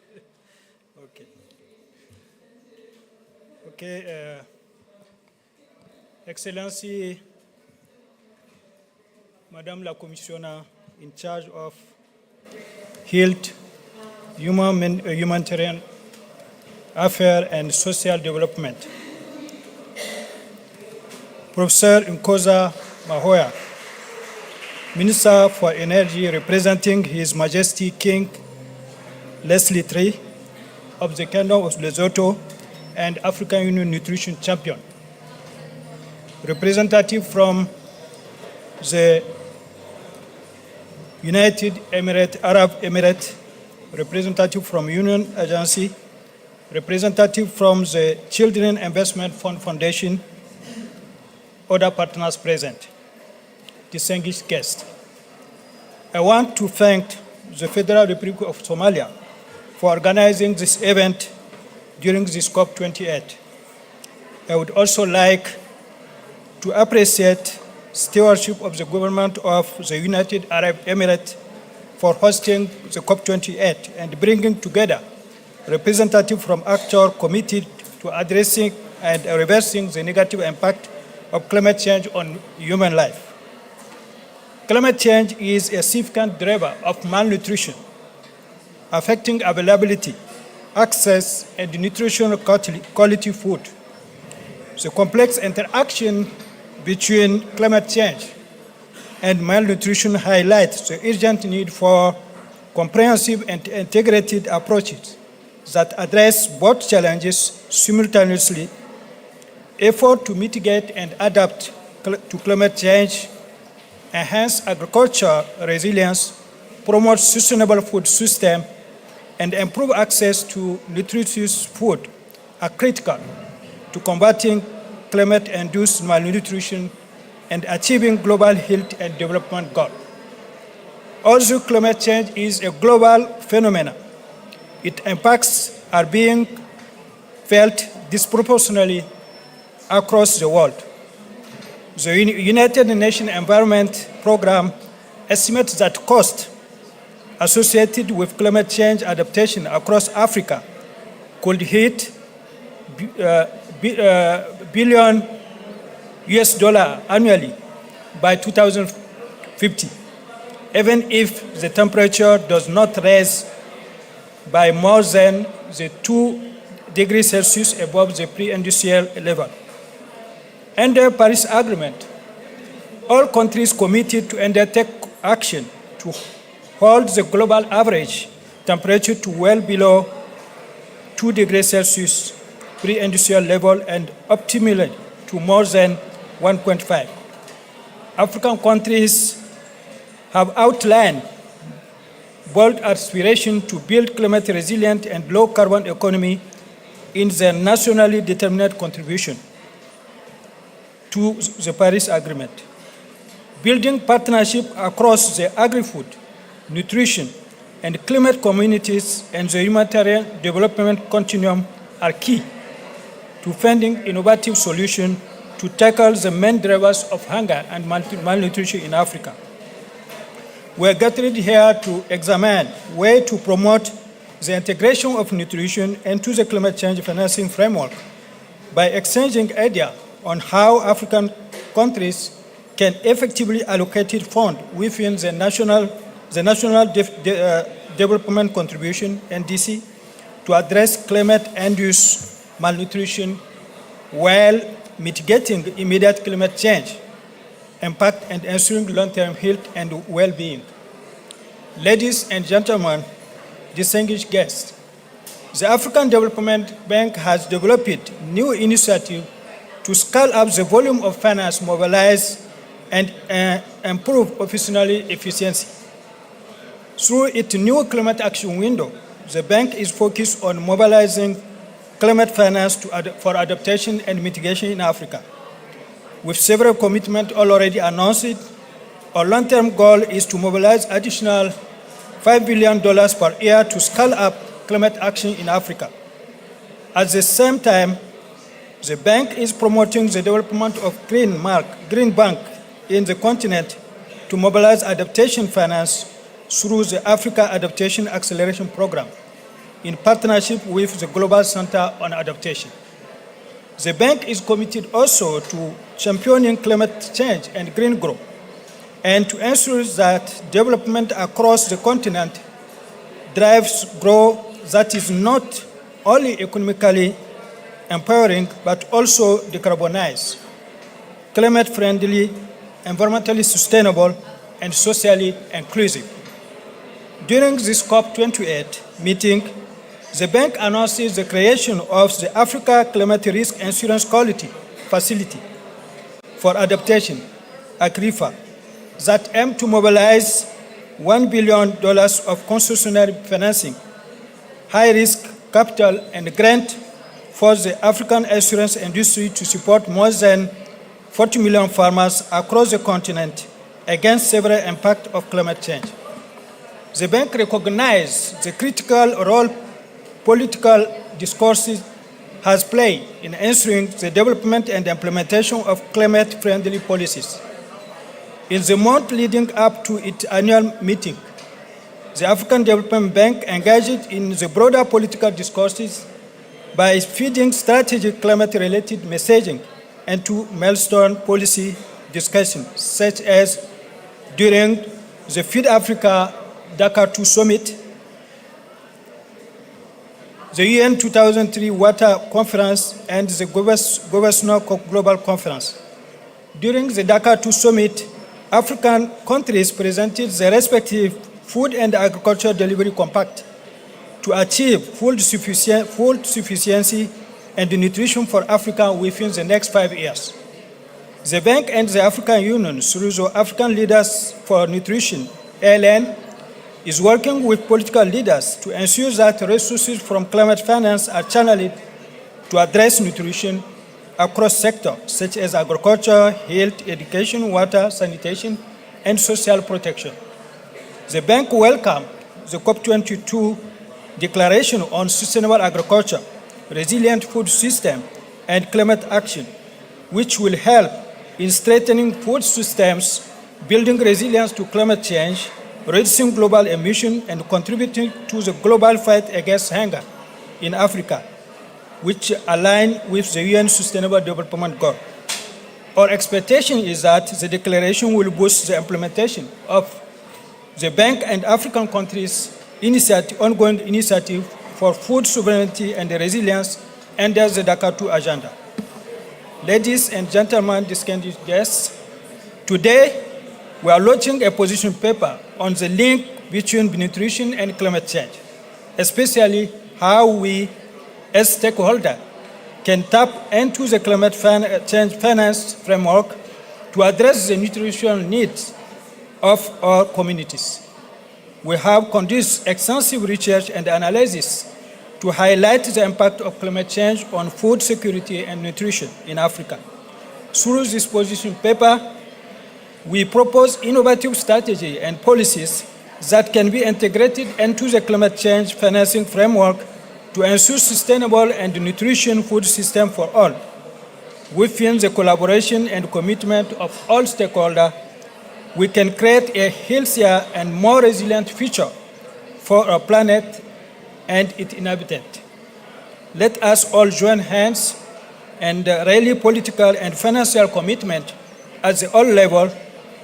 Okay. Okay, Excellency, Madame la Commissioner in charge of Health, Humanitarian Affairs and Social Development, Professor Nkoza Mahoya, Minister for Energy representing His Majesty King Leslie III of the Kingdom of Lesotho and African Union Nutrition Champion, representative from the United Arab Emirates, representative from Union Agency, representative from the Children Investment Fund Foundation, other partners present, distinguished guests. I want to thank the Federal Republic of Somalia for organizing this event during this COP28. I would also like to appreciate stewardship of the government of the United Arab Emirates for hosting the COP28 and bringing together representatives from actors committed to addressing and reversing the negative impact of climate change on human life. Climate change is a significant driver of malnutrition, affecting availability, access, and nutritional quality food. The complex interaction between climate change and malnutrition highlights the urgent need for comprehensive and integrated approaches that address both challenges simultaneously. Effort to mitigate and adapt to climate change, enhance agriculture resilience, promote sustainable food system, and improve access to nutritious food are critical to combating climate-induced malnutrition and achieving global health and development goals. Although climate change is a global phenomenon, its impacts are being felt disproportionately across the world. The United Nations Environment Programme estimates that costs associated with climate change adaptation across Africa could hit billion US dollar annually by 2050, even if the temperature does not rise by more than the 2 degrees Celsius above the pre-industrial level. Under the Paris Agreement, all countries committed to undertake action to hold the global average temperature to well below 2 degrees Celsius pre-industrial level and optimally to more than 1.5. African countries have outlined bold aspiration to build climate resilient and low carbon economy in their nationally determined contribution to the Paris Agreement. Building partnership across the agri-food, nutrition, and climate communities and the humanitarian development continuum are key to finding innovative solutions to tackle the main drivers of hunger and malnutrition in Africa. We are gathered here to examine ways to promote the integration of nutrition into the climate change financing framework by exchanging ideas on how African countries can effectively allocate funds within the National Development Contribution, NDC, to address climate-induced malnutrition while mitigating immediate climate change. impact and ensuring long-term health and well-being. Ladies and gentlemen, distinguished guests, the African Development Bank has developed new initiatives to scale up the volume of finance mobilized and improve operational efficiency. Through its new climate action window, the bank is focused on mobilizing climate finance for adaptation and mitigation in Africa. With several commitments already announced, our long-term goal is to mobilize additional $5 billion per year to scale up climate action in Africa. At the same time, the bank is promoting the development of green bank in the continent to mobilize adaptation finance through the Africa Adaptation Acceleration Program in partnership with the Global Center on Adaptation. The bank is committed also to championing climate change and green growth, and to ensure that development across the continent drives growth that is not only economically empowering, but also decarbonized, climate-friendly, environmentally sustainable, and socially inclusive. During this COP28 meeting, the bank announces the creation of the Africa Climate Risk Insurance Quality Facility for Adaptation, ACRIFA, that aim to mobilize $1 billion of concessionary financing, high-risk capital, and grant for the African insurance industry to support more than 40 million farmers across the continent against several impacts of climate change. The bank recognizes the critical role political discourses has played in ensuring the development and implementation of climate-friendly policies. In the month leading up to its annual meeting, the African Development Bank engaged in the broader political discourses by feeding strategic climate-related messaging into milestone policy discussions, such as during the Feed Africa Dakar 2 Summit, the UN 2003 Water Conference, and the Governor Global Conference. During the Dakar 2 Summit, African countries presented their respective food and agriculture delivery compact to achieve food sufficiency and nutrition for Africa within the next 5 years. The bank and the African Union, through the African Leaders for Nutrition, ALN, is working with political leaders to ensure that resources from climate finance are channeled to address nutrition across sectors such as agriculture, health, education, water, sanitation, and social protection. The bank welcomed the COP28 Declaration on Sustainable Agriculture, Resilient Food System, and Climate Action, which will help in strengthening food systems, building resilience to climate change, reducing global emissions, and contributing to the global fight against hunger in Africa, which align with the UN Sustainable Development Goal. Our expectation is that the declaration will boost the implementation of the bank and African countries' ongoing initiative for food sovereignty and resilience under the Dakar 2 agenda. Ladies and gentlemen, distinguished guests, today we are launching a position paper on the link between nutrition and climate change, especially how we, as stakeholders, can tap into the climate change finance framework to address the nutritional needs of our communities. We have conducted extensive research and analysis to highlight the impact of climate change on food security and nutrition in Africa. Through this position paper, we propose innovative strategies and policies that can be integrated into the climate change financing framework to ensure sustainable and nutritious food system for all. Within the collaboration and commitment of all stakeholders, we can create a healthier and more resilient future for our planet and its inhabitants. Let us all join hands and rally political and financial commitment at the all level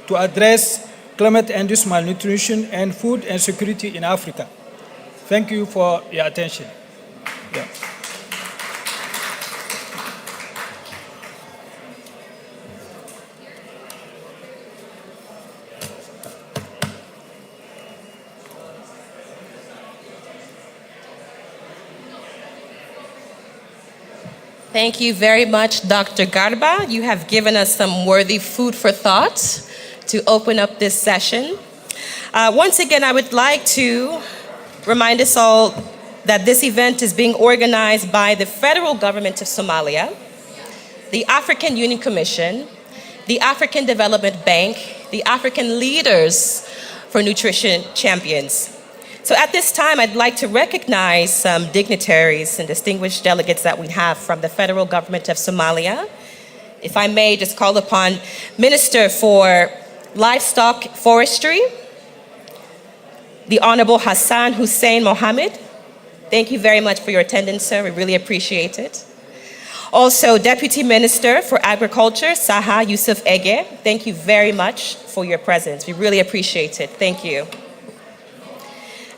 to address climate-induced malnutrition and food insecurity in Africa. Thank you for your attention. Yeah. Thank you very much, Dr. Garba. You have given us some worthy food for thought to open up this session. Once again, I would like to remind us all that this event is being organized by the federal government of Somalia, the African Union Commission, the African Development Bank, the African Leaders for Nutrition Champions. So at this time, I'd like to recognize some dignitaries and distinguished delegates that we have from the federal government of Somalia. If I may just call upon Minister for Livestock Forestry, the Honorable Hassan Hussein Mohammed. Thank you very much for your attendance, sir. We really appreciate it. Also, Deputy Minister for Agriculture, Saha Yusuf Ege. Thank you very much for your presence. We really appreciate it. Thank you.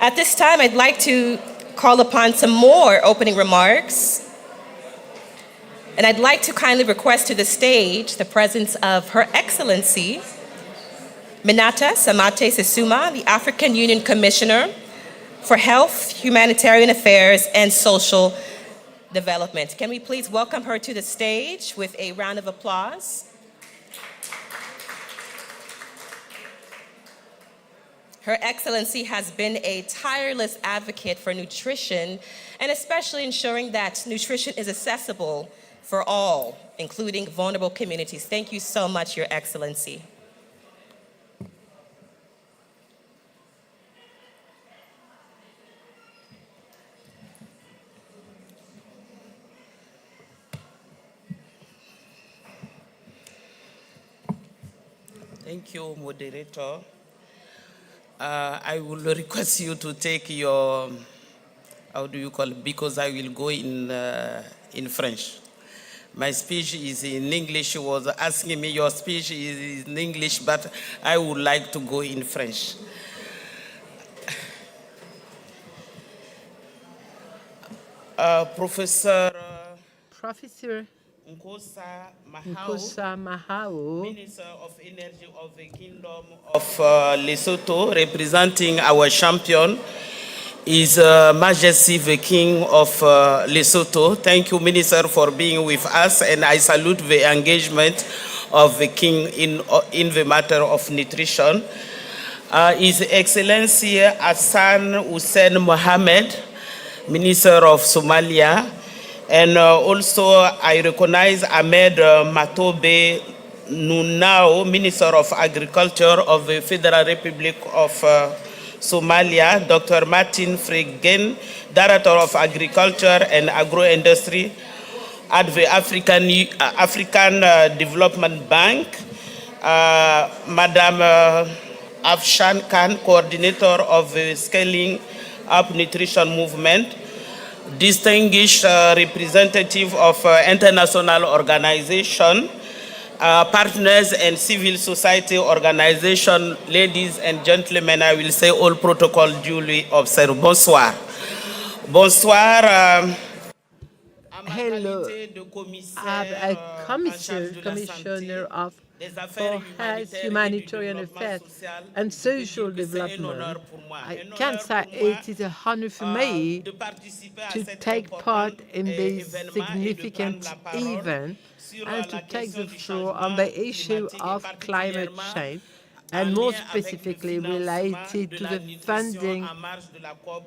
At this time, I'd like to call upon some more opening remarks. And I'd like to kindly request to the stage the presence of Her Excellency, Minata Samate Sesuma, the African Union Commissioner for Health, Humanitarian Affairs, and Social Development. Can we please welcome her to the stage with a round of applause? Her Excellency has been a tireless advocate for nutrition, and especially ensuring that nutrition is accessible for all, including vulnerable communities. Thank you so much, Your Excellency. Thank you, moderator. I will request you to take your, how do you call it, because I will go in French. My speech is in English. She was asking me, your speech is in English, but I would like to go in French. Professor Nkosa Mahao, Minister of Energy of the Kingdom of Lesotho, representing our champion, His Majesty the King of Lesotho. Thank you, Minister, for being with us, and I salute the engagement of the King in the matter of nutrition. His Excellency Hassan Hussein Mohammed, Minister of Somalia, and also I recognize Ahmed Matobe Nunao, Minister of Agriculture of the Federal Republic of Somalia, Dr. Martin Fregen, Director of Agriculture and Agro-Industry at the African Development Bank, Madam Afshan Khan, Coordinator of the Scaling Up Nutrition Movement, distinguished representative of international organization, partners and civil society organization, ladies and gentlemen, I will say all protocol duly observed. Bonsoir. Bonsoir. hello, I'm a commissioner for health, humanitarian affairs, and social development. I can say it is an honor for me to take part in this significant event and to take the floor on the issue of climate change, and more specifically related to the funding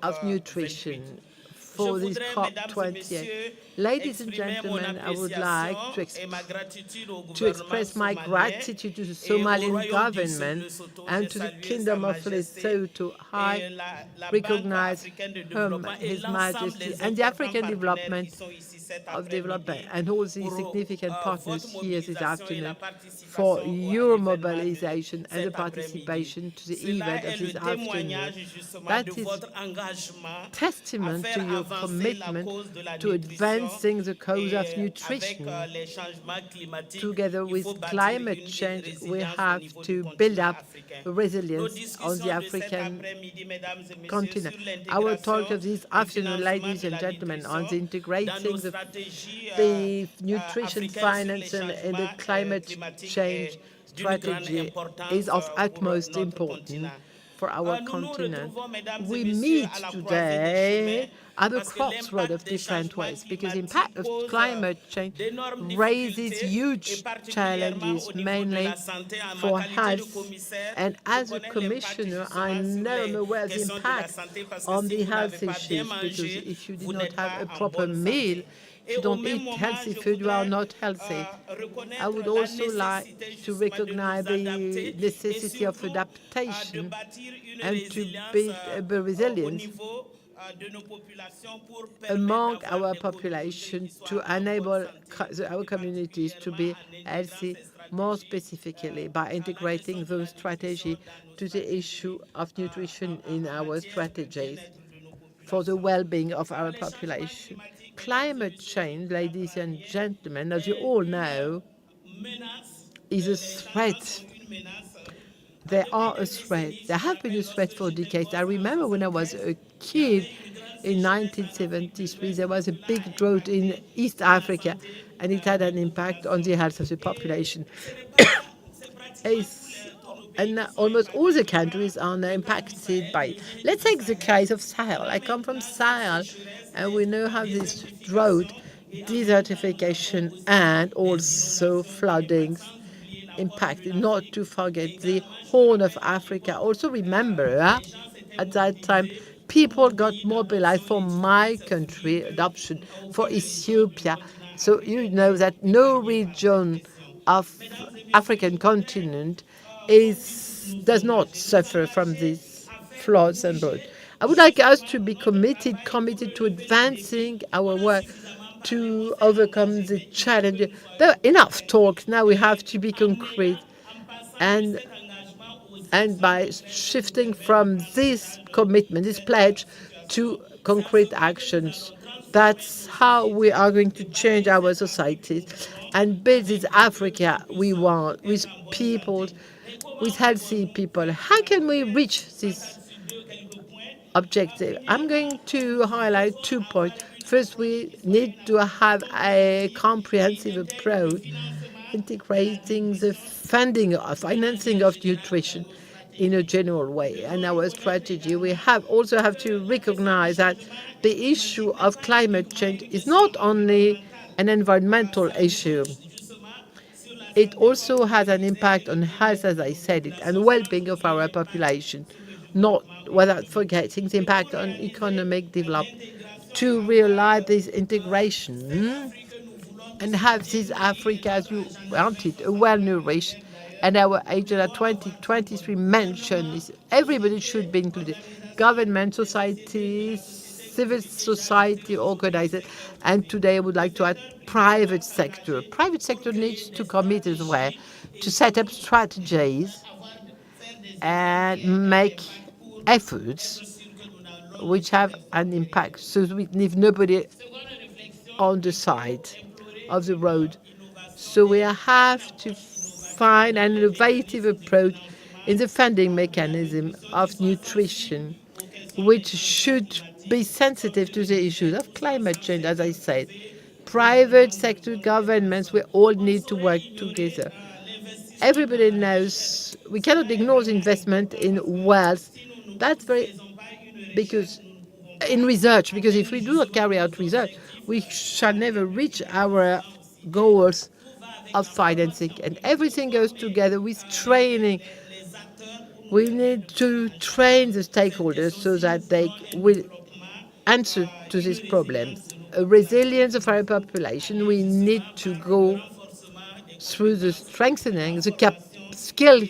of nutrition for this COP28. Ladies and gentlemen, I would like to express my gratitude to the Somalian government and to the Kingdom of Lesotho. I recognize His Majesty and the African Development and all the significant partners here this afternoon for your mobilization and the participation to the event of this afternoon. That is testament to your commitment to advancing the cause of nutrition. Together with climate change, we have to build up resilience on the African continent. Our talk of this afternoon, ladies and gentlemen, on the integrating the nutrition finance and the climate change strategy is of utmost importance for our continent. We meet today at the crossroad of different ways, because the impact of climate change raises huge challenges, mainly for health. And as a commissioner, I know I'm aware of the impact on the health issues, because if you do not have a proper meal, if you don't eat healthy food, you are not healthy. I would also like to recognize the necessity of adaptation and to build a resilience among our population to enable our communities to be healthy more specifically by integrating those strategies to the issue of nutrition in our strategies for the well-being of our population. Climate change, ladies and gentlemen, as you all know, is a threat. They are a threat. They have been a threat for decades. I remember when I was a kid in 1973, there was a big drought in East Africa, and it had an impact on the health of the population. And almost all the countries are now impacted by it. Let's take the case of Sahel. I come from Sahel, and we know how this drought, desertification, and also floodings impacted. Not to forget the Horn of Africa. Also remember, at that time, people got mobilized for my country, adoption, for Ethiopia. So you know that no region of African continent does not suffer from these floods and drought. I would like us to be committed to advancing our work to overcome the challenge. There are enough talk. Now we have to be concrete. And by shifting from this commitment, this pledge, to concrete actions, that's how we are going to change our societies and build this Africa we want, with people, with healthy people. How can we reach this objective? I'm going to highlight 2 points. First, we need to have a comprehensive approach integrating the financing of nutrition in a general way. And our strategy, we also have to recognize that the issue of climate change is not only an environmental issue. It also has an impact on health, as I said it, and well-being of our population, not without forgetting the impact on economic development. To realize this integration and have this Africa, as you wanted, well-nourished, and our Agenda 2023 mentions everybody should be included. Government, society, civil society organizers, and today I would like to add private sector. Private sector needs to commit as well to set up strategies and make efforts which have an impact, so we leave nobody on the side of the road. So we have to find an innovative approach in the funding mechanism of nutrition, which should be sensitive to the issues of climate change, as I said. Private sector, governments, we all need to work together. Everybody knows we cannot ignore the investment in wealth. That's in research, because if we do not carry out research, we shall never reach our goals of financing. And everything goes together with training. We need to train the stakeholders so that they will answer to these problems. A resilience of our population, we need to go through the strengthening, the skill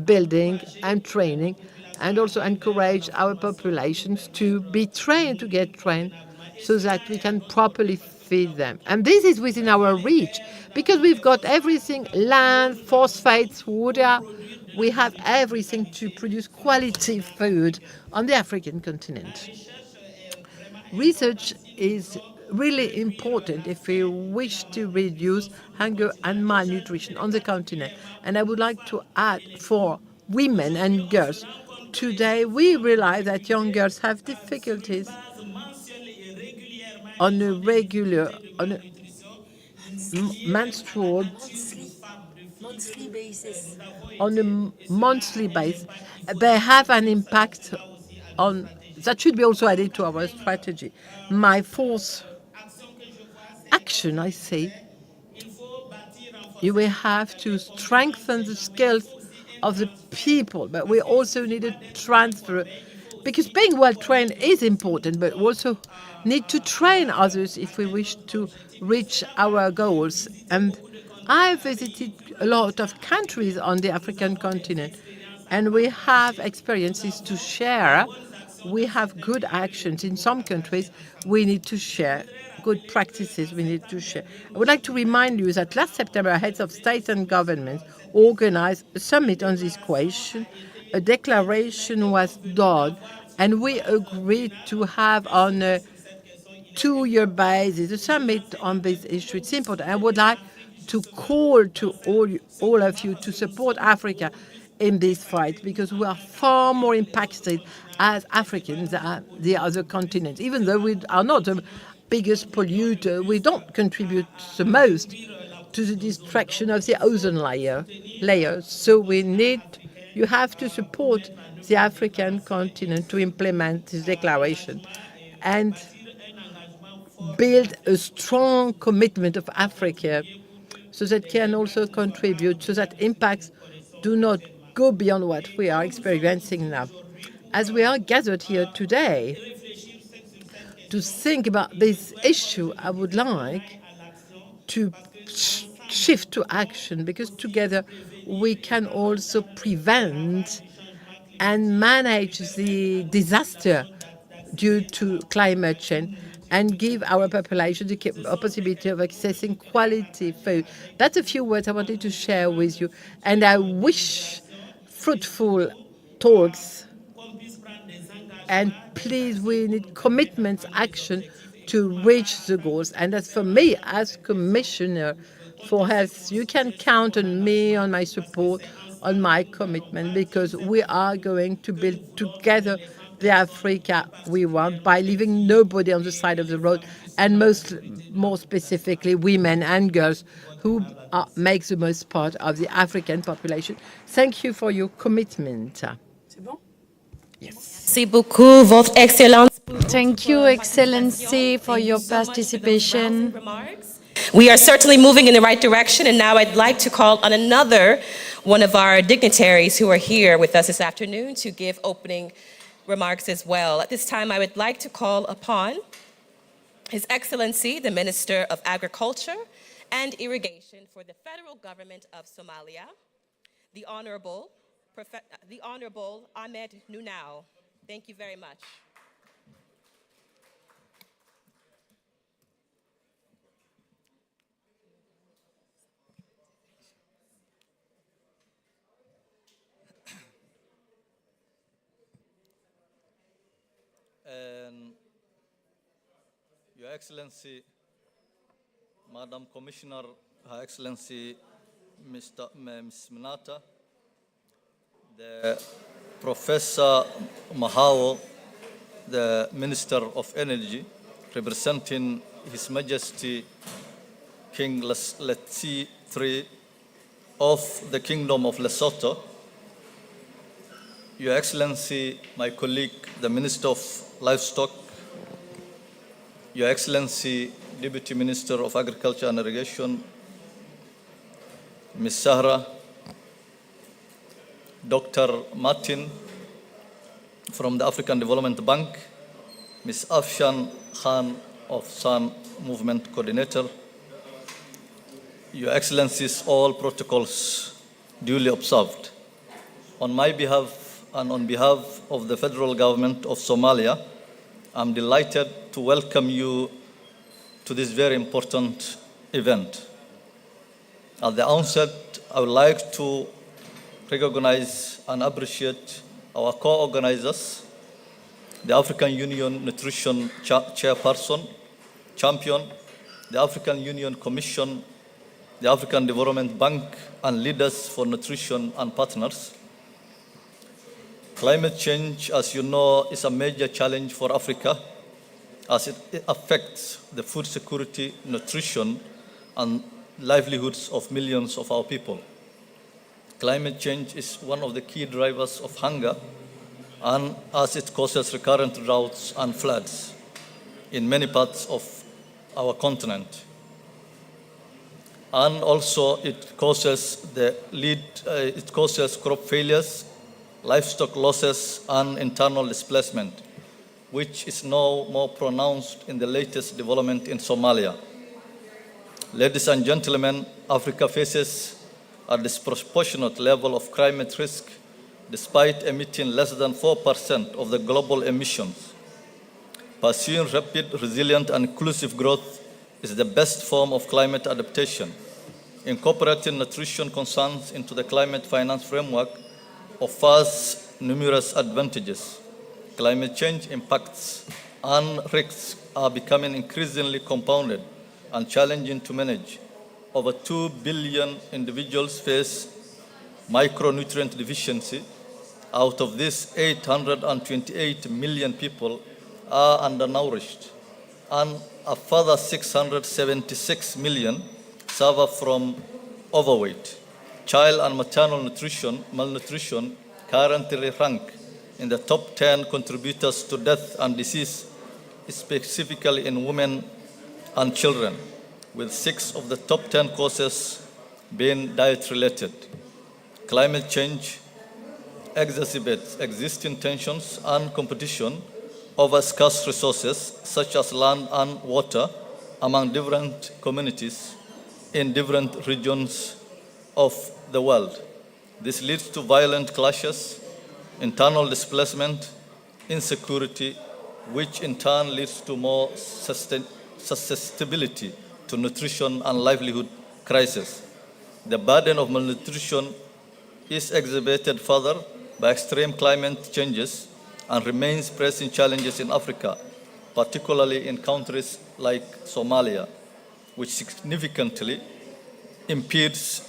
building and training, and also encourage our populations to be trained, to get trained, so that we can properly feed them. And this is within our reach, because we've got everything: land, phosphates, water. We have everything to produce quality food on the African continent. Research is really important if we wish to reduce hunger and malnutrition on the continent. And I would like to add for women and girls. Today, we realize that young girls have difficulties on a menstrual basis. On a monthly basis. They have an impact on that should be also added to our strategy. My fourth action, I say, you will have to strengthen the skills of the people, but we also need a transfer, because being well trained is important, but we also need to train others if we wish to reach our goals. And I visited a lot of countries on the African continent, and we have experiences to share. We have good actions in some countries. We need to share good practices. We need to share. I would like to remind you that last September, heads of state and governments organized a summit on this question. A declaration was done, and we agreed to have on a 2-year basis a summit on this issue. It's important. I would like to call to all of you to support Africa in this fight, because we are far more impacted as Africans than the other continents. Even though we are not the biggest polluter, we don't contribute the most to the destruction of the ozone layer. So you have to support the African continent to implement this declaration and build a strong commitment of Africa so that can also contribute, so that impacts do not go beyond what we are experiencing now. As we are gathered here today to think about this issue, I would like to shift to action, because together we can also prevent and manage the disaster due to climate change and give our population the possibility of accessing quality food. That's a few words I wanted to share with you, and I wish fruitful talks. And please, we need commitments, action to reach the goals. And as for me, as Commissioner for Health, you can count on me, on my support, on my commitment, because we are going to build together the Africa we want by leaving nobody on the side of the road, and more specifically women and girls who make the most part of the African population. Thank you for your commitment. Merci beaucoup, Votre Excellence. Thank you, Excellency, for your participation. We are certainly moving in the right direction, and now I'd like to call on another one of our dignitaries who are here with us this afternoon to give opening remarks as well. At this time, I would like to call upon His Excellency, the Minister of Agriculture and Irrigation for the Federal Government of Somalia, the Honorable Ahmed Nunau. Thank you very much. Your Excellency, Madam Commissioner, Her Excellency, Ms. Minata, the Professor Mahawo, the Minister of Energy, representing His Majesty King Letsi III of the Kingdom of Lesotho, Your Excellency, my colleague, the Minister of Livestock, Your Excellency, Deputy Minister of Agriculture and Irrigation, Ms. Sahra, Dr. Martin from the African Development Bank, Ms. Afshan Khan of Sun Movement Coordinator, Your Excellencies, all protocols duly observed. On my behalf and on behalf of the Federal Government of Somalia, I'm delighted to welcome you to this very important event. At the onset, I would like to recognize and appreciate our co-organizers, the African Union Nutrition Chairperson, Champion, the African Union Commission, the African Development Bank, and leaders for nutrition and partners. Climate change, as you know, is a major challenge for Africa as it affects the food security, nutrition, and livelihoods of millions of our people. Climate change is one of the key drivers of hunger, and as it causes recurrent droughts and floods in many parts of our continent. And also it causes crop failures, livestock losses, and internal displacement, which is now more pronounced in the latest development in Somalia. Ladies and gentlemen, Africa faces a disproportionate level of climate risk despite emitting less than 4% of the global emissions. Pursuing rapid, resilient, and inclusive growth is the best form of climate adaptation. Incorporating nutrition concerns into the climate finance framework offers numerous advantages. Climate change impacts and risks are becoming increasingly compounded and challenging to manage. Over 2 billion individuals face micronutrient deficiency. Out of this, 828 million people are undernourished, and a further 676 million suffer from overweight. Child and maternal malnutrition currently rank in the top 10 contributors to death and disease, specifically in women and children, with 6 of the top 10 causes being diet-related. Climate change exacerbates existing tensions and competition over scarce resources such as land and water among different communities in different regions of the world. This leads to violent clashes, internal displacement, insecurity, which in turn leads to more susceptibility to nutrition and livelihood crisis. The burden of malnutrition is exacerbated further by extreme climate changes and remains pressing challenges in Africa, particularly in countries like Somalia, which significantly impedes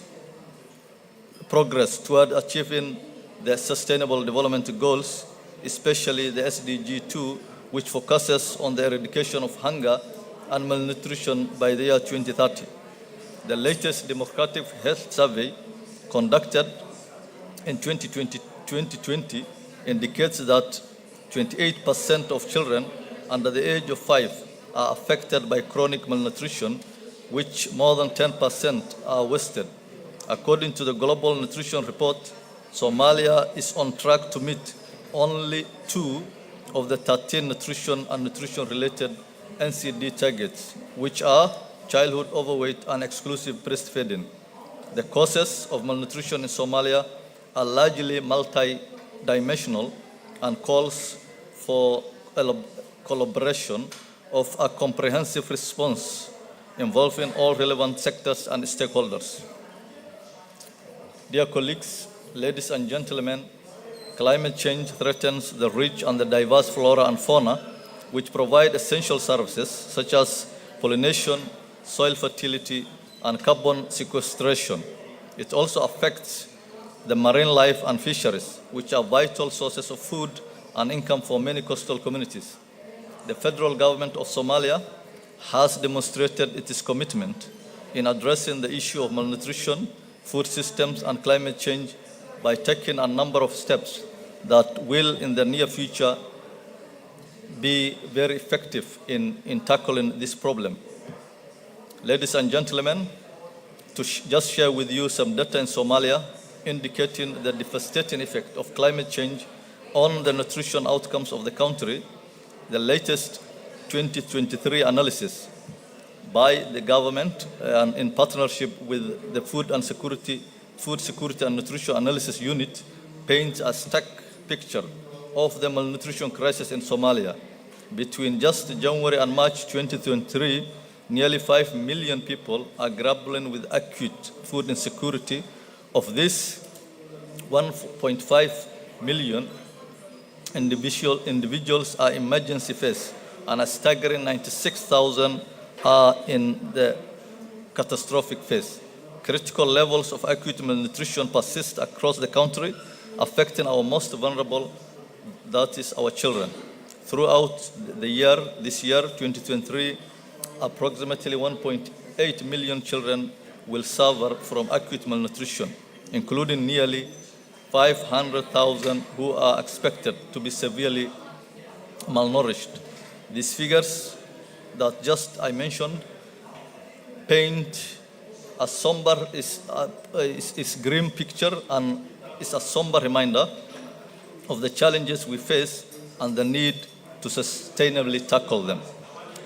progress toward achieving the Sustainable Development Goals, especially the SDG 2, which focuses on the eradication of hunger and malnutrition by the year 2030. The latest Democratic Health Survey conducted in 2020 indicates that 28% of children under the age of 5 are affected by chronic malnutrition, which more than 10% are wasted. According to the Global Nutrition Report, Somalia is on track to meet only 2 of the 13 nutrition and nutrition-related NCD targets, which are childhood overweight and exclusive breastfeeding. The causes of malnutrition in Somalia are largely multi-dimensional and calls for collaboration of a comprehensive response involving all relevant sectors and stakeholders. Dear colleagues, ladies and gentlemen, climate change threatens the rich and the diverse flora and fauna which provide essential services such as pollination, soil fertility, and carbon sequestration. It also affects the marine life and fisheries, which are vital sources of food and income for many coastal communities. The federal government of Somalia has demonstrated its commitment in addressing the issue of malnutrition, food systems, and climate change by taking a number of steps that will, in the near future, be very effective in tackling this problem. Ladies and gentlemen, to just share with you some data in Somalia indicating the devastating effect of climate change on the nutrition outcomes of the country, the latest 2023 analysis by the government and in partnership with the Food Security and Nutrition Analysis Unit paints a stark picture of the malnutrition crisis in Somalia. Between just January and March 2023, nearly 5 million people are grappling with acute food insecurity. Of this, 1.5 million individuals are emergency phase, and a staggering 96,000 are in the catastrophic phase. Critical levels of acute malnutrition persist across the country, affecting our most vulnerable, that is our children. Throughout this year, 2023, approximately 1.8 million children will suffer from acute malnutrition, including nearly 500,000 who are expected to be severely malnourished. These figures that just I mentioned paint a somber, is grim picture and is a somber reminder of the challenges we face and the need to sustainably tackle them.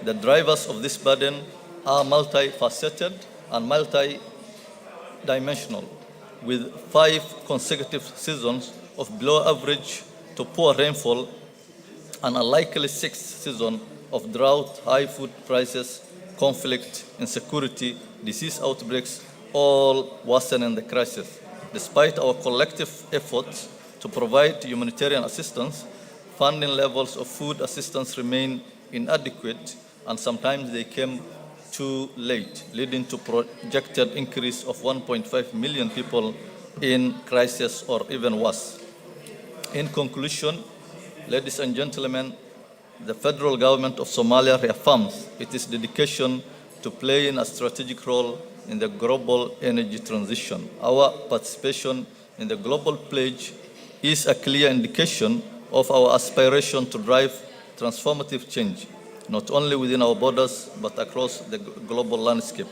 The drivers of this burden are multifaceted and multi-dimensional, with 5 consecutive seasons of below average to poor rainfall and a likely 6th season of drought, high food prices, conflict, insecurity, disease outbreaks, all worsening the crisis. Despite our collective efforts to provide humanitarian assistance, funding levels of food assistance remain inadequate, and sometimes they came too late, leading to projected increase of 1.5 million people in crisis or even worse. In conclusion, ladies and gentlemen, the federal government of Somalia reaffirms its dedication to playing a strategic role in the global energy transition. Our participation in the Global Pledge is a clear indication of our aspiration to drive transformative change, not only within our borders, but across the global landscape.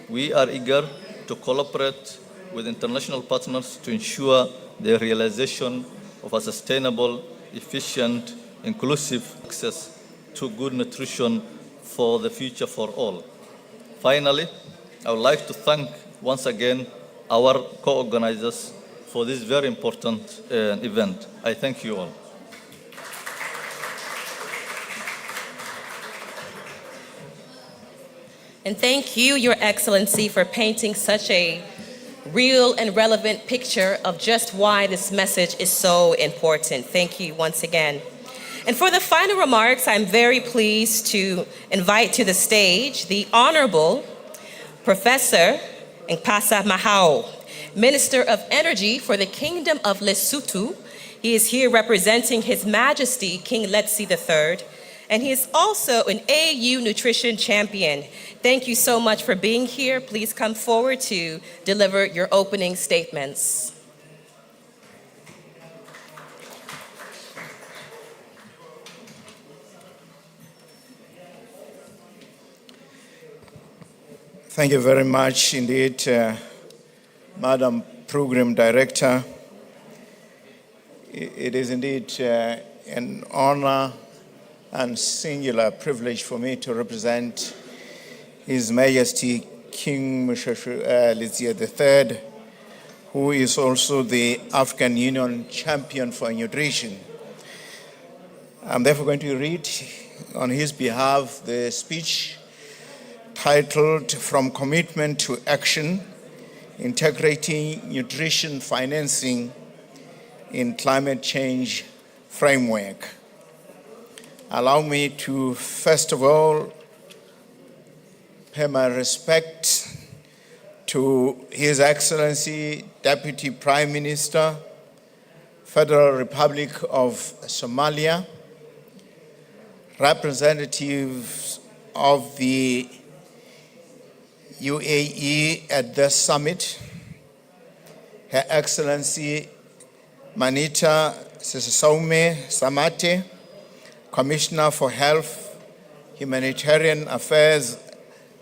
We are eager to collaborate with international partners to ensure the realization of a sustainable, efficient, inclusive access to good nutrition for the future for all. Finally, I would like to thank once again our co-organizers for this very important event. I thank you all. And thank you, Your Excellency, for painting such a real and relevant picture of just why this message is so important. Thank you once again. And for the final remarks, I'm very pleased to invite to the stage the Honorable Professor Nkpasa Mahao, Minister of Energy for the Kingdom of Lesotho. He is here representing His Majesty King Letsie III, and he is also an AU nutrition champion. Thank you so much for being here. Please come forward to deliver your opening statements. Thank you very much indeed, Madam Program Director. It is indeed an honor and singular privilege for me to represent His Majesty King Letsie III, who is also the African Union Champion for Nutrition. I'm therefore going to read on his behalf the speech titled From Commitment to Action, Integrating Nutrition Financing in Climate Change Framework. Allow me to, first of all, pay my respect to His Excellency Deputy Prime Minister, Federal Republic of Somalia, representatives of the UAE at this summit, Her Excellency Manita Sissoumi Samate, Commissioner for Health, Humanitarian Affairs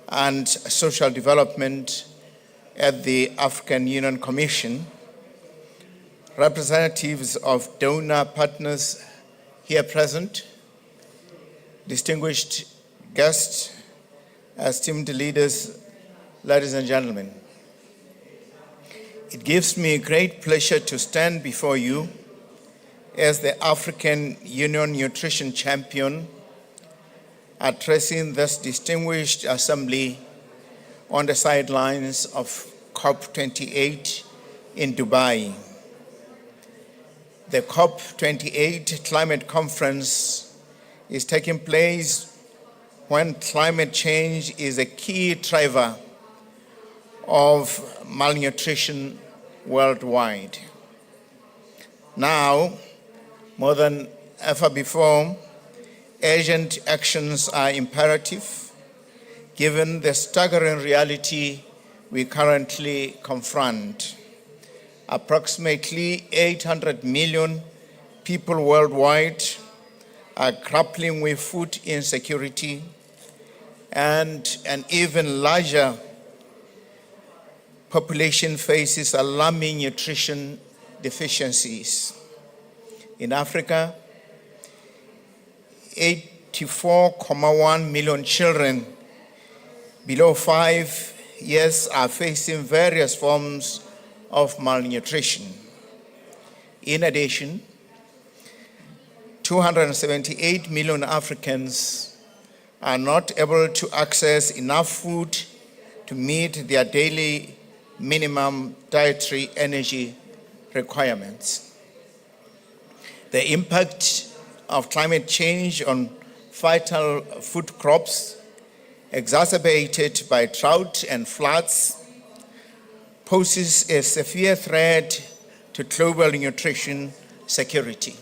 and Social Development at the African Union Commission, representatives of donor partners here present, distinguished guests, esteemed leaders, ladies and gentlemen. It gives me great pleasure to stand before you as the African Union Nutrition Champion, addressing this distinguished assembly on the sidelines of COP28 in Dubai. The COP28 climate conference is taking place when climate change is a key driver of malnutrition worldwide. Now, more than ever before, urgent actions are imperative, given the staggering reality we currently confront. approximately 800 million people worldwide are grappling with food insecurity, and an even larger population faces alarming nutrition deficiencies. In Africa, 84.1 million children below 5 years are facing various forms of malnutrition. In addition, 278 million Africans are not able to access enough food to meet their daily minimum dietary energy requirements. The impact of climate change on vital food crops, exacerbated by drought and floods, poses a severe threat to global nutrition security.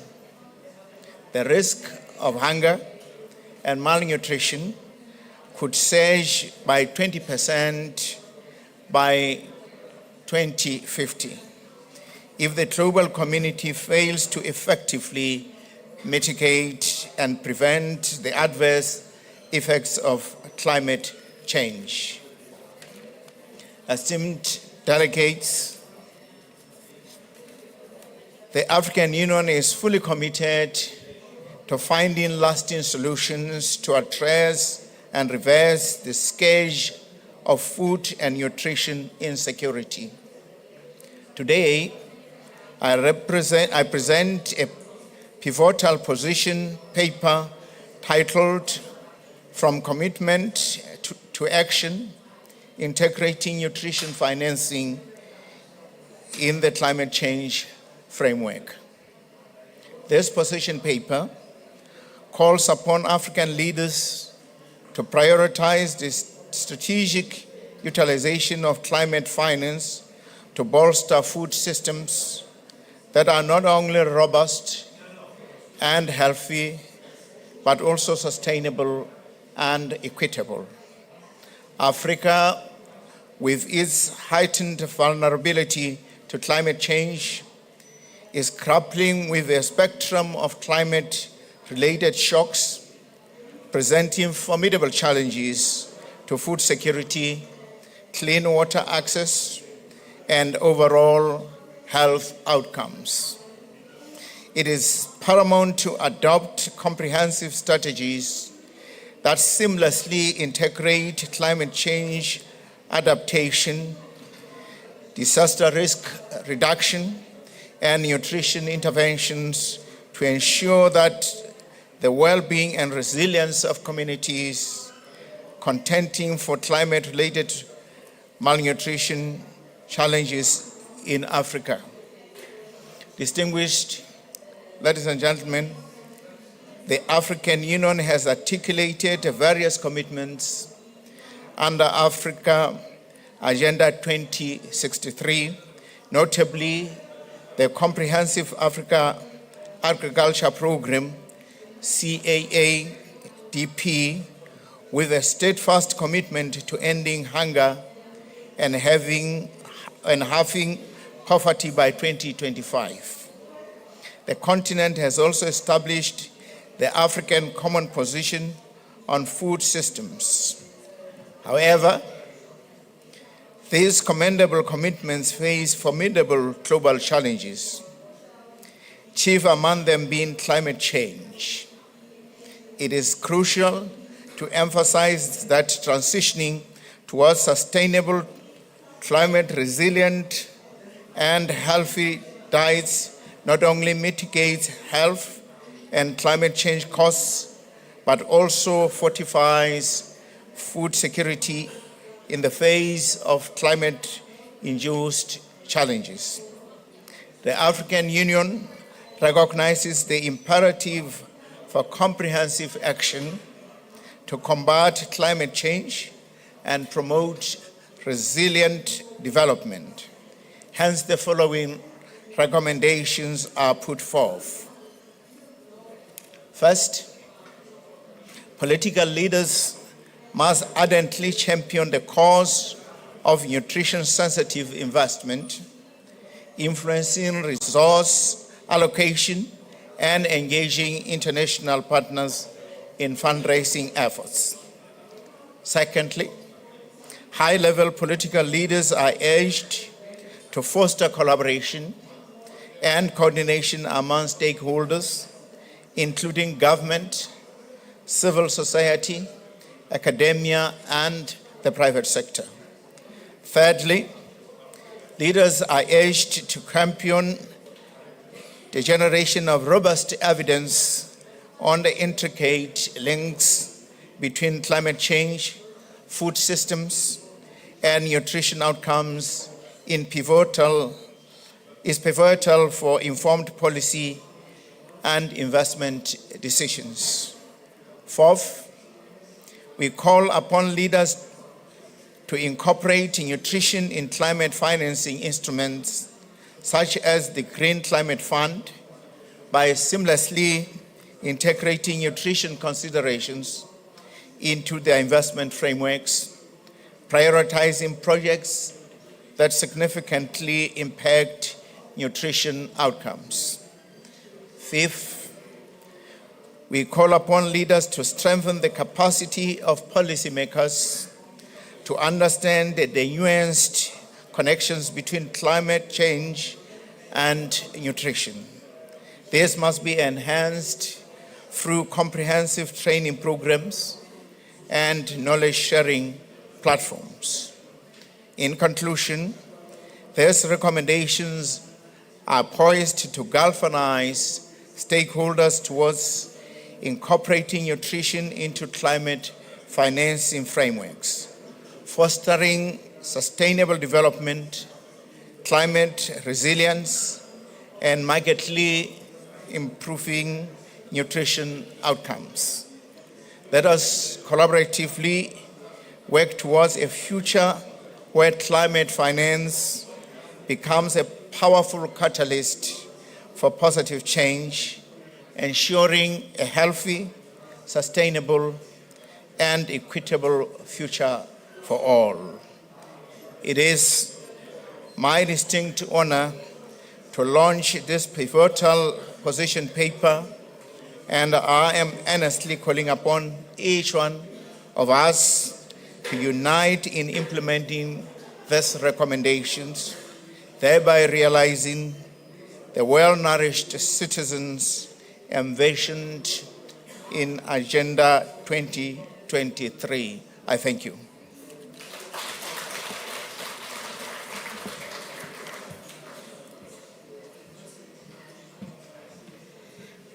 The risk of hunger and malnutrition could surge by 20% by 2050 if the global community fails to effectively mitigate and prevent the adverse effects of climate change. Esteemed delegates, the African Union is fully committed to finding lasting solutions to address and reverse the scourge of food and nutrition insecurity. Today, I present a pivotal position paper titled From Commitment to Action, Integrating Nutrition Financing in the Climate Change Framework. This position paper calls upon African leaders to prioritize the strategic utilization of climate finance to bolster food systems that are not only robust and healthy, but also sustainable and equitable. Africa, with its heightened vulnerability to climate change, is grappling with a spectrum of climate-related shocks, presenting formidable challenges to food security, clean water access, and overall health outcomes. It is paramount to adopt comprehensive strategies that seamlessly integrate climate change adaptation, disaster risk reduction, and nutrition interventions to ensure that the well-being and resilience of communities contending for climate-related malnutrition challenges in Africa. Distinguished ladies and gentlemen, the African Union has articulated various commitments under Africa Agenda 2063, notably the Comprehensive Africa Agriculture Program, CAADP, with a steadfast commitment to ending hunger and halving poverty by 2025. The continent has also established the African Common Position on Food Systems. However, these commendable commitments face formidable global challenges, chief among them being climate change. It is crucial to emphasize that transitioning towards sustainable, climate-resilient, and healthy diets not only mitigates health and climate change costs, but also fortifies food security in the face of climate-induced challenges. The African Union recognizes the imperative for comprehensive action to combat climate change and promote resilient development. Hence, the following recommendations are put forth. First, political leaders must ardently champion the cause of nutrition-sensitive investment, influencing resource allocation, and engaging international partners in fundraising efforts. Secondly, high-level political leaders are urged to foster collaboration and coordination among stakeholders, including government, civil society, academia, and the private sector. Thirdly, leaders are urged to champion the generation of robust evidence on the intricate links between climate change, food systems, and nutrition outcomes is pivotal for informed policy and investment decisions. Fourth, we call upon leaders to incorporate nutrition in climate financing instruments such as the Green Climate Fund by seamlessly integrating nutrition considerations into their investment frameworks, prioritizing projects that significantly impact nutrition outcomes. Fifth, we call upon leaders to strengthen the capacity of policymakers to understand the nuanced connections between climate change and nutrition. This must be enhanced through comprehensive training programs and knowledge-sharing platforms. In conclusion, these recommendations are poised to galvanize stakeholders towards incorporating nutrition into climate financing frameworks, fostering sustainable development, climate resilience, and markedly improving nutrition outcomes. Let us collaboratively work towards a future where climate finance becomes a powerful catalyst for positive change, ensuring a healthy, sustainable, and equitable future for all. It is my distinct honor to launch this pivotal position paper, and I am earnestly calling upon each one of us to unite in implementing these recommendations, thereby realizing the well-nourished citizens envisioned in Agenda 2023. I thank you.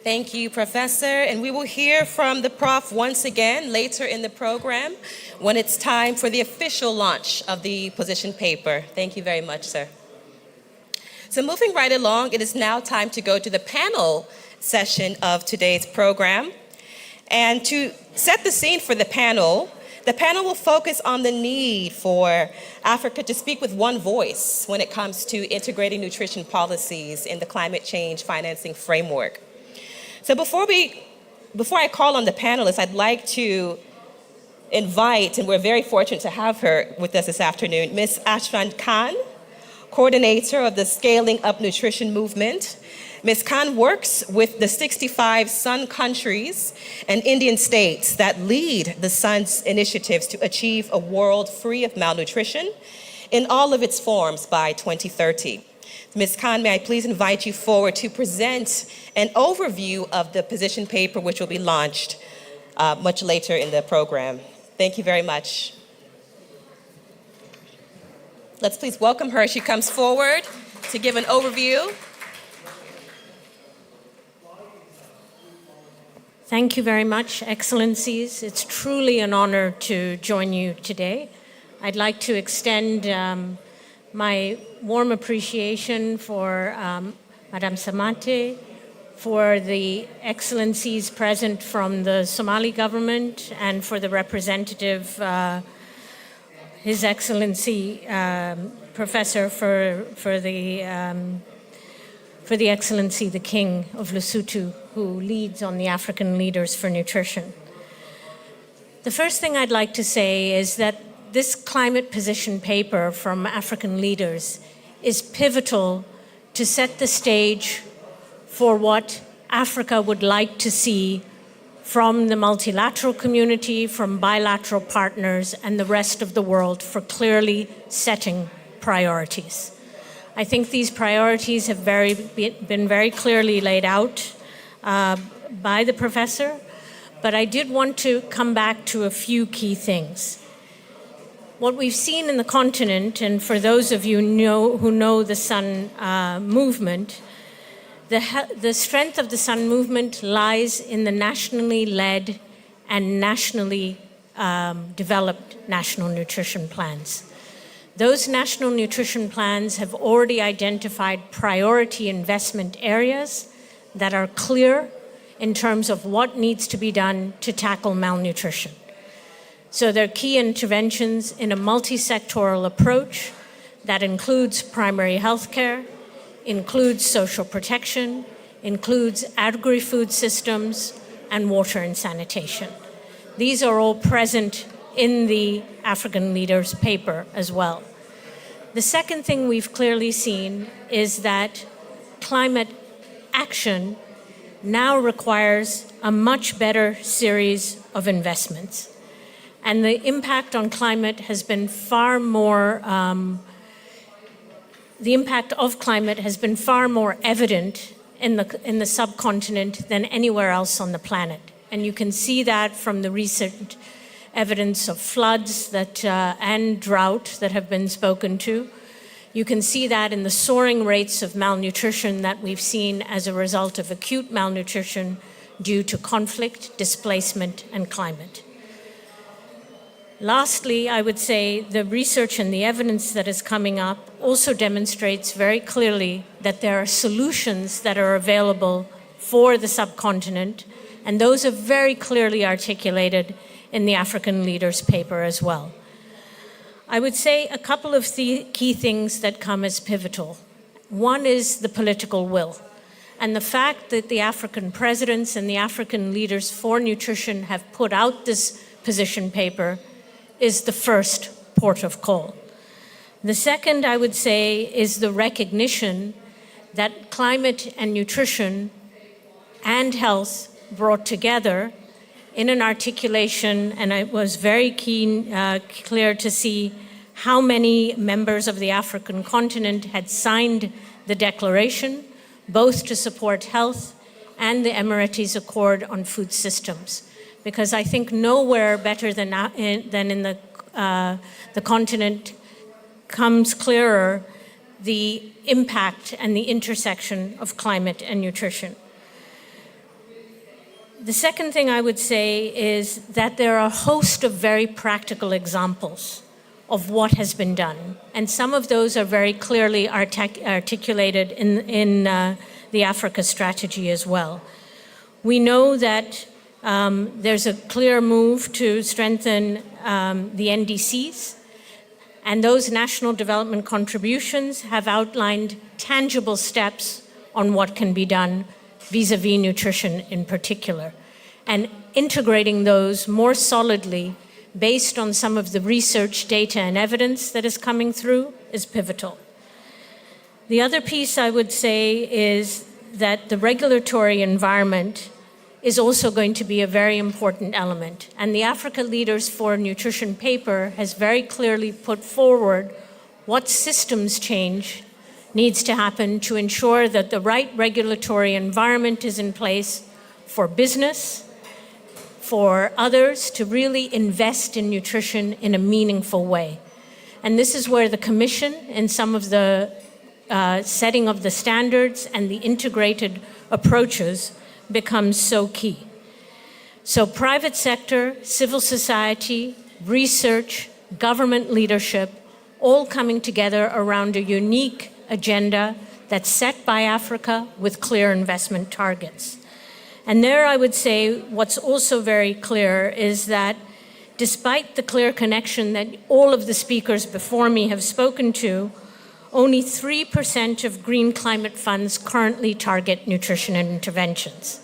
Thank you, Professor. And we will hear from the Prof once again later in the program when it's time for the official launch of the position paper. Thank you very much, sir. So moving right along, it is now time to go to the panel session of today's program. And to set the scene for the panel will focus on the need for Africa to speak with one voice when it comes to integrating nutrition policies in the climate change financing framework. So before I call on the panelists, I'd like to invite, and we're very fortunate to have her with us this afternoon, Ms. Ashfaq Khan, coordinator of the Scaling Up Nutrition Movement. Ms. Khan works with the 65 Sun countries and Indian states that lead the Sun's initiatives to achieve a world free of malnutrition in all of its forms by 2030. Ms. Khan, may I please invite you forward to present an overview of the position paper, which will be launched much later in the program. Thank you very much. Let's please welcome her as she comes forward to give an overview. Thank you very much, Excellencies. It's truly an honor to join you today. I'd like to extend my warm appreciation for Madame Samate, for the Excellencies present from the Somali government, and for the representative, His Excellency Professor for the Excellency the King of Lesotho, who leads on the African Leaders for Nutrition. The first thing I'd like to say is that this climate position paper from African leaders is pivotal to set the stage for what Africa would like to see from the multilateral community, from bilateral partners, and the rest of the world for clearly setting priorities. I think these priorities have been very clearly laid out by the professor, but I did want to come back to a few key things. What we've seen in the continent, and for those of you who know the Sun movement, the strength of the Sun movement lies in the nationally led and nationally developed national nutrition plans. Those national nutrition plans have already identified priority investment areas that are clear in terms of what needs to be done to tackle malnutrition. So there are key interventions in a multi-sectoral approach that includes primary health care, includes social protection, includes agri-food systems, and water and sanitation. These are all present in the African Leaders paper as well. The second thing we've clearly seen is that climate action now requires a much better series of investments. And the impact on climate has been far more, the impact of climate has been far more evident in the subcontinent than anywhere else on the planet. And you can see that from the recent evidence of floods that, and drought that have been spoken to. You can see that in the soaring rates of malnutrition that we've seen as a result of acute malnutrition due to conflict, displacement, and climate. Lastly, I would say the research and the evidence that is coming up also demonstrates very clearly that there are solutions that are available for the subcontinent, and those are very clearly articulated in the African Leaders paper as well. I would say a couple of key things that come as pivotal. One is the political will, and the fact that the African presidents and the African Leaders for Nutrition have put out this position paper is the first port of call. The second, I would say, is the recognition that climate and nutrition and health brought together in an articulation, and I was very clear to see how many members of the African continent had signed the declaration, both to support health and the Emirates Accord on food systems. Because I think nowhere better than in the continent comes clearer the impact and the intersection of climate and nutrition. The second thing I would say is that there are a host of very practical examples of what has been done. And some of those are very clearly articulated in the Africa strategy as well. We know that there's a clear move to strengthen the NDCs, and those national development contributions have outlined tangible steps on what can be done vis-a-vis nutrition in particular, and integrating those more solidly based on some of the research data and evidence that is coming through is pivotal. The other piece I would say is that the regulatory environment is also going to be a very important element. And the Africa Leaders for Nutrition paper has very clearly put forward what systems change needs to happen to ensure that the right regulatory environment is in place for business, for others to really invest in nutrition in a meaningful way. And this is where the Commission and some of the setting of the standards and the integrated approaches becomes so key. So private sector, civil society, research, government leadership, all coming together around a unique agenda that's set by Africa with clear investment targets. And there I would say what's also very clear is that despite the clear connection that all of the speakers before me have spoken to, only 3% of green climate funds currently target nutrition interventions.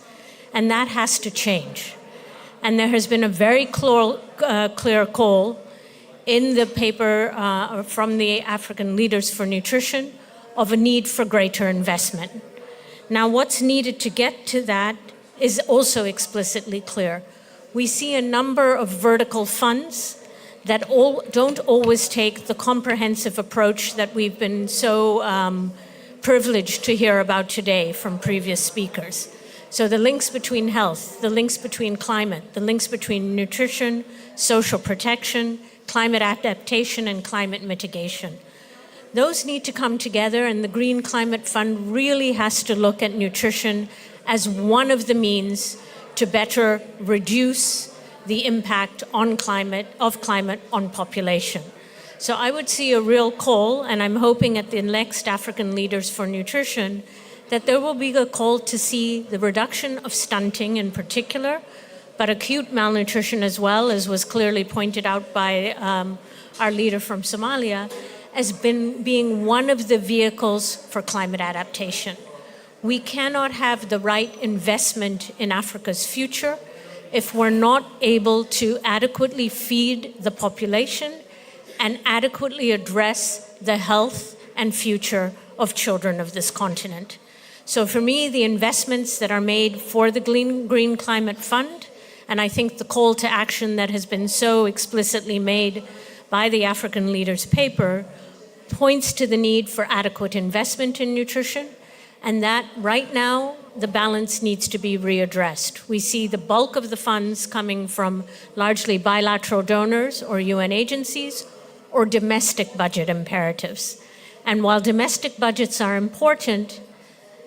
And that has to change. And there has been a very clear call in the paper from the African Leaders for Nutrition of a need for greater investment. Now, what's needed to get to that is also explicitly clear. We see a number of vertical funds that don't always take the comprehensive approach that we've been so privileged to hear about today from previous speakers. So the links between health, the links between climate, the links between nutrition, social protection, climate adaptation, and climate mitigation. Those need to come together, and the Green Climate Fund really has to look at nutrition as one of the means to better reduce the impact on climate on population. So I would see a real call, and I'm hoping at the next African Leaders for Nutrition, that there will be a call to see the reduction of stunting in particular, but acute malnutrition as well, as was clearly pointed out by our leader from Somalia, as being one of the vehicles for climate adaptation. We cannot have the right investment in Africa's future if we're not able to adequately feed the population and adequately address the health and future of children of this continent. So for me, the investments that are made for the Green Climate Fund, and I think the call to action that has been so explicitly made by the African Leaders paper, points to the need for adequate investment in nutrition, and that right now the balance needs to be readdressed. We see the bulk of the funds coming from largely bilateral donors or UN agencies or domestic budget imperatives. And while domestic budgets are important,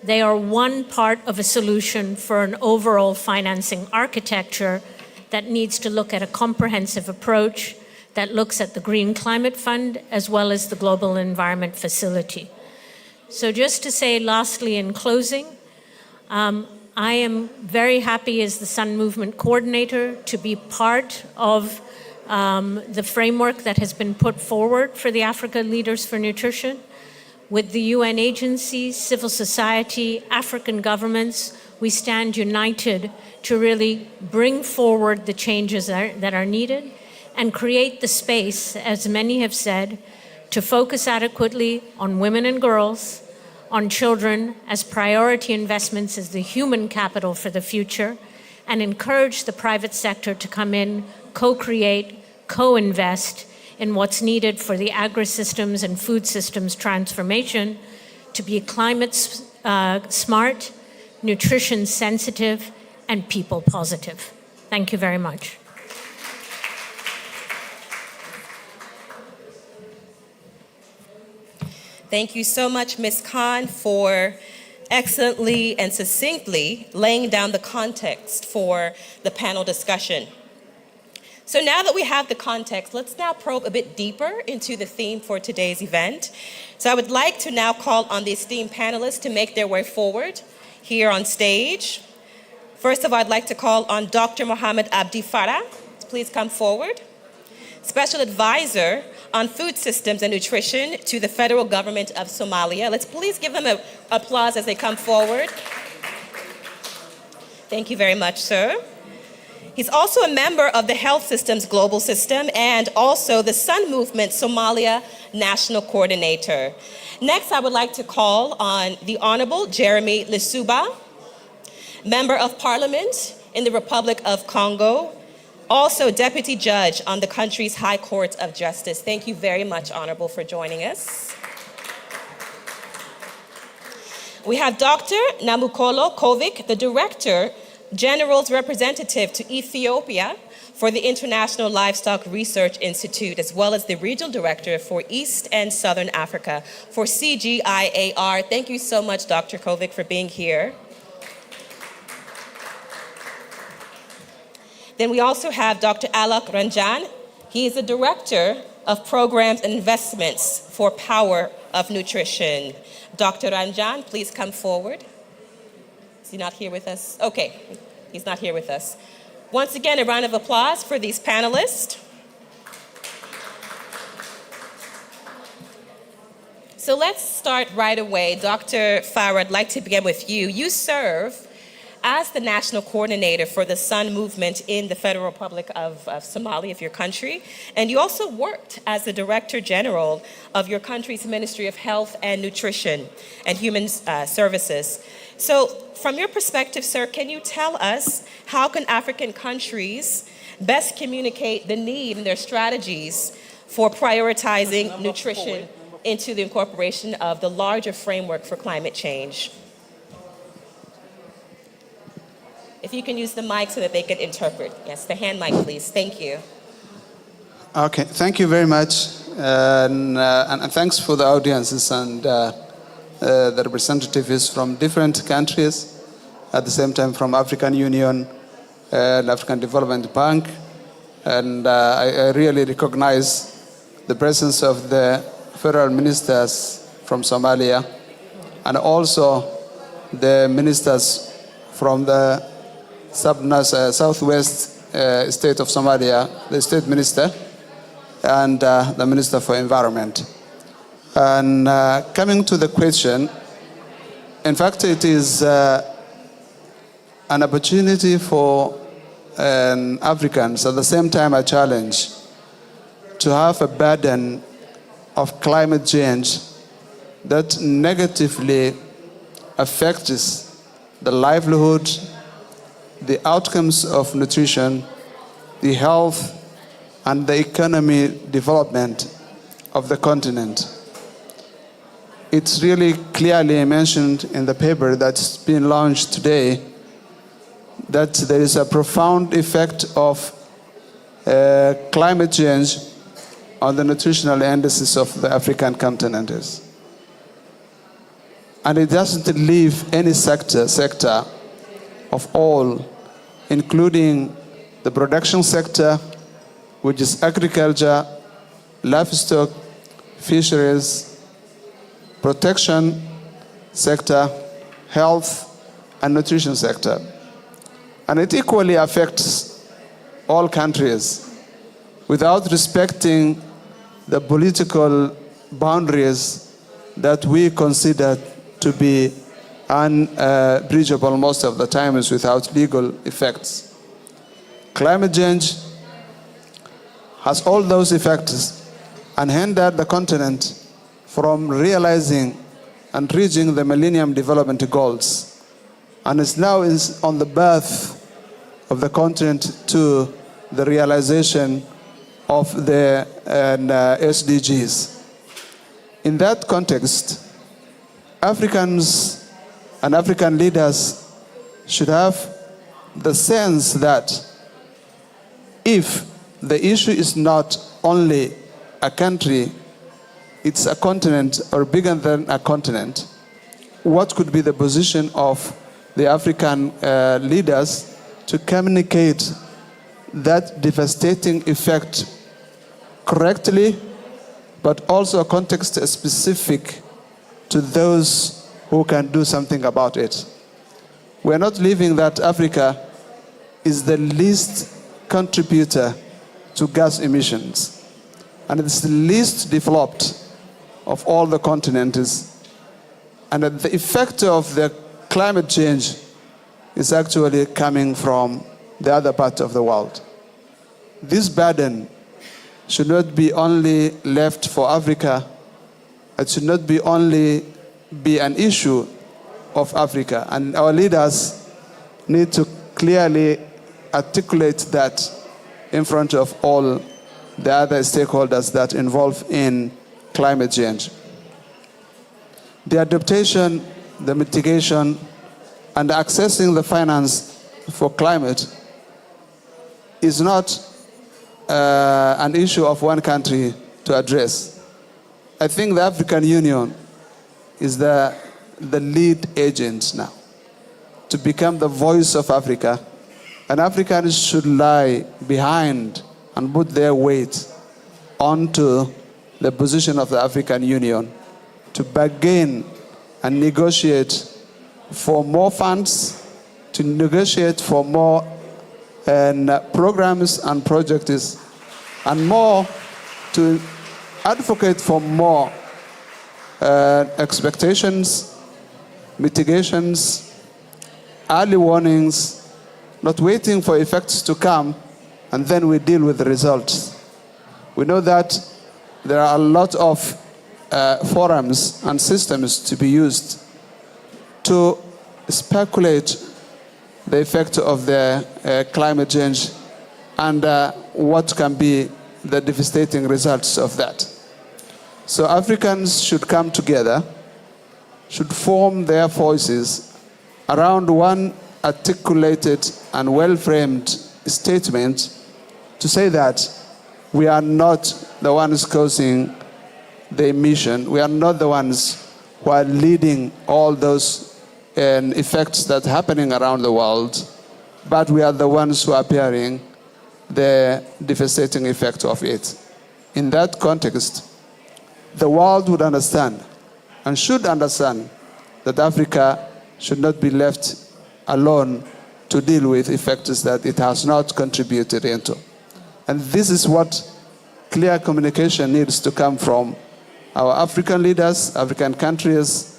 they are one part of a solution for an overall financing architecture that needs to look at a comprehensive approach that looks at the Green Climate Fund as well as the Global Environment Facility. So just to say lastly in closing, I am very happy as the Sun Movement coordinator to be part of the framework that has been put forward for the Africa Leaders for Nutrition. With the UN agencies, civil society, African governments, we stand united to really bring forward the changes that are needed and create the space, as many have said, to focus adequately on women and girls, on children as priority investments as the human capital for the future, and encourage the private sector to come in, co-create, co-invest in what's needed for the agri-systems and food systems transformation to be climate smart, nutrition sensitive, and people positive. Thank you very much. Thank you so much, Ms. Khan, for excellently and succinctly laying down the context for the panel discussion. So now that we have the context, let's now probe a bit deeper into the theme for today's event. So I would like to now call on the esteemed panelists to make their way forward here on stage. First of all, I'd like to call on Dr. Mohamed Abdi Farah. Please come forward. Special Advisor on Food Systems and Nutrition to the Federal Government of Somalia. Let's please give them an applause as they come forward. Thank you very much, sir. He's also a member of the Health Systems Global System and also the Sun Movement Somalia National Coordinator. Next, I would like to call on the Honorable Jeremy Lesuba, Member of Parliament in the Republic of Congo, also Deputy Judge on the country's High Court of Justice. Thank you very much, Honorable, for joining us. We have Dr. Namukolo Kovic, the Director General's Representative to Ethiopia for the International Livestock Research Institute, as well as the Regional Director for East and Southern Africa for CGIAR. Thank you so much, Dr. Kovic, for being here. Then we also have Dr. Alok Ranjan. He is the Director of Programs and Investments for Power of Nutrition. Dr. Ranjan, please come forward. Is he not here with us? Okay, he's not here with us. Once again, a round of applause for these panelists. So let's start right away. Dr. Farah, I'd like to begin with you. You serve as the national coordinator for the Sun movement in the Federal Republic of Somalia, of your country, and you also worked as the Director General of your country's Ministry of Health and Nutrition and Human Services. So from your perspective, sir, can you tell us how can African countries best communicate the need and their strategies for prioritizing nutrition into the incorporation of the larger framework for climate change? If you can use the mic so that they can interpret. Yes, the hand mic, please. Thank you. Okay, thank you very much. And thanks for the audiences and the representatives from different countries, at the same time from African Union and African Development Bank. And I really recognize the presence of the federal ministers from Somalia and also the ministers from the southwest state of Somalia, the state minister, and the Minister for Environment. And coming to the question, in fact, it is an opportunity for Africans, at the same time a challenge, to have a burden of climate change that negatively affects the livelihood, the outcomes of nutrition, the health, and the economy development of the continent. It's really clearly mentioned in the paper that's been launched today that there is a profound effect of climate change on the nutritional indices of the African continent. And it doesn't leave any sector of all, including the production sector, which is agriculture, livestock, fisheries, protection sector, health, and nutrition sector. And it equally affects all countries without respecting the political boundaries that we consider to be unbreachable most of the times without legal effects. Climate change has all those effects and hindered the continent from realizing and reaching the Millennium Development Goals, and is now on the birth of the continent to the realization of the SDGs. In that context, Africans and African leaders should have the sense that if the issue is not only a country, it's a continent or bigger than a continent, what could be the position of the African leaders to communicate that devastating effect correctly, but also context specific to those who can do something about it. We're not leaving that Africa is the least contributor to gas emissions, and it's the least developed of all the continents, and the effect of the climate change is actually coming from the other part of the world. This burden should not be only left for Africa. It should not be only be an issue of Africa. And our leaders need to clearly articulate that in front of all the other stakeholders that involve in climate change. The adaptation, the mitigation, and accessing the finance for climate is not an issue of one country to address. I think the African Union is the lead agent now to become the voice of Africa, and Africans should lie behind and put their weight onto the position of the African Union to bargain and negotiate for more funds, to negotiate for more programs and projects, and more to advocate for more expectations, mitigations, early warnings, not waiting for effects to come, and then we deal with the results. We know that there are a lot of forums and systems to be used to speculate the effect of the climate change and what can be the devastating results of that. So Africans should come together, should form their voices around one articulated and well-framed statement to say that we are not the ones causing the emission. We are not the ones who are leading all those effects that are happening around the world, but we are the ones who are bearing the devastating effect of it. In that context, the world would understand and should understand that Africa should not be left alone to deal with effects that it has not contributed into. And this is what clear communication needs to come from our African leaders, African countries,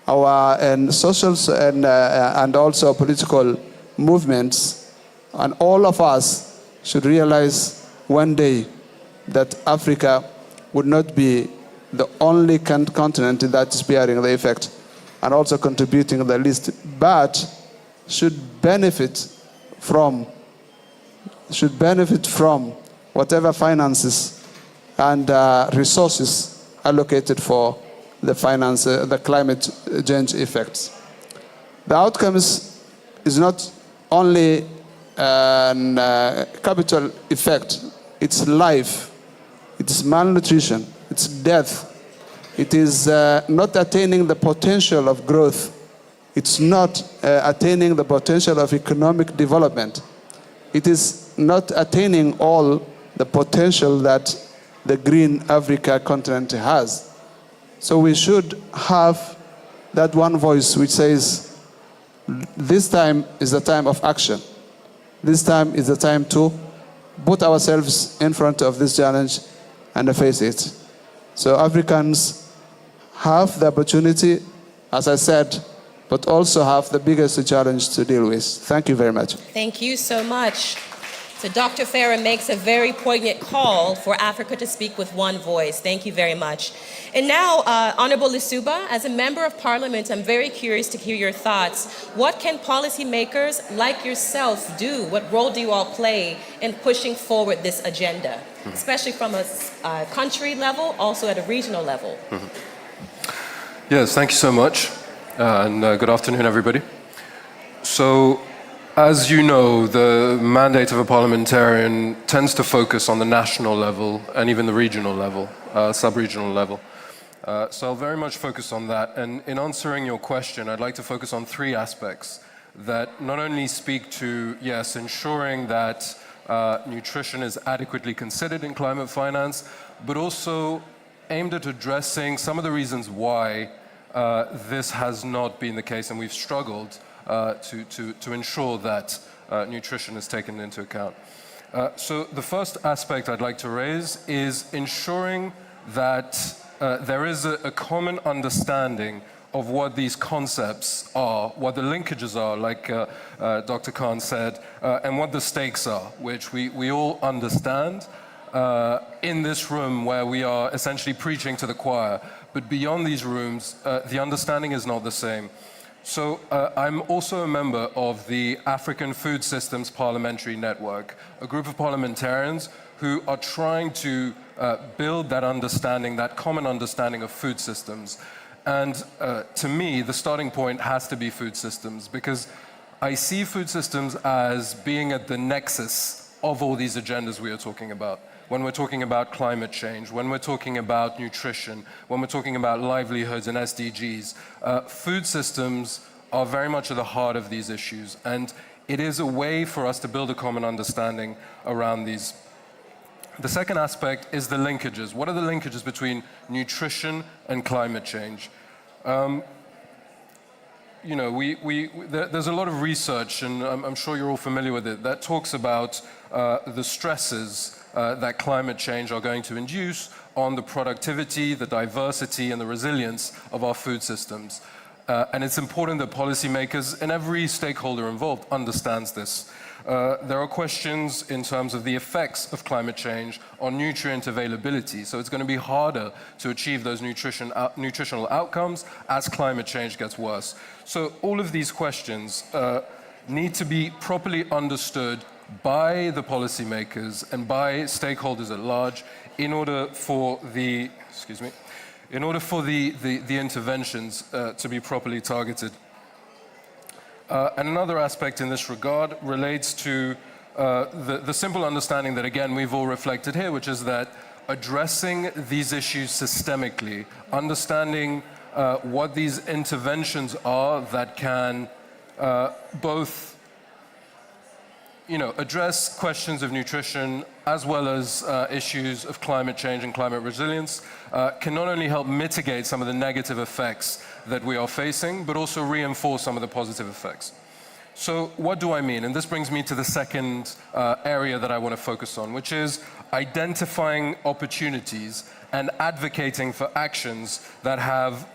our social and also political movements, and all of us should realize one day that Africa would not be the only continent that is bearing the effect and also contributing the least, but should benefit from whatever finances and resources allocated for the climate change effects. The outcomes is not only capital effect, it's life, it's malnutrition, it's death, it is not attaining the potential of growth, it's not attaining the potential of economic development, it is not attaining all the potential that the green Africa continent has. So we should have that one voice which says, this time is the time of action. This time is the time to put ourselves in front of this challenge and face it. So Africans have the opportunity, as I said, but also have the biggest challenge to deal with. Thank you very much. Thank you so much. So Dr. Farah makes a very poignant call for Africa to speak with one voice. Thank you very much. And now, Honorable Lisuba, as a member of parliament, I'm very curious to hear your thoughts. What can policymakers like yourself do? What role do you all play in pushing forward this agenda, especially from a country level, also at a regional level? Yes, thank you so much. And good afternoon, everybody. So, as you know, the mandate of a parliamentarian tends to focus on the national level and even the regional level, sub-regional level. So I'll very much focus on that. And in answering your question, I'd like to focus on three aspects that not only speak to, yes, ensuring that nutrition is adequately considered in climate finance, but also aimed at addressing some of the reasons why this has not been the case and we've struggled to ensure that nutrition is taken into account. So the first aspect I'd like to raise is ensuring that there is a common understanding of what these concepts are, what the linkages are, like Dr. Khan said, and what the stakes are, which we all understand in this room where we are essentially preaching to the choir. But beyond these rooms, the understanding is not the same. So I'm also a member of the African Food Systems Parliamentary Network, a group of parliamentarians who are trying to build that understanding, that common understanding of food systems. And to me, the starting point has to be food systems, because I see food systems as being at the nexus of all these agendas we are talking about. When we're talking about climate change, when we're talking about nutrition, when we're talking about livelihoods and SDGs, food systems are very much at the heart of these issues. And it is a way for us to build a common understanding around these. The second aspect is the linkages. What are the linkages between nutrition and climate change? You know, there's a lot of research, and I'm sure you're all familiar with it, that talks about the stresses that climate change are going to induce on the productivity, the diversity, and the resilience of our food systems. And it's important that policymakers and every stakeholder involved understands this. There are questions in terms of the effects of climate change on nutrient availability. So it's going to be harder to achieve those nutritional outcomes as climate change gets worse. So all of these questions need to be properly understood by the policymakers and by stakeholders at large in order for the, the interventions to be properly targeted. And another aspect in this regard relates to the simple understanding that, again, we've all reflected here, which is that addressing these issues systemically, understanding what these interventions are that can both address questions of nutrition as well as issues of climate change and climate resilience can not only help mitigate some of the negative effects that we are facing, but also reinforce some of the positive effects. So what do I mean? And this brings me to the second area that I want to focus on, which is identifying opportunities and advocating for actions that have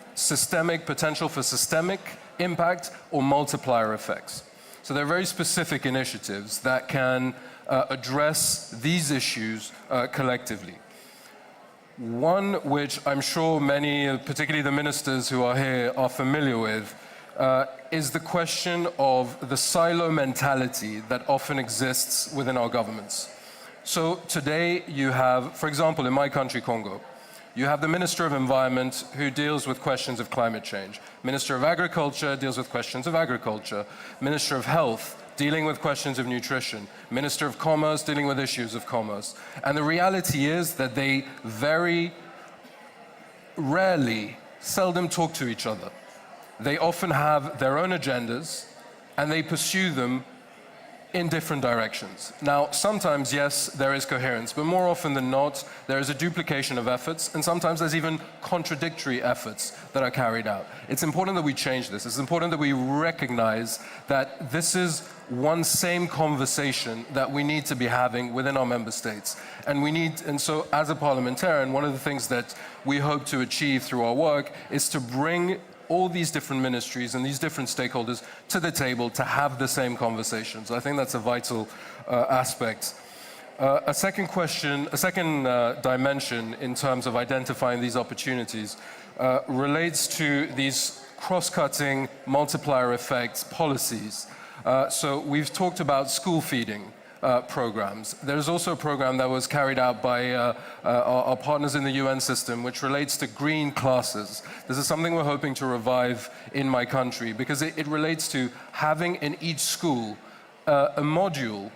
potential for systemic impact or multiplier effects. So there are very specific initiatives that can address these issues collectively. One which I'm sure many, particularly the ministers who are here, are familiar with, is the question of the silo mentality that often exists within our governments. So today you have, for example, in my country, Congo, you have the Minister of Environment who deals with questions of climate change. Minister of Agriculture deals with questions of agriculture. Minister of Health dealing with questions of nutrition. Minister of Commerce dealing with issues of commerce. And the reality is that they very rarely, seldom talk to each other. They often have their own agendas and they pursue them in different directions. Now, sometimes, yes, there is coherence, but more often than not, there is a duplication of efforts, and sometimes there's even contradictory efforts that are carried out. It's important that we change this. It's important that we recognize that this is one same conversation that we need to be having within our member states. And so as a parliamentarian, one of the things that we hope to achieve through our work is to bring all these different ministries and these different stakeholders to the table to have the same conversations. I think that's a vital aspect. A second dimension in terms of identifying these opportunities relates to these cross-cutting multiplier effects policies. So we've talked about school feeding programs. There's also a program that was carried out by our partners in the UN system, which relates to green classes. This is something we're hoping to revive in my country because it relates to having in each school a module,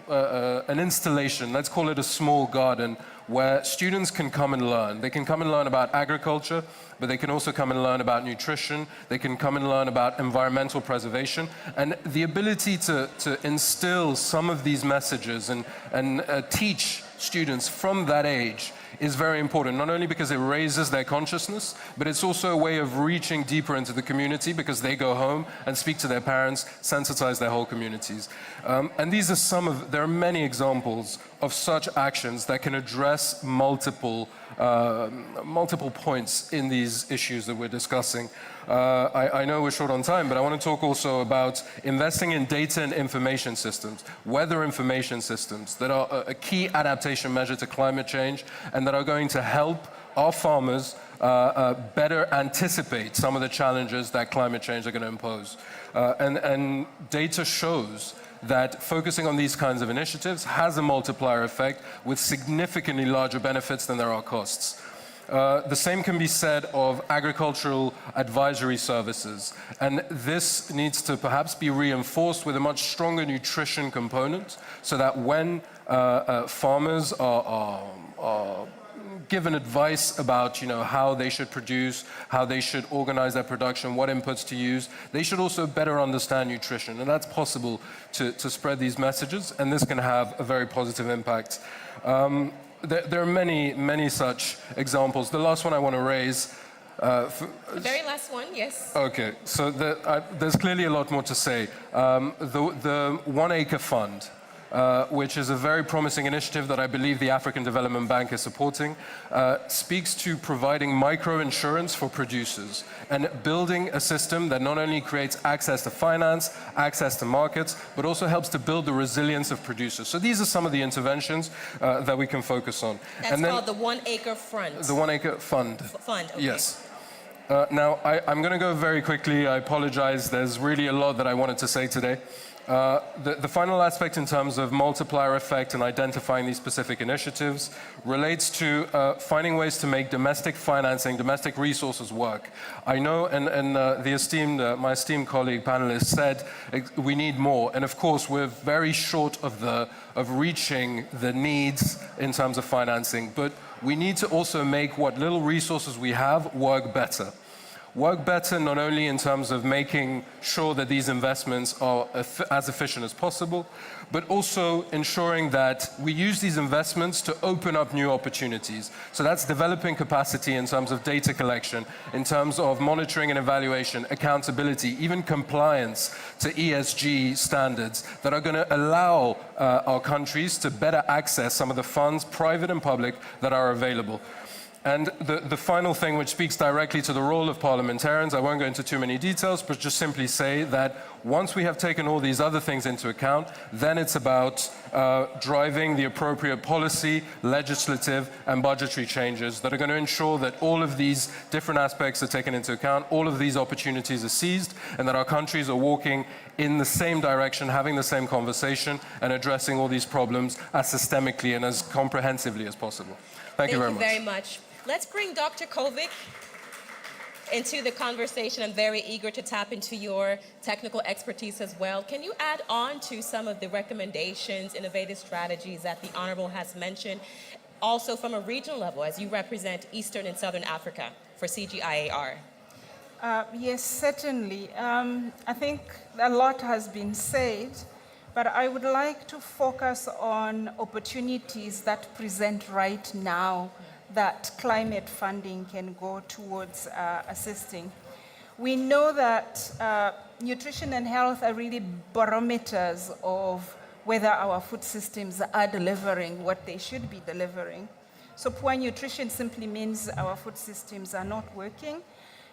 an installation, let's call it a small garden, where students can come and learn. They can come and learn about agriculture, but they can also come and learn about nutrition. They can come and learn about environmental preservation. And the ability to instill some of these messages and teach students from that age is very important, not only because it raises their consciousness, but it's also a way of reaching deeper into the community because they go home and speak to their parents, sensitize their whole communities. And these are there are many examples of such actions that can address multiple points in these issues that we're discussing. I know we're short on time, but I want to talk also about investing in data and information systems, weather information systems that are a key adaptation measure to climate change and that are going to help our farmers better anticipate some of the challenges that climate change are going to impose. And data shows that focusing on these kinds of initiatives has a multiplier effect with significantly larger benefits than there are costs. The same can be said of agricultural advisory services, and this needs to perhaps be reinforced with a much stronger nutrition component so that when farmers are given advice about how they should produce, how they should organize their production, what inputs to use, they should also better understand nutrition. And that's possible to spread these messages, and this can have a very positive impact. There are many such examples. The last one I want to raise. The very last one, yes. Okay, so there's clearly a lot more to say. The 1 Acre Fund which is a very promising initiative that I believe the African Development Bank is supporting, speaks to providing micro-insurance for producers and building a system that not only creates access to finance, access to markets, but also helps to build the resilience of producers. So these are some of the interventions that we can focus on. That's called the 1 Acre Fund. The 1 Acre Fund. Fund, okay. Yes. Now, I'm going to go very quickly. I apologize. There's really a lot that I wanted to say today. The final aspect in terms of multiplier effect and identifying these specific initiatives relates to finding ways to make domestic financing, domestic resources work. I know, and my esteemed colleague panelist said, we need more. And of course, we're very short of reaching the needs in terms of financing. But we need to also make what little resources we have work better. Work better not only in terms of making sure that these investments are as efficient as possible, but also ensuring that we use these investments to open up new opportunities. So that's developing capacity in terms of data collection, in terms of monitoring and evaluation, accountability, even compliance to ESG standards that are going to allow our countries to better access some of the funds, private and public, that are available. And the final thing, which speaks directly to the role of parliamentarians, I won't go into too many details, but just simply say that once we have taken all these other things into account, then it's about driving the appropriate policy, legislative, and budgetary changes that are going to ensure that all of these different aspects are taken into account, all of these opportunities are seized, and that our countries are walking in the same direction, having the same conversation, and addressing all these problems as systemically and as comprehensively as possible. Thank you very much. Let's bring Dr. Kovic into the conversation. I'm very eager to tap into your technical expertise as well. Can you add on to some of the recommendations, innovative strategies that the Honorable has mentioned, also from a regional level as you represent Eastern and Southern Africa for CGIAR? Yes, certainly. I think a lot has been said, but I would like to focus on opportunities that present right now that climate funding can go towards assisting. We know that nutrition and health are really barometers of whether our food systems are delivering what they should be delivering. So poor nutrition simply means our food systems are not working,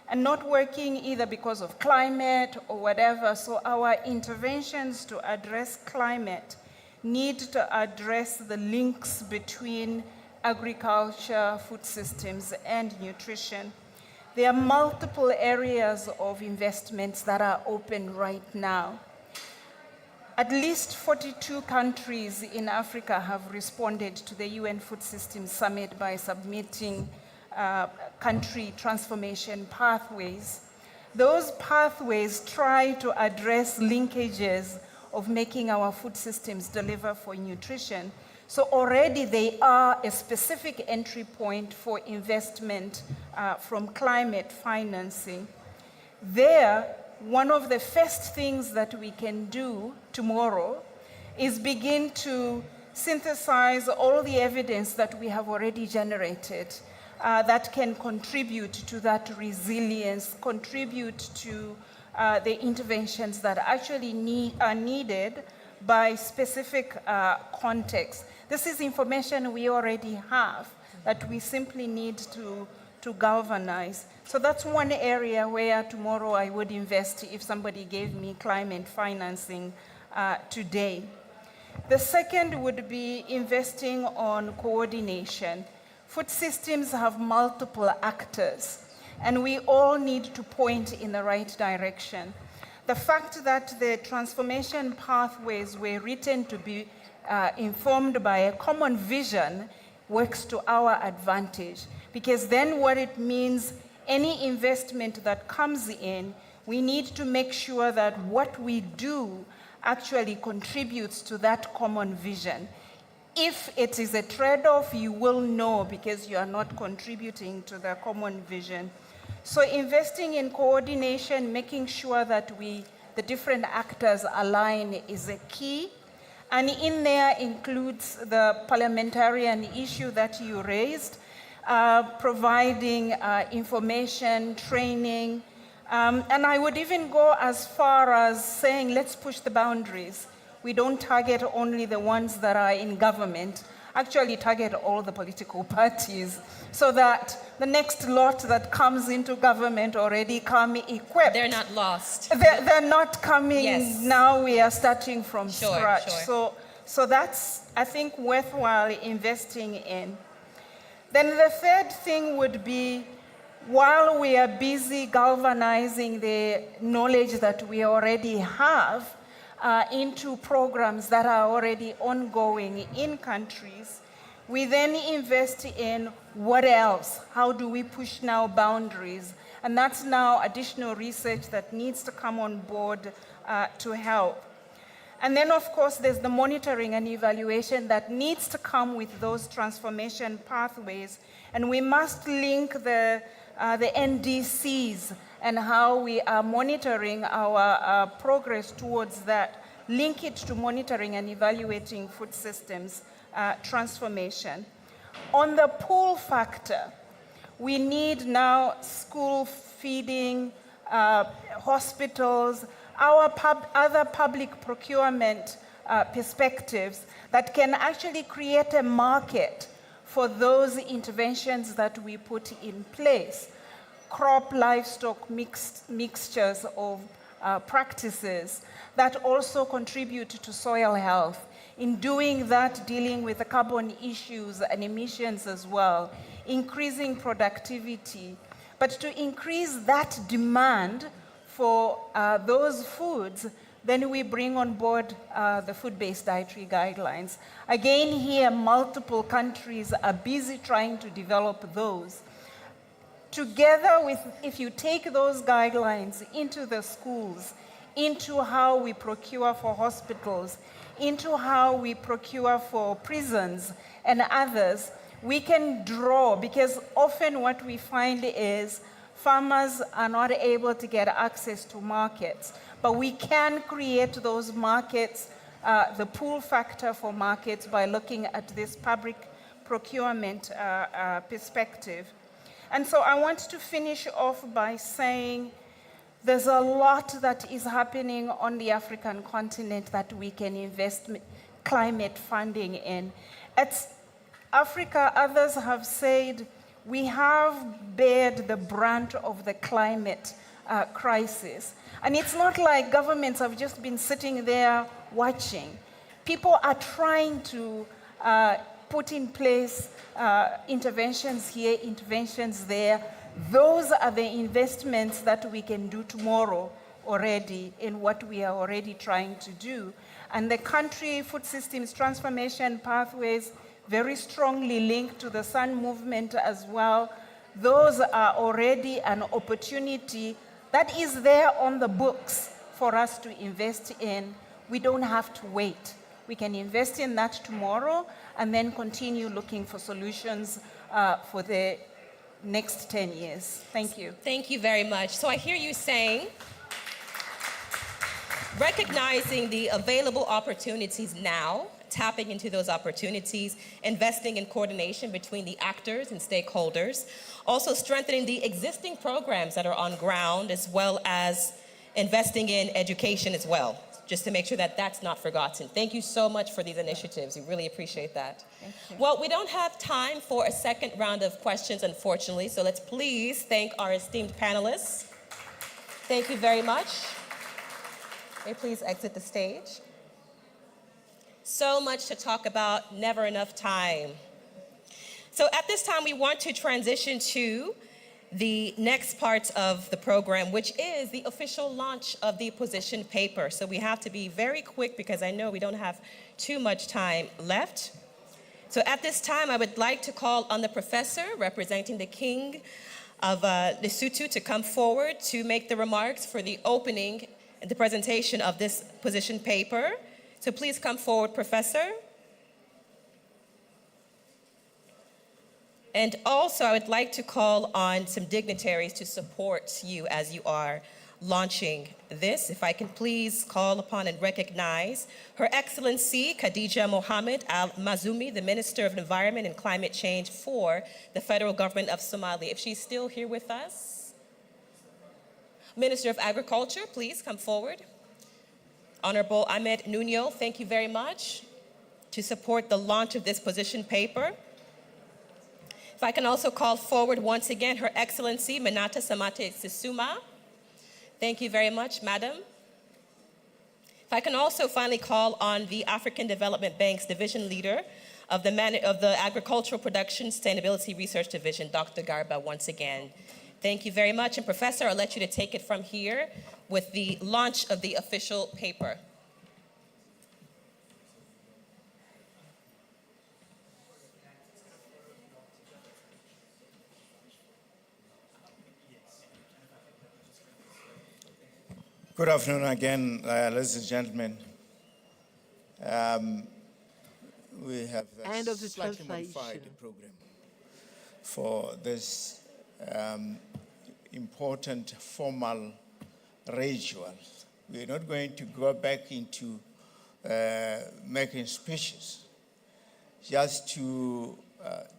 and not working either because of climate or whatever. So our interventions to address climate need to address the links between agriculture, food systems, and nutrition. There are multiple areas of investments that are open right now. At least 42 countries in Africa have responded to the UN Food Systems Summit by submitting country transformation pathways. Those pathways try to address linkages of making our food systems deliver for nutrition. So already they are a specific entry point for investment from climate financing. There, one of the first things that we can do tomorrow is begin to synthesize all the evidence that we have already generated that can contribute to that resilience, contribute to the interventions that actually are needed by specific contexts. This is information we already have that we simply need to galvanize. So that's one area where tomorrow I would invest if somebody gave me climate financing today. The second would be investing on coordination. Food systems have multiple actors, and we all need to point in the right direction. The fact that the transformation pathways were written to be informed by a common vision works to our advantage, because then what it means, any investment that comes in, we need to make sure that what we do actually contributes to that common vision. If it is a trade-off, you will know because you are not contributing to the common vision. So investing in coordination, making sure that the different actors align is a key. And in there includes the parliamentarian issue that you raised, providing information, training. And I would even go as far as saying, let's push the boundaries. we don't target only the ones that are in government, actually target all the political parties, so that the next lot that comes into government already come equipped. They're not lost. They're not coming, yes. Now we are starting from scratch. Sure. So that's, I think, worthwhile investing in. Then the third thing would be, while we are busy galvanizing the knowledge that we already have into programs that are already ongoing in countries, we then invest in what else? How do we push now boundaries? And that's now additional research that needs to come on board to help. And then, of course, there's the monitoring and evaluation that needs to come with those transformation pathways. And we must link the NDCs and how we are monitoring our progress towards that, link it to monitoring and evaluating food systems transformation. On the pull factor, we need now school feeding, hospitals, our other public procurement perspectives that can actually create a market for those interventions that we put in place. Crop, livestock, mixtures of practices that also contribute to soil health. In doing that, dealing with the carbon issues and emissions as well, increasing productivity. But to increase that demand for those foods, then we bring on board the food-based dietary guidelines. Again, here, multiple countries are busy trying to develop those. Together with, if you take those guidelines into the schools, into how we procure for hospitals, into how we procure for prisons and others, we can draw, because often what we find is farmers are not able to get access to markets, but we can create those markets, the pull factor for markets, by looking at this public procurement perspective. And so I want to finish off by saying there's a lot that is happening on the African continent that we can invest climate funding in. At Africa, others have said, we have bared the brunt of the climate crisis. And it's not like governments have just been sitting there watching. People are trying to put in place interventions here, interventions there. Those are the investments that we can do tomorrow already in what we are already trying to do. And the country food systems transformation pathways, very strongly linked to the Sun movement as well. Those are already an opportunity that is there on the books for us to invest in. We don't have to wait. We can invest in that tomorrow and then continue looking for solutions for the next 10 years. Thank you. Thank you very much. So I hear you saying, recognizing the available opportunities now, tapping into those opportunities, investing in coordination between the actors and stakeholders, also strengthening the existing programs that are on ground, as well as investing in education as well, just to make sure that that's not forgotten. Thank you so much for these initiatives. We really appreciate that. Thank you. Well, we don't have time for a second round of questions, unfortunately, so let's please thank our esteemed panelists. Thank you very much. May please exit the stage. So much to talk about, never enough time. So at this time, we want to transition to the next part of the program, which is the official launch of the position paper. So we have to be very quick because I know we don't have too much time left. So at this time, I would like to call on the professor representing the King of Lesotho to come forward to make the remarks for the opening and the presentation of this position paper. So please come forward, Professor. And also, I would like to call on some dignitaries to support you as you are launching this. If I can please call upon and recognize Her Excellency Khadija Mohammed Al Mazumi, the Minister of Environment and Climate Change for the Federal Government of Somalia. If she's still here with us. Minister of Agriculture, please come forward. Honorable AP9e, thank you very much to support the launch of this position paper. If I can also call forward once again Her Excellency Minata Samate Sisuma. Thank you very much, Madam. If I can also finally call on the African Development Bank's division leader of the Agricultural Production Sustainability Research Division, Dr. Garba, once again. Thank you very much. And Professor, I'll let you to take it from here with the launch of the official paper. Good afternoon again, ladies and gentlemen. We have End of the slightly modified the program for this important formal ritual. We're not going to go back into making speeches, just to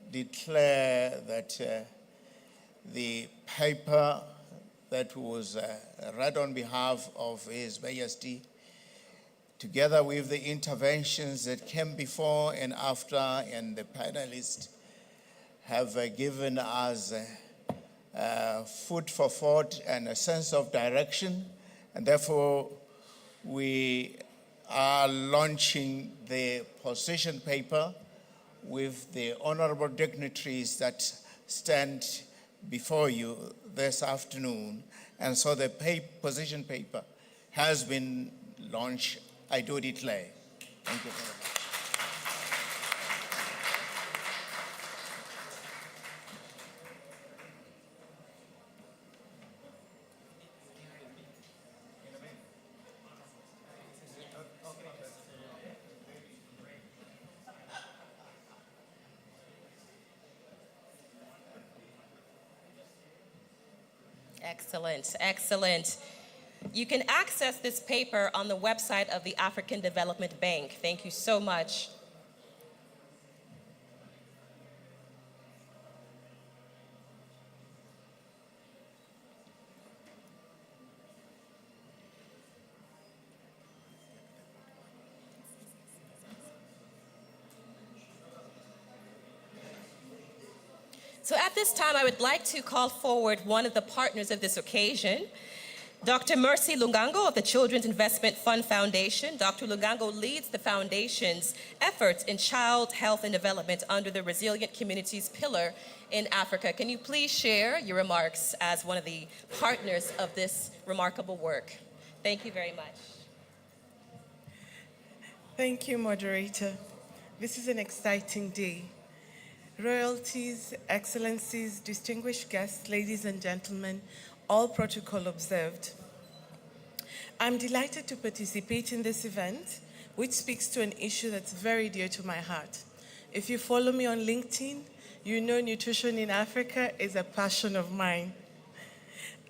declare that the paper that was read on behalf of His Majesty, together with the interventions that came before and after, and the panelists have given us food for thought and a sense of direction. And therefore, we are launching the position paper with the honorable dignitaries that stand before you this afternoon. And so the position paper has been launched. I do declare. Thank you very much. Excellent, excellent. You can access this paper on the website of the African Development Bank. Thank you so much. So at this time, I would like to call forward one of the partners of this occasion, Dr. Mercy Lungango of the Children's Investment Fund Foundation. Dr. Lungango leads the foundation's efforts in child health and development under the Resilient Communities pillar in Africa. Can you please share your remarks as one of the partners of this remarkable work? Thank you very much. Thank you, moderator. This is an exciting day. Royalties, excellencies, distinguished guests, ladies and gentlemen, all protocol observed. I'm delighted to participate in this event, which speaks to an issue that's very dear to my heart. If you follow me on LinkedIn, you know nutrition in Africa is a passion of mine.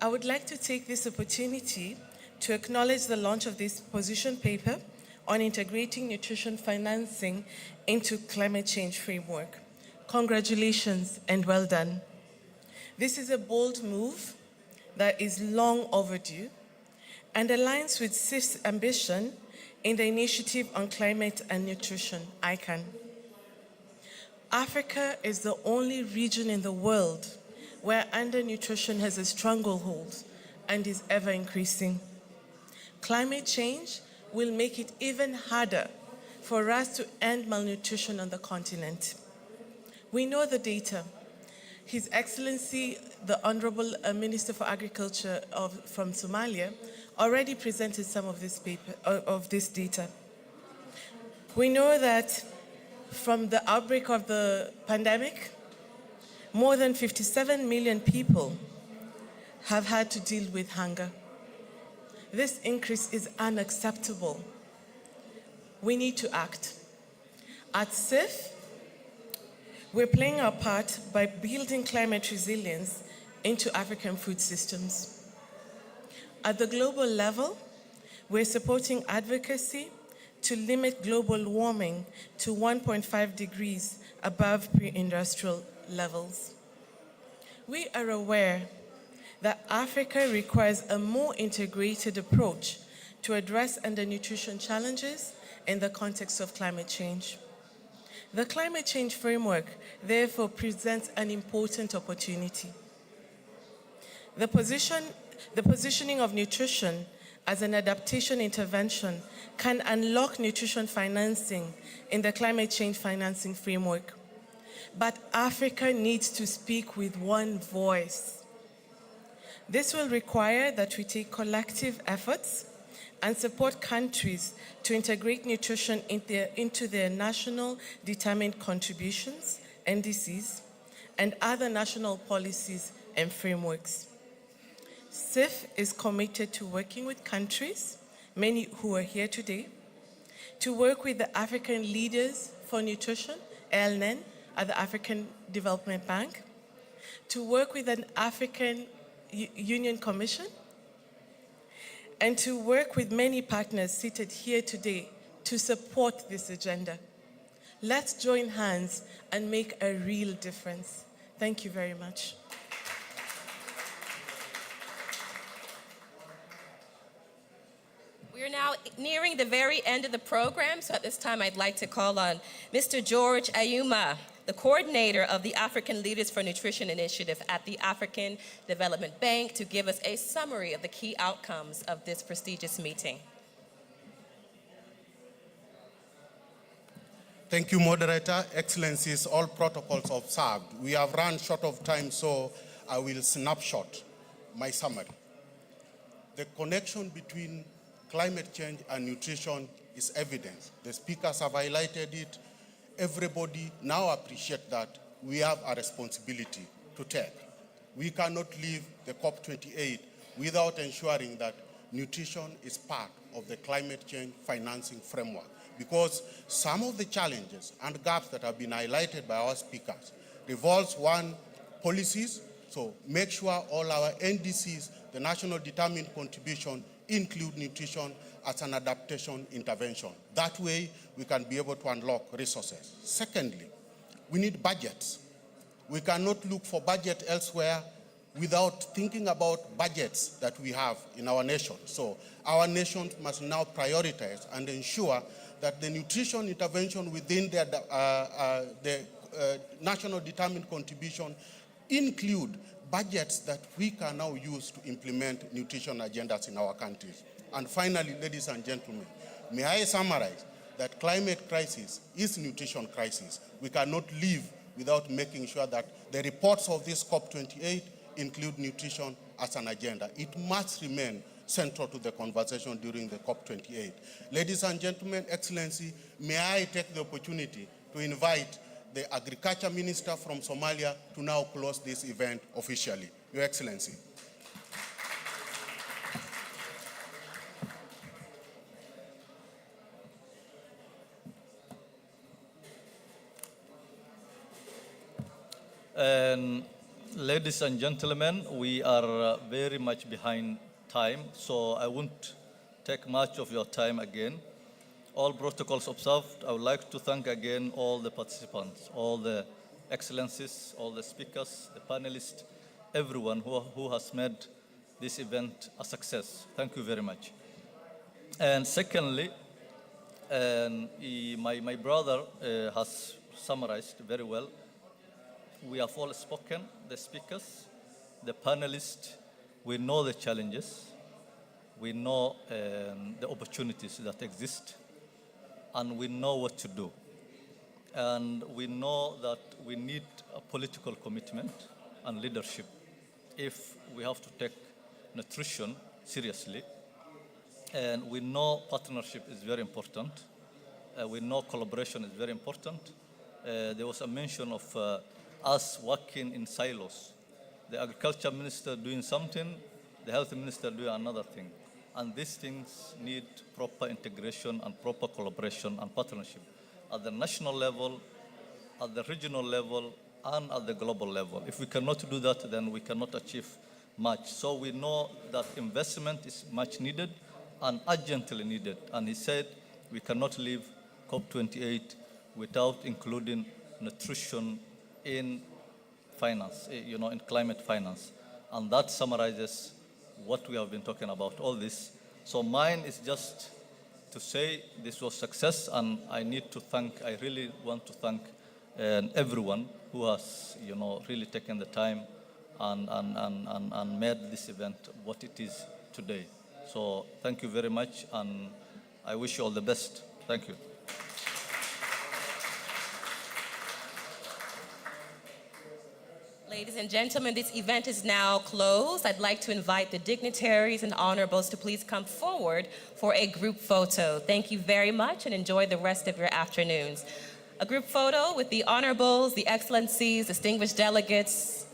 I would like to take this opportunity to acknowledge the launch of this position paper on integrating nutrition financing into climate change framework. Congratulations and well done. This is a bold move that is long overdue and aligns with CIF's ambition in the Initiative on Climate and Nutrition, ICAN. Africa is the only region in the world where undernutrition has a stranglehold and is ever increasing. Climate change will make it even harder for us to end malnutrition on the continent. We know the data. His Excellency, the Honorable Minister for Agriculture from Somalia, already presented some of this data. We know that from the outbreak of the pandemic, more than 57 million people have had to deal with hunger. This increase is unacceptable. We need to act. At CIF, we're playing our part by building climate resilience into African food systems. At the global level, we're supporting advocacy to limit global warming to 1.5 degrees above pre-industrial levels. We are aware that Africa requires a more integrated approach to address undernutrition challenges in the context of climate change. The climate change framework, therefore, presents an important opportunity. The positioning of nutrition as an adaptation intervention can unlock nutrition financing in the climate change financing framework. But Africa needs to speak with one voice. This will require that we take collective efforts and support countries to integrate nutrition into their national determined contributions, NDCs, and other national policies and frameworks. CIF is committed to working with countries, many who are here today, to work with the African Leaders for Nutrition, ALNN, at the African Development Bank, to work with an African Union Commission, and to work with many partners seated here today to support this agenda. Let's join hands and make a real difference. Thank you very much. We're now nearing the very end of the program, so at this time I'd like to call on Mr. George Ayuma, the coordinator of the African Leaders for Nutrition Initiative at the African Development Bank, to give us a summary of the key outcomes of this prestigious meeting. Thank you, Moderator. Excellencies, all protocols observed. We have run short of time, so I will snapshot my summary. The connection between climate change and nutrition is evident. The speakers have highlighted it. Everybody now appreciate that we have a responsibility to take. We cannot leave the COP28 without ensuring that nutrition is part of the climate change financing framework, because some of the challenges and gaps that have been highlighted by our speakers revolves one, policies. So make sure all our NDCs, the national determined contribution, include nutrition as an adaptation intervention. That way, we can be able to unlock resources. Secondly, we need budgets. We cannot look for budget elsewhere without thinking about budgets that we have in our nation. So our nation must now prioritize and ensure that the nutrition intervention within the national determined contribution include budgets that we can now use to implement nutrition agendas in our countries. And finally, ladies and gentlemen, may I summarize that climate crisis is nutrition crisis. We cannot live without making sure that the reports of this COP28 include nutrition as an agenda. It must remain central to the conversation during the COP28. Ladies and gentlemen, Excellency, may I take the opportunity to invite the Agriculture Minister from Somalia to now close this event officially. Your Excellency. Ladies and gentlemen, we are very much behind time, so I won't take much of your time again. All protocols observed. I would like to thank again all the participants, all the excellencies, all the speakers, the panelists, everyone who has made this event a success. Thank you very much. And secondly, my brother has summarized very well. We have all spoken, the speakers, the panelists. We know the challenges. We know the opportunities that exist. And we know what to do. And we know that we need a political commitment and leadership if we have to take nutrition seriously. And we know partnership is very important. We know collaboration is very important. There was a mention of us working in silos. The agriculture minister doing something, the health minister doing another thing. And these things need proper integration and proper collaboration and partnership at the national level, at the regional level, and at the global level. If we cannot do that, then we cannot achieve much. So we know that investment is much needed and urgently needed. And he said we cannot leave COP28 without including nutrition in finance, in climate finance. And that summarizes what we have been talking about, all this. So mine is just to say this was success, and I really want to thank everyone who has, really taken the time and made this event what it is today. So thank you very much, and I wish you all the best. Thank you. Ladies and gentlemen, this event is now closed. I'd like to invite the dignitaries and honorables to please come forward for a group photo. Thank you very much and enjoy the rest of your afternoons. A group photo with the honorables, the excellencies, distinguished delegates,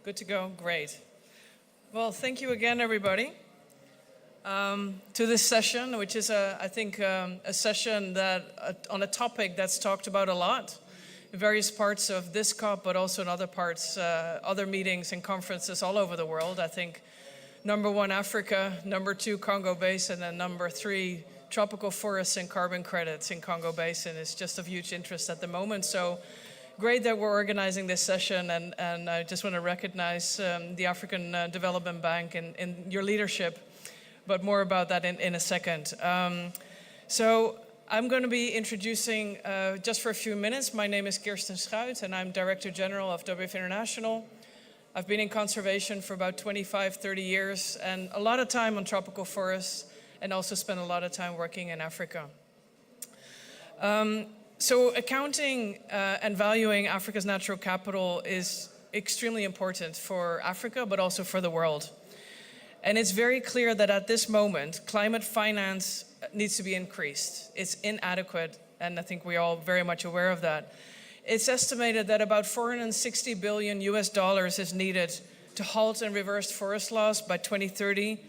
Good to go? Great. Well, thank you again, everybody, to this session, which is, I think, a session that on a topic that's talked about a lot in various parts of this COP, but also in other parts, other meetings and conferences all over the world. I think number 1, Africa, number 2, Congo Basin, and number 3, tropical forests and carbon credits in Congo Basin is just of huge interest at the moment. So great that we're organizing this session, and I just want to recognize the African Development Bank and your leadership, but more about that in a second. So I'm going to be introducing, just for a few minutes, my name is Kirsten Schuit, and I'm Director General of WWF International. I've been in conservation for about 25, 30 years, and a lot of time on tropical forests, and also spent a lot of time working in Africa. So accounting and valuing Africa's natural capital is extremely important for Africa, but also for the world. And it's very clear that at this moment, climate finance needs to be increased. It's inadequate, and I think we're all very much aware of that. It's estimated that about $460 billion is needed to halt and reverse forest loss by 2030,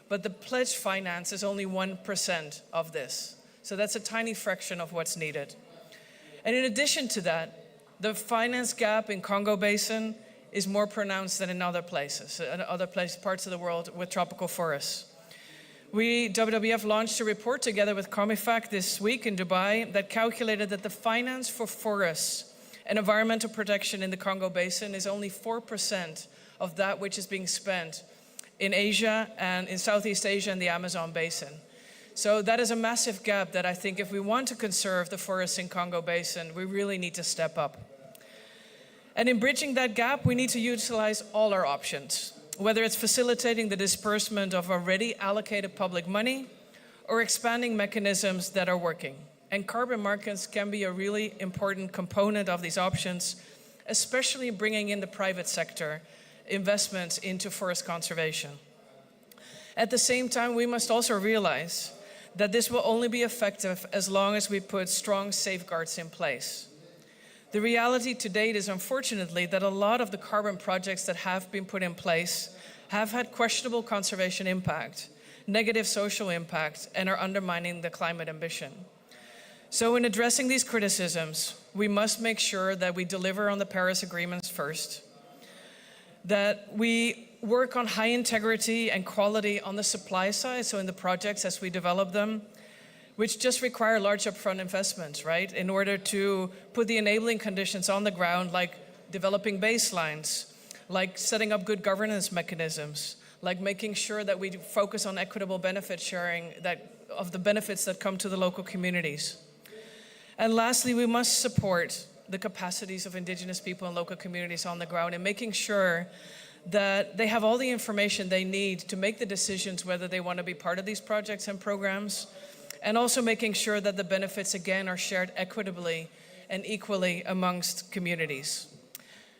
but the pledged finance is only 1% of this. So that's a tiny fraction of what's needed. And in addition to that, the finance gap in Congo Basin is more pronounced than in other places, parts of the world with tropical forests. WWF launched a report together with Comifac this week in Dubai that calculated that the finance for forests and environmental protection in the Congo Basin is only 4% of that which is being spent in Asia and in Southeast Asia and the Amazon Basin. So that is a massive gap that I think if we want to conserve the forests in Congo Basin, we really need to step up. And in bridging that gap, we need to utilize all our options, whether it's facilitating the disbursement of already allocated public money or expanding mechanisms that are working. And carbon markets can be a really important component of these options, especially bringing in the private sector investments into forest conservation. At the same time, we must also realize that this will only be effective as long as we put strong safeguards in place. The reality to date is, unfortunately, that a lot of the carbon projects that have been put in place have had questionable conservation impact, negative social impact, and are undermining the climate ambition. So in addressing these criticisms, we must make sure that we deliver on the Paris agreements first, that we work on high integrity and quality on the supply side, so in the projects as we develop them, which just require large upfront investments, right? In order to put the enabling conditions on the ground, like developing baselines, like setting up good governance mechanisms, like making sure that we focus on equitable benefit sharing of the benefits that come to the local communities. And lastly, we must support the capacities of indigenous people and local communities on the ground and making sure that they have all the information they need to make the decisions whether they want to be part of these projects and programs, and also making sure that the benefits, again, are shared equitably and equally amongst communities.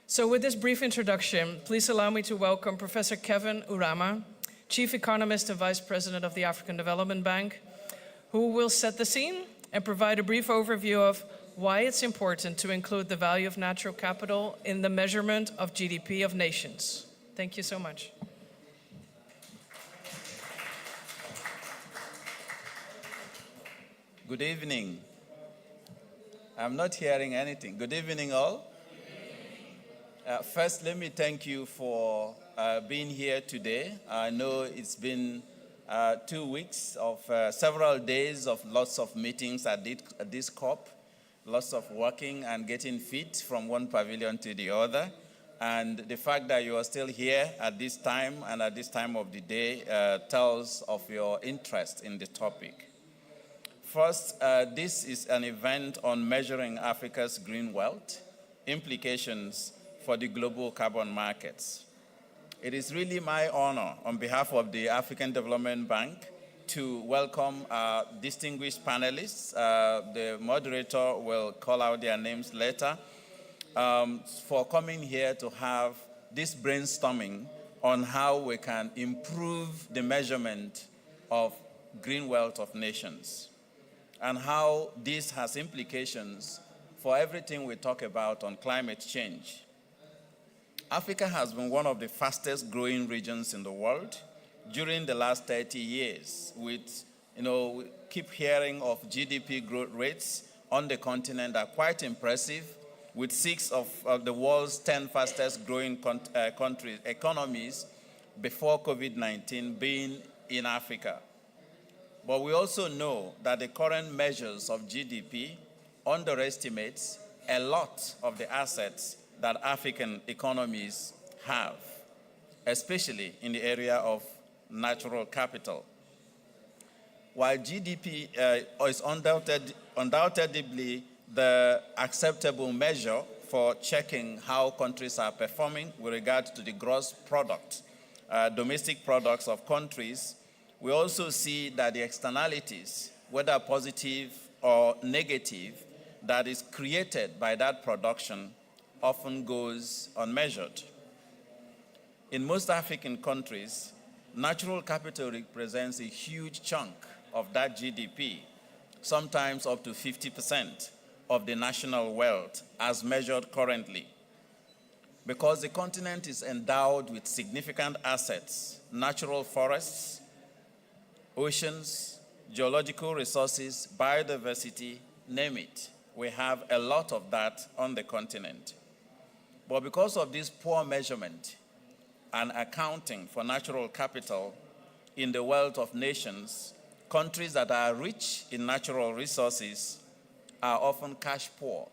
So with this brief introduction, please allow me to welcome Professor Kevin Urama, Chief Economist and Vice President of the African Development Bank, who will set the scene and provide a brief overview of why it's important to include the value of natural capital in the measurement of GDP of nations. Thank you so much. Good evening. I'm not hearing anything. Good evening, all. First, let me thank you for being here today. I know it's been 2 weeks of several days of lots of meetings at this COP, lots of working and getting fit from one pavilion to the other. And the fact that you are still here at this time and at this time of the day tells of your interest in the topic. First, this is an event on measuring Africa's green wealth, implications for the global carbon markets. It is really my honor on behalf of the African Development Bank to welcome our distinguished panelists. The moderator will call out their names later, for coming here to have this brainstorming on how we can improve the measurement of green wealth of nations and how this has implications for everything we talk about on climate change. Africa has been one of the fastest growing regions in the world during the last 30 years. We keep hearing of GDP growth rates on the continent that are quite impressive, with 6 of the world's 10 fastest growing economies before COVID-19 being in Africa. But we also know that the current measures of GDP underestimates a lot of the assets that African economies have, especially in the area of natural capital. While GDP is undoubtedly the acceptable measure for checking how countries are performing with regard to the gross product, domestic products of countries, we also see that the externalities, whether positive or negative, that is created by that production often goes unmeasured. In most African countries, natural capital represents a huge chunk of that GDP, sometimes up to 50% of the national wealth as measured currently. Because the continent is endowed with significant assets, natural forests, oceans, geological resources, biodiversity, name it. We have a lot of that on the continent. But because of this poor measurement and accounting for natural capital in the wealth of nations, countries that are rich in natural resources are often cash poor.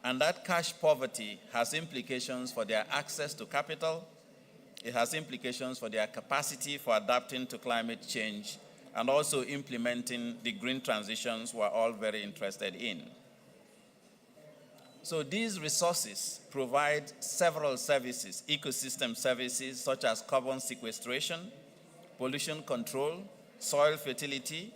And that cash poverty has implications for their access to capital. It has implications for their capacity for adapting to climate change and also implementing the green transitions we're all very interested in. So these resources provide several services, ecosystem services such as carbon sequestration, pollution control, soil fertility,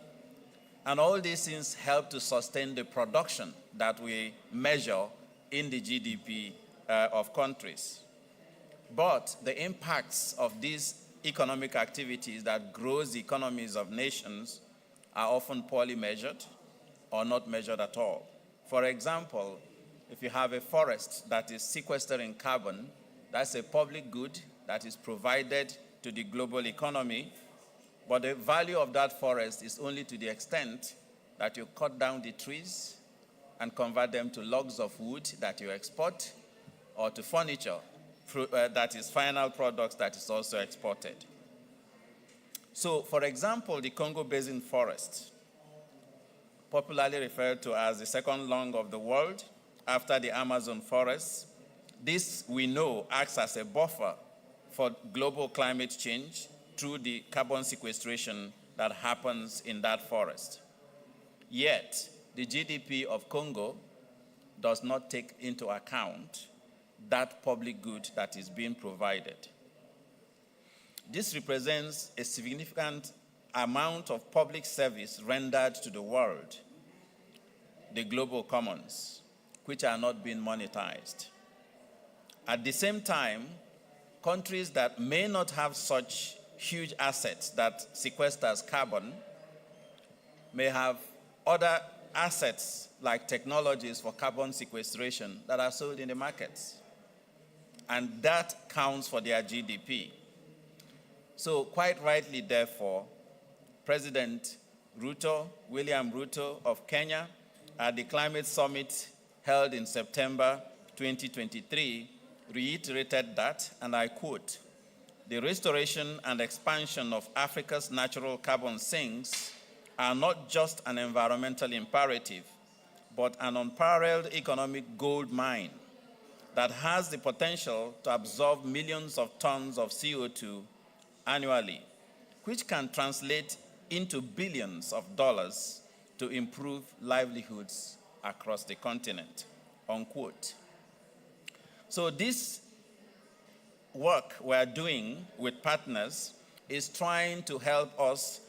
and all these things help to sustain the production that we measure in the GDP of countries. But the impacts of these economic activities that grows the economies of nations are often poorly measured or not measured at all. For example, if you have a forest that is sequestering carbon, that's a public good that is provided to the global economy, but the value of that forest is only to the extent that you cut down the trees and convert them to logs of wood that you export, or to furniture that is final products that is also exported. So, for example, the Congo Basin forest, popularly referred to as the second lung of the world after the Amazon forests, this we know acts as a buffer for global climate change through the carbon sequestration that happens in that forest. Yet, the GDP of Congo does not take into account that public good that is being provided. This represents a significant amount of public service rendered to the world, the global commons, which are not being monetized. At the same time, countries that may not have such huge assets that sequesters carbon may have other assets like technologies for carbon sequestration that are sold in the markets. And that counts for their GDP. So quite rightly, therefore, President William Ruto of Kenya, at the climate summit held in September 2023, reiterated that, and I quote, "The restoration and expansion of Africa's natural carbon sinks are not just an environmental imperative, but an unparalleled economic gold mine that has the potential to absorb millions of tons of CO2 annually, which can translate into billions of dollars to improve livelihoods across the continent," unquote. So this work we're doing with partners is trying to help us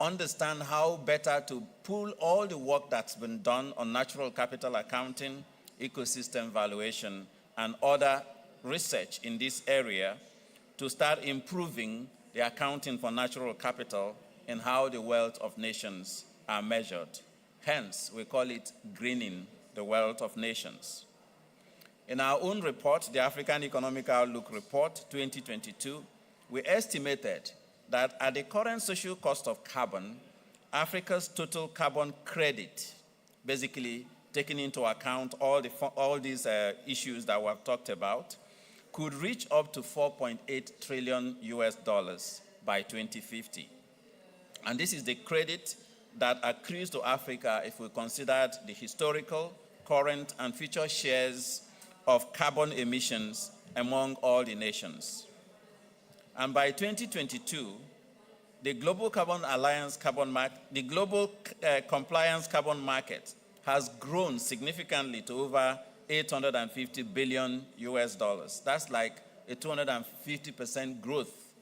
understand how better to pull all the work that's been done on natural capital accounting, ecosystem valuation, and other research in this area to start improving the accounting for natural capital and how the wealth of nations are measured. Hence, we call it greening the wealth of nations. In our own report, the African Economic Outlook Report 2022, we estimated that at the current social cost of carbon, Africa's total carbon credit, basically taking into account all these issues that we have talked about, could reach up to $4.8 trillion by 2050. And this is the credit that accrues to Africa if we considered the historical, current, and future shares of carbon emissions among all the nations. And by 2022, the Global Carbon Alliance the Global Compliance Carbon Market has grown significantly to over $850 billion. That's like a 250% growth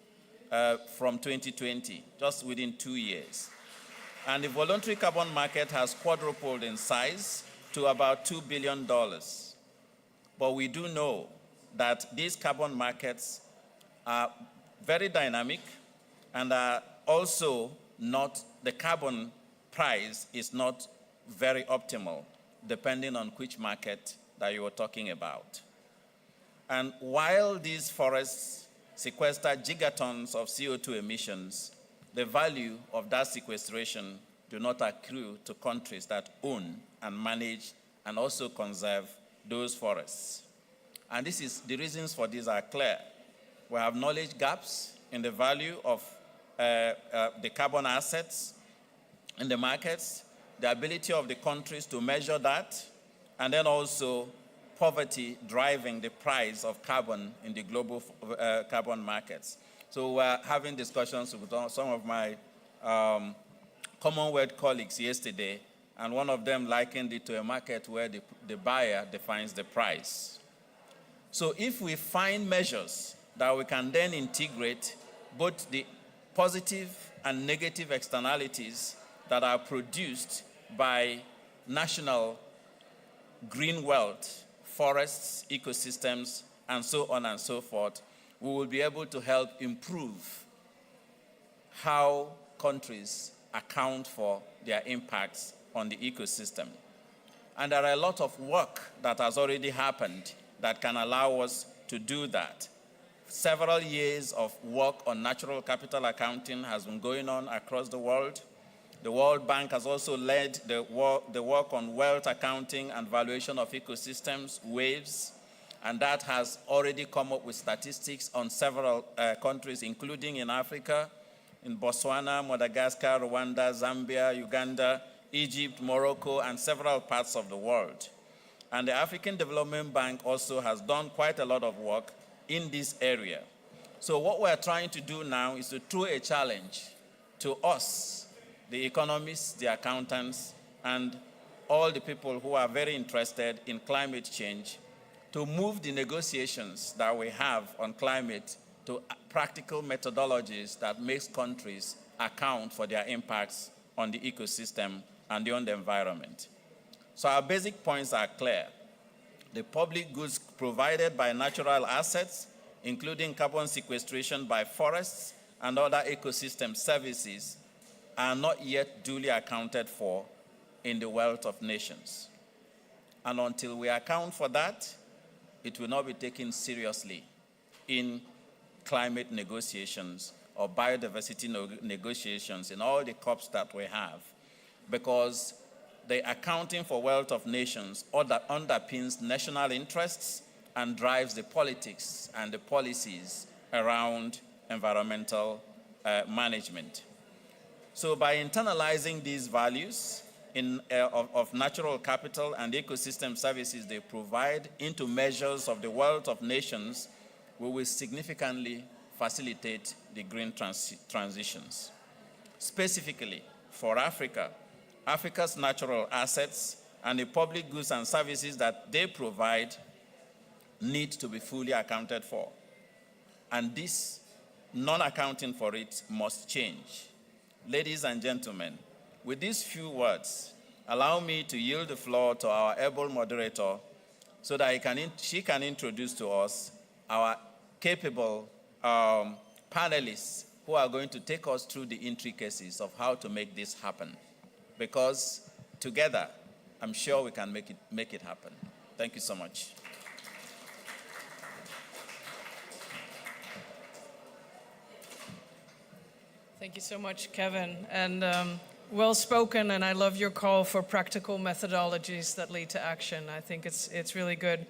from 2020, just within 2 years. And the voluntary carbon market has quadrupled in size to about $2 billion. But we do know that these carbon markets are very dynamic and are also not, the carbon price is not very optimal, depending on which market that you are talking about. And while these forests sequester gigatons of CO2 emissions, the value of that sequestration do not accrue to countries that own and manage and also conserve those forests. And the reasons for this are clear. We have knowledge gaps in the value of the carbon assets in the markets, the ability of the countries to measure that, and then also poverty driving the price of carbon in the global carbon markets. So we're having discussions with some of my Commonwealth colleagues yesterday, and one of them likened it to a market where the buyer defines the price. So if we find measures that we can then integrate both the positive and negative externalities that are produced by national green wealth, forests, ecosystems, and so on and so forth, we will be able to help improve how countries account for their impacts on the ecosystem. And there are a lot of work that has already happened that can allow us to do that. Several years of work on natural capital accounting has been going on across the world. The World Bank has also led the work on wealth accounting and valuation of ecosystems, WAVES, and that has already come up with statistics on several countries, including in Africa, in Botswana, Madagascar, Rwanda, Zambia, Uganda, Egypt, Morocco, and several parts of the world. And the African Development Bank also has done quite a lot of work in this area. So what we're trying to do now is to throw a challenge to us, the economists, the accountants, and all the people who are very interested in climate change to move the negotiations that we have on climate to practical methodologies that makes countries account for their impacts on the ecosystem and on the environment. So our basic points are clear. The public goods provided by natural assets, including carbon sequestration by forests and other ecosystem services, are not yet duly accounted for in the wealth of nations. And until we account for that, it will not be taken seriously in climate negotiations or biodiversity negotiations in all the COPs that we have, because the accounting for wealth of nations underpins national interests and drives the politics and the policies around environmental management. So by internalizing these values of natural capital and ecosystem services they provide into measures of the wealth of nations, we will significantly facilitate the green transitions. Specifically for Africa, Africa's natural assets and the public goods and services that they provide need to be fully accounted for. And this non-accounting for it must change. Ladies and gentlemen, with these few words, allow me to yield the floor to our able moderator so that she can introduce to us our capable panelists who are going to take us through the intricacies of how to make this happen. Because together, I'm sure we can make it happen. Thank you so much. Thank you so much, Kevin. And well spoken, and I love your call for practical methodologies that lead to action. I think it's really good.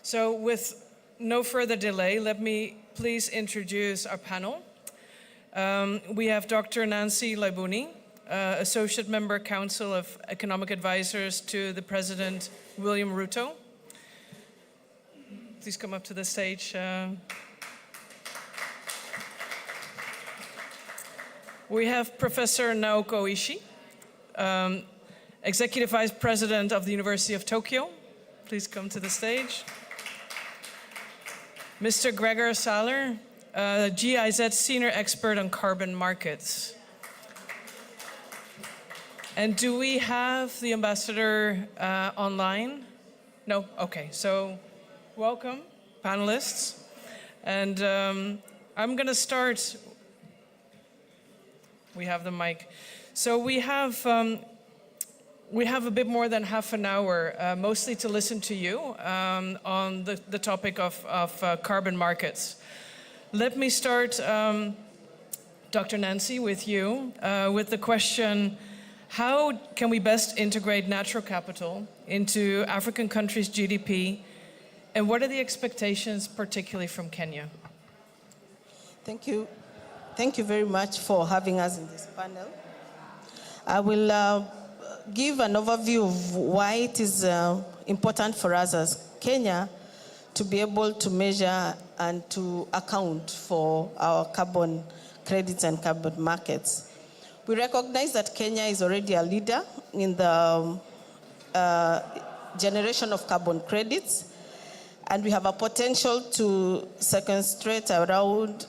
So with no further delay, let me please introduce our panel. We have Dr. Nancy Laibuni, Associate Member Council of Economic Advisors to the President William Ruto. Please come up to the stage. We have Professor Naoko Ishii, Executive Vice President of the University of Tokyo. Please come to the stage. Mr. Gregor Saller, GIZ Senior Expert on Carbon Markets. And do we have the ambassador online? No? Okay, so welcome, panelists. And I'm going to start. We have the mic. So we have a bit more than half an hour, mostly to listen to you on the topic of carbon markets. Let me start, Dr. Nancy, with you, with the question, how can we best integrate natural capital into African countries' GDP, and what are the expectations, particularly from Kenya? Thank you. Thank you very much for having us in this panel. I will give an overview of why it is important for us as Kenya to be able to measure and to account for our carbon credits and carbon markets. We recognize that Kenya is already a leader in the generation of carbon credits, and we have a potential to sequestrate around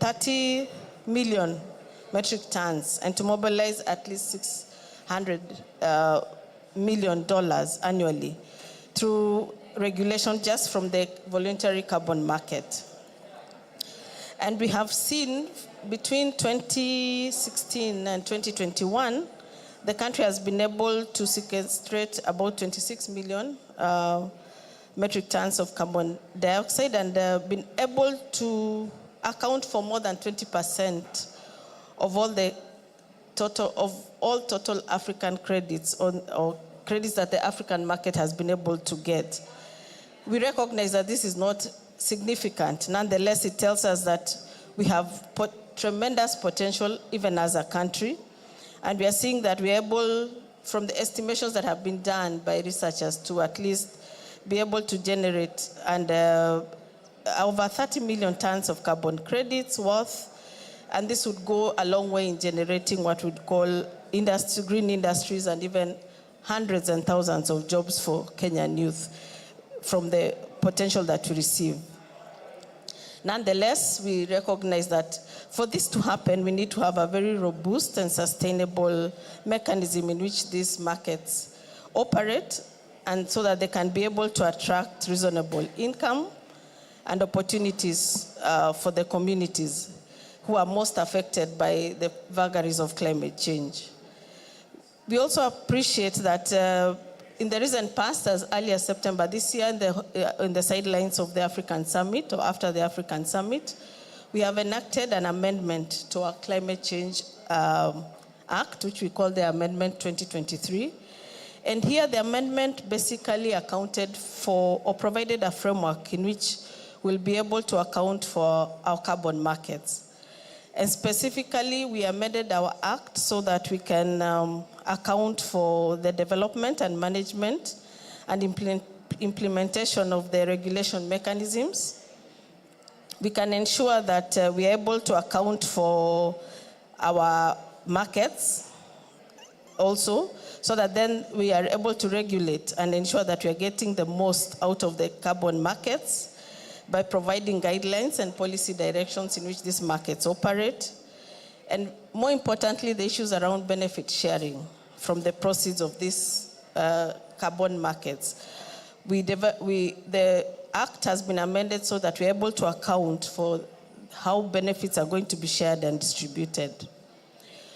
30 million metric tons and to mobilize at least $600 million annually through regulation just from the voluntary carbon market. And we have seen between 2016 and 2021, the country has been able to sequestrate about 26 million metric tons of carbon dioxide and been able to account for more than 20% of all total African credits or credits that the African market has been able to get. We recognize that this is not significant. Nonetheless, it tells us that we have tremendous potential even as a country. And we are seeing that we are able, from the estimations that have been done by researchers, to at least be able to generate over 30 million tons of carbon credits worth. And this would go a long way in generating what we'd call green industries and even hundreds and thousands of jobs for Kenyan youth from the potential that we receive. Nonetheless, we recognize that for this to happen, we need to have a very robust and sustainable mechanism in which these markets operate, and so that they can be able to attract reasonable income and opportunities for the communities who are most affected by the vagaries of climate change. We also appreciate that in the recent past, as early as September this year, in the sidelines of the African Summit, or after the African Summit, we have enacted an amendment to our Climate Change Act, which we call the Amendment 2023. And here the amendment basically accounted for or provided a framework in which we'll be able to account for our carbon markets. And specifically, we amended our act so that we can account for the development and management and implementation of the regulation mechanisms. We can ensure that we are able to account for our markets also, so that then we are able to regulate and ensure that we are getting the most out of the carbon markets by providing guidelines and policy directions in which these markets operate. And more importantly, the issues around benefit sharing from the proceeds of these carbon markets. The Act has been amended so that we're able to account for how benefits are going to be shared and distributed.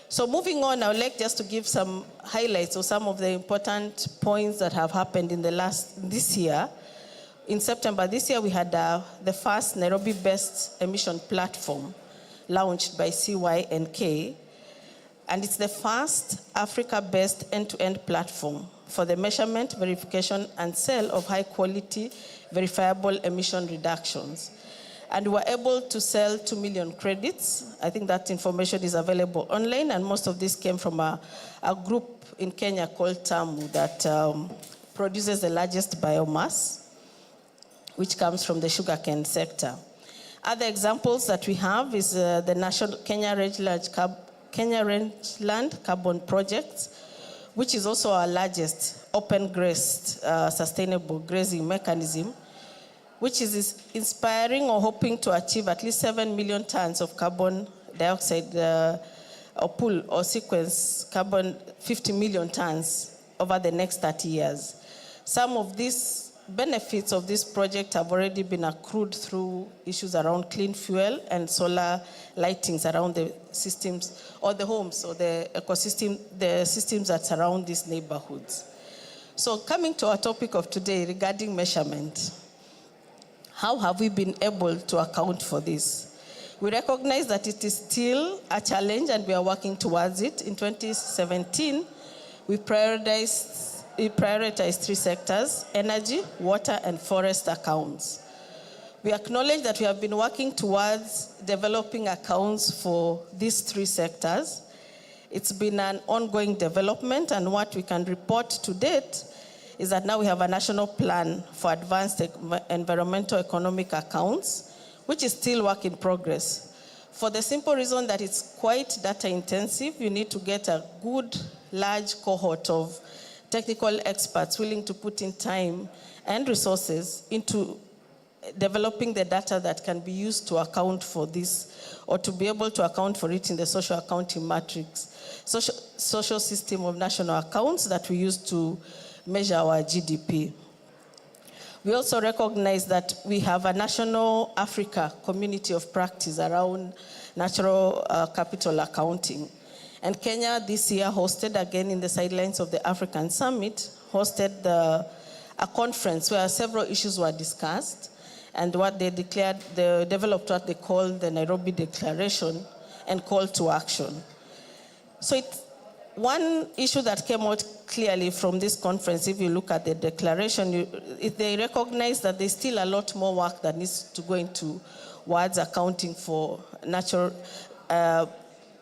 So moving on, I would like just to give some highlights of some of the important points that have happened in this year. In September this year, we had the first Nairobi-based emission platform launched by CYNK, and it's the first Africa-based end-to-end platform for the measurement, verification, and sale of high-quality, verifiable emission reductions. And we were able to sell 2 million credits. I think that information is available online, and most of this came from a group in Kenya called TAMU that produces the largest biomass, which comes from the sugarcane sector. Other examples that we have is the National Kenya Rangeland Carbon Project, which is also our largest open-grazed sustainable grazing mechanism, which is inspiring or hoping to achieve at least 7 million tons of carbon dioxide or pull or sequence carbon 50 million tons over the next 30 years. Some of these benefits of this project have already been accrued through issues around clean fuel and solar lightings around the systems or the homes or the ecosystem, the systems that surround these neighborhoods. So coming to our topic of today regarding measurement, how have we been able to account for this? We recognize that it is still a challenge and we are working towards it. In 2017, we prioritized 3 sectors: energy, water, and forest accounts. We acknowledge that we have been working towards developing accounts for these 3 sectors. It's been an ongoing development, and what we can report to date is that now we have a national plan for advanced environmental economic accounts, which is still work in progress. For the simple reason that it's quite data intensive, you need to get a good, large cohort of technical experts willing to put in time and resources into developing the data that can be used to account for this, or to be able to account for it in the social accounting matrix, social system of national accounts that we use to measure our GDP. We also recognize that we have a national Africa community of practice around natural capital accounting. And Kenya this year hosted, again in the sidelines of the African Summit, hosted a conference where several issues were discussed, and what they declared, they developed what they called the Nairobi Declaration and call to action. So one issue that came out clearly from this conference, if you look at the declaration, they recognize that there's still a lot more work that needs to go into towards accounting for natural,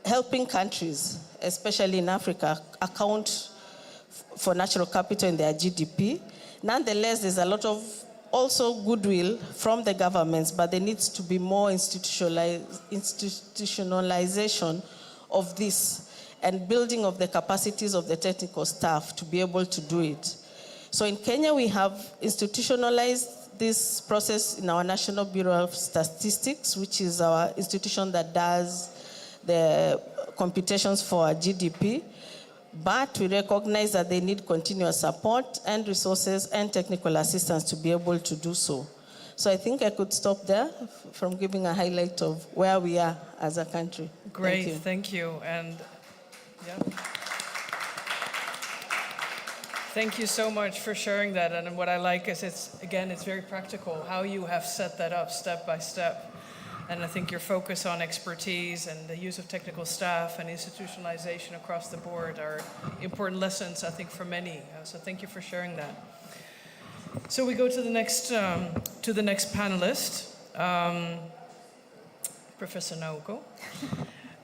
helping countries, especially in Africa, account for natural capital in their GDP. Nonetheless, there's a lot of also goodwill from the governments, but there needs to be more institutionalization of this and building of the capacities of the technical staff to be able to do it. So in Kenya, we have institutionalized this process in our National Bureau of Statistics, which is our institution that does the computations for our GDP. But we recognize that they need continuous support and resources and technical assistance to be able to do so. So I think I could stop there from giving a highlight of where we are as a country. Great, thank you. And yeah. Thank you so much for sharing that. And what I like is it's very practical, how you have set that up step by step. And I think your focus on expertise and the use of technical staff and institutionalization across the board are important lessons, I think, for many. So thank you for sharing that. So we go to the next panelist, Professor Naoko.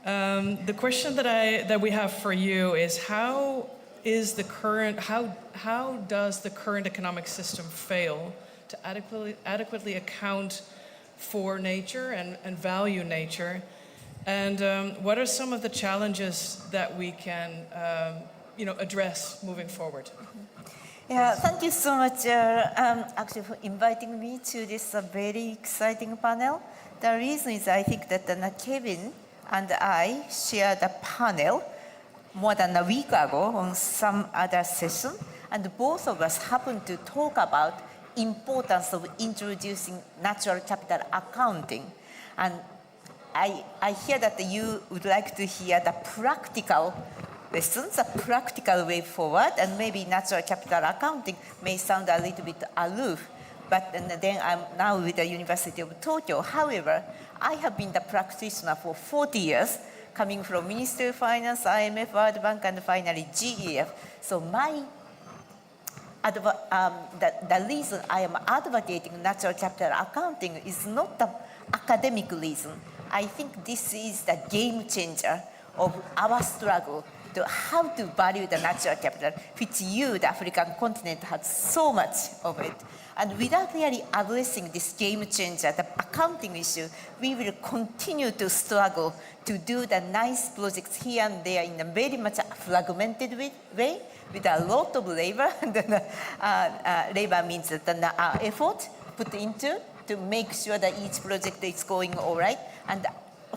The question that we have for you is how does the current economic system fail to adequately account for nature and value nature, and what are some of the challenges that we can address moving forward? Yeah, thank you so much actually for inviting me to this very exciting panel. The reason is I think that Kevin and I shared a panel more than a week ago on some other session, and both of us happened to talk about importance of introducing natural capital accounting. And I hear that you would like to hear the practical lessons, a practical way forward, and maybe natural capital accounting may sound a little bit aloof. but then I'm now with the University of Tokyo. However, I have been the practitioner for 40 years, coming from Ministry of Finance, IMF, World Bank, and finally GEF. So the reason I am advocating natural capital accounting is not the academic reason. I think this is the game changer of our struggle to how to value the natural capital, which you, the African continent, have so much of it. And without really addressing this game changer, the accounting issue, we will continue to struggle to do the nice projects here and there in a very much fragmented way, with a lot of labor. Labor means the effort put into to make sure that each project is going all right. And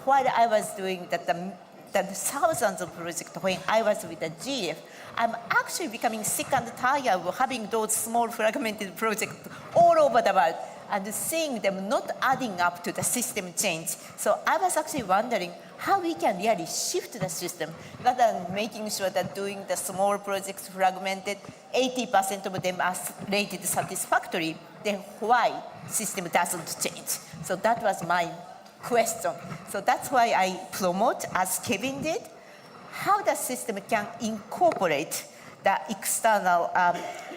while I was doing the thousands of projects when I was with the GF, I'm actually becoming sick and tired of having those small fragmented projects all over the world and seeing them not adding up to the system change. So I was actually wondering how we can really shift the system rather than making sure that doing the small projects fragmented, 80% of them are rated satisfactory, then why system doesn't change? So that was my question. So that's why I promote, as Kevin did, how the system can incorporate the external,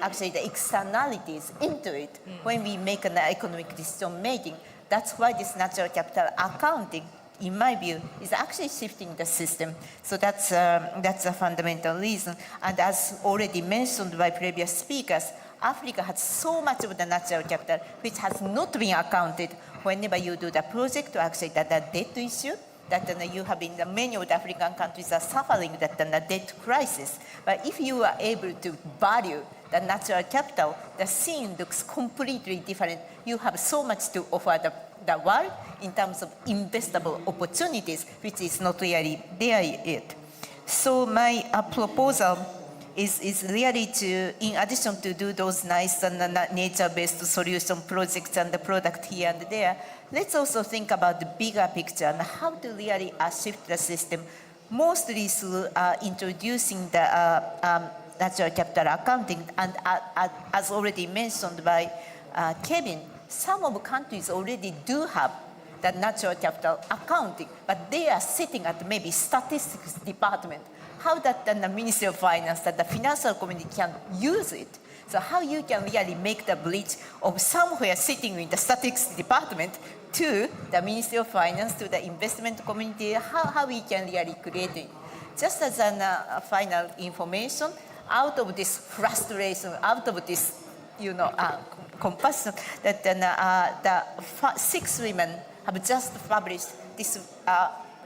actually the externalities into it when we make an economic decision making. That's why this natural capital accounting, in my view, is actually shifting the system. So that's a fundamental reason. And as already mentioned by previous speakers, Africa has so much of the natural capital which has not been accounted whenever you do the project, or actually the debt issue, that you have in many of the African countries are suffering that the debt crisis. But if you are able to value the natural capital, the scene looks completely different. You have so much to offer the world in terms of investable opportunities, which is not really there yet. So my proposal is really to, in addition to do those nice and nature-based solution projects and the product here and there, let's also think about the bigger picture and how to really shift the system, mostly through introducing the natural capital accounting. And as already mentioned by Kevin, some of countries already do have the natural capital accounting, but they are sitting at maybe statistics department. How that the Ministry of Finance, that the financial community can use it. So how you can really make the bridge of somewhere sitting in the statistics department to the Ministry of Finance, to the investment community, how we can really create it. Just as a final information, out of this frustration, out of this, compassion, that the 6 women have just published this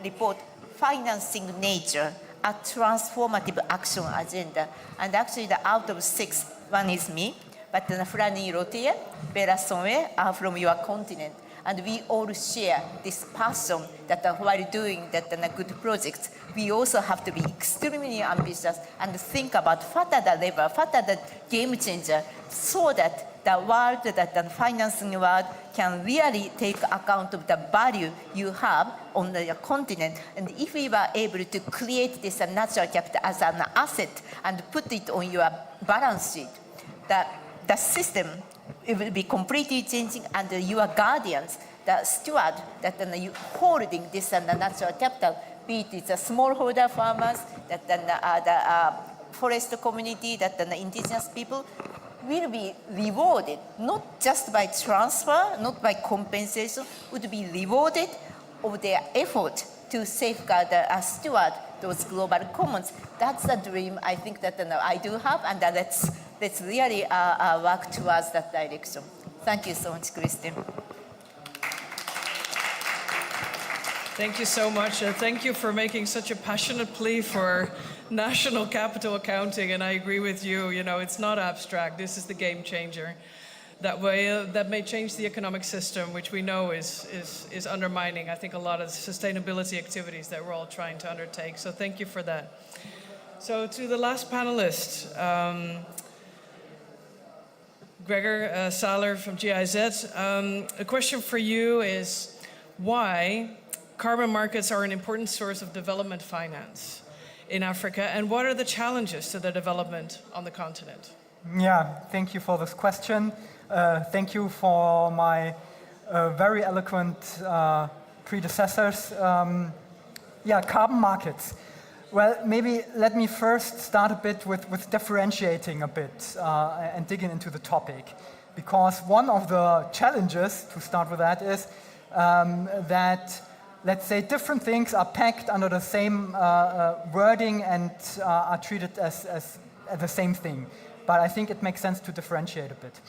report, Financing Nature, a transformative action agenda. And actually, out of 6, one is me, but Franny Rotier, Bella Sonwe are from your continent. And we all share this passion that while doing good projects, we also have to be extremely ambitious and think about what are the lever, what are the game changer, so that the world, that the financing world can really take account of the value you have on the continent. And if we were able to create this natural capital as an asset and put it on your balance sheet, the system, it will be completely changing, and your guardians, the steward that you holding this natural capital, be it the smallholder farmers, that the forest community, that the indigenous people, will be rewarded, not just by transfer, not by compensation, would be rewarded of their effort to safeguard, steward those global commons. That's the dream I think that I do have, and let's really work towards that direction. Thank you so much, Christine. Thank you so much. Thank you for making such a passionate plea for national capital accounting. And I agree with you, it's not abstract. This is the game changer. That may change the economic system, which we know is undermining, I think, a lot of sustainability activities that we're all trying to undertake. So thank you for that. So to the last panelist, Gregor Saller from GIZ. A question for you is why carbon markets are an important source of development finance in Africa, and what are the challenges to the development on the continent? Yeah, thank you for this question. Thank you for my very eloquent predecessors. Yeah, carbon markets. Well, maybe let me first start a bit with differentiating a bit and digging into the topic. Because one of the challenges, to start with that, is that, let's say, different things are packed under the same wording and are treated as the same thing. But I think it makes sense to differentiate a bit.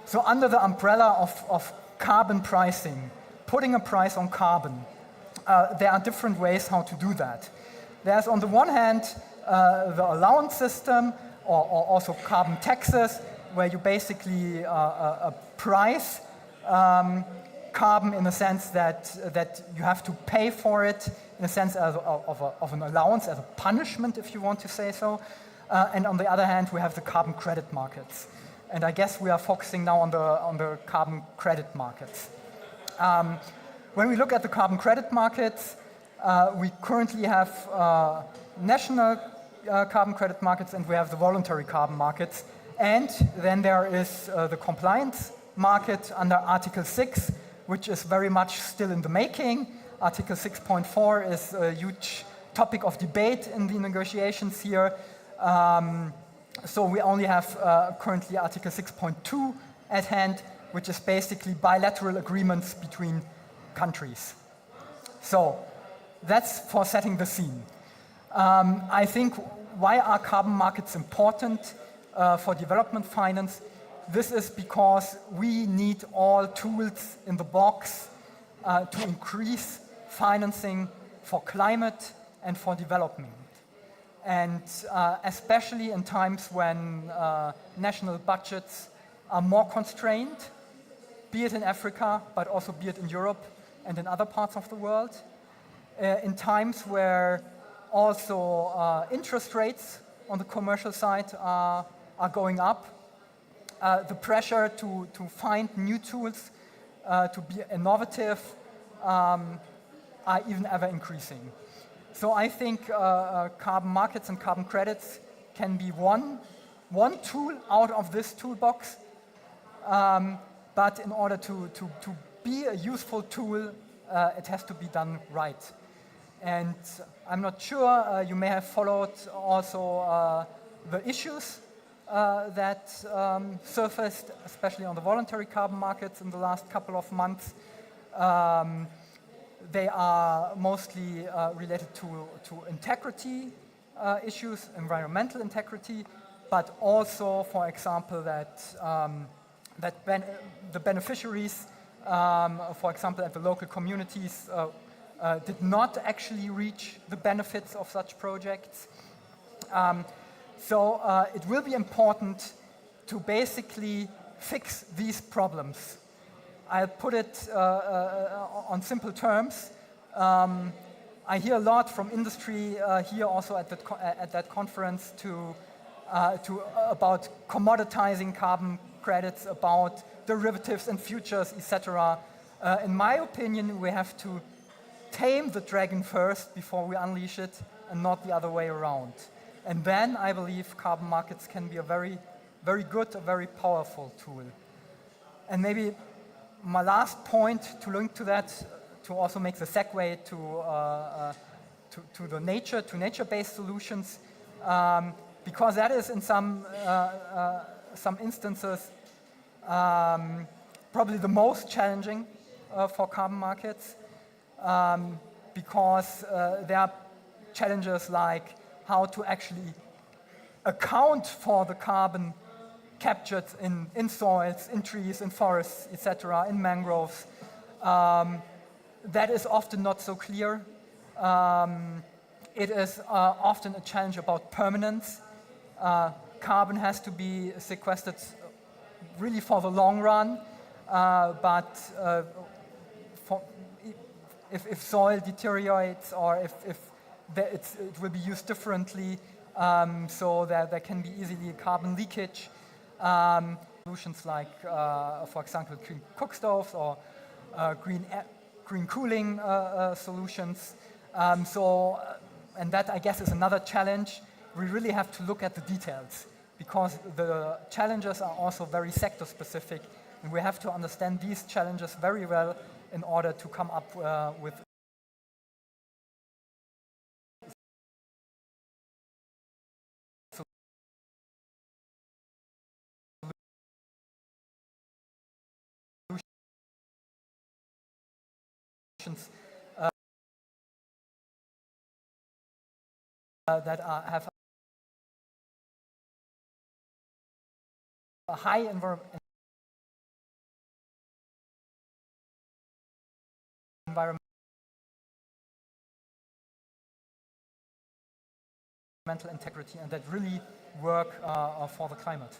So under the umbrella of carbon pricing, putting a price on carbon, there are different ways how to do that. There's on the one hand the allowance system or also carbon taxes, where you basically price carbon in the sense that you have to pay for it in a sense of an allowance, as a punishment, if you want to say so. And on the other hand, we have the carbon credit markets. And I guess we are focusing now on the carbon credit markets. When we look at the carbon credit markets, we currently have national carbon credit markets and we have the voluntary carbon markets. And then there is the compliance market under Article 6, which is very much still in the making. Article 6.4 is a huge topic of debate in the negotiations here. So we only have currently Article 6.2 at hand, which is basically bilateral agreements between countries. So that's for setting the scene. I think, why are carbon markets important for development finance? This is because we need all tools in the box to increase financing for climate and for development. And especially in times when national budgets are more constrained, be it in Africa, but also be it in Europe and in other parts of the world. In times where also interest rates on the commercial side are going up, the pressure to find new tools, to be innovative, are even ever increasing. So I think carbon markets and carbon credits can be one tool out of this toolbox. But in order to be a useful tool, it has to be done right. And I'm not sure, you may have followed also the issues that surfaced, especially on the voluntary carbon markets in the last couple of months. They are mostly related to integrity issues, environmental integrity, but also, for example, that the beneficiaries, for example, at the local communities, did not actually reach the benefits of such projects. So it will be important to basically fix these problems. I'll put it on simple terms. I hear a lot from industry here also at that conference about commoditizing carbon credits, about derivatives and futures, etc. In my opinion, we have to tame the dragon first before we unleash it, and not the other way around. And then I believe carbon markets can be a very, very good, a very powerful tool. And maybe my last point to link to that, to also make the segue to nature-based solutions, because that is in some instances probably the most challenging for carbon markets, because there are challenges like how to actually account for the carbon captured in soils, in trees, in forests, etc., in mangroves. That is often not so clear. It is often a challenge about permanence. Carbon has to be sequestered really for the long run, but if soil deteriorates or if it will be used differently, so that there can be easily carbon leakage. Solutions like, for example, green cook stoves or green cooling solutions. And that, I guess, is another challenge. We really have to look at the details, because the challenges are also very sector specific, and we have to understand these challenges very well in order to come up with solutions that have a high environmental integrity and that really work for the climate.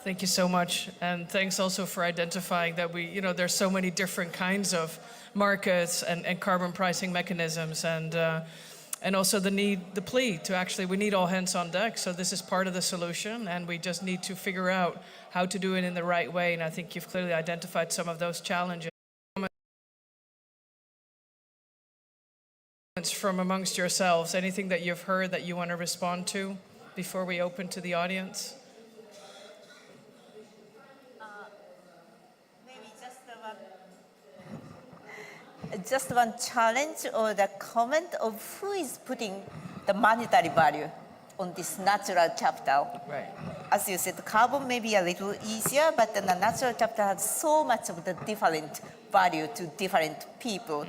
Thank you so much, and thanks also for identifying that there's so many different kinds of markets and carbon pricing mechanisms, and also the plea to we need all hands on deck. So this is part of the solution, and we just need to figure out how to do it in the right way. And I think you've clearly identified some of those challenges. From amongst yourselves, anything that you've heard that you want to respond to before we open to the audience? Maybe just one challenge or the comment of who is putting the monetary value on this natural capital. Right. As you said, carbon may be a little easier, but then the natural capital has so much of the different value to different people.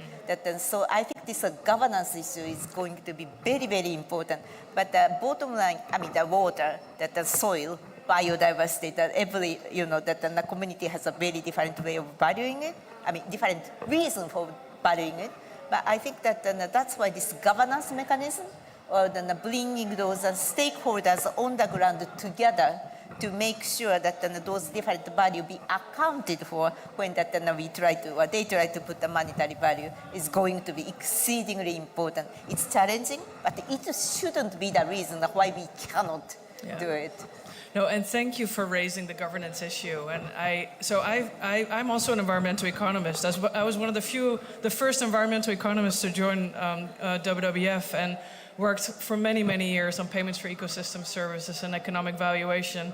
So I think this governance issue is going to be very, very important. But the bottom line, the water, the soil, biodiversity, that that the community has a very different way of valuing it. Different reason for valuing it. But I think that that's why this governance mechanism, or bringing those stakeholders on the ground together to make sure that those different value be accounted for when we try to, or they try to put the monetary value, is going to be exceedingly important. It's challenging, but it shouldn't be the reason why we cannot do it. No, and thank you for raising the governance issue. And I'm also an environmental economist. I was one of the first environmental economists to join WWF, and worked for many, many years on payments for ecosystem services and economic valuation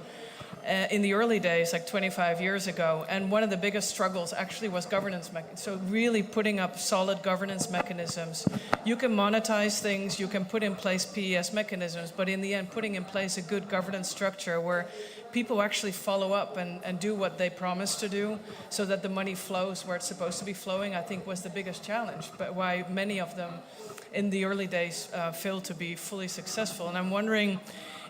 in the early days, like 25 years ago. And one of the biggest struggles actually was governance mechanisms. So really putting up solid governance mechanisms. You can monetize things, you can put in place PES mechanisms, but in the end, putting in place a good governance structure where people actually follow up and do what they promise to do so that the money flows where it's supposed to be flowing, I think was the biggest challenge, but why many of them in the early days failed to be fully successful. And I'm wondering,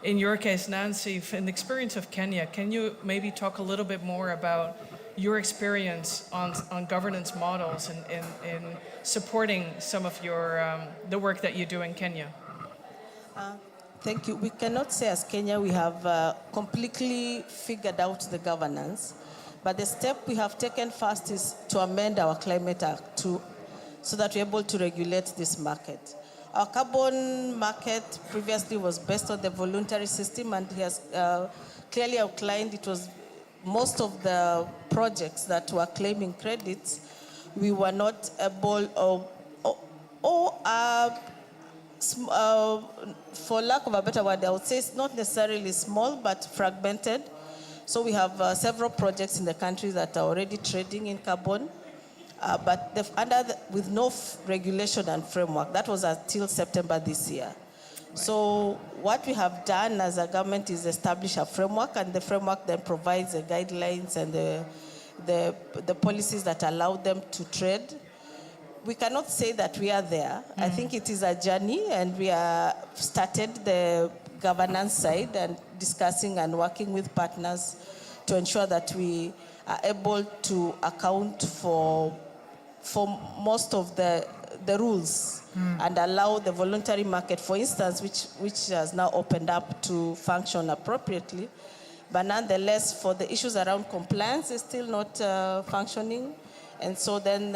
in your case, Nancy, in the experience of Kenya, can you maybe talk a little bit more about your experience on governance models in supporting some of the work that you do in Kenya? Thank you. We cannot say as Kenya we have completely figured out the governance, but the step we have taken first is to amend our Climate Act so that we're able to regulate this market. Our carbon market previously was based on the voluntary system, and he has clearly outlined it was most of the projects that were claiming credits, we were not able, for lack of a better word, I would say it's not necessarily small, but fragmented. So we have several projects in the country that are already trading in carbon, but with no regulation and framework. That was until September this year. Right. So what we have done as a government is establish a framework, and the framework then provides the guidelines and the policies that allow them to trade. We cannot say that we are there. I think it is a journey, and we are started the governance side and discussing and working with partners to ensure that we are able to account for most of the rules and allow the voluntary market, for instance, which has now opened up to function appropriately. But nonetheless, for the issues around compliance, is still not functioning. And so then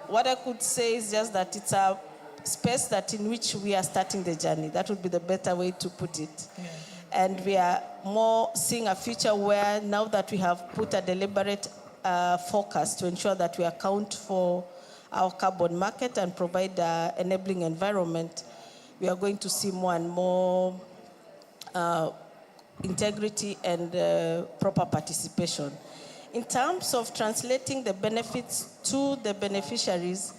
what I could say is just that it's a space that in which we are starting the journey. That would be the better way to put it. Yeah. And we are more seeing a future where now that we have put a deliberate focus to ensure that we account for our carbon market and provide an enabling environment, we are going to see more and more integrity and proper participation. In terms of translating the benefits to the beneficiaries,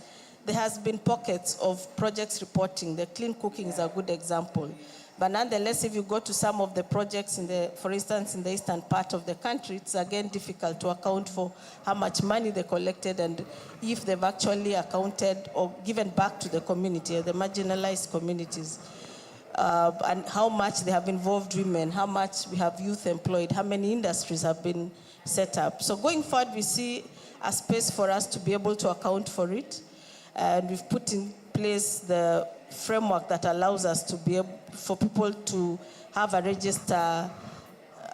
there has been pockets of projects reporting. The clean cooking is a good example. But nonetheless, if you go to some of the projects, for instance, in the eastern part of the country, it's again difficult to account for how much money they collected and if they've actually accounted or given back to the community, the marginalized communities. And how much they have involved women, how much we have youth employed, how many industries have been set up. So going forward, we see a space for us to be able to account for it. And we've put in place the framework that allows us to be able, for people to have a register,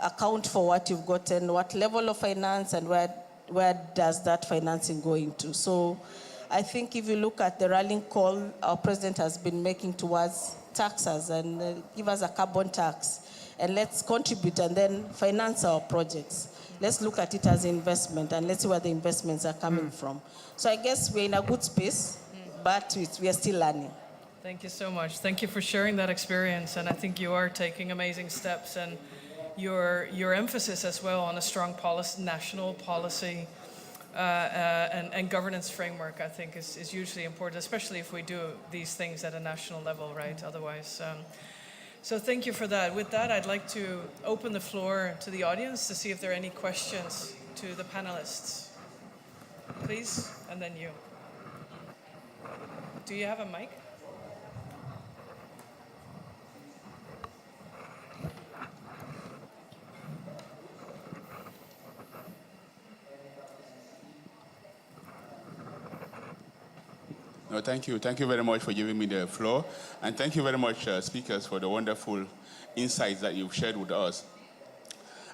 account for what you've gotten, what level of finance, and where does that financing go into. So I think if you look at the rallying call our president has been making towards taxes and give us a carbon tax, and let's contribute and then finance our projects. Let's look at it as investment and let's see where the investments are coming from. So I guess we're in a good space, but we are still learning. Thank you so much. Thank you for sharing that experience. And I think you are taking amazing steps, and your emphasis as well on a strong national policy and governance framework, I think, is hugely important, especially if we do these things at a national level, right? Otherwise. So thank you for that. With that, I'd like to open the floor to the audience to see if there are any questions to the panelists. Please, and then you. Do you have a mic? No, thank you. Thank you very much for giving me the floor. And thank you very much, speakers, for the wonderful insights that you've shared with us.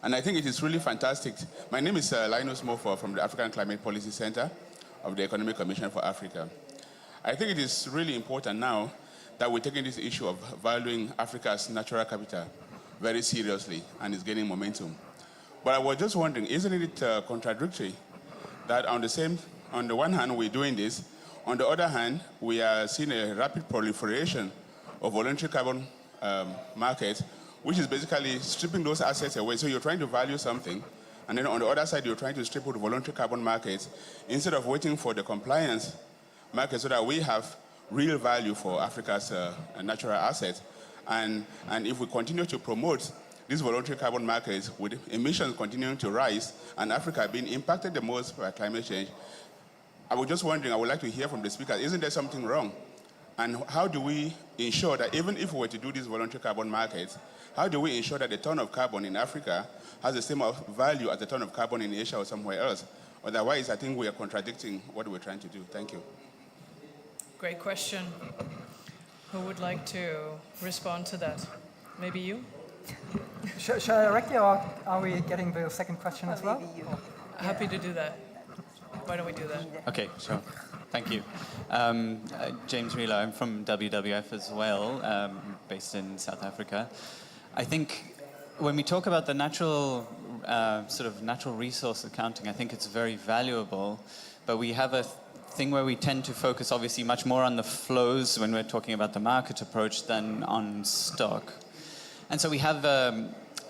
And I think it is really fantastic. My name is Linus Mofor from the African Climate Policy Center of the Economic Commission for Africa. I think it is really important now that we're taking this issue of valuing Africa's natural capital very seriously, and it's gaining momentum. But I was just wondering, isn't it contradictory that on the one hand, we're doing this, on the other hand, we are seeing a rapid proliferation of voluntary carbon markets, which is basically stripping those assets away. So you're trying to value something, and then on the other side, you're trying to strip out the voluntary carbon markets instead of waiting for the compliance market so that we have real value for Africa's natural assets. And if we continue to promote these voluntary carbon markets with emissions continuing to rise and Africa being impacted the most by climate change, I was just wondering, I would like to hear from the speaker, isn't there something wrong? And how do we ensure that even if we were to do these voluntary carbon markets, how do we ensure that the ton of carbon in Africa has the same value as the ton of carbon in Asia or somewhere else? Otherwise, I think we are contradicting what we're trying to do. Thank you. Great question. Who would like to respond to that? Maybe you? Shall I direct you, or are we getting the second question as well? Happy to do that. Why don't we do that? Okay, sure. Thank you. James Reeler, I'm from WWF as well, based in South Africa. I think when we talk about the natural resource accounting, I think it's very valuable, but we have a thing where we tend to focus obviously much more on the flows when we're talking about the market approach than on stock. And so we have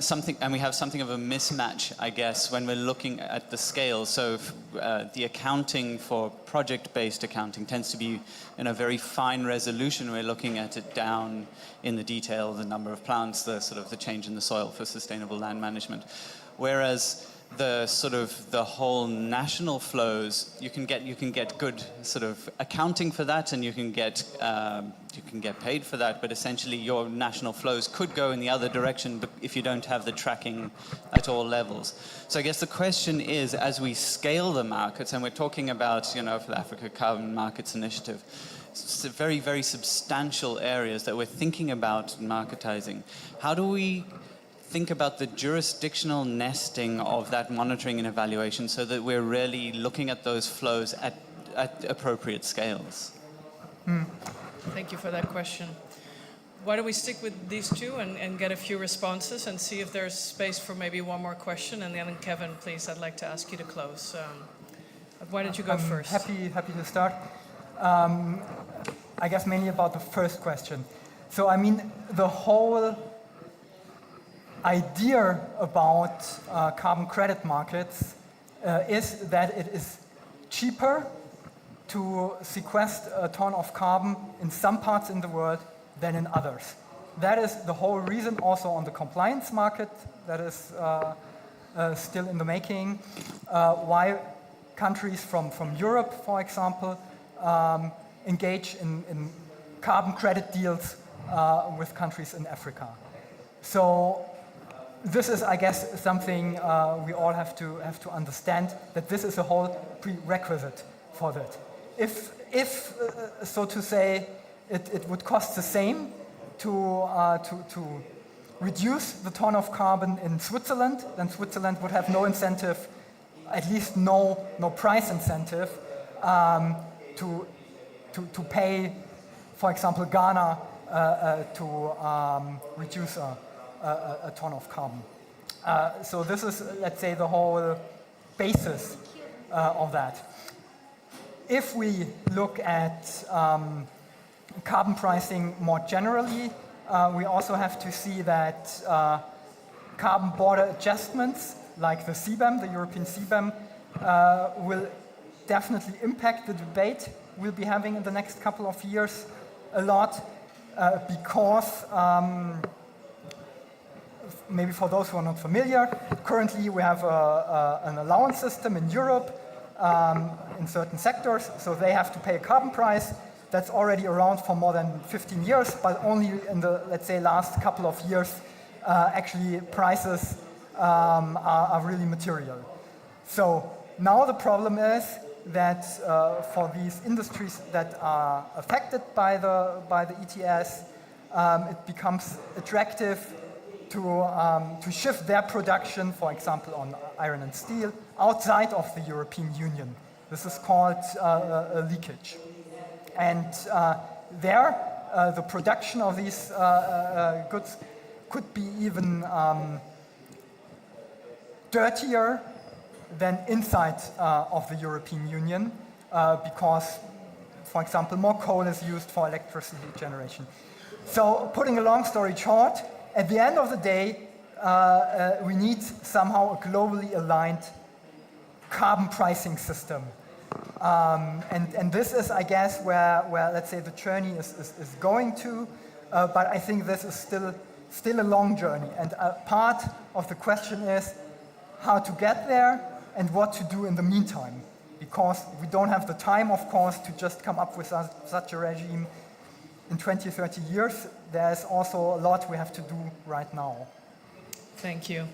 something of a mismatch, I guess, when we're looking at the scale. So the accounting for project-based accounting tends to be in a very fine resolution. We're looking at it down in the detail, the number of plants, the change in the soil for sustainable land management. Whereas the whole national flows, you can get good sort of accounting for that, and you can get paid for that. But essentially, your national flows could go in the other direction, but if you don't have the tracking at all levels. So I guess the question is, as we scale the markets, and we're talking about, for the Africa Carbon Markets Initiative, very, very substantial areas that we're thinking about marketizing. How do we think about the jurisdictional nesting of that monitoring and evaluation so that we're really looking at those flows at appropriate scales? Thank you for that question. Why don't we stick with these two and get a few responses and see if there's space for maybe one more question, and then Kevin, please, I'd like to ask you to close. Why don't you go first? Happy to start. I guess mainly about the first question. So I mean, the whole idea about carbon credit markets is that it is cheaper to sequester a ton of carbon in some parts in the world than in others. That is the whole reason also on the compliance market that is still in the making, why countries from Europe, for example, engage in carbon credit deals with countries in Africa. So this is, I guess, something we all have to understand, that this is a whole prerequisite for that. If so to say, it would cost the same to reduce the ton of carbon in Switzerland, then Switzerland would have no incentive, at least no price incentive, to pay, for example, Ghana to reduce a ton of carbon. So this is, let's say, the whole basis of that. If we look at carbon pricing more generally, we also have to see that carbon border adjustments, like the CBAM, the European CBAM, will definitely impact the debate we'll be having in the next couple of years a lot, because maybe for those who are not familiar, currently we have an allowance system in Europe in certain sectors, so they have to pay a carbon price that's already around for more than 15 years, but only in the, let's say, last couple of years, actually prices are really material. So now the problem is that for these industries that are affected by the ETS, it becomes attractive to shift their production, for example, on iron and steel, outside of the European Union. This is called a leakage. And the production of these goods could be even dirtier than inside of the European Union because, for example, more coal is used for electricity generation. So putting a long story short, at the end of the day, we need somehow a globally aligned carbon pricing system. And this is, I guess, where let's say the journey is going to, but I think this is still a long journey. And part of the question is how to get there and what to do in the meantime, because we don't have the time, of course, to just come up with such a regime in 20, 30 years. There's also a lot we have to do right now. Thank you.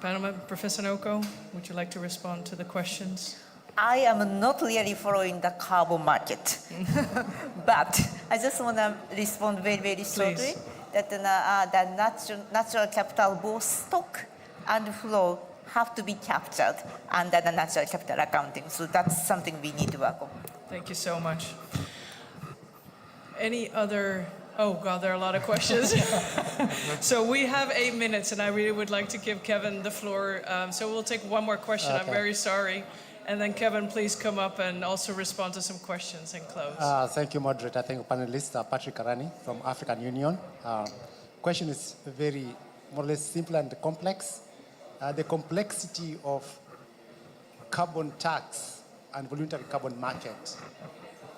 Panel Professor Noko, would you like to respond to the questions? I am not really following the carbon market, but I just want to respond very, very shortly. That the natural capital, both stock and flow, have to be captured under the natural capital accounting. So that's something we need to work on. Thank you so much. Any other? Oh God, there are a lot of questions. So we have 8 minutes, and I really would like to give Kevin the floor. So we'll take one more question. Okay. I'm very sorry. And then Kevin, please come up and also respond to some questions and close. Thank you, moderator. Thank you, panelist Patrick Karani from African Union. Question is very more or less simple and complex. The complexity of carbon tax and voluntary carbon market.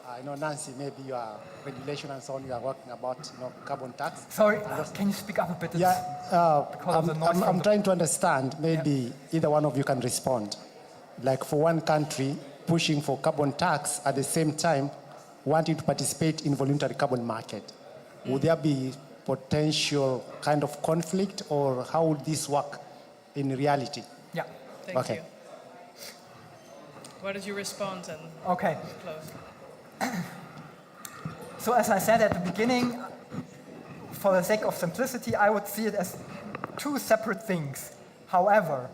I know, Nancy, maybe your regulation and so on, you are working about carbon tax. Sorry, can you speak up a bit? Yeah, I'm trying to understand. Maybe either one of you can respond. Like for one country, pushing for carbon tax at the same time, wanting to participate in voluntary carbon market. Would there be potential kind of conflict, or how would this work in reality? Yeah, thank you. Why don't you respond and close? So as I said at the beginning, for the sake of simplicity, I would see it as two separate things. However,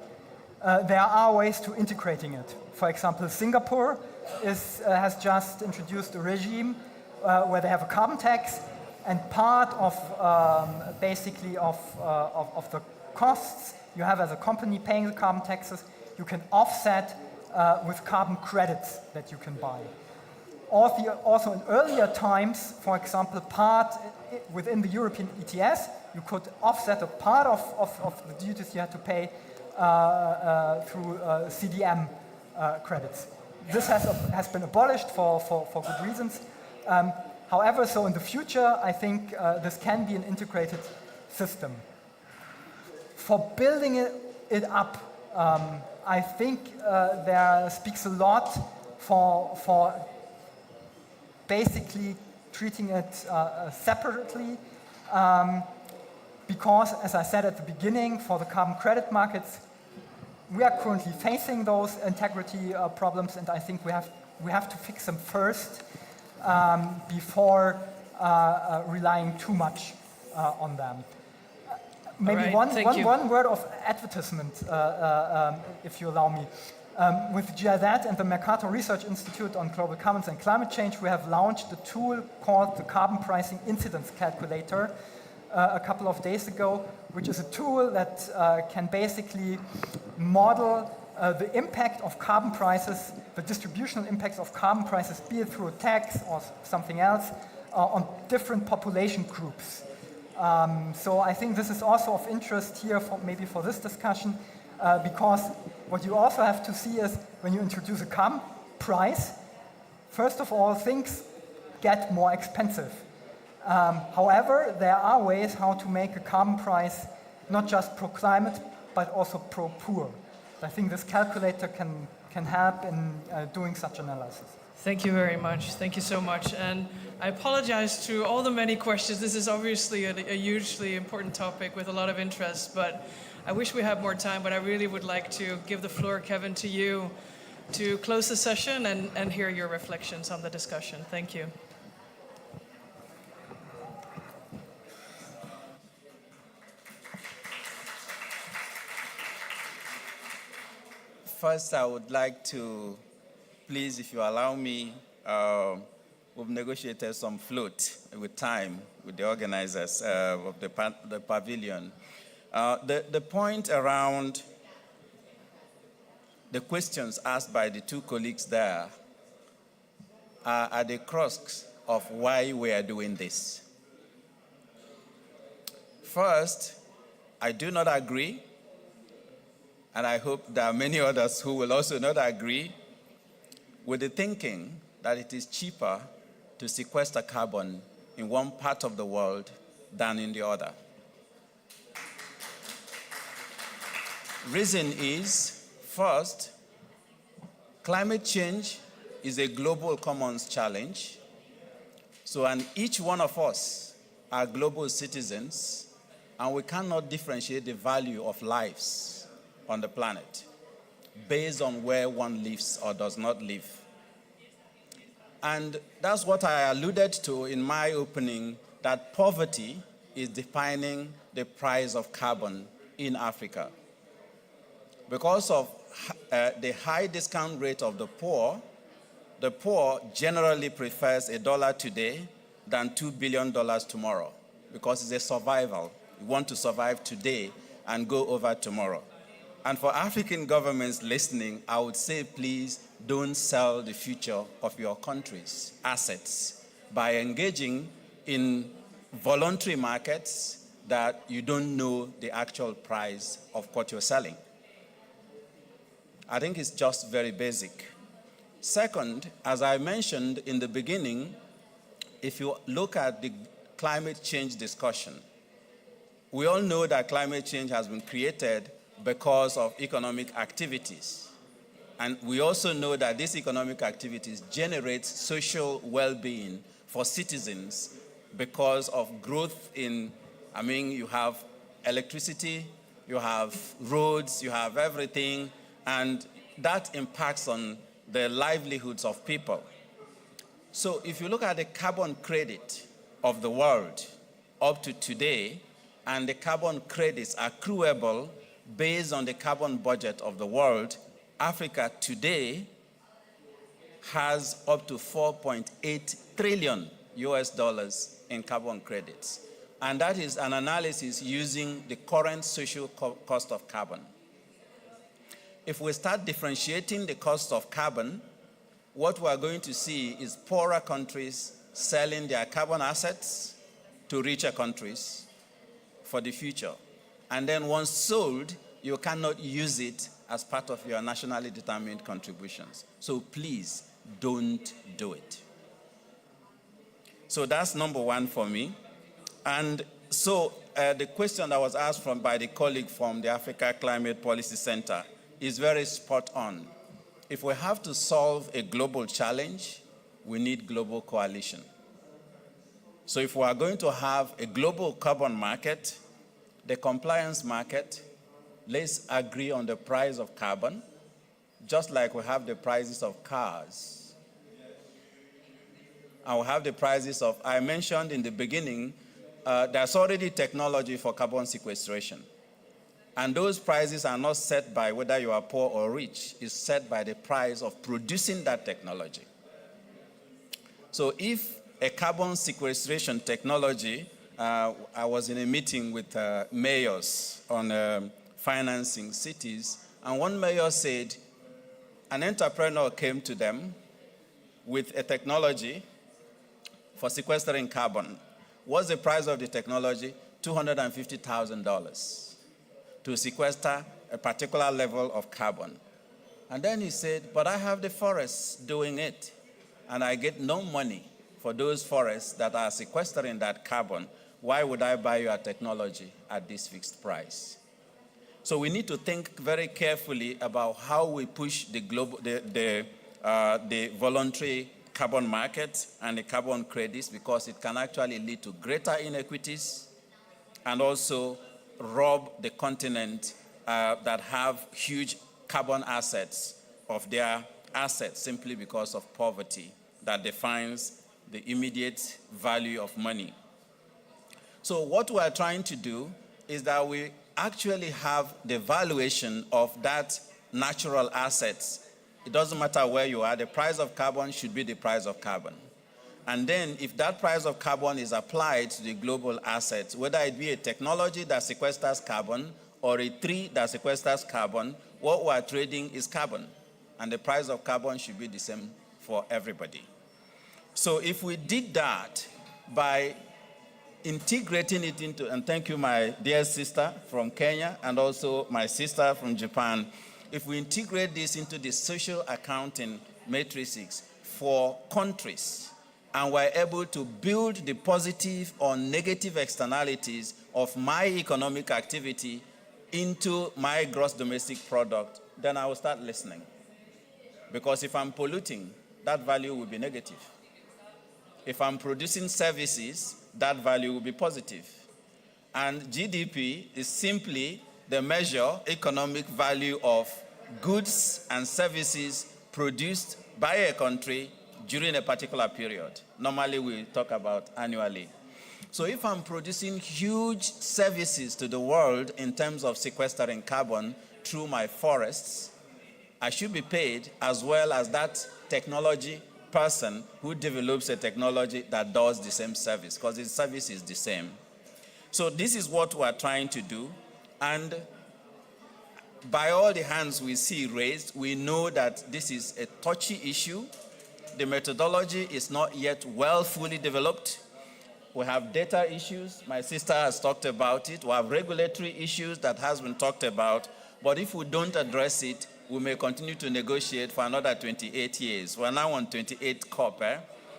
there are ways to integrating it. For example, Singapore has just introduced a regime where they have a carbon tax, and part of basically of the costs you have as a company paying the carbon taxes, you can offset with carbon credits that you can buy. Also in earlier times, for example, part within the European ETS, you could offset a part of the duties you had to pay through CDM credits. This has been abolished for good reasons. However, so in the future, I think this can be an integrated system. For building it up, I think there speaks a lot for basically treating it separately, because, as I said at the beginning, for the carbon credit markets, we are currently facing those integrity problems, and I think we have to fix them first before relying too much on them. Maybe right, one word of advertisement, if you allow me. With GIZ and the Mercator Research Institute on Global Commons and Climate Change, we have launched a tool called the Carbon Pricing Incidence Calculator a couple of days ago, which is a tool that can basically model the impact of carbon prices, the distributional impacts of carbon prices, be it through a tax or something else, on different population groups. So I think this is also of interest here, maybe for this discussion, because what you also have to see is when you introduce a carbon price, first of all, things get more expensive. However, there are ways how to make a carbon price not just pro-climate, but also pro-poor. I think this calculator can help in doing such analysis. Thank you very much. Thank you so much. And I apologize to all the many questions. This is obviously a hugely important topic with a lot of interest, but I wish we had more time, but I really would like to give the floor, Kevin, to you to close the session and hear your reflections on the discussion. Thank you. First, I would like to, please, if you allow me, we've negotiated some float with time with the organizers of the pavilion. The point around the questions asked by the two colleagues there are at the crux of why we are doing this. First, I do not agree, and I hope there are many others who will also not agree with the thinking that it is cheaper to sequester carbon in one part of the world than in the other. Reason is, first, climate change is a global commons challenge. So, and each one of us are global citizens, and we cannot differentiate the value of lives on the planet based on where one lives or does not live. And that's what I alluded to in my opening, that poverty is defining the price of carbon in Africa. Because of the high discount rate of the poor generally prefers $1 today than $2 billion tomorrow, because it's a survival. You want to survive today and go over tomorrow. And for African governments listening, I would say, please don't sell the future of your country's assets by engaging in voluntary markets that you don't know the actual price of what you're selling. I think it's just very basic. Second, as I mentioned in the beginning, if you look at the climate change discussion, we all know that climate change has been created because of economic activities. And we also know that these economic activities generate social well-being for citizens because of growth in, you have electricity, you have roads, you have everything, and that impacts on the livelihoods of people. So if you look at the carbon credit of the world up to today, and the carbon credits accruable based on the carbon budget of the world, Africa today has up to $4.8 trillion in carbon credits. And that is an analysis using the current social cost of carbon. If we start differentiating the cost of carbon what we are going to see is poorer countries selling their carbon assets to richer countries for the future. And then once sold, you cannot use it as part of your nationally determined contributions. So please don't do it. So that's number one for me. And so the question that was asked by the colleague from the Africa Climate Policy Center is very spot on. If we have to solve a global challenge, we need global coalition. So if we are going to have a global carbon market, the compliance market, let's agree on the price of carbon, just like we have the prices of cars. And we have the prices of, I mentioned in the beginning, there's already technology for carbon sequestration. And those prices are not set by whether you are poor or rich. It's set by the price of producing that technology. So if a carbon sequestration technology, I was in a meeting with mayors on financing cities, and one mayor said an entrepreneur came to them with a technology for sequestering carbon. What's the price of the technology? $250,000 to sequester a particular level of carbon. And then he said, but I have the forests doing it, and I get no money for those forests that are sequestering that carbon. Why would I buy your technology at this fixed price? So we need to think very carefully about how we push the voluntary carbon market and the carbon credits, because it can actually lead to greater inequities and also rob the continent that have huge carbon assets of their assets simply because of poverty that defines the immediate value of money. So what we are trying to do is that we actually have the valuation of that natural assets. It doesn't matter where you are, the price of carbon should be the price of carbon. And then if that price of carbon is applied to the global assets, whether it be a technology that sequesters carbon or a tree that sequesters carbon, what we are trading is carbon. And the price of carbon should be the same for everybody. So if we did that by integrating it into, and thank you, my dear sister from Kenya, and also my sister from Japan, if we integrate this into the social accounting matrices for countries, and we're able to build the positive or negative externalities of my economic activity into my gross domestic product, then I will start listening. Because if I'm polluting, that value will be negative. If I'm producing services, that value will be positive. And GDP is simply the measure, economic value of goods and services produced by a country during a particular period. Normally we talk about annually. So if I'm producing huge services to the world in terms of sequestering carbon through my forests, I should be paid as well as that technology person who develops a technology that does the same service, because the service is the same. So this is what we're trying to do. And by all the hands we see raised, we know that this is a touchy issue. The methodology is not yet fully developed. We have data issues. My sister has talked about it. We have regulatory issues that has been talked about. But if we don't address it, we may continue to negotiate for another 28 years. We're now on 28 COP.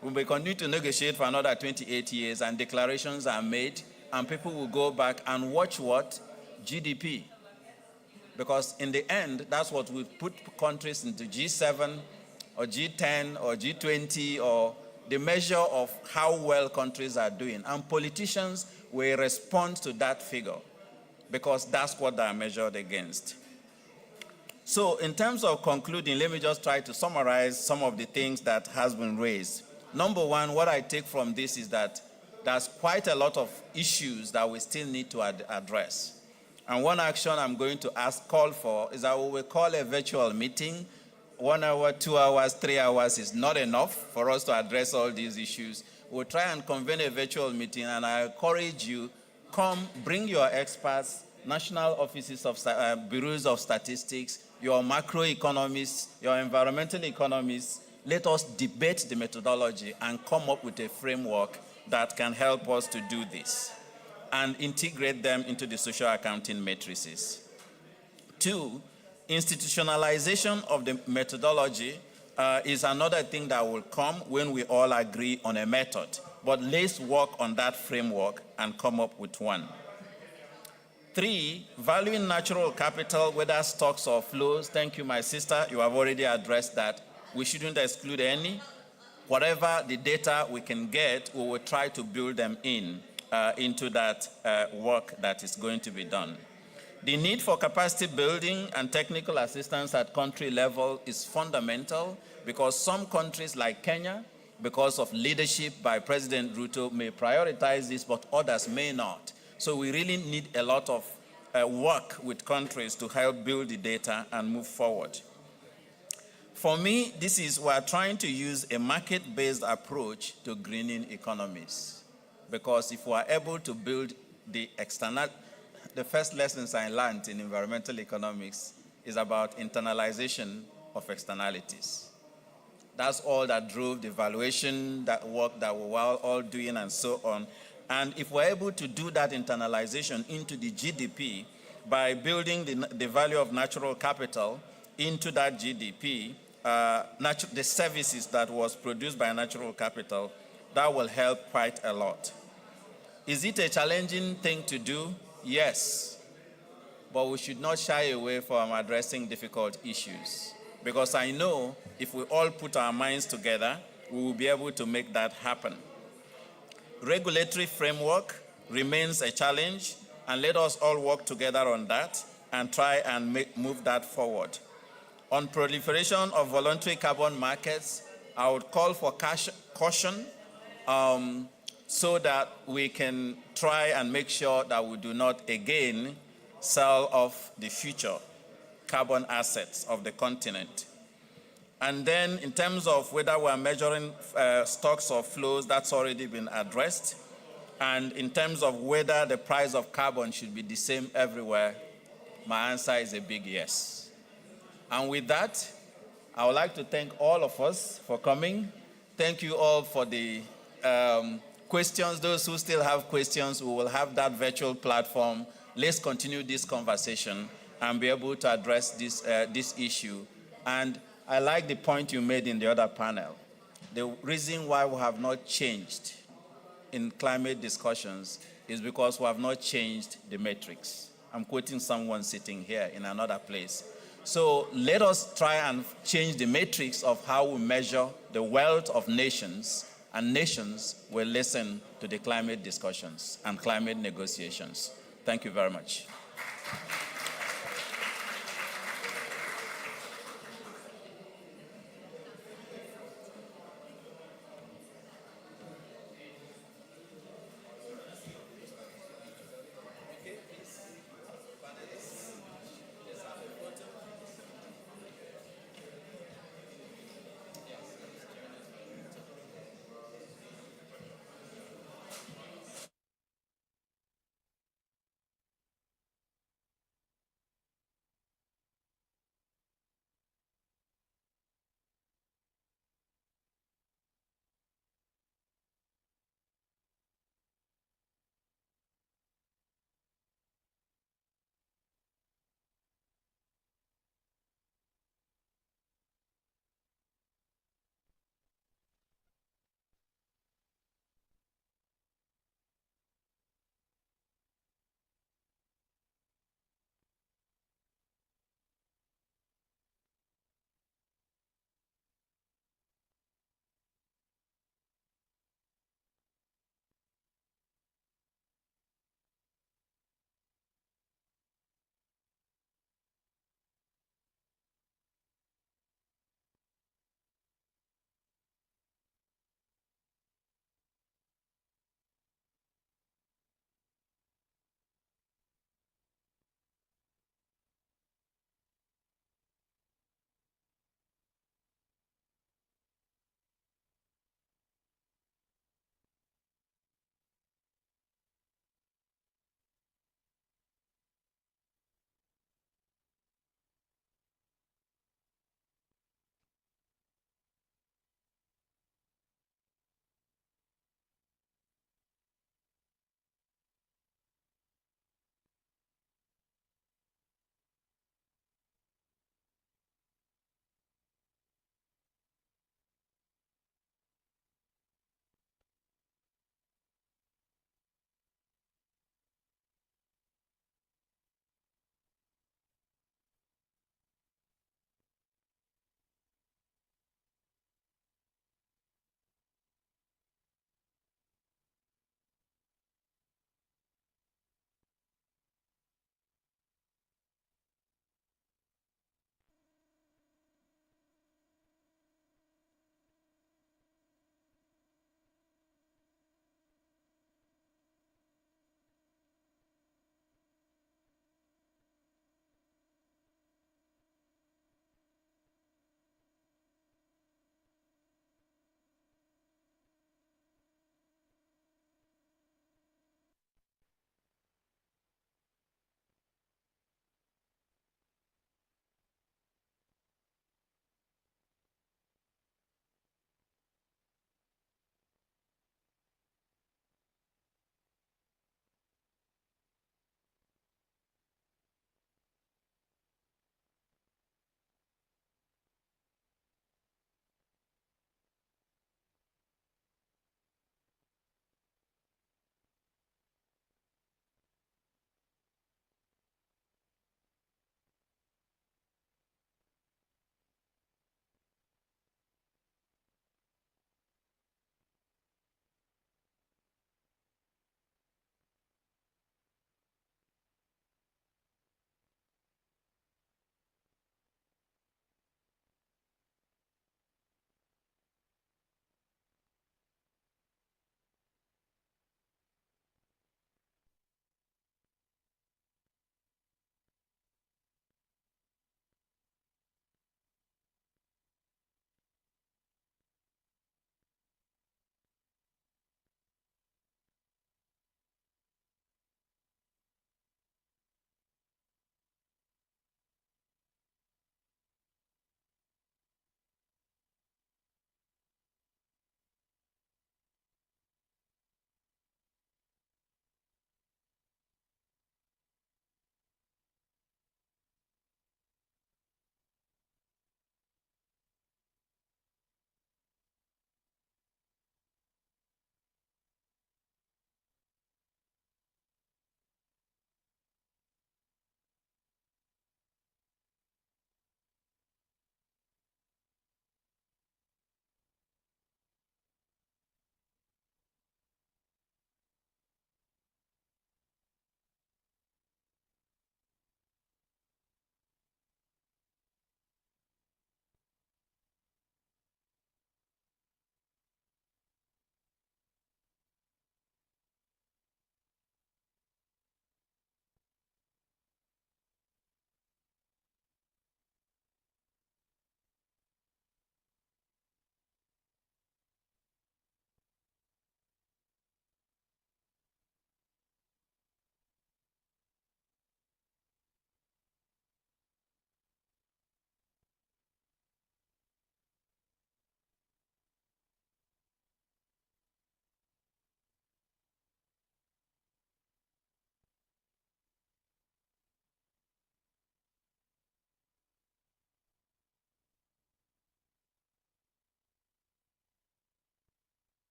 We may continue to negotiate for another 28 years, and declarations are made, and people will go back and watch what? GDP. Because in the end, that's what will put countries into G7 or G10 or G20, or the measure of how well countries are doing. And politicians will respond to that figure, because that's what they are measured against. So in terms of concluding, let me just try to summarize some of the things that has been raised. Number one, what I take from this is that there's quite a lot of issues that we still need to address. And one action I'm going to call for is that we will call a virtual meeting. 1 hour, 2 hours, 3 hours is not enough for us to address all these issues. We'll try and convene a virtual meeting, and I encourage you, come, bring your experts, national offices of bureaus of statistics, your macroeconomists, your environmental economists, let us debate the methodology and come up with a framework that can help us to do this and integrate them into the social accounting matrices. 2, institutionalization of the methodology is another thing that will come when we all agree on a method. But let's work on that framework and come up with one. 3, valuing natural capital, whether stocks or flows. Thank you, my sister. You have already addressed that. We shouldn't exclude any. Whatever the data we can get, we will try to build them into that work that is going to be done. The need for capacity building and technical assistance at country level is fundamental because some countries like Kenya, because of leadership by President Ruto, may prioritize this, but others may not. So we really need a lot of work with countries to help build the data and move forward. For me, we're trying to use a market-based approach to greening economies. Because if we're able to build the first lessons I learned in environmental economics is about internalization of externalities. That's all that drove the valuation, that work that we were all doing and so on. And if we're able to do that internalization into the GDP by building the value of natural capital into that GDP, the services that was produced by natural capital, that will help quite a lot. Is it a challenging thing to do? Yes. But we should not shy away from addressing difficult issues. Because I know if we all put our minds together, we will be able to make that happen. Regulatory framework remains a challenge, and let us all work together on that and try and move that forward. On proliferation of voluntary carbon markets, I would call for caution so that we can try and make sure that we do not again sell off the future carbon assets of the continent. And then in terms of whether we're measuring stocks or flows, that's already been addressed. And in terms of whether the price of carbon should be the same everywhere, my answer is a big yes. And with that, I would like to thank all of us for coming. Thank you all for the questions. Those who still have questions, we will have that virtual platform. Let's continue this conversation and be able to address this issue. And I like the point you made in the other panel. The reason why we have not changed in climate discussions is because we have not changed the metrics. I'm quoting someone sitting here in another place. So let us try and change the metrics of how we measure the wealth of nations, and nations will listen to the climate discussions and climate negotiations. Thank you very much.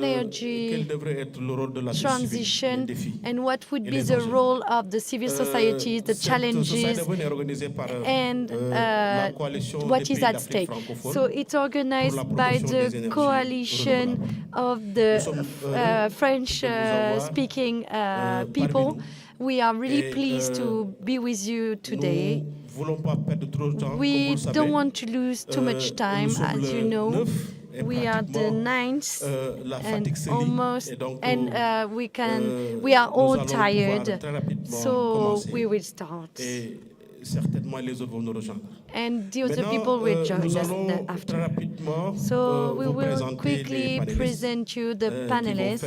energy transition and what would be the role of the civil society, the challenges, and what is at stake. So it's organized by the coalition of the French-speaking people. We are really pleased to be with you today. We don't want to lose too much time, as you know. We are the 9th and almost, and we are all tired, so we will start. And the other people will join us after. So we will quickly present you the panelists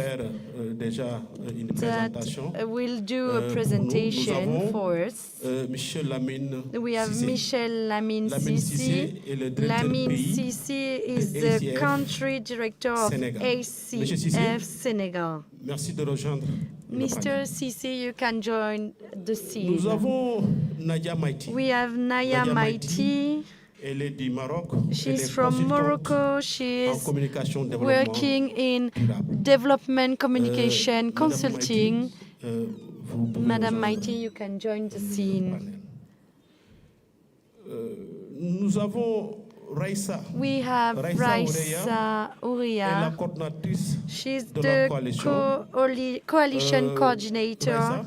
that will do a presentation for us. We have Michel Lamine Sissi. Lamine Sissi is the country director of ACF Senegal. Mr. Sissi, you can join the scene. We have Naya Maiti. She's from Morocco. She is working in development communication consulting. Madame Maiti, you can join the scene. We have Raissa Ouria. She's the coalition coordinator.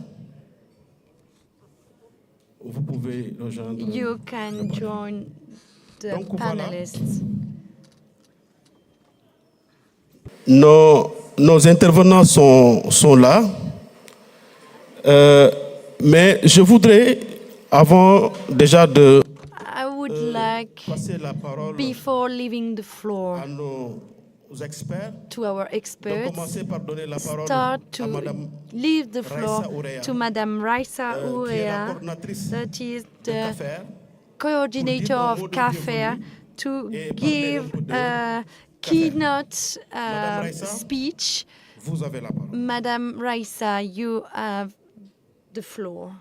You can join the panelists. Nos intervenants sont là. Mais je voudrais, avant déjà de I would like, before leaving the floor to our experts, start to leave the floor to Madame Raissa Ouria, that is the coordinator of CAFER, to give a keynote speech. Madame Raissa, you have the floor.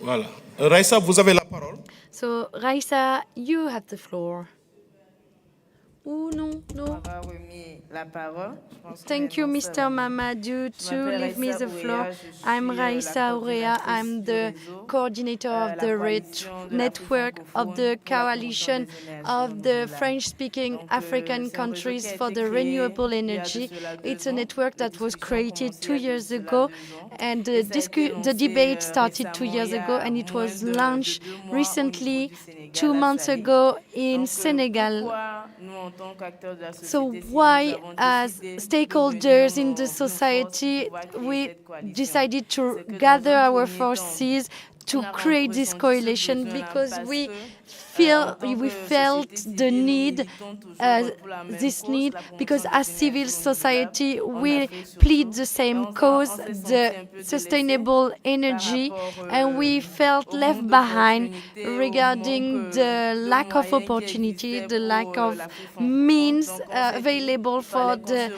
Voilà. Raissa, vous avez la parole. So, Raissa, you have the floor. Oh, no, no. Thank you, Mr. Mamadou, to leave me the floor. I'm Raissa Ouria. I'm the coordinator of the network of the coalition of the French-speaking African countries for the renewable energy. It's a network that was created 2 years ago, and the debate started 2 years ago, and it was launched recently, 2 months ago, in Senegal. So why, as stakeholders in the society, we decided to gather our forces to create this coalition? Because we felt the need, this need, because as civil society we plead the same cause, the sustainable energy, and we felt left behind regarding the lack of opportunity, the lack of means available for the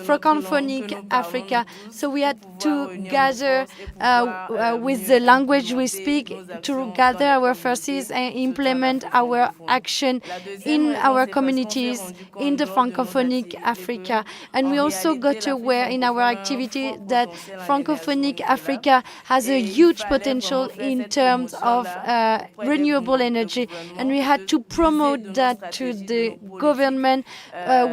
francophonic Africa. So we had to gather with the language we speak, to gather our forces and implement our action in our communities in the francophonic Africa. And we also got aware in our activity that francophonic Africa has a huge potential in terms of renewable energy, and we had to promote that to the government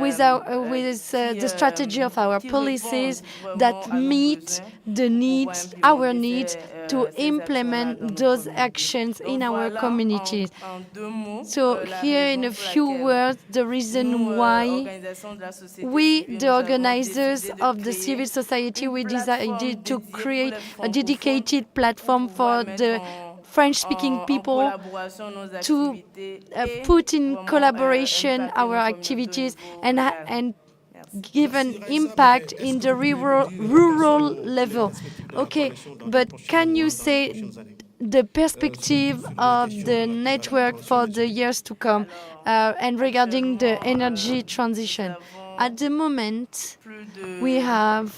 with the strategy of our policies that meet the needs, our needs, to implement those actions in our communities. So here in a few words, the reason why we, the organizers of the civil society, we decided to create a dedicated platform for the French-speaking people to put in collaboration our activities and give an impact in the rural level. Okay, but can you say the perspective of the network for the years to come and regarding the energy transition? At the moment, we have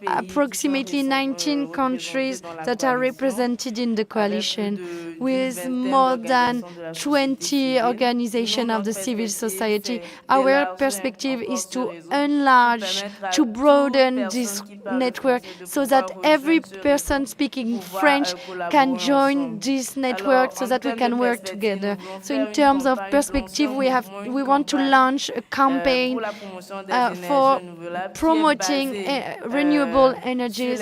approximately 19 countries that are represented in the coalition, with more than 20 organizations of the civil society. Our perspective is to enlarge, to broaden this network so that every person speaking French can join this network so that we can work together. So in terms of perspective, we want to launch a campaign for promoting renewable energies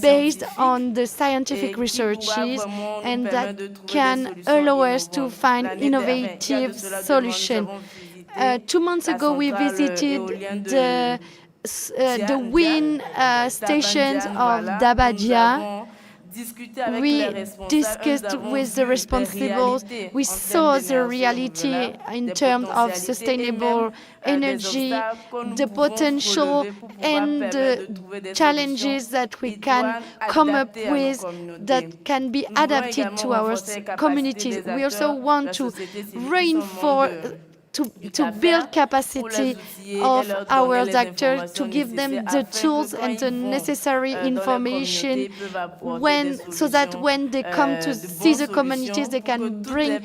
based on the scientific researches, and that can allow us to find innovative solutions. 2 months ago, we visited the wind stations of Dabadia. We discussed with the responsibles. We saw the reality in terms of sustainable energy, the potential and the challenges that we can come up with that can be adapted to our communities. We also want to reinforce to build capacity of our actors, to give them the tools and the necessary information so that when they come to see the communities, they can bring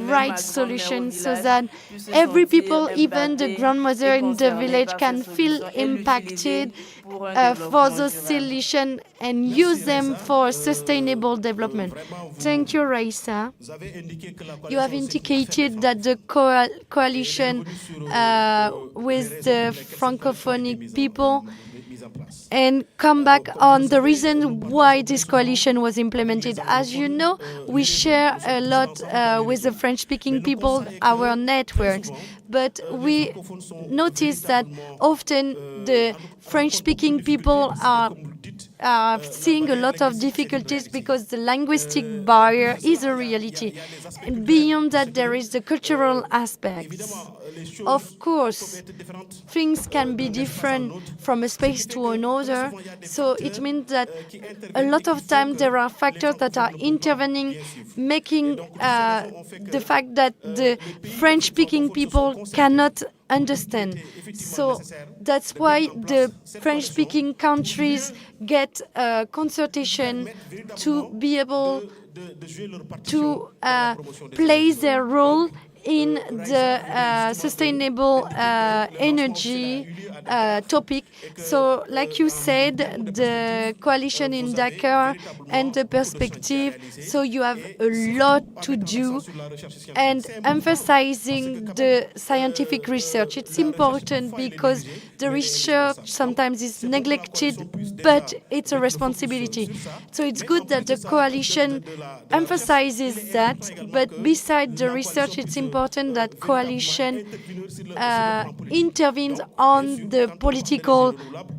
right solutions so that every people, even the grandmother in the village, can feel impacted for those solutions and use them for sustainable development. Thank you, Raissa. You have indicated that the coalition with the francophonic people, and come back on the reason why this coalition was implemented. As you know, we share a lot with the French-speaking people, our networks, but we notice that often the French-speaking people are seeing a lot of difficulties because the linguistic barrier is a reality. And beyond that, there is the cultural aspects. Of course, things can be different from a space to another, so it means that a lot of times there are factors that are intervening, making the fact that the French-speaking people cannot understand. So that's why the French-speaking countries get a consultation to be able to play their role in the sustainable energy topic. So, like you said, the coalition in Dakar and the perspective, so you have a lot to do, and emphasizing the scientific research. It's important because the research sometimes is neglected, but it's a responsibility. So it's good that the coalition emphasizes that, but beside the research, it's important that coalition intervenes on the political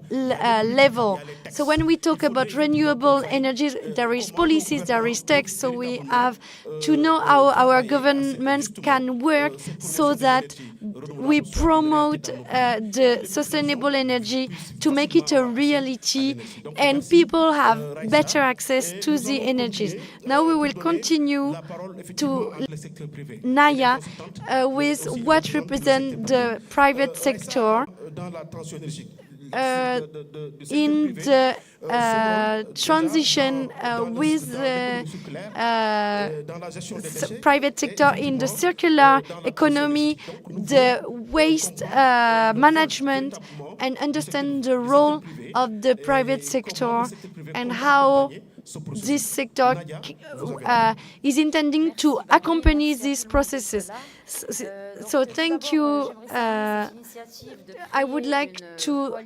level. So when we talk about renewable energies, there is policies, there is text, so we have to know how our governments can work so that we promote the sustainable energy to make it a reality and people have better access to the energies. Now we will continue to Naya with what represents the private sector in the transition with the private sector in the circular economy, the waste management, and understand the role of the private sector and how this sector is intending to accompany these processes. So thank you, I would like to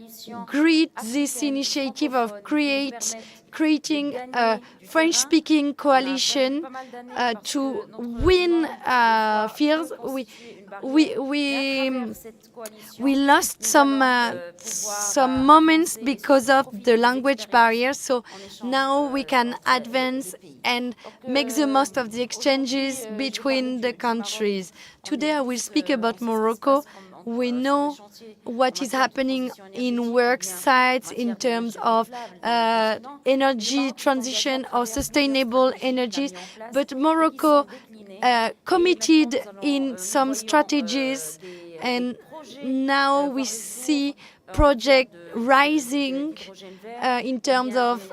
greet this initiative of creating a French-speaking coalition to win fields. We lost some moments because of the language barrier, so now we can advance and make the most of the exchanges between the countries. Today I will speak about Morocco. We know what is happening in work sites in terms of energy transition or sustainable energies, but Morocco committed in some strategies, and now we see projects rising in terms of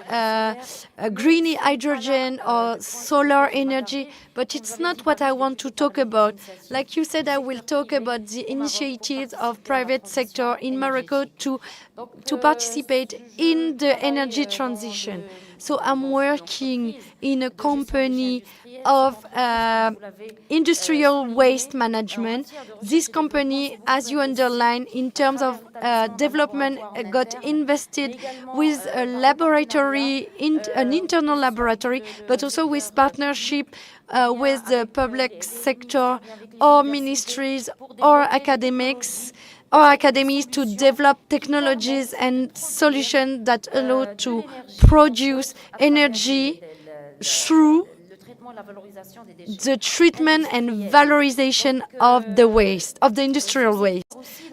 green hydrogen or solar energy, but it's not what I want to talk about. Like you said, I will talk about the initiatives of private sector in Morocco to participate in the energy transition. So I'm working in a company of industrial waste management. This company, as you underline, in terms of development, got invested with a laboratory, an internal laboratory, but also with partnership with the public sector or ministries or academics or academies to develop technologies and solutions that allow to produce energy through the treatment and valorization of the waste, of the industrial waste.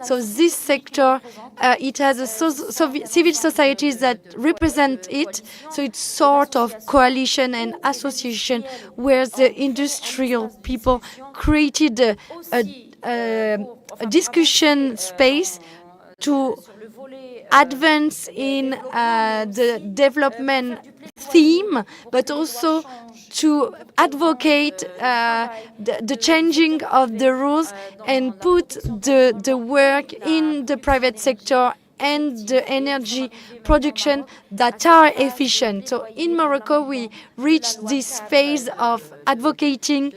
So this sector, it has a civil societies that represent it, so it's sort of coalition and association where the industrial people created a discussion space to advance in the development theme, but also to advocate the changing of the rules and put the work in the private sector and the energy production that are efficient. So in Morocco, we reached this phase of advocating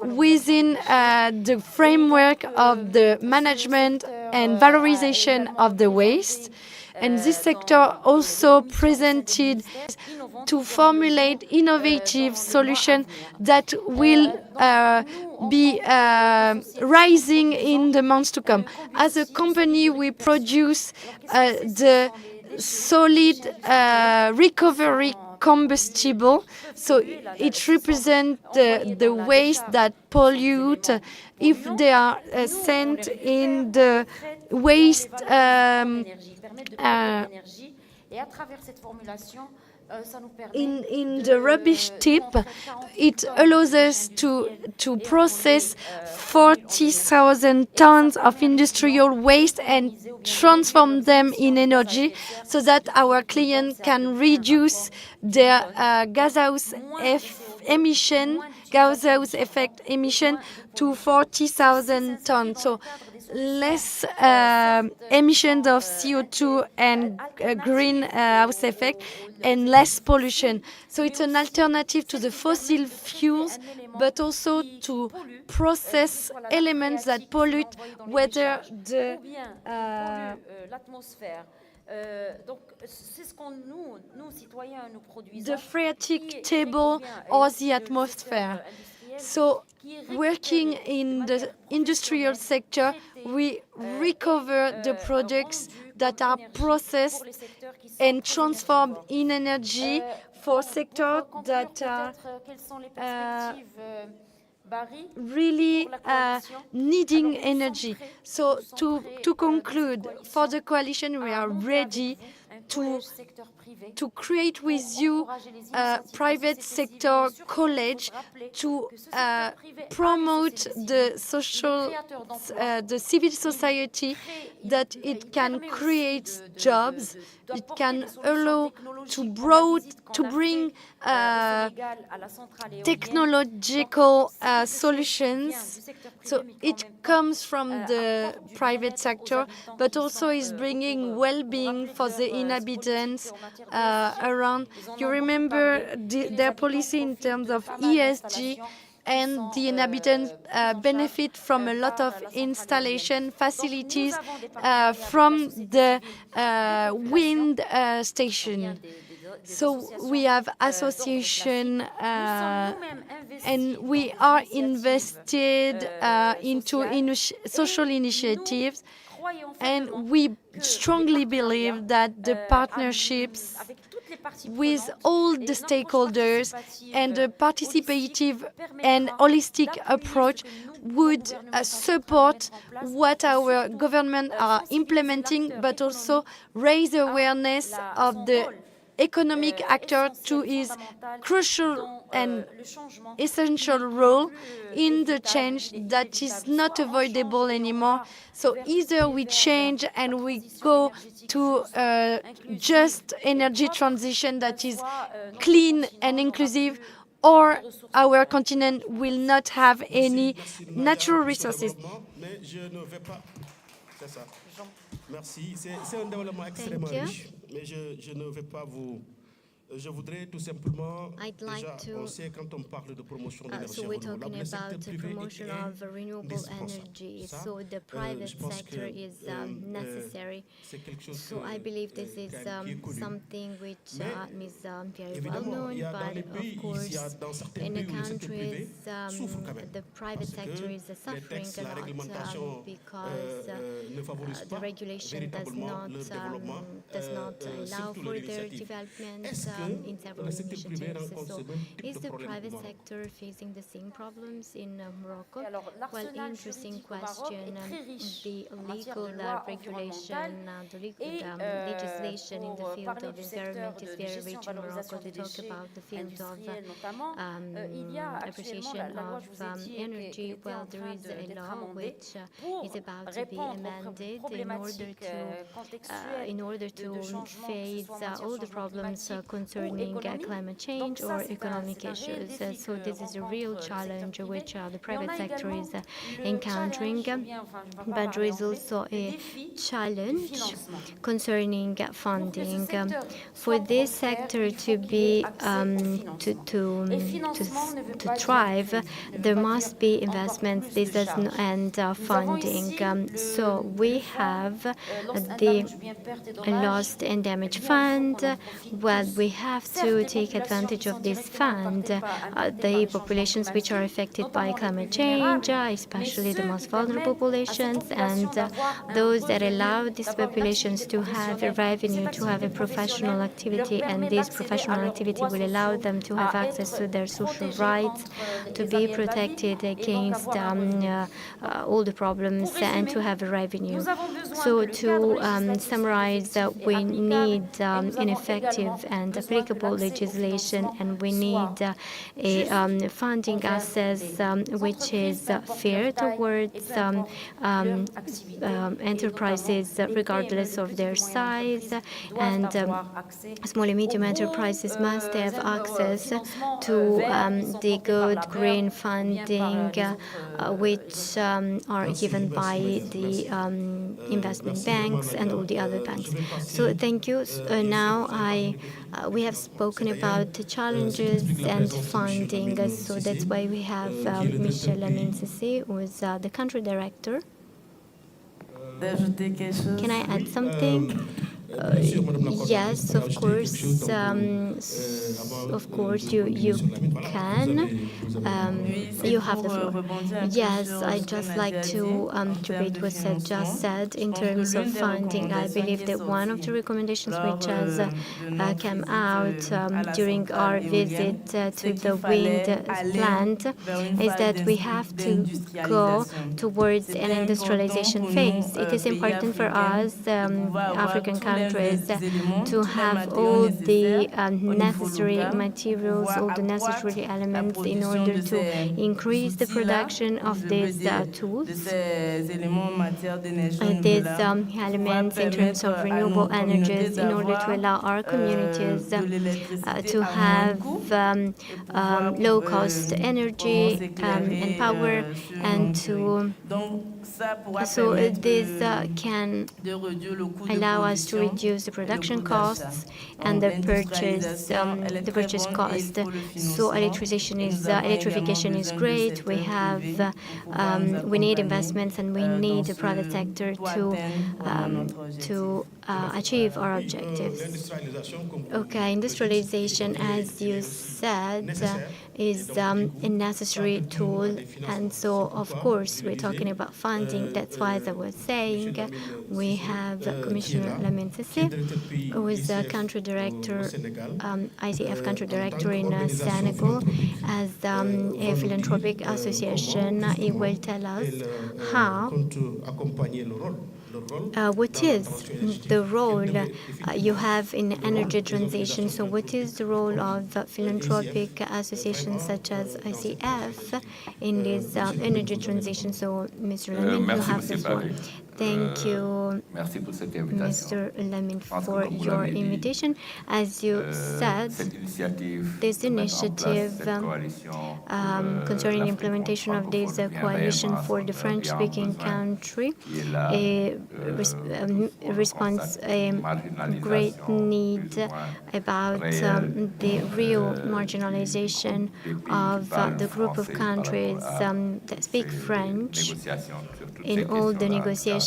within the framework of the management and valorization of the waste. And this sector also presented to formulate innovative solutions that will be rising in the months to come. As a company, we produce the solid recovery combustible, so it represents the waste that pollute if they are sent in the waste in the rubbish tip. It allows us to process 40,000 tons of industrial waste and transform them in energy so that our client can reduce their gaseous effect emission to 40,000 tons. So less emissions of CO2 and greenhouse effect and less pollution. So it's an alternative to the fossil fuels, but also to process elements that pollute, whether the phreatic table or the atmosphere. So working in the industrial sector, we recover the products that are processed and transformed in energy for sectors that are really needing energy. So to conclude, for the coalition, we are ready to create with you a private sector college to promote the the civil society, that it can create jobs, it can allow to bring technological solutions. So it comes from the private sector, but also is bringing well-being for the inhabitants around. You remember their policy in terms of ESG. and the inhabitants benefit from a lot of installation facilities from the wind station. So we have association and we are invested into social initiatives, and we strongly believe that the partnerships with all the stakeholders and a participative and holistic approach would support what our government are implementing, but also raise awareness of the economic actor to his crucial and essential role in the change that is not avoidable anymore. So either we change and we go to a just energy transition that is clean and inclusive, or our continent will not have any natural resources. Merci. C'est un développement extrêmement riche, mais je ne vais pas vous... Je voudrais tout simplement, déjà, on sait quand on parle de promotion d'énergie renouvelable, le secteur privé est indispensable. So the private sector is necessary. So I believe this is something which is very well known, but of course in the countries the private sector is suffering a lot because the regulation does not allow for their development in several initiatives. So is the private sector facing the same problems in Morocco? Well, interesting question. The legal regulation, the legal legislation in the field of environment is very rich in Morocco. To talk about the field of appreciation of energy, well, there is a law which is about to be amended in order to face all the problems concerning climate change or economic issues. So this is a real challenge which the private sector is encountering, but there is also a challenge concerning funding. For this sector to be to thrive, there must be investments and funding. So we have the Lost and Damaged Fund. Well, we have to take advantage of this fund. The populations which are affected by climate change, especially the most vulnerable populations, and those that allow these populations to have a revenue, to have a professional activity, and this professional activity will allow them to have access to their social rights, to be protected against all the problems, and to have a revenue. So to summarize, we need an effective and applicable legislation, and we need a funding access which is fair towards enterprises regardless of their size, and small and medium enterprises must have access to the good green funding which are given by the investment banks and all the other banks. So thank you. Now we have spoken about the challenges and funding, so that's why we have Michel Aminsisi, who is the country director. Can I add something? Yes, of course. Of course, you can. You have the floor. Yes, I'd just like to repeat what just said in terms of funding. I believe that one of the recommendations which has come out during our visit to the wind plant is that we have to go towards an industrialization phase. It is important for us, African countries, to have all the necessary materials, all the necessary elements in order to increase the production of these tools. These elements in terms of renewable energies, in order to allow our communities to have low-cost energy and power, and so this can allow us to reduce the production costs and the purchase cost. So electrification is great. We need investments and we need the private sector to achieve our objectives. Okay, industrialization, as you said, is a necessary tool, and so of course we're talking about funding. That's why, as I was saying, we have Commissioner Lamine Sissé, who is the country director, ICF country director in Senegal, as a philanthropic association. He will tell us what is the role you have in energy transition. So what is the role of philanthropic associations such as ICF in this energy transition? So Mr. Lamine, you have the floor. Thank you, Mr. Lamine, for your invitation. As you said, this initiative concerning the implementation of this coalition for the French-speaking country responds a great need about the real marginalization of the group of countries that speak French in all the negotiations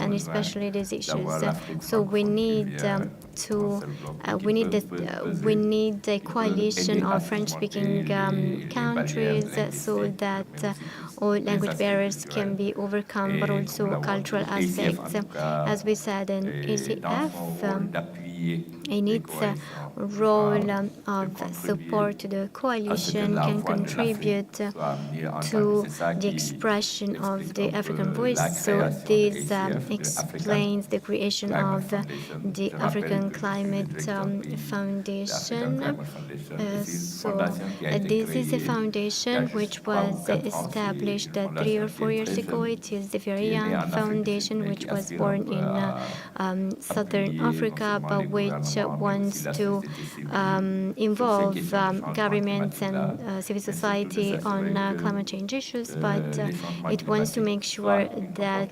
and especially these issues. So we need we need a coalition of French-speaking countries so that all language barriers can be overcome, but also cultural aspects. As we said in ACF, in its role of support to the coalition can contribute to the expression of the African voice. So this explains the creation of the African Climate Foundation. So this is a foundation which was established 3 or 4 years ago. It is a very young foundation which was born in Southern Africa, but which wants to involve governments and civil society on climate change issues, but it wants to make sure that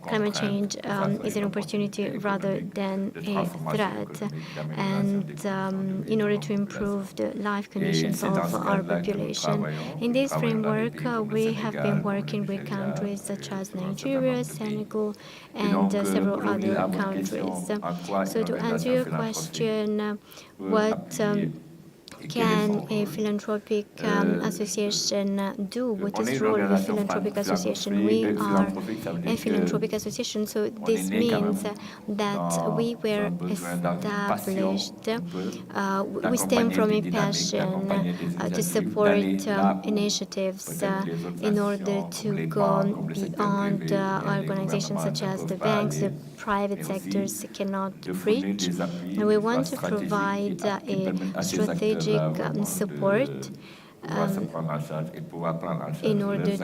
climate change is an opportunity rather than a threat, and in order to improve the life conditions of our population. In this framework, we have been working with countries such as Nigeria, Senegal, and several other countries. So to answer your question, what can a philanthropic association do? What is the role of a philanthropic association? We are a philanthropic association, so this means that we were established, we stem from a passion to support initiatives in order to go beyond organizations such as the banks, the private sectors cannot reach. And we want to provide a strategic support in order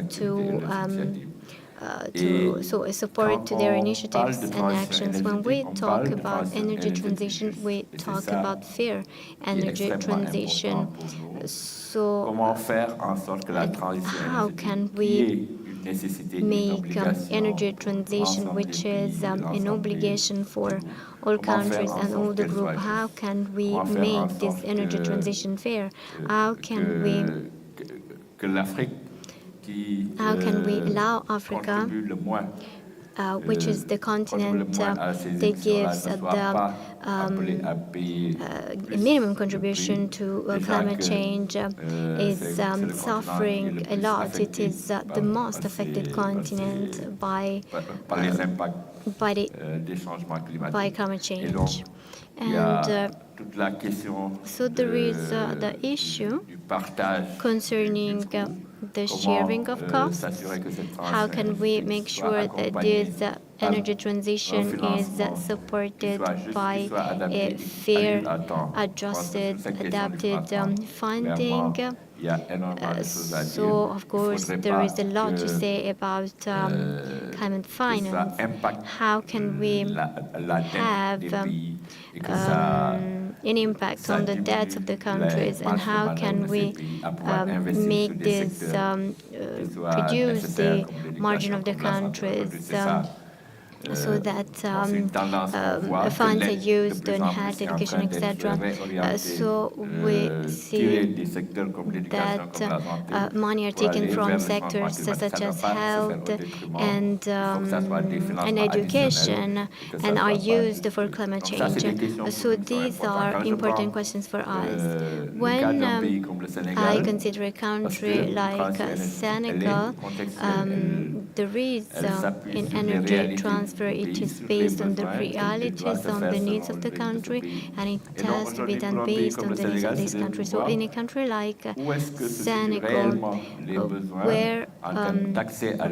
to support to their initiatives and actions. When we talk about energy transition, we talk about fair energy transition. So how can we make energy transition, which is an obligation for all countries and all the group? How can we make this energy transition fair? How can we allow Africa, which is the continent that gives the minimum contribution to climate change, is suffering a lot. It is the most affected continent by climate change. And so there is the issue concerning the sharing of costs. How can we make sure that this energy transition is supported by a fair, adjusted, adapted funding? So, of course, there is a lot to say about climate finance. How can we have an impact on the debts of the countries, and how can we make this reduce the margin of the countries so that funds are used on health, education, etc. So we see that money are taken from sectors such as health and education and are used for climate change. So these are important questions for us. When I consider a country like Senegal, there is an energy transfer. It is based on the realities, on the needs of the country, and it has to be done based on the needs of this country. So in a country like Senegal,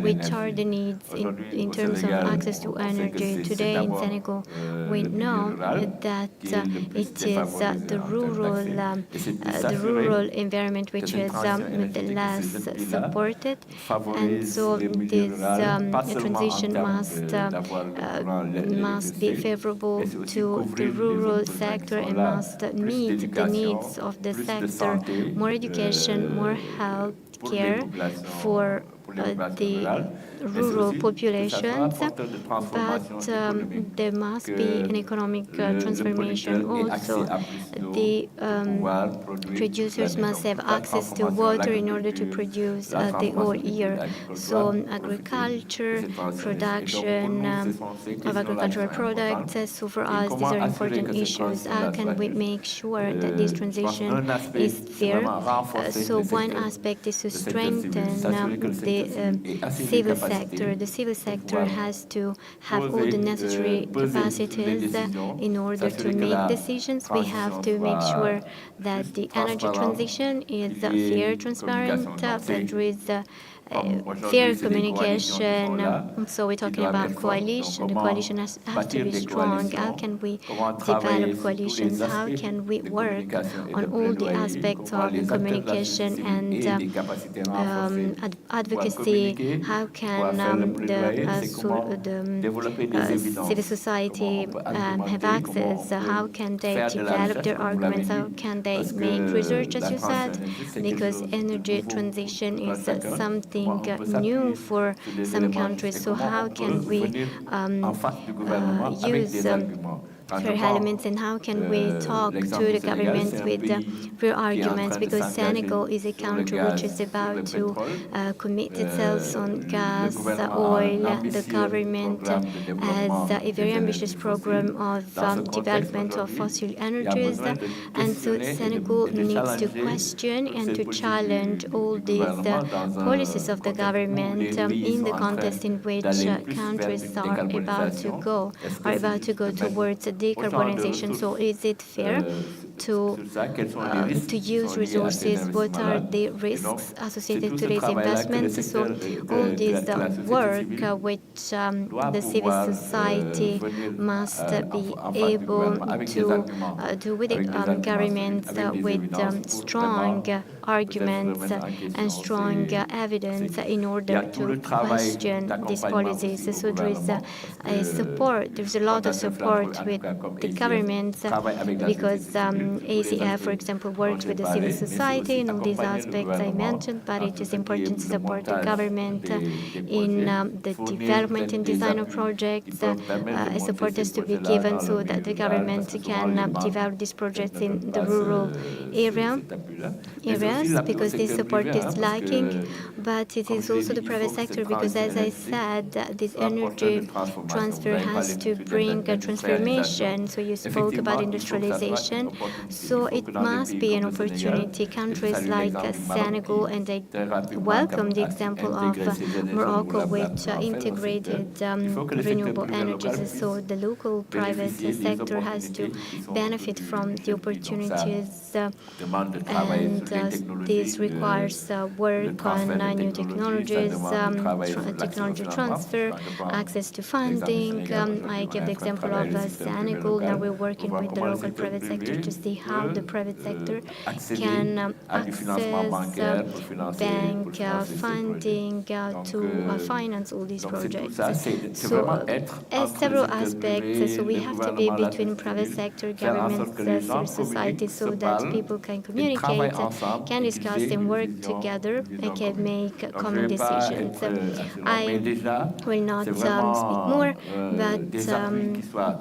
which are the needs in terms of access to energy? Today in Senegal, we know that it is the rural environment which is the less supported, and so this transition must be favorable to the rural sector and must meet the needs of the sector. More education, more health care for the rural populations, but there must be an economic transformation also. The producers must have access to water in order to produce the whole year. So agriculture, production of agricultural products, so for us these are important issues. How can we make sure that this transition is fair? So one aspect is to strengthen the civil sector. The civil sector has to have all the necessary capacities in order to make decisions. We have to make sure that the energy transition is fair, transparent, that there is fair communication. So we're talking about coalition. The coalition has to be strong. How can we develop coalitions? How can we work on all the aspects of communication and advocacy? How can the civil society have access? How can they develop their arguments? How can they make research, as you said? Because energy transition is something new for some countries. So how can we use fair elements, and how can we talk to the government with fair arguments? Because Senegal is a country which is about to commit itself on gas, oil. The government has a very ambitious program of development of fossil energies, and so Senegal needs to question and to challenge all these policies of the government in the context in which countries are about to go towards decarbonization. So is it fair to use resources? What are the risks associated to these investments? So all this work which the civil society must be able to do with the governments with strong arguments and strong evidence in order to question these policies. So there is a support. There's a lot of support with the governments because ACF, for example, works with the civil society in all these aspects I mentioned, but it is important to support the government in the development and design of projects. Support has to be given so that the government can develop these projects in the rural areas, because this support is lacking. But it is also the private sector, because as I said, this energy transfer has to bring a transformation. So you spoke about industrialization. So it must be an opportunity. Countries like Senegal, and I welcome the example of Morocco, which integrated renewable energies. So the local private sector has to benefit from the opportunities, and this requires work on new technologies, technology transfer, access to funding. I give the example of Senegal. Now we're working with the local private sector to see see how the private sector can access bank funding to finance all these projects. So several aspects. So we have to be between private sector, government, civil society, so that people can communicate, can discuss and work together and can make common decisions. I will not speak more, but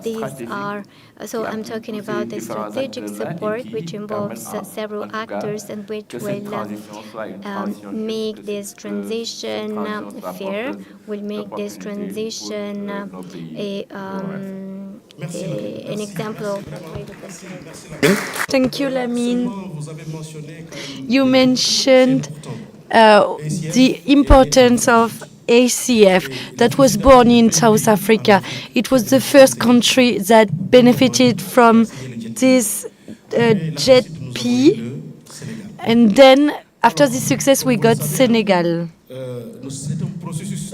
these are, so I'm talking about the strategic support, which involves several actors and which will make this transition fair, will make this transition an example. Thank you, Lamine. You mentioned the importance of ACF that was born in South Africa. It was the first country that benefited from this JET-P, and then after this success we got Senegal.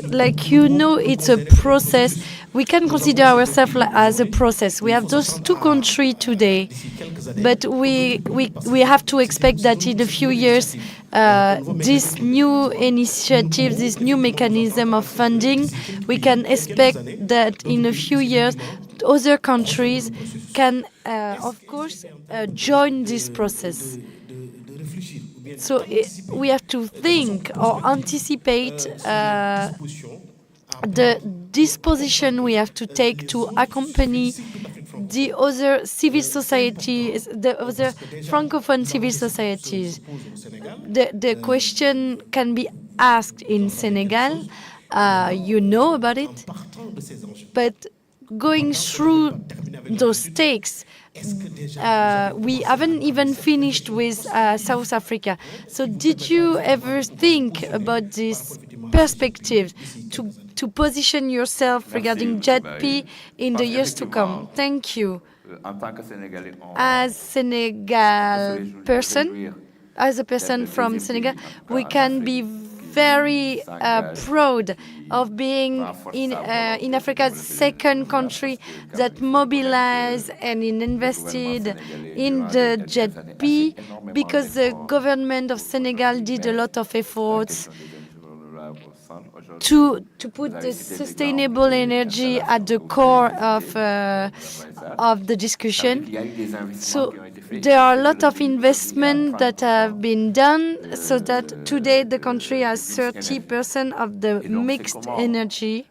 Like you know, it's a process. We can consider ourselves as a process. We have those two countries today, but we have to expect that in a few years, this new initiative, this new mechanism of funding, we can expect that in a few years, other countries can, of course, join this process. So we have to think or anticipate the disposition we have to take to accompany the other civil societies, the other Francophone civil societies. The question can be asked in Senegal, you know about it, but going through those stakes, we haven't even finished with South Africa. So did you ever think about this perspective to position yourself regarding JET-P in the years to come? Thank you. As Senegal person, as a person from Senegal, we can be very proud of being in Africa's second country that mobilized and invested in the JET-P, because the government of Senegal did a lot of efforts to put the sustainable energy at the core of the discussion. So there are a lot of investment that have been done so that today the country has 30% of the mixed energy.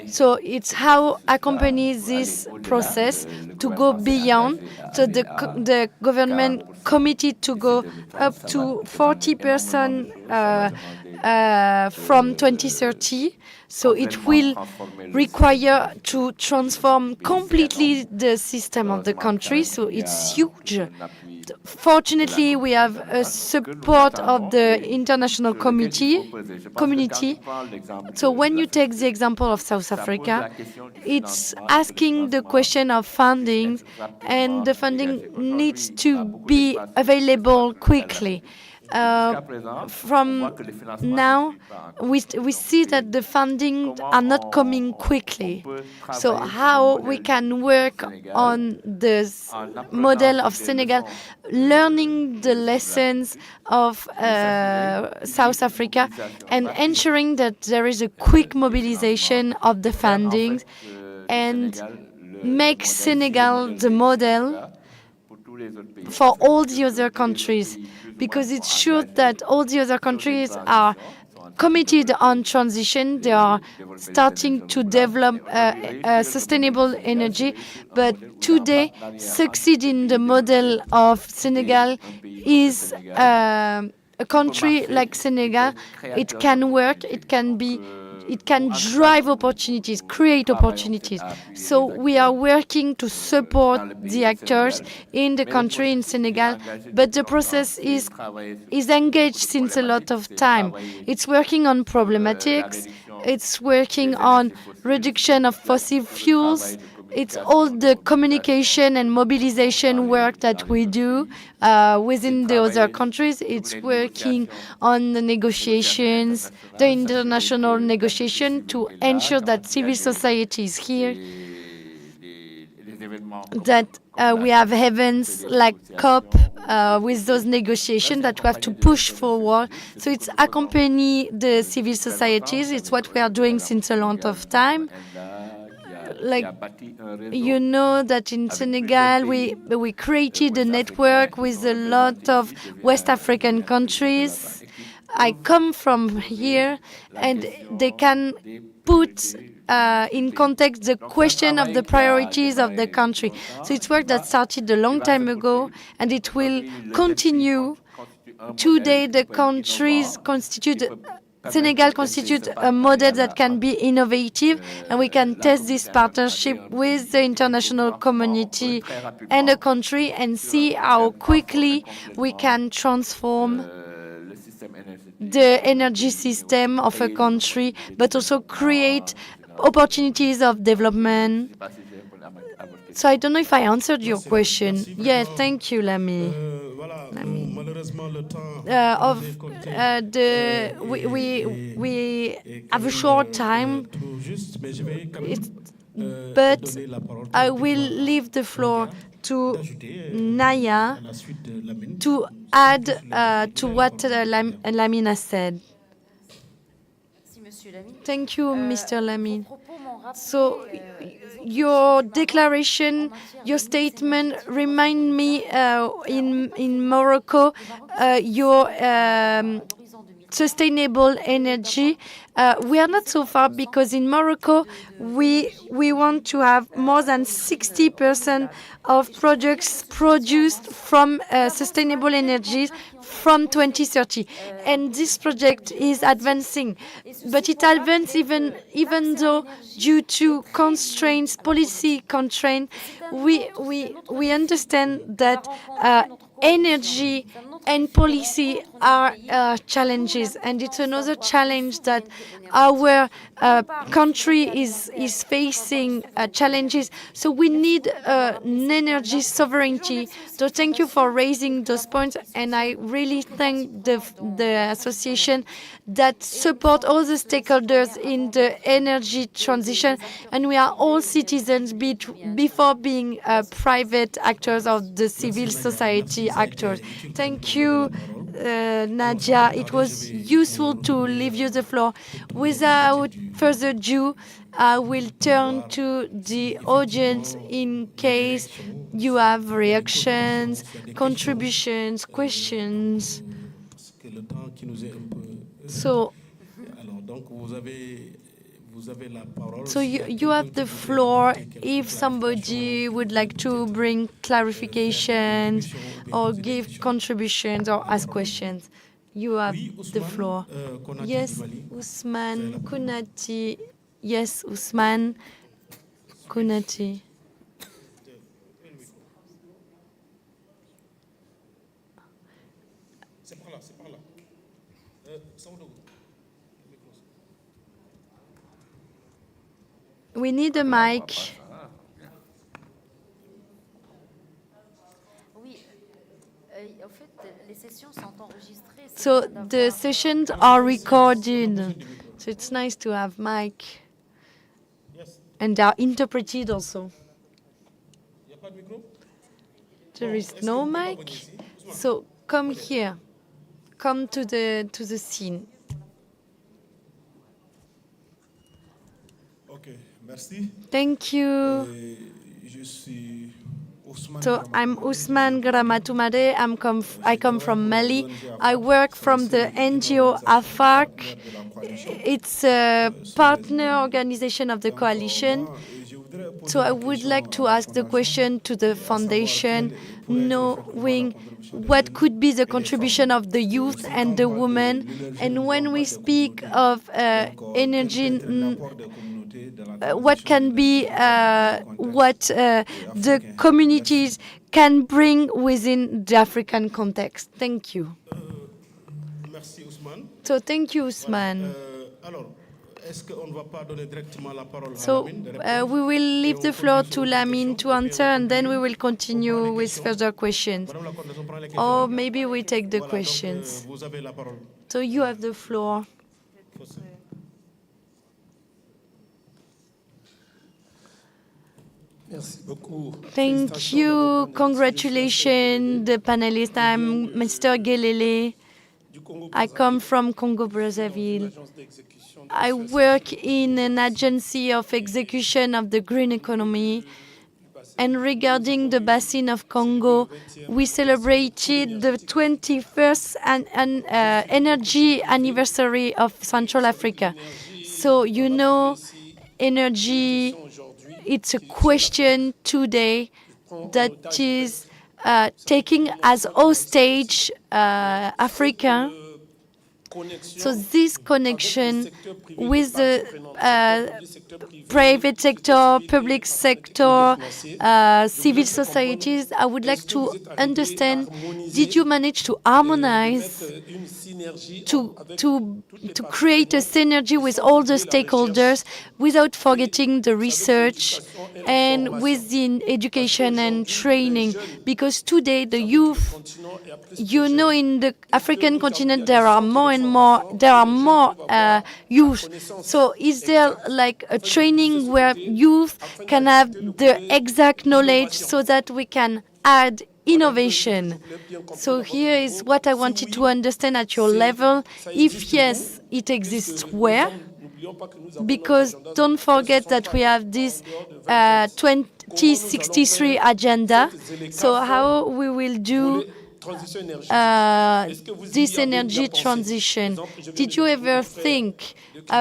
So it's how accompany this process to go beyond. So the government committed to go up to 40% from 2030. So it will require to transform completely the system of the country. So it's huge. Fortunately, we have a support of the international community. So when you take the example of South Africa, it's asking the question of funding, and the funding needs to be available quickly. From now, we see that the funding are not coming quickly. So how we can work on this model of Senegal, learning the lessons of South Africa, and ensuring that there is a quick mobilization of the funding, and make Senegal the model for all the other countries, because it's sure that all the other countries are committed on transition. They are starting to develop sustainable energy, but today succeeding the model of Senegal is a country like Senegal. It can work, it can drive opportunities, create opportunities. So we are working to support the actors in the country, in Senegal, but the process is engaged since a lot of time. It's working on problematics, it's working on reduction of fossil fuels. It's all the communication and mobilization work that we do within the other countries. It's working on the negotiations, the international negotiation, to ensure that civil society is here. that we have events like COP with those negotiations that we have to push forward. So it's accompany the civil societies. It's what we are doing since a lot of time. Like, you know that in Senegal, we created a network with a lot of West African countries. I come from here, and they can put in context the question of the priorities of the country. So it's work that started a long time ago, and it will continue. Today, the countries constitute Senegal constitutes a model that can be innovative, and we can test this partnership with the international community and the country and see how quickly we can transform the energy system of a country, but also create opportunities of development. So I don't know if I answered your question. Yes, thank you, Lamy. We have a short time, but I will leave the floor to Naya to add to what Lamine said. Thank you, Mr. Lamine. So your declaration, your statement remind me in Morocco, your sustainable energy. We are not so far because in Morocco we want to have more than 60% of products produced from sustainable energies from 2030, and this project is advancing. But it advances even though due to constraints, policy constraints, we understand that energy and policy are challenges, and it's another challenge that our country is facing challenges. So we need an energy sovereignty. So thank you for raising those points, and I really thank the association that support all the stakeholders in the energy transition, and we are all citizens before being private actors or the civil society actors. Thank you, Nadia. It was useful to leave you the floor. Without further ado, I will turn to the audience in case you have reactions, contributions, questions. So you have the floor if somebody would like to bring clarifications or give contributions or ask questions. You have the floor. Yes, Ousmane Kounati. Yes, Ousmane Kounati. We need a mic. So the sessions are recorded. So it's nice to have mic. And they are interpreted also. There is no mic. So come here. Come to the scene. Thank you. So I'm Ousmane Gramatoumade. I come from Mali. I work from the NGO AFAC. It's a partner organization of the coalition. So I would like to ask the question to the foundation, knowing what could be the contribution of the youth and the women. And when we speak of energy, what can be what the communities can bring within the African context. Thank you. So thank you, Ousmane. So we will leave the floor to Lamine to answer, and then we will continue with further questions. Or maybe we take the questions. So you have the floor. Thank you. Congratulations, the panelists. I'm Mr. Gelele. I come from Congo, Brazzaville. I work in an agency of execution of the green economy. And regarding the basin of Congo, we celebrated the 21st energy anniversary of Central Africa. So, you know, energy, it's a question today that is taking as hostage Africa. So this connection with the private sector, public sector, civil societies, I would like to understand, did you manage to harmonize, to create a synergy with all the stakeholders without forgetting the research and with the education and training? Because today the youth, you know, in the African continent there are more youth. So is there like a training where youth can have the exact knowledge so that we can add innovation? So here is what I wanted to understand at your level. If yes, it exists where? Because don't forget that we have this 2063 agenda. So how we will do this energy transition? Did you ever think,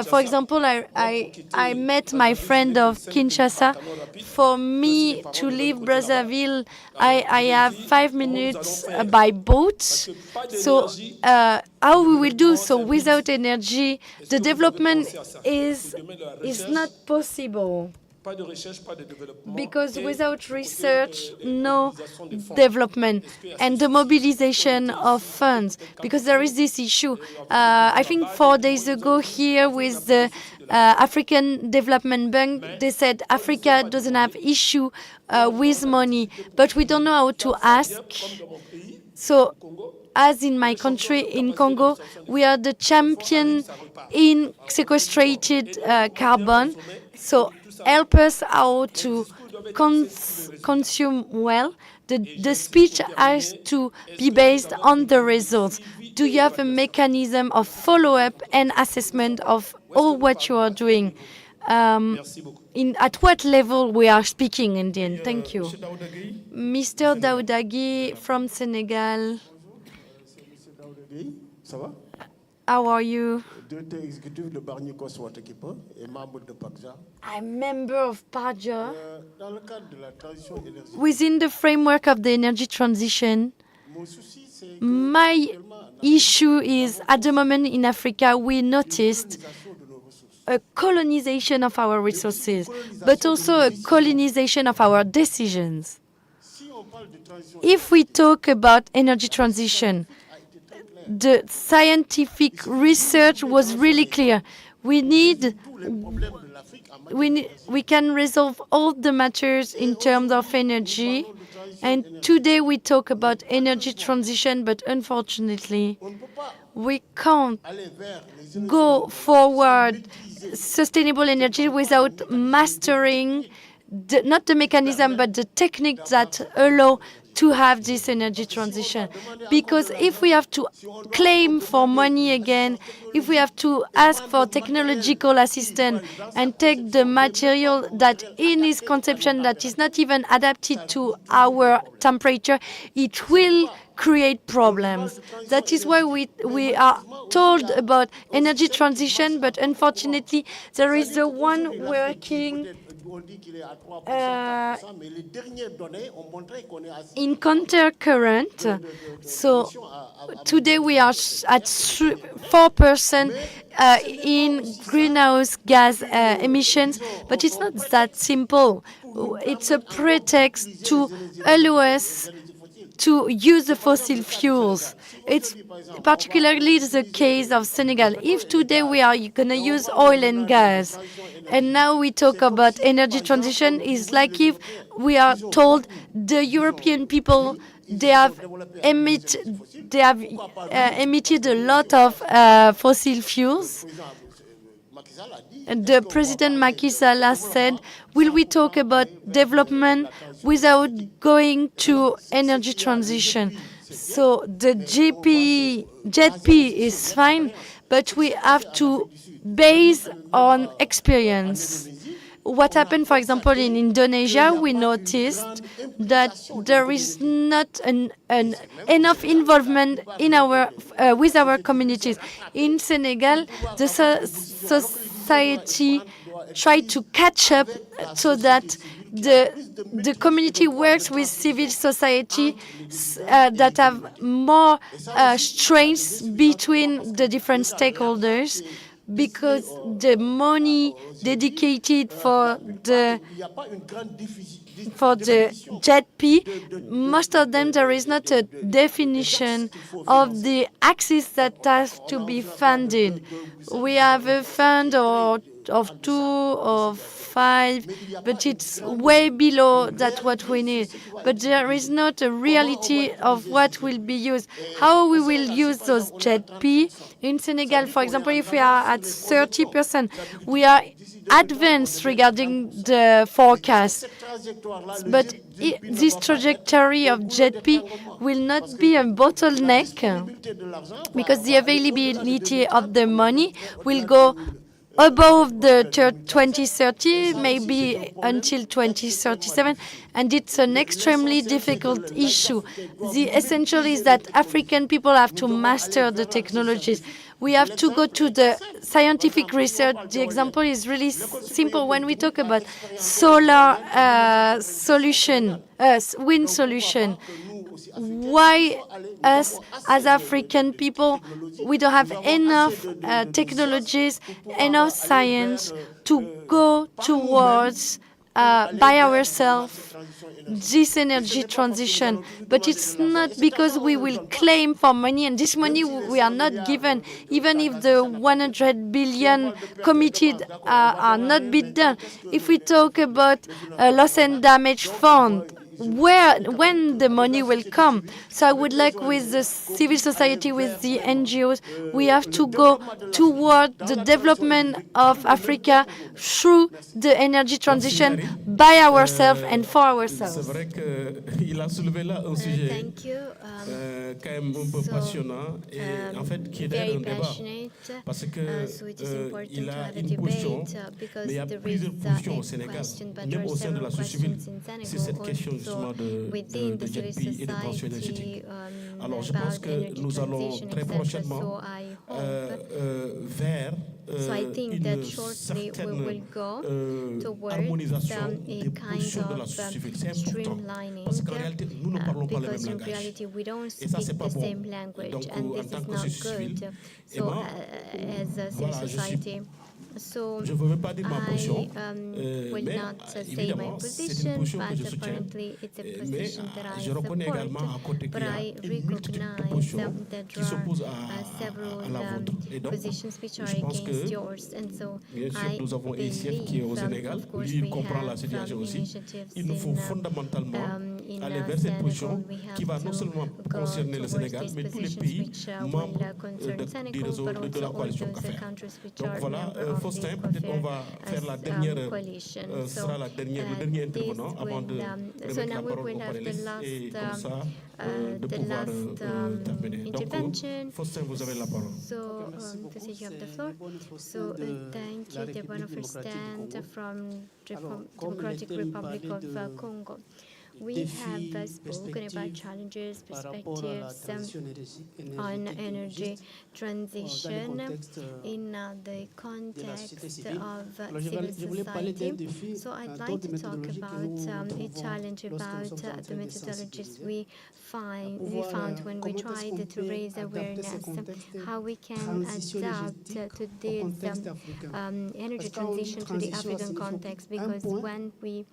for example, I met my friend of Kinshasa. For me to leave Brazzaville, I have 5 minutes by boat. So how we will do so without energy? The development is not possible. Because without research, no development, and the mobilization of funds, because there is this issue. I think 4 days ago here with the African Development Bank, they said Africa doesn't have issue with money, but we don't know how to ask. So as in my country, in Congo, we are the champion in sequestrated carbon. So help us how to consume well. The speech has to be based on the results. Do you have a mechanism of follow-up and assessment of all what you are doing? At what level we are speaking in the end? Thank you. Mr. Daoudagui from Senegal. How are you? I'm member of PAJA. Within the framework of the energy transition, my issue is, at the moment in Africa, we noticed a colonization of our resources, but also a colonization of our decisions. If we talk about energy transition, the scientific research was really clear. We can resolve all the matters in terms of energy. And today we talk about energy transition, but unfortunately, we can't go forward sustainable energy without mastering not the mechanism, but the techniques that allow to have this energy transition. Because if we have to claim for money again, if we have to ask for technological assistance and take the material that in its conception that is not even adapted to our temperature, it will create problems. That is why we are told about energy transition, but unfortunately there is the one working in countercurrent. So today we are at 4% in greenhouse gas emissions, but it's not that simple. It's a pretext to allow us to use the fossil fuels. It's particularly the case of Senegal. If today we are going to use oil and gas, and now we talk about energy transition, it's like if we are told the European people, they have emitted a lot of fossil fuels. the President Macky Sall said, will we talk about development without going to energy transition? So the JP is fine, but we have to base on experience. What happened, for example, in Indonesia, we noticed that there is not enough involvement in with our communities. In Senegal, the society tried to catch up so that the community works with civil society that have more strengths between the different stakeholders, because the money dedicated for the JETP, most of them there is not a definition of the axis that has to be funded. We have a fund of 2 or 5, but it's way below that what we need. But there is not a reality of what will be used. How we will use those JETP in Senegal, for example, if we are at 30%, we are advanced regarding the forecast. But this trajectory of JETP will not be a bottleneck, because the availability of the money will go above the 2030, maybe until 2037, and it's an extremely difficult issue. The essential is that African people have to master the technologies. We have to go to the scientific research. The example is really simple. When we talk about solar solution, wind solution, why us as African people, we don't have enough technologies, enough science to go towards by ourselves this energy transition? But it's not because we will claim for money, and this money we are not given, even if the 100 billion committed are not been done. If we talk about a loss and damage fund, when the money will come. So I would like, with the civil society, with the NGOs, we have to go toward the development of Africa through the energy transition by ourselves and for ourselves. C'est vrai qu'il a soulevé là un sujet quand même un peu passionnant et en fait qui est d'ailleurs un débat, parce que il a une position, mais il y a plusieurs positions au Sénégal, même au sein de la société civile, c'est cette question justement de JETP et de transition énergétique. Alors je pense que nous allons très prochainement vers une certaine harmonisation des positions de la société civile. C'est important, parce qu'en réalité, nous ne parlons pas le même langage. Et ça, c'est pas bon. Donc, en tant que société civile, et moi, voilà, je ne veux même pas dire ma position, mais évidemment, c'est une position que je soutiens, mais je reconnais également à côté qu'il y a une multitude de positions qui s'opposent à la vôtre. Et donc, je pense que, bien sûr, nous avons ICF qui est au Sénégal, lui, il comprend la situation aussi. Il nous faut fondamentalement aller vers cette position qui va non seulement concerner le Sénégal, mais tous les pays membres du réseau de la coalition CAFER. Donc voilà, Faustin, peut-être on va faire la dernière, sera le dernier intervenant avant de remettre la parole aux panélistes et comme ça de pouvoir terminer. Donc Faustin, vous avez la parole. So, you have the floor. So, thank you, the one of stand from Democratic Republic of Congo. We have spoken about challenges, perspectives on energy transition in the context of civil society. So I'd like to talk about a challenge about the methodologies we found when we tried to raise awareness, how we can adapt to this energy transition to the African context, because when we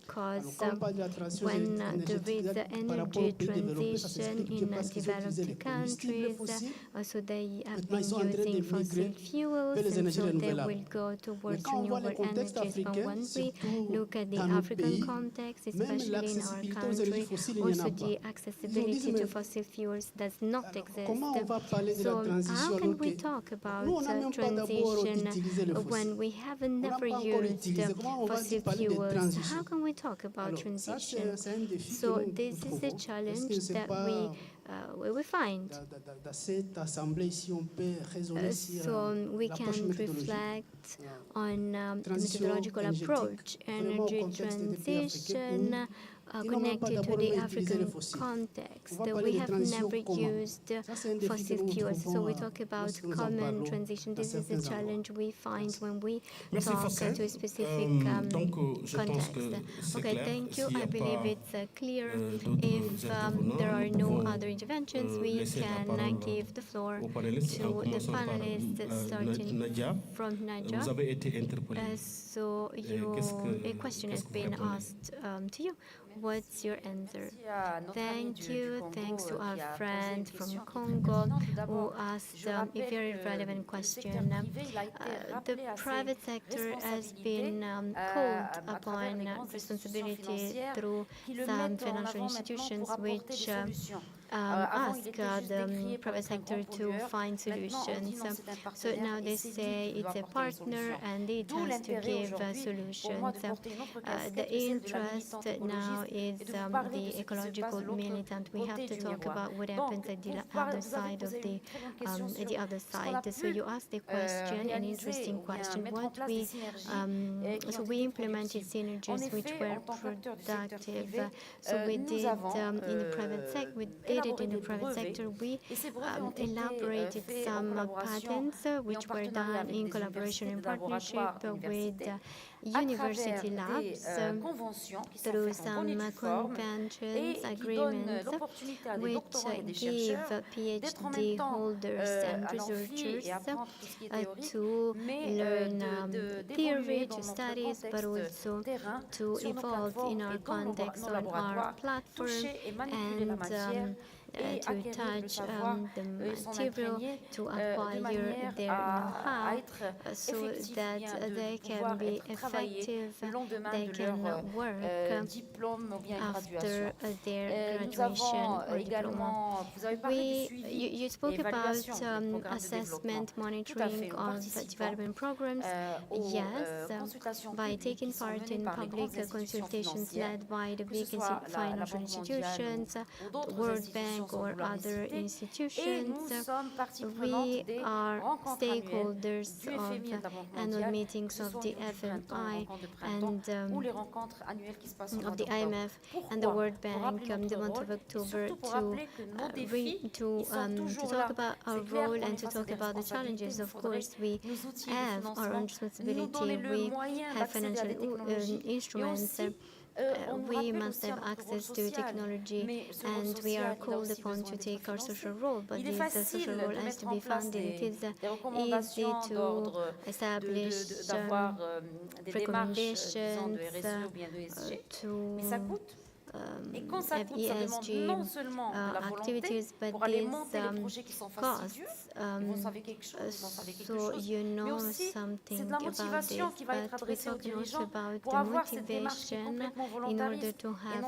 because when there is energy transition in developed countries, so they have been using fossil fuels, and so they will go towards renewable energies. But when we look at the African context, especially in our country, also the accessibility to fossil fuels does not exist. So how can we talk about transition when we haven't never used fossil fuels? How can we talk about transition? So this is a challenge that we find. So we can reflect on the methodological approach, energy transition, connected to the African context. We have never used fossil fuels, so we talk about common transition. This is a challenge we find when we talk to a specific context. Okay, thank you. I believe it's clear. If there are no other interventions, we can give the floor to the panelists, starting from Nadia. So a question has been asked to you. What's your answer? Thank you. Thanks to our friend from Congo who asked a very relevant question. The private sector has been called upon responsibility through some financial institutions which ask the private sector to find solutions. So now they say it's a partner and it has to give solutions. The interest now is the ecological militant. We have to talk about what happens at the other side of the other side. So you asked the question, an interesting question. So we implemented synergies which were productive. So we did in the private sector. We did it in the private sector. We elaborated some patents which were done in collaboration and partnership with university labs through some conventions, agreements, which give PhD holders and researchers to learn theory, to studies, but also to evolve in our context on our platform and to touch the material, to acquire their know-how so that they can be effective, they can work after their graduation or diploma. You spoke about assessment, monitoring of development programs. Yes, by taking part in public consultations led by the big financial institutions, World Bank, or other institutions. We are stakeholders of annual meetings of the FMI and of the IMF and the World Bank the month of October to talk about our role and to talk about the challenges. Of course, we have our own responsibility. We have financial instruments. We must have access to technology, and we are called upon to take our social role, but this social role has to be funded. It is easy to establish recommendations, to have ESG activities, but these costs. So you know something about this, but we talk also about the motivation in order to have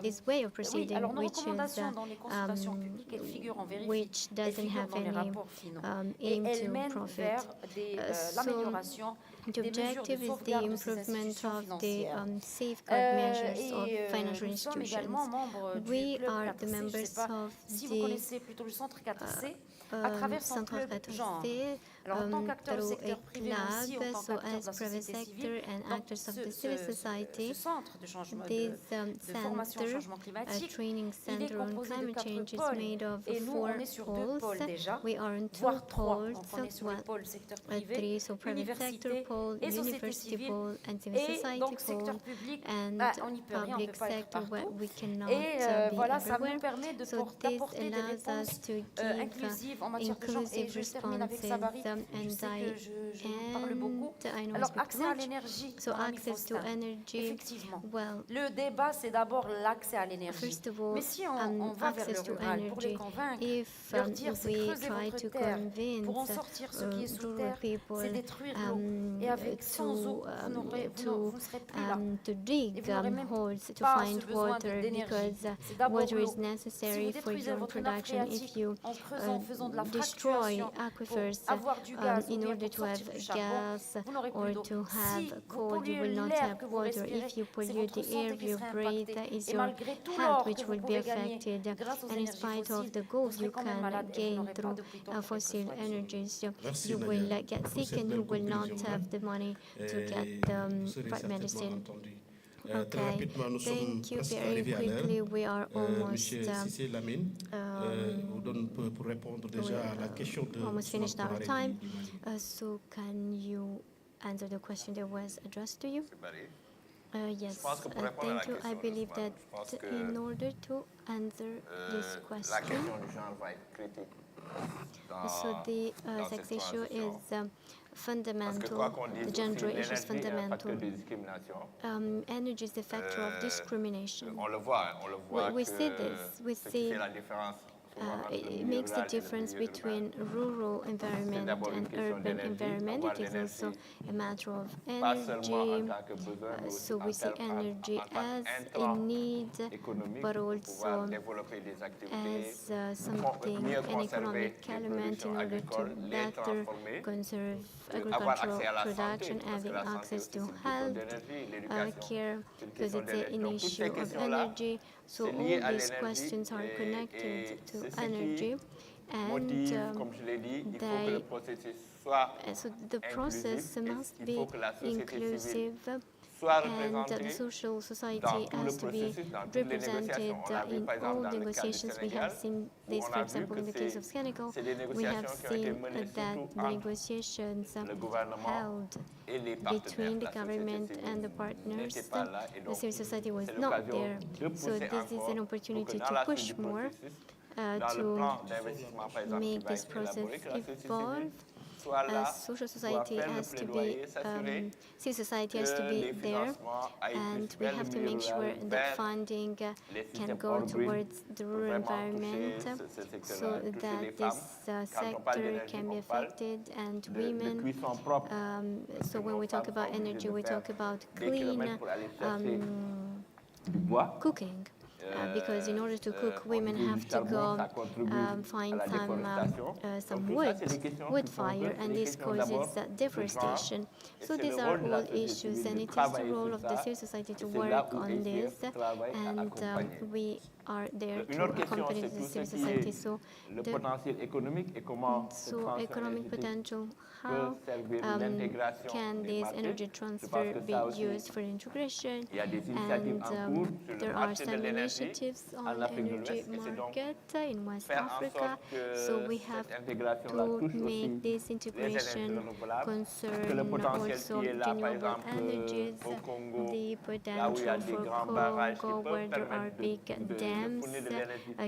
this way of proceeding, which doesn't have any aim to profit. So the objective is the improvement of the safeguard measures of financial institutions. We are the members of the Centre 4C through a club, so as private sector and actors of the civil society. This center, a training center on climate change, is made of 4 poles. We are on 2 poles, 3, so private sector pole, university pole, and civil society pole, and public sector where we cannot be everywhere. So this allows us to give inclusive responses and I know I speak much. So access to energy, well, le débat c'est d'abord l'accès à l'énergie. first of all, Mais si on va vers access le to rural pour les energy. convaincre, If leur dire c'est we creuser try votre to terre convince pour en sortir ce qui est sous rural terre, people c'est détruire l'eau. Et avec sans eau, vous ne serez plus là. to dig Et vous n'aurez même holes to pas find ce besoin water d'énergie. because C'est d'abord water is l'eau. Si necessary vous for détruisez your votre nappe production. If phréatique you en creusant, en faisant de la destroy fracturation aquifers pour avoir du gaz ou in bien order pour to have sortir du charbon, gas vous n'aurez plus or d'eau. to Si have vous coal, you polluez will not l'air have que vous water. respirez, If you c'est pollute votre the air santé qui you serait breathe, impactée. is Et your malgré tout health l'or which que vous will be pouvez gagner affected. grâce aux And in énergies spite of fossiles, the vous gold serez you quand même can malade et vous gain n'aurez pas through d'hôpitaux pour fossil être soigné. energies, Merci, you Nadia, will get pour sick cette and belle you will not conclusion. have the money to Et get vous serez right certainement medicine. entendu. Très Okay, rapidement, nous sommes thank you. presque Very arrivés à l'heure. quickly, we are almost Monsieur Cissé Lamine vous donne pour répondre déjà à la question de almost finished our Ousmane time. du Mali. So can you answer the question that was addressed to you? Yes, thank you. I believe that in order to answer this question, so the sex issue is fundamental, the gender issue is fundamental. Energy is the factor of discrimination. We see this. We see it makes the difference between rural environment and urban environment. It is also a matter of energy. So we see energy as a need, but also as something, an economic element in order to better conserve agricultural production, having access to health care, because it's an issue of energy. So all these questions are connected to energy, and so the process must be inclusive, and the social society has to be represented in all negotiations. We have seen this, for example, in the case of Senegal. We have seen that negotiations held between the government and the partners, the civil society was not there. So this is an opportunity to push more, to make this process evolve. Social society has to be, civil society has to be there, and we have to make sure that funding can go towards the rural environment, so that this sector can be affected, and women. So when we talk about energy, we talk about clean cooking. Because in order to cook, women have to go find some wood fire, and this causes deforestation. So these are all issues, and it is the role of the civil society to work on this, and we are there to accompany the civil society. So economic potential, how can this energy transfer be used for integration? And there are some initiatives on the energy market in West Africa, so we have to make this integration concern also renewable energies, the potential for Congo, where there are big dams,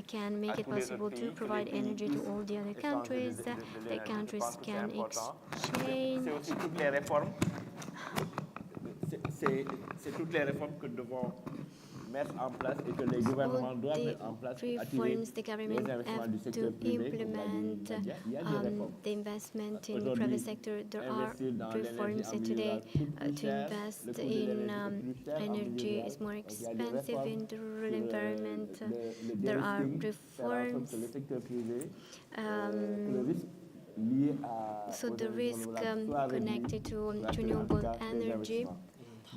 can make it possible to provide energy to all the other countries. The countries can exchange. C'est toutes les réformes que nous devons mettre en place et que les gouvernements doivent mettre en place pour attirer the government have to implement the investment in the private sector. There are reforms today to invest in energy is more expensive in the rural environment. There are reforms. So the risk connected to renewable energy. Je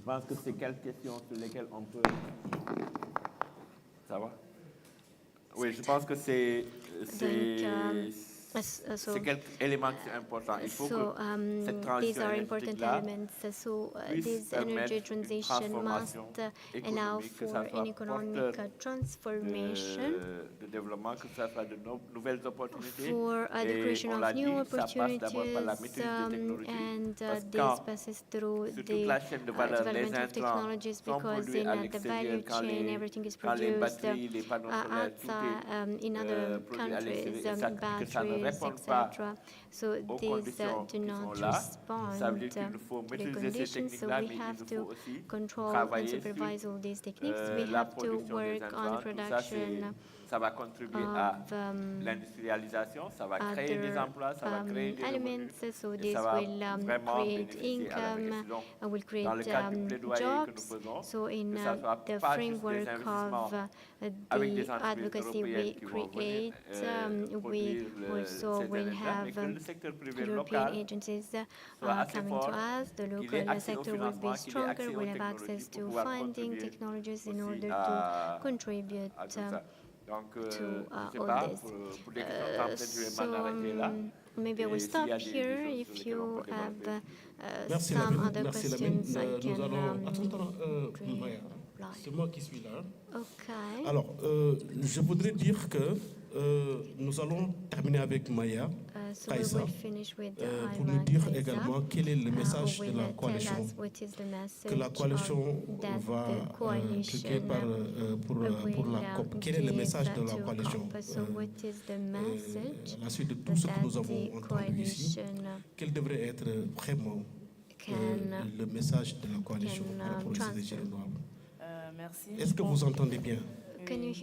pense que c'est quelques questions sur lesquelles on peut... Ça va? Oui, je pense que c'est quelques éléments qui sont importants. Il faut que cette transition énergétique-là this energy transition must allow for an economic transformation, de développement, que ça soit de nouvelles opportunités. For the creation of new opportunities, and this passes through the development of technologies, because in the value chain everything is produced outside in other countries, batteries, etc. So these do not respond to the conditions. So we have to control and supervise all these techniques. We have to work on the production ça va contribuer à l'industrialisation, ça va créer des emplois, ça va créer des revenus, so et this ça va will vraiment create bénéficier à la income, jeunesse. Donc, will create dans le cadre du plaidoyer que nous jobs. faisons, So in que ça soit the pas juste des framework investissements of avec des the entreprises advocacy we européennes qui vont venir create, we produire also ces will énergies, mais que have le secteur privé European local agencies soit assez coming fort, to us. The qu'il ait local accès au sector will financement, be qu'il ait stronger, accès aux will have technologies access pour to pouvoir funding contribuer technologies in aussi order à to contribute tout ça. Donc, to je sais all pas, this. pour des questions de temps, peut-être je vais m'en arrêter là. Maybe I will Et s'il stop y a des here. choses If sur lesquelles on you peut have développer. Merci some Lamine, other merci questions, Lamine. I can Nous allons... Attends, Maya, c'est moi qui suis là. Okay. Alors, je voudrais dire que nous allons terminer avec Maya So we Kaisa will finish with pour nous dire également quel est le message de la coalition que la coalition va impliquer pour la COP. Quel est le message de la coalition à la suite de tout ce que nous avons entendu ici? Quel devrait être vraiment le message de la coalition par rapport aux Gilets noirs? Merci. Est-ce que vous entendez bien?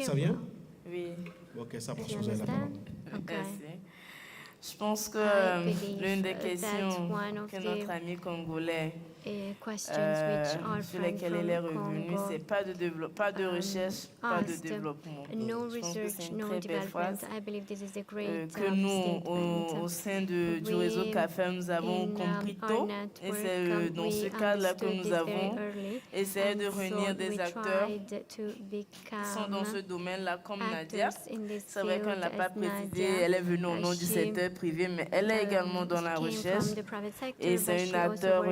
Ça vient? Oui. Ok, ça passe, vous avez la parole. Merci. Je pense que l'une des questions que notre ami congolais sur lesquelles il est revenu, c'est pas de recherche, pas de développement. Je pense que c'est une très belle phrase que nous, au sein du réseau CAFEM, nous avons compris tôt. Et c'est dans ce cadre-là que nous avons essayé de réunir des acteurs qui sont dans ce domaine-là, comme Nadia. C'est vrai qu'on ne l'a pas précisé, elle est venue au nom du secteur privé, mais elle est également dans la recherche. Et c'est une acteur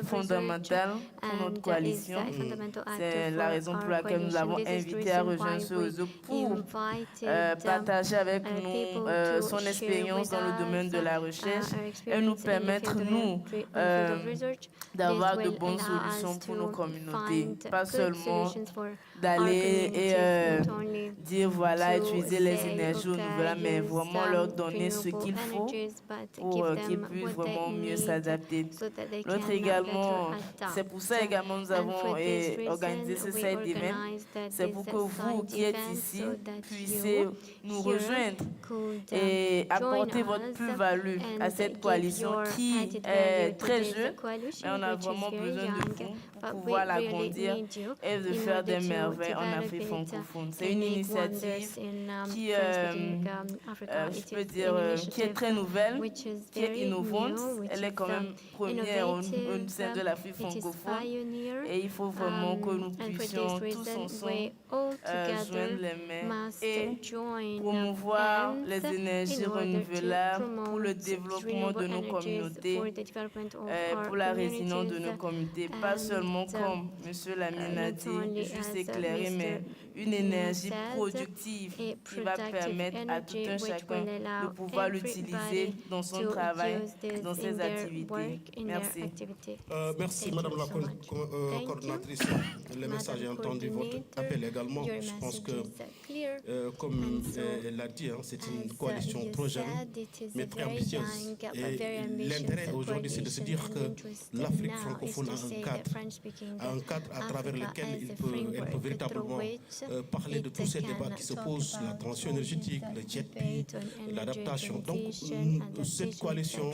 fondamentale pour notre coalition. C'est la raison pour laquelle nous l'avons invitée à rejoindre ce réseau pour partager avec nous son expérience dans le domaine de la recherche et nous permettre, nous, d'avoir de bonnes solutions pour nos communautés. Pas seulement d'aller et dire, voilà, utiliser les énergies renouvelables, mais vraiment leur donner ce qu'il faut pour qu'ils puissent vraiment mieux s'adapter. L'autre également, c'est pour ça également nous avons organisé ce side event. C'est pour que vous qui êtes ici puissiez nous rejoindre et apporter votre plus-value à cette coalition qui est très jeune, mais on a vraiment besoin de vous pour pouvoir l'agrandir et de faire des merveilles en Afrique francophone. C'est une initiative qui, je peux dire, qui est très nouvelle, qui est innovante. Elle est quand même première au sein de l'Afrique francophone. Et il faut vraiment que nous puissions tous ensemble joindre les mains et promouvoir les énergies renouvelables pour le développement de nos communautés, pour la résilience de nos communautés. Pas seulement, comme M. Lamine a dit, juste éclairé, mais une énergie productive qui va permettre à tout un chacun de pouvoir l'utiliser dans son travail, dans ses activités. Merci. Merci, Madame la coordinatrice. Le message est entendu, votre appel également. Je pense que, comme elle l'a dit, c'est une coalition trop jeune, mais très ambitieuse. Et l'intérêt aujourd'hui, c'est de se dire que l'Afrique francophone a un cadre à travers lequel elle peut véritablement parler de tous ces débats qui se posent, la transition énergétique, le jet l'adaptation. Donc, cette coalition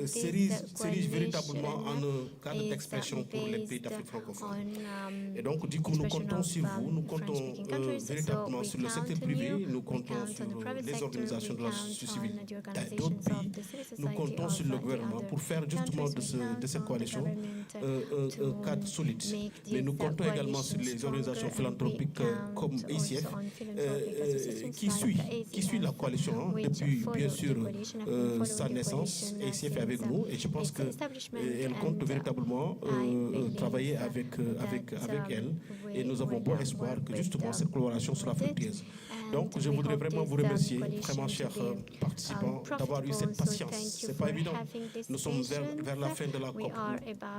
s'érige véritablement en un cadre d'expression pour les pays d'Afrique francophone. Et donc, du coup, nous comptons sur vous, nous comptons véritablement sur le secteur privé, nous comptons sur les organisations de la société civile d'autres pays, nous comptons sur le gouvernement pour faire justement de cette coalition un cadre solide. Mais nous comptons également sur les organisations philanthropiques comme ICF qui suit la coalition depuis, bien sûr, sa naissance. ICF est avec nous et je pense qu'elle compte véritablement travailler avec elle et nous avons bon espoir que justement cette collaboration sera fructueuse. Donc je voudrais vraiment vous remercier, vraiment chers participants, d'avoir eu cette patience. Ce n'est pas évident. Nous sommes vers la fin de la COP.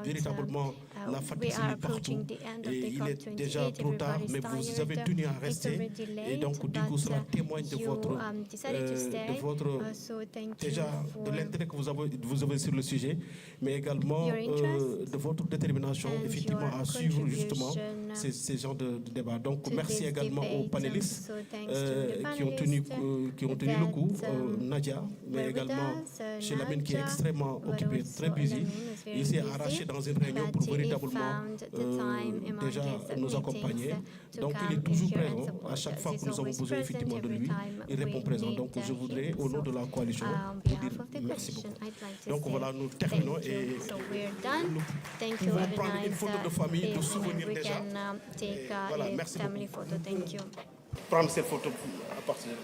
Véritablement, la fatigue est partout et il est déjà trop tard, mais vous vous avez tenu à rester. Et donc, du coup, cela témoigne de votre déjà de l'intérêt que vous avez sur le sujet, mais également de votre détermination, effectivement, à suivre justement ces genres de débats. Donc, merci également aux panélistes qui ont tenu le coup, Nadia, mais également chez Lamine qui est extrêmement occupé, très busy. Il s'est arraché dans une réunion pour véritablement déjà nous accompagner. Donc, il est toujours présent. À chaque fois que nous avons besoin effectivement de lui, il répond présent. Donc, je voudrais, au nom de la coalition, vous dire merci beaucoup. Donc, voilà, nous terminons et nous pouvons prendre une photo de famille, de souvenir déjà. Voilà, merci beaucoup. Prendre cette photo à partir de là.